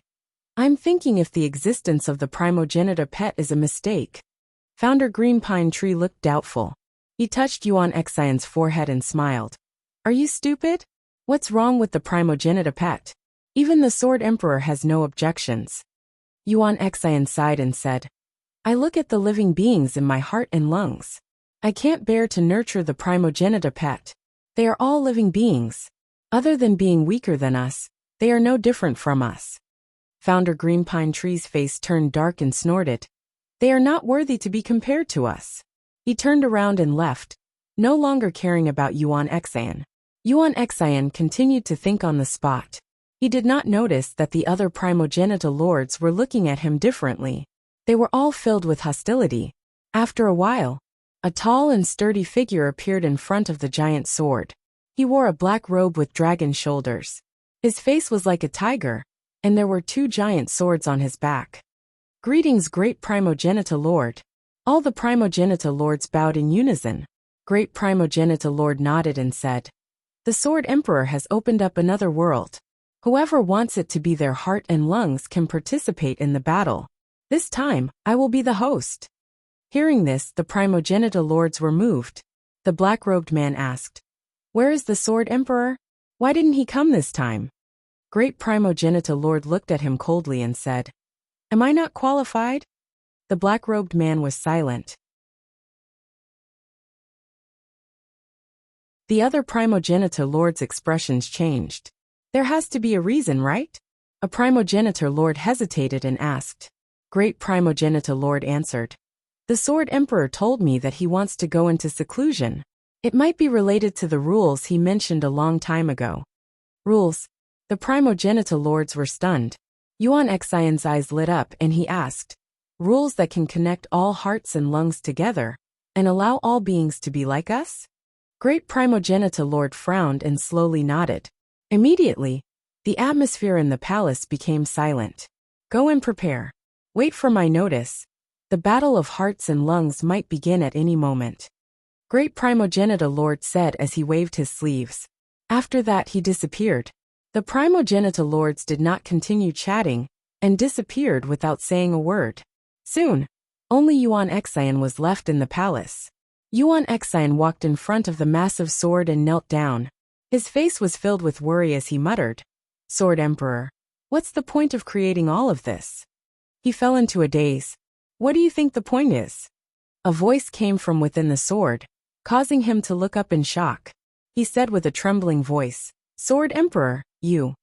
Speaker 1: I'm thinking if the existence of the primogenitor pet is a mistake. Founder Green Pine Tree looked doubtful. He touched Yuan Xian's forehead and smiled. Are you stupid? What's wrong with the primogenitor pet? Even the Sword Emperor has no objections. Yuan Xian sighed and said, I look at the living beings in my heart and lungs. I can't bear to nurture the primogenitor pet. They are all living beings. Other than being weaker than us, they are no different from us. Founder Green Pine Tree's face turned dark and snorted. They are not worthy to be compared to us. He turned around and left, no longer caring about Yuan Xian. Yuan Xian continued to think on the spot. He did not notice that the other primogenitor lords were looking at him differently. They were all filled with hostility. After a while, a tall and sturdy figure appeared in front of the giant sword. He wore a black robe with dragon shoulders. His face was like a tiger, and there were 2 giant swords on his back. Greetings, great primogenitor lord. All the primogenitor lords bowed in unison. Great primogenitor lord nodded and said, The Sword Emperor has opened up another world. Whoever wants it to be their heart and lungs can participate in the battle. This time, I will be the host. Hearing this, the primogenitor lords were moved. The black-robed man asked, Where is the Sword Emperor? Why didn't he come this time? Great primogenitor lord looked at him coldly and said, Am I not qualified? The black-robed man was silent. The other primogenitor lord's expressions changed. There has to be a reason, right? A primogenitor lord hesitated and asked. Great primogenitor lord answered. The Sword Emperor told me that he wants to go into seclusion. It might be related to the rules he mentioned a long time ago. Rules? The primogenitor lords were stunned. Yuan Xian's eyes lit up and he asked. Rules that can connect all hearts and lungs together and allow all beings to be like us? Great primogenitor lord frowned and slowly nodded. Immediately, the atmosphere in the palace became silent. Go and prepare. Wait for my notice. The battle of hearts and lungs might begin at any moment. Great primogenitor lord said as he waved his sleeves. After that he disappeared. The primogenitor lords did not continue chatting and disappeared without saying a word. Soon, only Yuan Xian was left in the palace. Yuan Xian walked in front of the massive sword and knelt down. His face was filled with worry as he muttered, Sword Emperor, what's the point of creating all of this? He fell into a daze. What do you think the point is? A voice came from within the sword, causing him to look up in shock. He said with a trembling voice, Sword Emperor, you.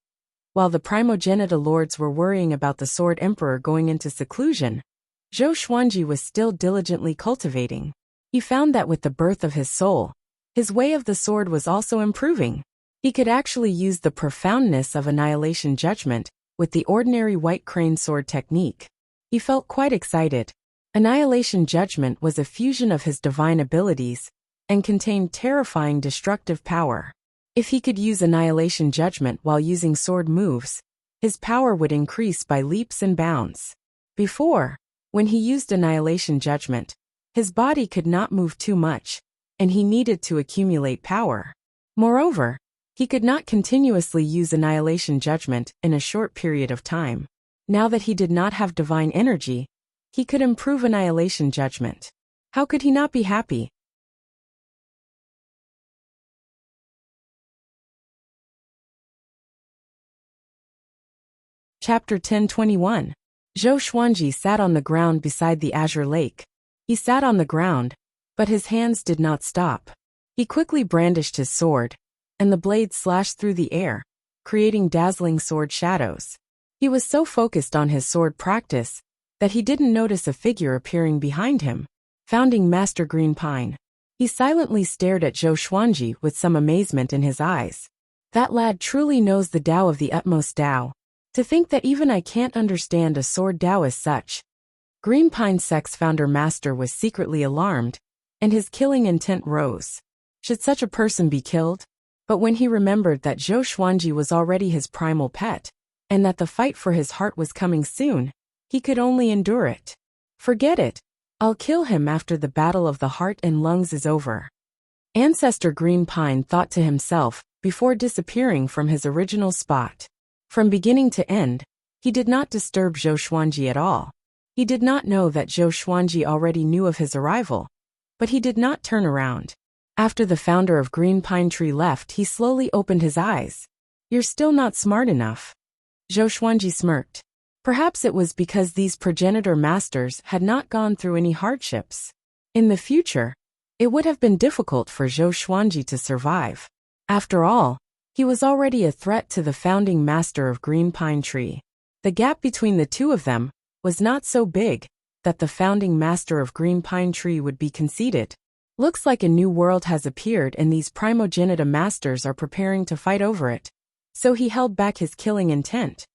Speaker 1: While the primogenitor lords were worrying about the Sword Emperor going into seclusion, Zhou Xuanji was still diligently cultivating. He found that with the birth of his soul, his way of the sword was also improving. He could actually use the profoundness of annihilation judgment with the ordinary white crane sword technique. He felt quite excited. Annihilation judgment was a fusion of his divine abilities and contained terrifying destructive power. If he could use annihilation judgment while using sword moves, his power would increase by leaps and bounds. Before, when he used annihilation judgment, his body could not move too much, and he needed to accumulate power. Moreover, he could not continuously use annihilation judgment in a short period of time. Now that he did not have divine energy, He could improve annihilation judgment. How could he not be happy? Chapter 10:21. Zhou Xuanji sat on the ground beside the azure lake. He sat on the ground, but his hands did not stop. He quickly brandished his sword, and the blade slashed through the air, creating dazzling sword shadows. He was so focused on his sword practice that he didn't notice a figure appearing behind him. Founding Master Green Pine. He silently stared at Zhou Xuanji with some amazement in his eyes. That lad truly knows the Tao of the utmost Tao. To think that even I can't understand a sword Tao as such. Green Pine Sect's founder master was secretly alarmed, and his killing intent rose. Should such a person be killed? But when he remembered that Zhou Xuanji was already his primal pet, and that the fight for his heart was coming soon, he could only endure it. Forget it. I'll kill him after the battle of the heart and lungs is over. Ancestor Green Pine thought to himself, before disappearing from his original spot. From beginning to end, he did not disturb Zhou Xuanji at all. He did not know that Zhou Xuanji already knew of his arrival, but he did not turn around. After the founder of Green Pine Tree left, he slowly opened his eyes. You're still not smart enough. Zhou Xuanji smirked. Perhaps it was because these progenitor masters had not gone through any hardships. In the future, it would have been difficult for Zhou Xuanji to survive. After all, he was already a threat to the founding master of Green Pine Tree. The gap between the two of them was not so big that the founding master of Green Pine Tree would be conceited. Looks like a new world has appeared and these primogenitor masters are preparing to fight over it. So he held back his killing intent.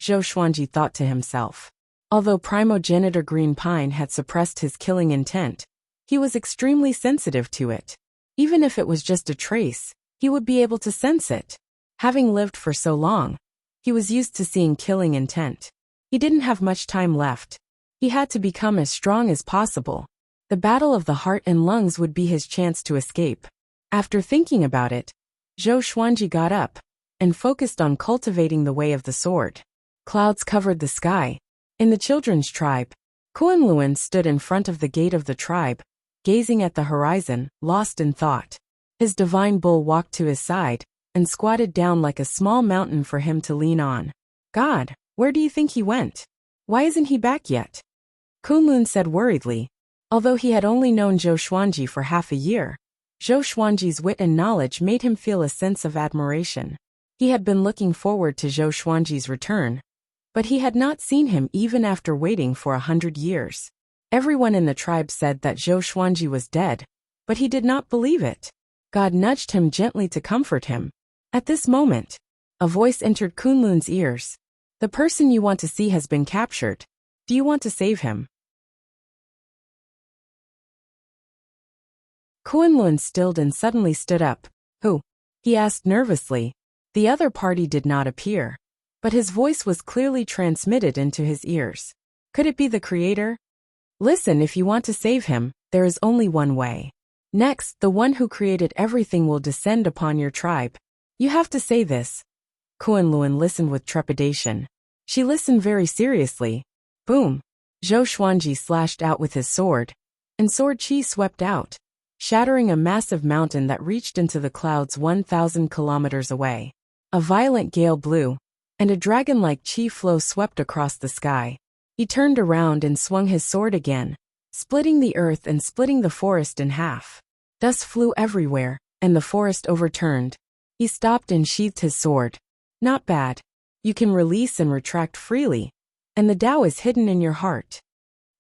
Speaker 1: Zhou Xuanji thought to himself. Although primogenitor Green Pine had suppressed his killing intent, he was extremely sensitive to it. Even if it was just a trace, he would be able to sense it. Having lived for so long, he was used to seeing killing intent. He didn't have much time left. He had to become as strong as possible. The battle of the heart and lungs would be his chance to escape. After thinking about it, Zhou Xuanji got up and focused on cultivating the way of the sword. Clouds covered the sky. In the children's tribe, Kunlun stood in front of the gate of the tribe, gazing at the horizon, lost in thought. His divine bull walked to his side and squatted down like a small mountain for him to lean on. God, where do you think he went? Why isn't he back yet? Kunlun said worriedly. Although he had only known Zhou Xuanji for half a year, Zhou Xuanji's wit and knowledge made him feel a sense of admiration. He had been looking forward to Zhou Xuanji's return, but he had not seen him even after waiting for 100 years. Everyone in the tribe said that Zhou Xuanji was dead, but he did not believe it. God nudged him gently to comfort him. At this moment, a voice entered Kunlun's ears. The person you want to see has been captured. Do you want to save him? Kunlun stilled and suddenly stood up. Who? He asked nervously. The other party did not appear, but his voice was clearly transmitted into his ears. Could it be the creator? Listen, if you want to save him, there is only one way. Next, the one who created everything will descend upon your tribe. You have to say this. Kunlun listened with trepidation. She listened very seriously. Boom! Zhou Xuanji slashed out with his sword, and sword chi swept out, shattering a massive mountain that reached into the clouds 1,000 kilometers away. A violent gale blew, and a dragon-like chi flow swept across the sky. He turned around and swung his sword again, splitting the earth and splitting the forest in half. Dust flew everywhere, and the forest overturned. He stopped and sheathed his sword. Not bad. You can release and retract freely, and the Tao is hidden in your heart.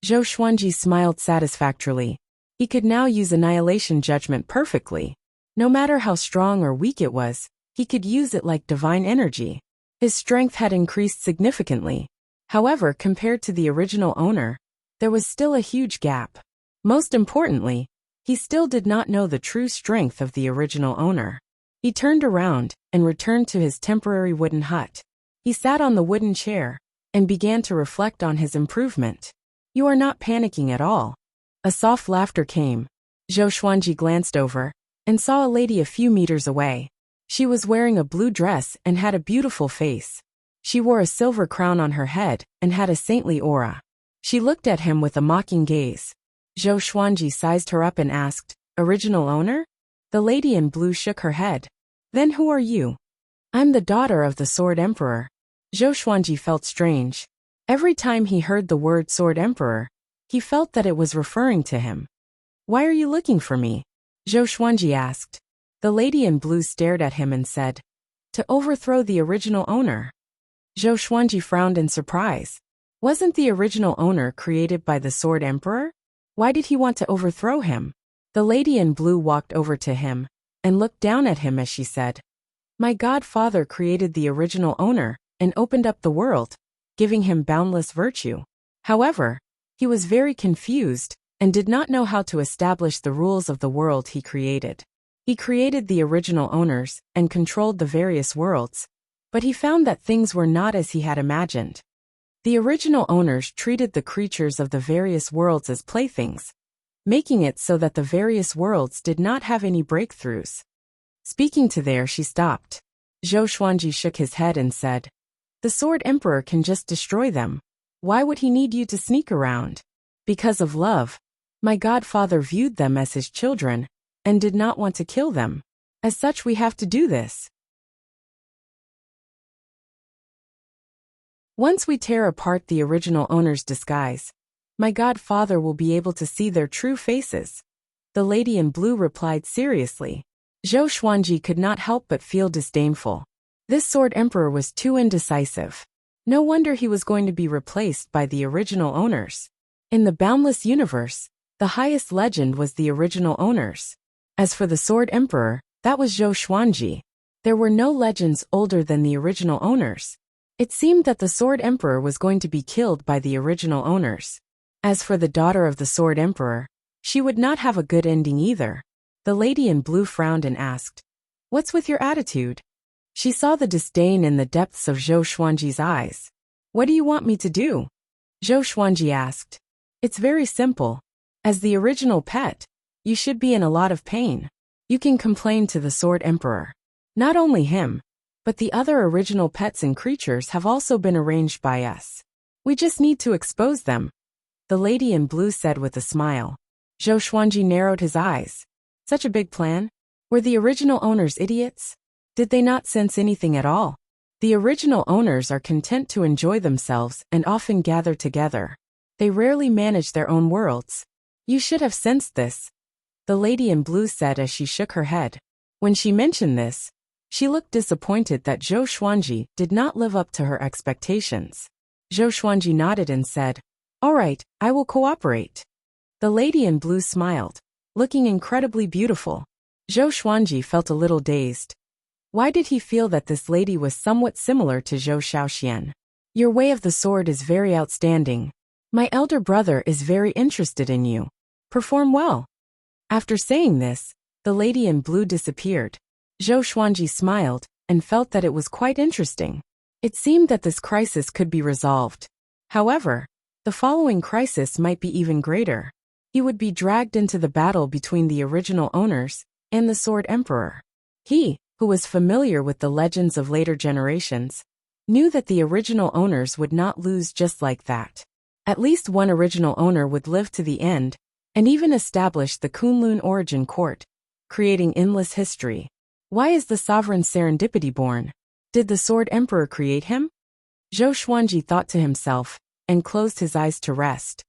Speaker 1: Zhou Xuanji smiled satisfactorily. He could now use annihilation judgment perfectly. No matter how strong or weak it was, he could use it like divine energy. His strength had increased significantly. However, compared to the original owner, there was still a huge gap. Most importantly, he still did not know the true strength of the original owner. He turned around and returned to his temporary wooden hut. He sat on the wooden chair and began to reflect on his improvement. You are not panicking at all. A soft laughter came. Zhou Xuanji glanced over and saw a lady a few meters away. She was wearing a blue dress and had a beautiful face. She wore a silver crown on her head and had a saintly aura. She looked at him with a mocking gaze. Zhou Xuanji sized her up and asked, "Original owner?" The lady in blue shook her head. "Then who are you?" "I'm the daughter of the Sword Emperor." Zhou Xuanji felt strange. Every time he heard the word Sword Emperor, he felt that it was referring to him. "Why are you looking for me?" Zhou Xuanji asked. The lady in blue stared at him and said, "To overthrow the original owner." Zhou Xuanji frowned in surprise. Wasn't the original owner created by the Sword Emperor? Why did he want to overthrow him? The lady in blue walked over to him and looked down at him as she said, "My godfather created the original owner and opened up the world, giving him boundless virtue. However, he was very confused and did not know how to establish the rules of the world he created. He created the original owners and controlled the various worlds, but he found that things were not as he had imagined. The original owners treated the creatures of the various worlds as playthings, making it so that the various worlds did not have any breakthroughs." Speaking to there, she stopped. Zhou Xuanji shook his head and said, "The Sword Emperor can just destroy them. Why would he need you to sneak around?" "Because of love. My godfather viewed them as his children and did not want to kill them. As such, we have to do this. Once we tear apart the original owner's disguise, my godfather will be able to see their true faces." The lady in blue replied seriously. Zhou Xuanji could not help but feel disdainful. This Sword Emperor was too indecisive. No wonder he was going to be replaced by the original owners. In the boundless universe, the highest legend was the original owners. As for the Sword Emperor, that was Zhou Xuanji. There were no legends older than the original owners. It seemed that the Sword Emperor was going to be killed by the original owners. As for the daughter of the Sword Emperor, she would not have a good ending either. The lady in blue frowned and asked, "What's with your attitude?" She saw the disdain in the depths of Zhou Xuanji's eyes. "What do you want me to do?" Zhou Xuanji asked. "It's very simple. As the original pet, you should be in a lot of pain. You can complain to the Sword Emperor. Not only him, but the other original pets and creatures have also been arranged by us. We just need to expose them," the lady in blue said with a smile. Zhou Xuanji narrowed his eyes. Such a big plan? Were the original owners idiots? Did they not sense anything at all? The original owners are content to enjoy themselves and often gather together. They rarely manage their own worlds. You should have sensed this, the lady in blue said as she shook her head. When she mentioned this, she looked disappointed that Zhou Xuanji did not live up to her expectations. Zhou Xuanji nodded and said, "All right, I will cooperate." The lady in blue smiled, looking incredibly beautiful. Zhou Xuanji felt a little dazed. Why did he feel that this lady was somewhat similar to Zhou Shaoxian? "Your way of the sword is very outstanding. My elder brother is very interested in you. Perform well." After saying this, the lady in blue disappeared. Zhou Xuanji smiled and felt that it was quite interesting. It seemed that this crisis could be resolved. However, the following crisis might be even greater. He would be dragged into the battle between the original owners and the Sword Emperor. He, who was familiar with the legends of later generations, knew that the original owners would not lose just like that. At least one original owner would live to the end and even establish the Kunlun origin court, creating endless history. Why is the sovereign serendipity born? Did the Sword Emperor create him? Zhou Xuanji thought to himself and closed his eyes to rest.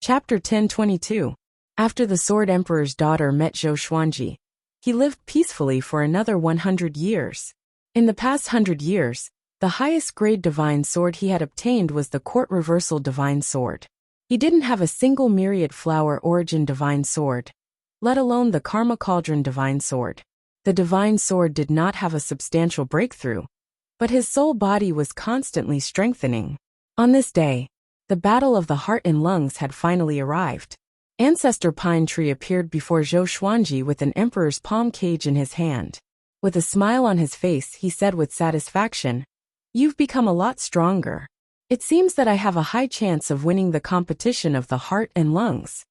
Speaker 1: Chapter 1022. After the Sword Emperor's daughter met Zhou Xuanji, he lived peacefully for another 100 years. In the past 100 years, the highest grade divine sword he had obtained was the Court Reversal Divine Sword. He didn't have a single Myriad Flower Origin Divine Sword, let alone the Karma Cauldron Divine Sword. The Divine Sword did not have a substantial breakthrough, but his soul body was constantly strengthening. On this day, the Battle of the Heart and Lungs had finally arrived. Ancestor Pine Tree appeared before Zhou Xuanji with an emperor's palm cage in his hand. With a smile on his face, he said with satisfaction, "You've become a lot stronger. It seems that I have a high chance of winning the competition of the heart and lungs."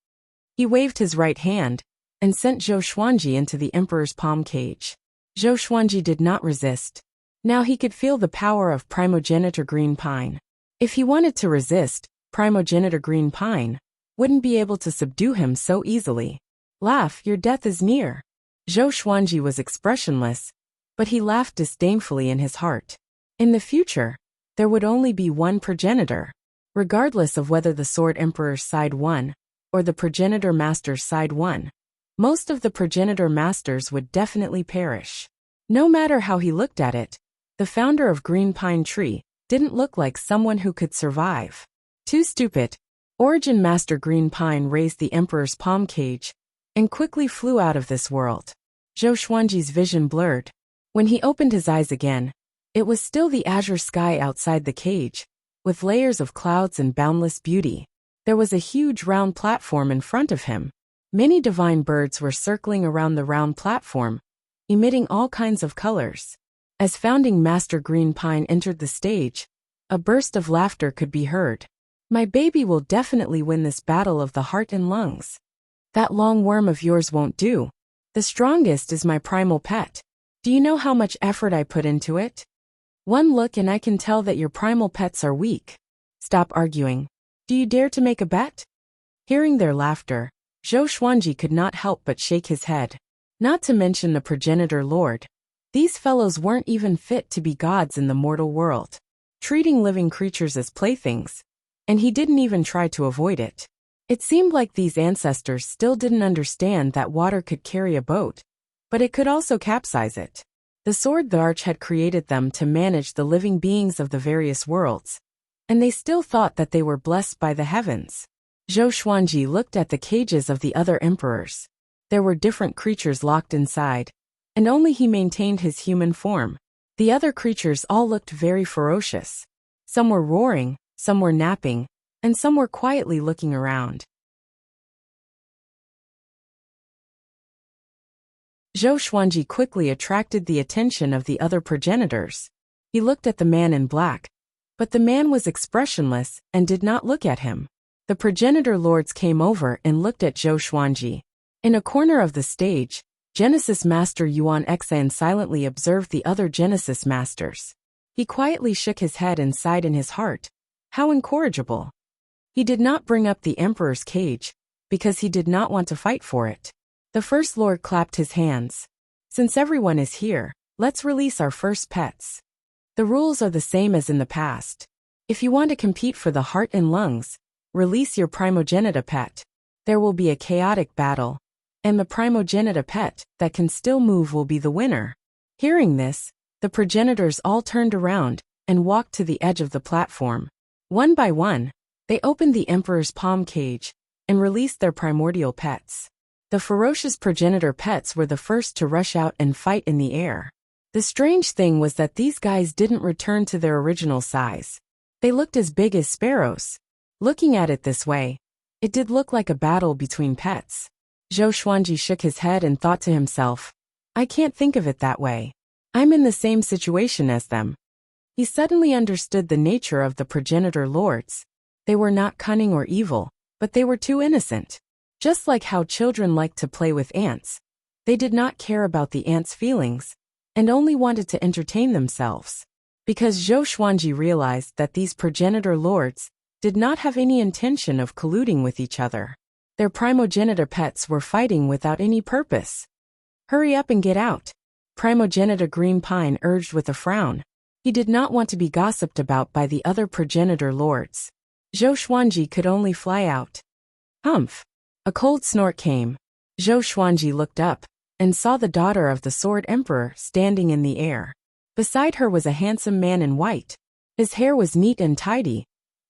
Speaker 1: He waved his right hand and sent Zhou Xuanji into the emperor's palm cage. Zhou Xuanji did not resist. Now he could feel the power of primogenitor green pine. If he wanted to resist, primogenitor green pine wouldn't be able to subdue him so easily. Laugh, your death is near. Zhou Xuanji was expressionless, but he laughed disdainfully in his heart. In the future, there would only be one progenitor. Regardless of whether the Sword Emperor's side won, or the progenitor master's side won, most of the progenitor masters would definitely perish. No matter how he looked at it, the founder of Green Pine Tree didn't look like someone who could survive. Too stupid. Origin Master Green Pine raised the Emperor's palm cage and quickly flew out of this world. Zhou Xuanji's vision blurred. When he opened his eyes again, it was still the azure sky outside the cage, with layers of clouds and boundless beauty. There was a huge round platform in front of him. Many divine birds were circling around the round platform, emitting all kinds of colors. As Founding Master Green Pine entered the stage, a burst of laughter could be heard. My baby will definitely win this battle of the heart and lungs. That long worm of yours won't do. The strongest is my primal pet. Do you know how much effort I put into it? One look and I can tell that your primal pets are weak. Stop arguing. Do you dare to make a bet? Hearing their laughter, Zhou Xuanji could not help but shake his head. Not to mention the progenitor lord. These fellows weren't even fit to be gods in the mortal world, treating living creatures as playthings, and he didn't even try to avoid it. It seemed like these ancestors still didn't understand that water could carry a boat, but it could also capsize it. The Sword the Arch had created them to manage the living beings of the various worlds, and they still thought that they were blessed by the heavens. Zhou Xuanji looked at the cages of the other emperors. There were different creatures locked inside, and only he maintained his human form. The other creatures all looked very ferocious. Some were roaring, some were napping, and some were quietly looking around. Zhou Xuanji quickly attracted the attention of the other progenitors. He looked at the man in black, but the man was expressionless and did not look at him. The progenitor lords came over and looked at Zhou Xuanji. In a corner of the stage, Genesis Master Yuan Xan silently observed the other Genesis Masters. He quietly shook his head and sighed in his heart. How incorrigible. He did not bring up the Emperor's cage, because he did not want to fight for it. The First Lord clapped his hands. Since everyone is here, let's release our first pets. The rules are the same as in the past. If you want to compete for the heart and lungs, release your primogenita pet. There will be a chaotic battle, and the primogenita pet that can still move will be the winner. Hearing this, the progenitors all turned around and walked to the edge of the platform. One by one, they opened the Emperor's palm cage and released their primordial pets. The ferocious progenitor pets were the first to rush out and fight in the air. The strange thing was that these guys didn't return to their original size. They looked as big as sparrows. Looking at it this way, it did look like a battle between pets. Zhou Xuanji shook his head and thought to himself, I can't think of it that way. I'm in the same situation as them. He suddenly understood the nature of the progenitor lords. They were not cunning or evil, but they were too innocent. Just like how children like to play with ants, they did not care about the ants' feelings, and only wanted to entertain themselves. Because Zhou Xuanji realized that these progenitor lords did not have any intention of colluding with each other. Their primogenitor pets were fighting without any purpose. Hurry up and get out. Primogenitor Green Pine urged with a frown. He did not want to be gossiped about by the other progenitor lords. Zhou Xuanji could only fly out. Humph! A cold snort came. Zhou Xuanji looked up and saw the daughter of the Sword Emperor standing in the air. Beside her was a handsome man in white. His hair was neat and tidy,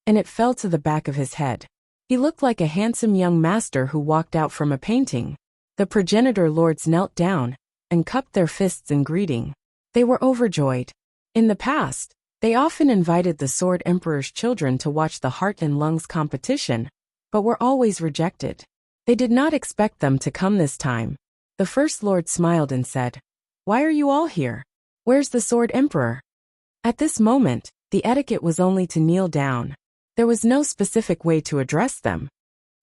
Speaker 1: and it fell to the back of his head. He looked like a handsome young master who walked out from a painting. The progenitor lords knelt down and cupped their fists in greeting. They were overjoyed. In the past, they often invited the Sword Emperor's children to watch the heart and lungs competition, but were always rejected. They did not expect them to come this time. The First Lord smiled and said, Why are you all here? Where's the Sword Emperor? At this moment, the etiquette was only to kneel down. There was no specific way to address them.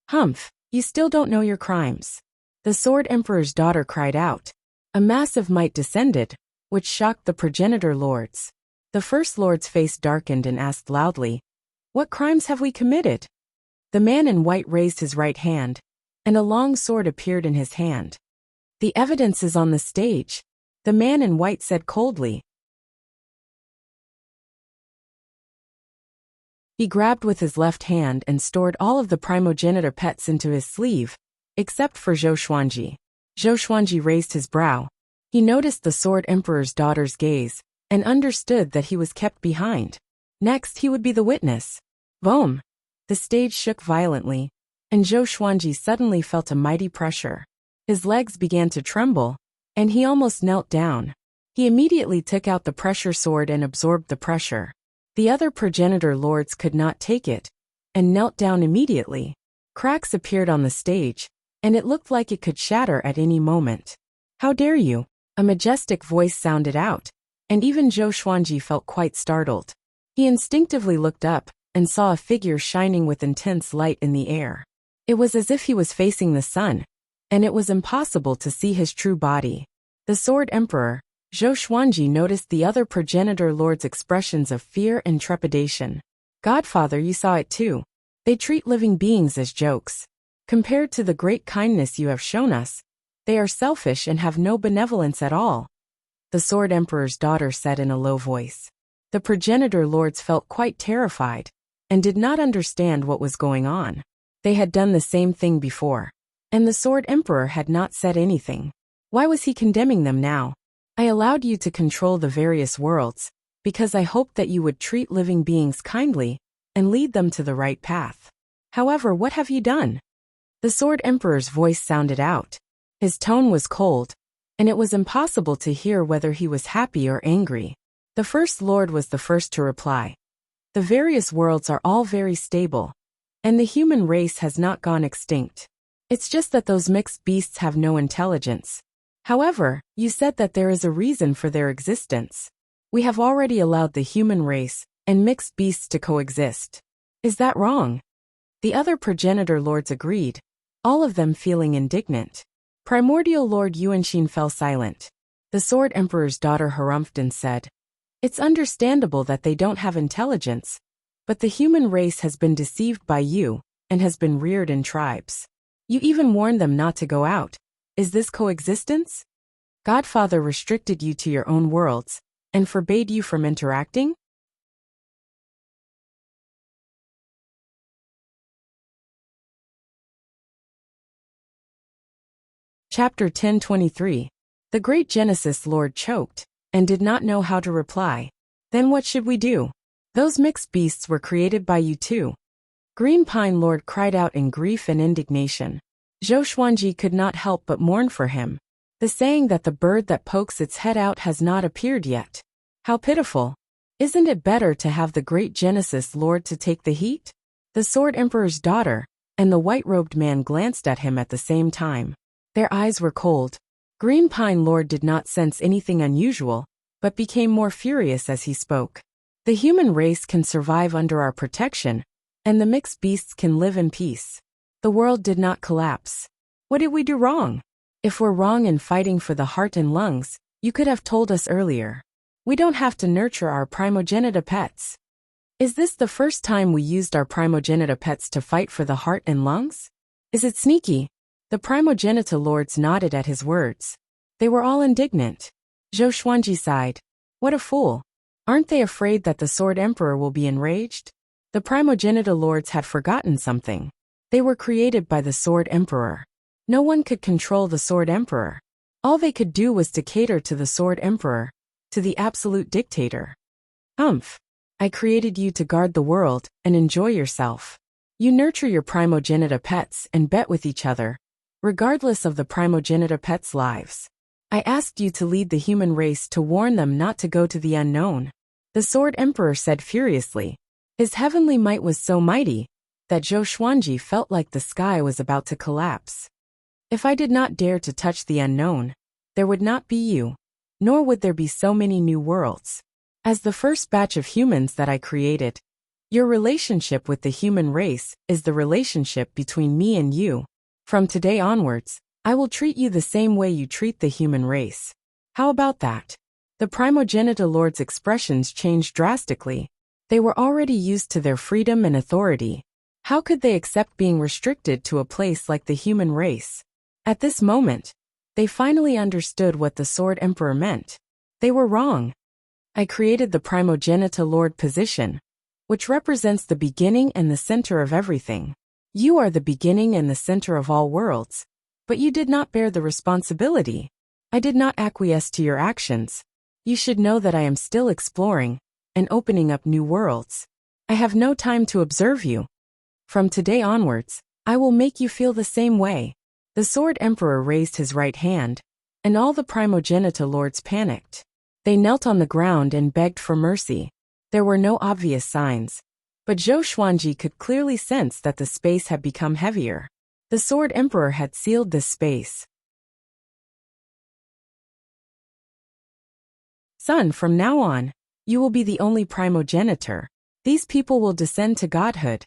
Speaker 1: Humph, you still don't know your crimes. The Sword Emperor's daughter cried out. A massive might descended, which shocked the progenitor lords. The first lord's face darkened and asked loudly, "What crimes have we committed?" The man in white raised his right hand, and a long sword appeared in his hand. "The evidence is on the stage," the man in white said coldly. He grabbed with his left hand and stored all of the primogenitor pets into his sleeve, except for Zhou Xuanji. Zhou Xuanji raised his brow. He noticed the Sword Emperor's daughter's gaze, and understood that he was kept behind. Next he would be the witness. Boom! The stage shook violently, and Zhou Xuanji suddenly felt a mighty pressure. His legs began to tremble, and he almost knelt down. He immediately took out the pressure sword and absorbed the pressure. The other progenitor lords could not take it, and knelt down immediately. Cracks appeared on the stage, and it looked like it could shatter at any moment. "How dare you?" a majestic voice sounded out, and even Zhou Xuanji felt quite startled. He instinctively looked up, and saw a figure shining with intense light in the air. It was as if he was facing the sun, and it was impossible to see his true body. The Sword Emperor, Zhou Xuanji, noticed the other progenitor lords' expressions of fear and trepidation. "Godfather, you saw it too. They treat living beings as jokes. Compared to the great kindness you have shown us, they are selfish and have no benevolence at all," the Sword Emperor's daughter said in a low voice. The progenitor lords felt quite terrified, and did not understand what was going on. They had done the same thing before, and the Sword Emperor had not said anything. Why was he condemning them now? "I allowed you to control the various worlds, because I hoped that you would treat living beings kindly, and lead them to the right path. However, what have you done?" The Sword Emperor's voice sounded out. His tone was cold, and it was impossible to hear whether he was happy or angry. The First Lord was the first to reply. "The various worlds are all very stable, and the human race has not gone extinct. It's just that those mixed beasts have no intelligence. However, you said that there is a reason for their existence. We have already allowed the human race and mixed beasts to coexist. Is that wrong?" The other progenitor lords agreed, all of them feeling indignant. Primordial Lord Yuanxin fell silent. The Sword Emperor's daughter harumphed and said, "It's understandable that they don't have intelligence, but the human race has been deceived by you, and has been reared in tribes. You even warned them not to go out. Is this coexistence? Godfather restricted you to your own worlds, and forbade you from interacting?" Chapter 1023. The Great Genesis Lord choked, and did not know how to reply. "Then what should we do? Those mixed beasts were created by you too." Green Pine Lord cried out in grief and indignation. Zhou Xuanji could not help but mourn for him. The saying that the bird that pokes its head out has not appeared yet. How pitiful. Isn't it better to have the Great Genesis Lord to take the heat? The Sword Emperor's daughter and the white-robed man glanced at him at the same time. Their eyes were cold. Green Pine Lord did not sense anything unusual, but became more furious as he spoke. "The human race can survive under our protection, and the mixed beasts can live in peace. The world did not collapse. What did we do wrong? If we're wrong in fighting for the heart and lungs, you could have told us earlier. We don't have to nurture our primogenitor pets. Is this the first time we used our primogenitor pets to fight for the heart and lungs? Is it sneaky?" The primogenitor lords nodded at his words. They were all indignant. Zhou Xuanji sighed. "What a fool. Aren't they afraid that the Sword Emperor will be enraged?" The primogenitor lords had forgotten something. They were created by the Sword Emperor. No one could control the Sword Emperor. All they could do was to cater to the Sword Emperor, to the absolute dictator. "Humph. I created you to guard the world and enjoy yourself. You nurture your primogenitor pets and bet with each other, regardless of the primogenitor pets' lives. I asked you to lead the human race to warn them not to go to the unknown," the Sword Emperor said furiously. His heavenly might was so mighty that Zhou Xuanji felt like the sky was about to collapse. "If I did not dare to touch the unknown, there would not be you, nor would there be so many new worlds. As the first batch of humans that I created, your relationship with the human race is the relationship between me and you. From today onwards, I will treat you the same way you treat the human race. How about that? The primogenitor lord's expressions changed drastically. They were already used to their freedom and authority. How could they accept being restricted to a place like the human race? At this moment, they finally understood what the Sword Emperor meant. They were wrong. I created the primogenitor lord position, which represents the beginning and the center of everything. You are the beginning and the center of all worlds, but you did not bear the responsibility. I did not acquiesce to your actions. You should know that I am still exploring and opening up new worlds. I have no time to observe you. From today onwards, I will make you feel the same way. The Sword Emperor raised his right hand, and all the primogenitor lords panicked. They knelt on the ground and begged for mercy. There were no obvious signs, but Zhou Xuanji could clearly sense that the space had become heavier. The Sword Emperor had sealed this space. Son, from now on, you will be the only primogenitor. These people will descend to godhood.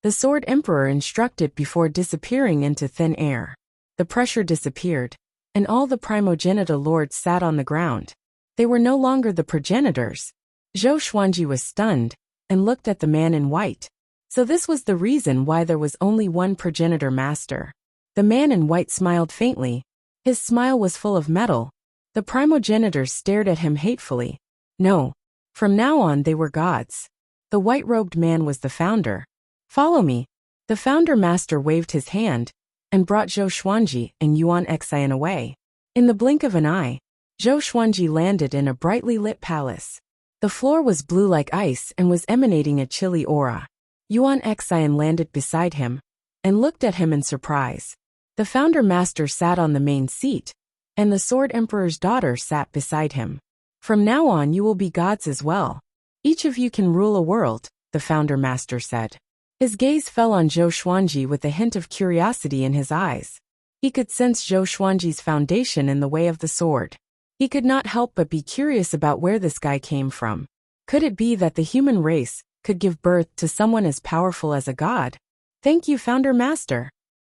Speaker 1: The Sword Emperor instructed before disappearing into thin air. The pressure disappeared, and all the primogenitor lords sat on the ground. They were no longer the progenitors. Zhou Xuanji was stunned and looked at the man in white. So this was the reason why there was only one progenitor master. The man in white smiled faintly. His smile was full of metal. The primogenitors stared at him hatefully. No. From now on they were gods. The white-robed man was the founder. Follow me. The founder master waved his hand and brought Zhou Xuanji and Yuan Xian away. In the blink of an eye, Zhou Xuanji landed in a brightly lit palace. The floor was blue like ice and was emanating a chilly aura. Yuan Xian landed beside him and looked at him in surprise. The founder master sat on the main seat, and the Sword Emperor's daughter sat beside him. From now on you will be gods as well. Each of you can rule a world, the founder master said. His gaze fell on Zhou Xuanji with a hint of curiosity in his eyes. He could sense Zhou Xuanji's foundation in the way of the sword. He could not help but be curious about where this guy came from. Could it be that the human race could give birth to someone as powerful as a god? Thank you, founder master.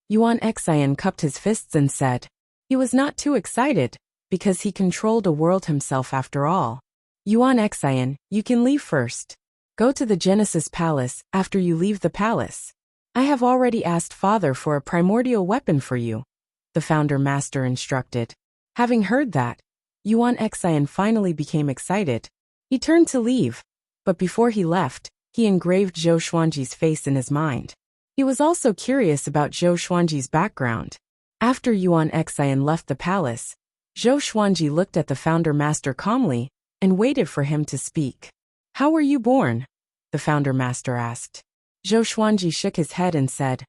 Speaker 1: Yuan Xian cupped his fists and said. He was not too excited, because he controlled a world himself after all. Yuan Xian, you can leave first. Go to the Genesis Palace after you leave the palace. I have already asked Father for a primordial weapon for you, the founder master instructed. Having heard that, Yuan Xian finally became excited. He turned to leave, but before he left, he engraved Zhou Xuanji's face in his mind. He was also curious about Zhou Xuanji's background. After Yuan Xian left the palace, Zhou Xuanji looked at the founder master calmly and waited for him to speak. How were you born? The founder master asked. Zhou Xuanji shook his head and said,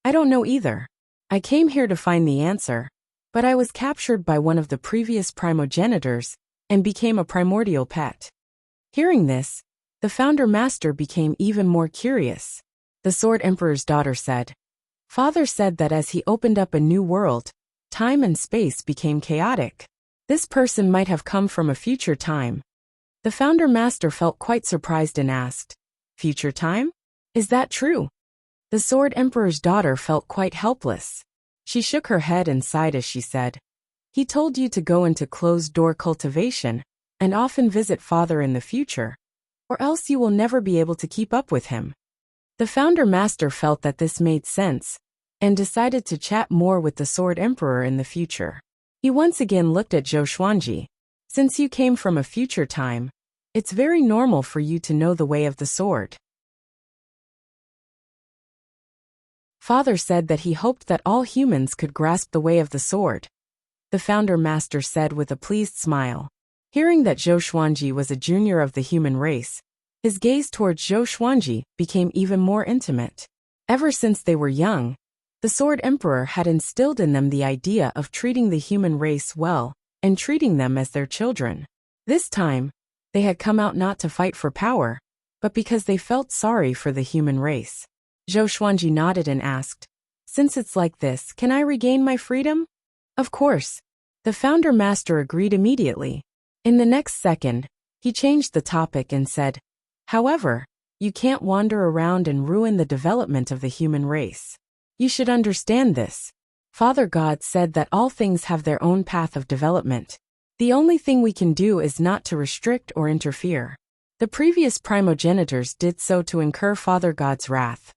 Speaker 1: I don't know either. I came here to find the answer, but I was captured by one of the previous primogenitors and became a primordial pet. Hearing this, the founder master became even more curious. The Sword Emperor's daughter said, Father said that as he opened up a new world, time and space became chaotic. This person might have come from a future time. The founder master felt quite surprised and asked, Future time? Is that true? The Sword Emperor's daughter felt quite helpless. She shook her head and sighed as she said, He told you to go into closed-door cultivation and often visit Father in the future, or else you will never be able to keep up with him. The founder master felt that this made sense and decided to chat more with the Sword Emperor in the future. He once again looked at Zhou Xuanji. Since you came from a future time, it's very normal for you to know the way of the sword. Father said that he hoped that all humans could grasp the way of the sword. The founder master said with a pleased smile. Hearing that Zhou Xuanji was a junior of the human race, his gaze towards Zhou Xuanji became even more intimate. Ever since they were young, the Sword Emperor had instilled in them the idea of treating the human race well and treating them as their children. This time, they had come out not to fight for power, but because they felt sorry for the human race. Zhou Xuanji nodded and asked, Since it's like this, can I regain my freedom? Of course. The founder master agreed immediately. In the next second, he changed the topic and said, However, you can't wander around and ruin the development of the human race. You should understand this. Father God said that all things have their own path of development. The only thing we can do is not to restrict or interfere. The previous primogenitors did so to incur Father God's wrath.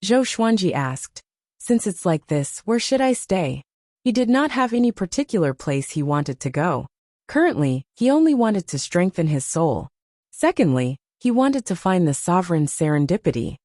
Speaker 1: Zhou Xuanji asked, "Since it's like this, where should I stay?" He did not have any particular place he wanted to go. Currently, he only wanted to strengthen his soul. Secondly, he wanted to find the sovereign serendipity.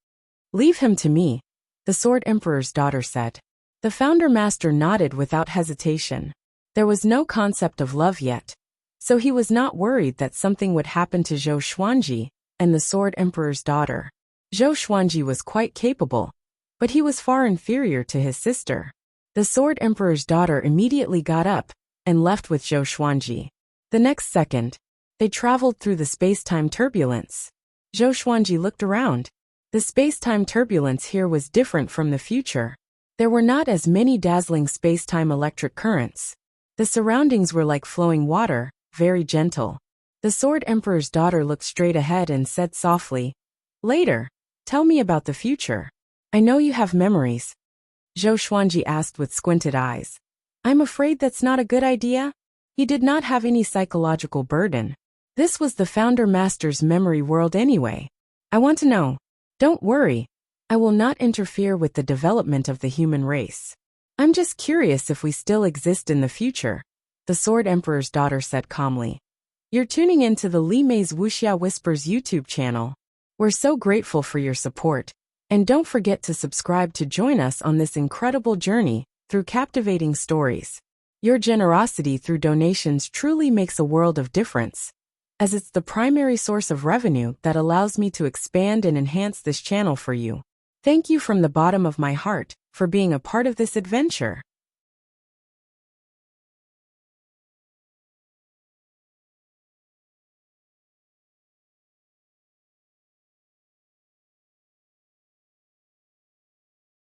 Speaker 1: "Leave him to me," the Sword Emperor's daughter said. The Founder Master nodded without hesitation. There was no concept of love yet, so he was not worried that something would happen to Zhou Xuanji and the Sword Emperor's daughter. Zhou Xuanji was quite capable, but he was far inferior to his sister. The Sword Emperor's daughter immediately got up and left with Zhou Xuanji. The next second, they traveled through the space-time turbulence. Zhou Xuanji looked around. The space-time turbulence here was different from the future. There were not as many dazzling space-time electric currents. The surroundings were like flowing water, very gentle. The Sword Emperor's daughter looked straight ahead and said softly, "Later, tell me about the future. I know you have memories." Zhou Xuanji asked with squinted eyes. "I'm afraid that's not a good idea." He did not have any psychological burden. This was the Founder Master's memory world anyway. "I want to know." "Don't worry. I will not interfere with the development of the human race. I'm just curious if we still exist in the future," the Sword Emperor's daughter said calmly. "You're tuning into the Li Mei's Wuxia Whispers YouTube channel. We're so grateful for your support, and don't forget to subscribe to join us on this incredible journey through captivating stories. Your generosity through donations truly makes a world of difference, as it's the primary source of revenue that allows me to expand and enhance this channel for you. Thank you from the bottom of my heart for being a part of this adventure.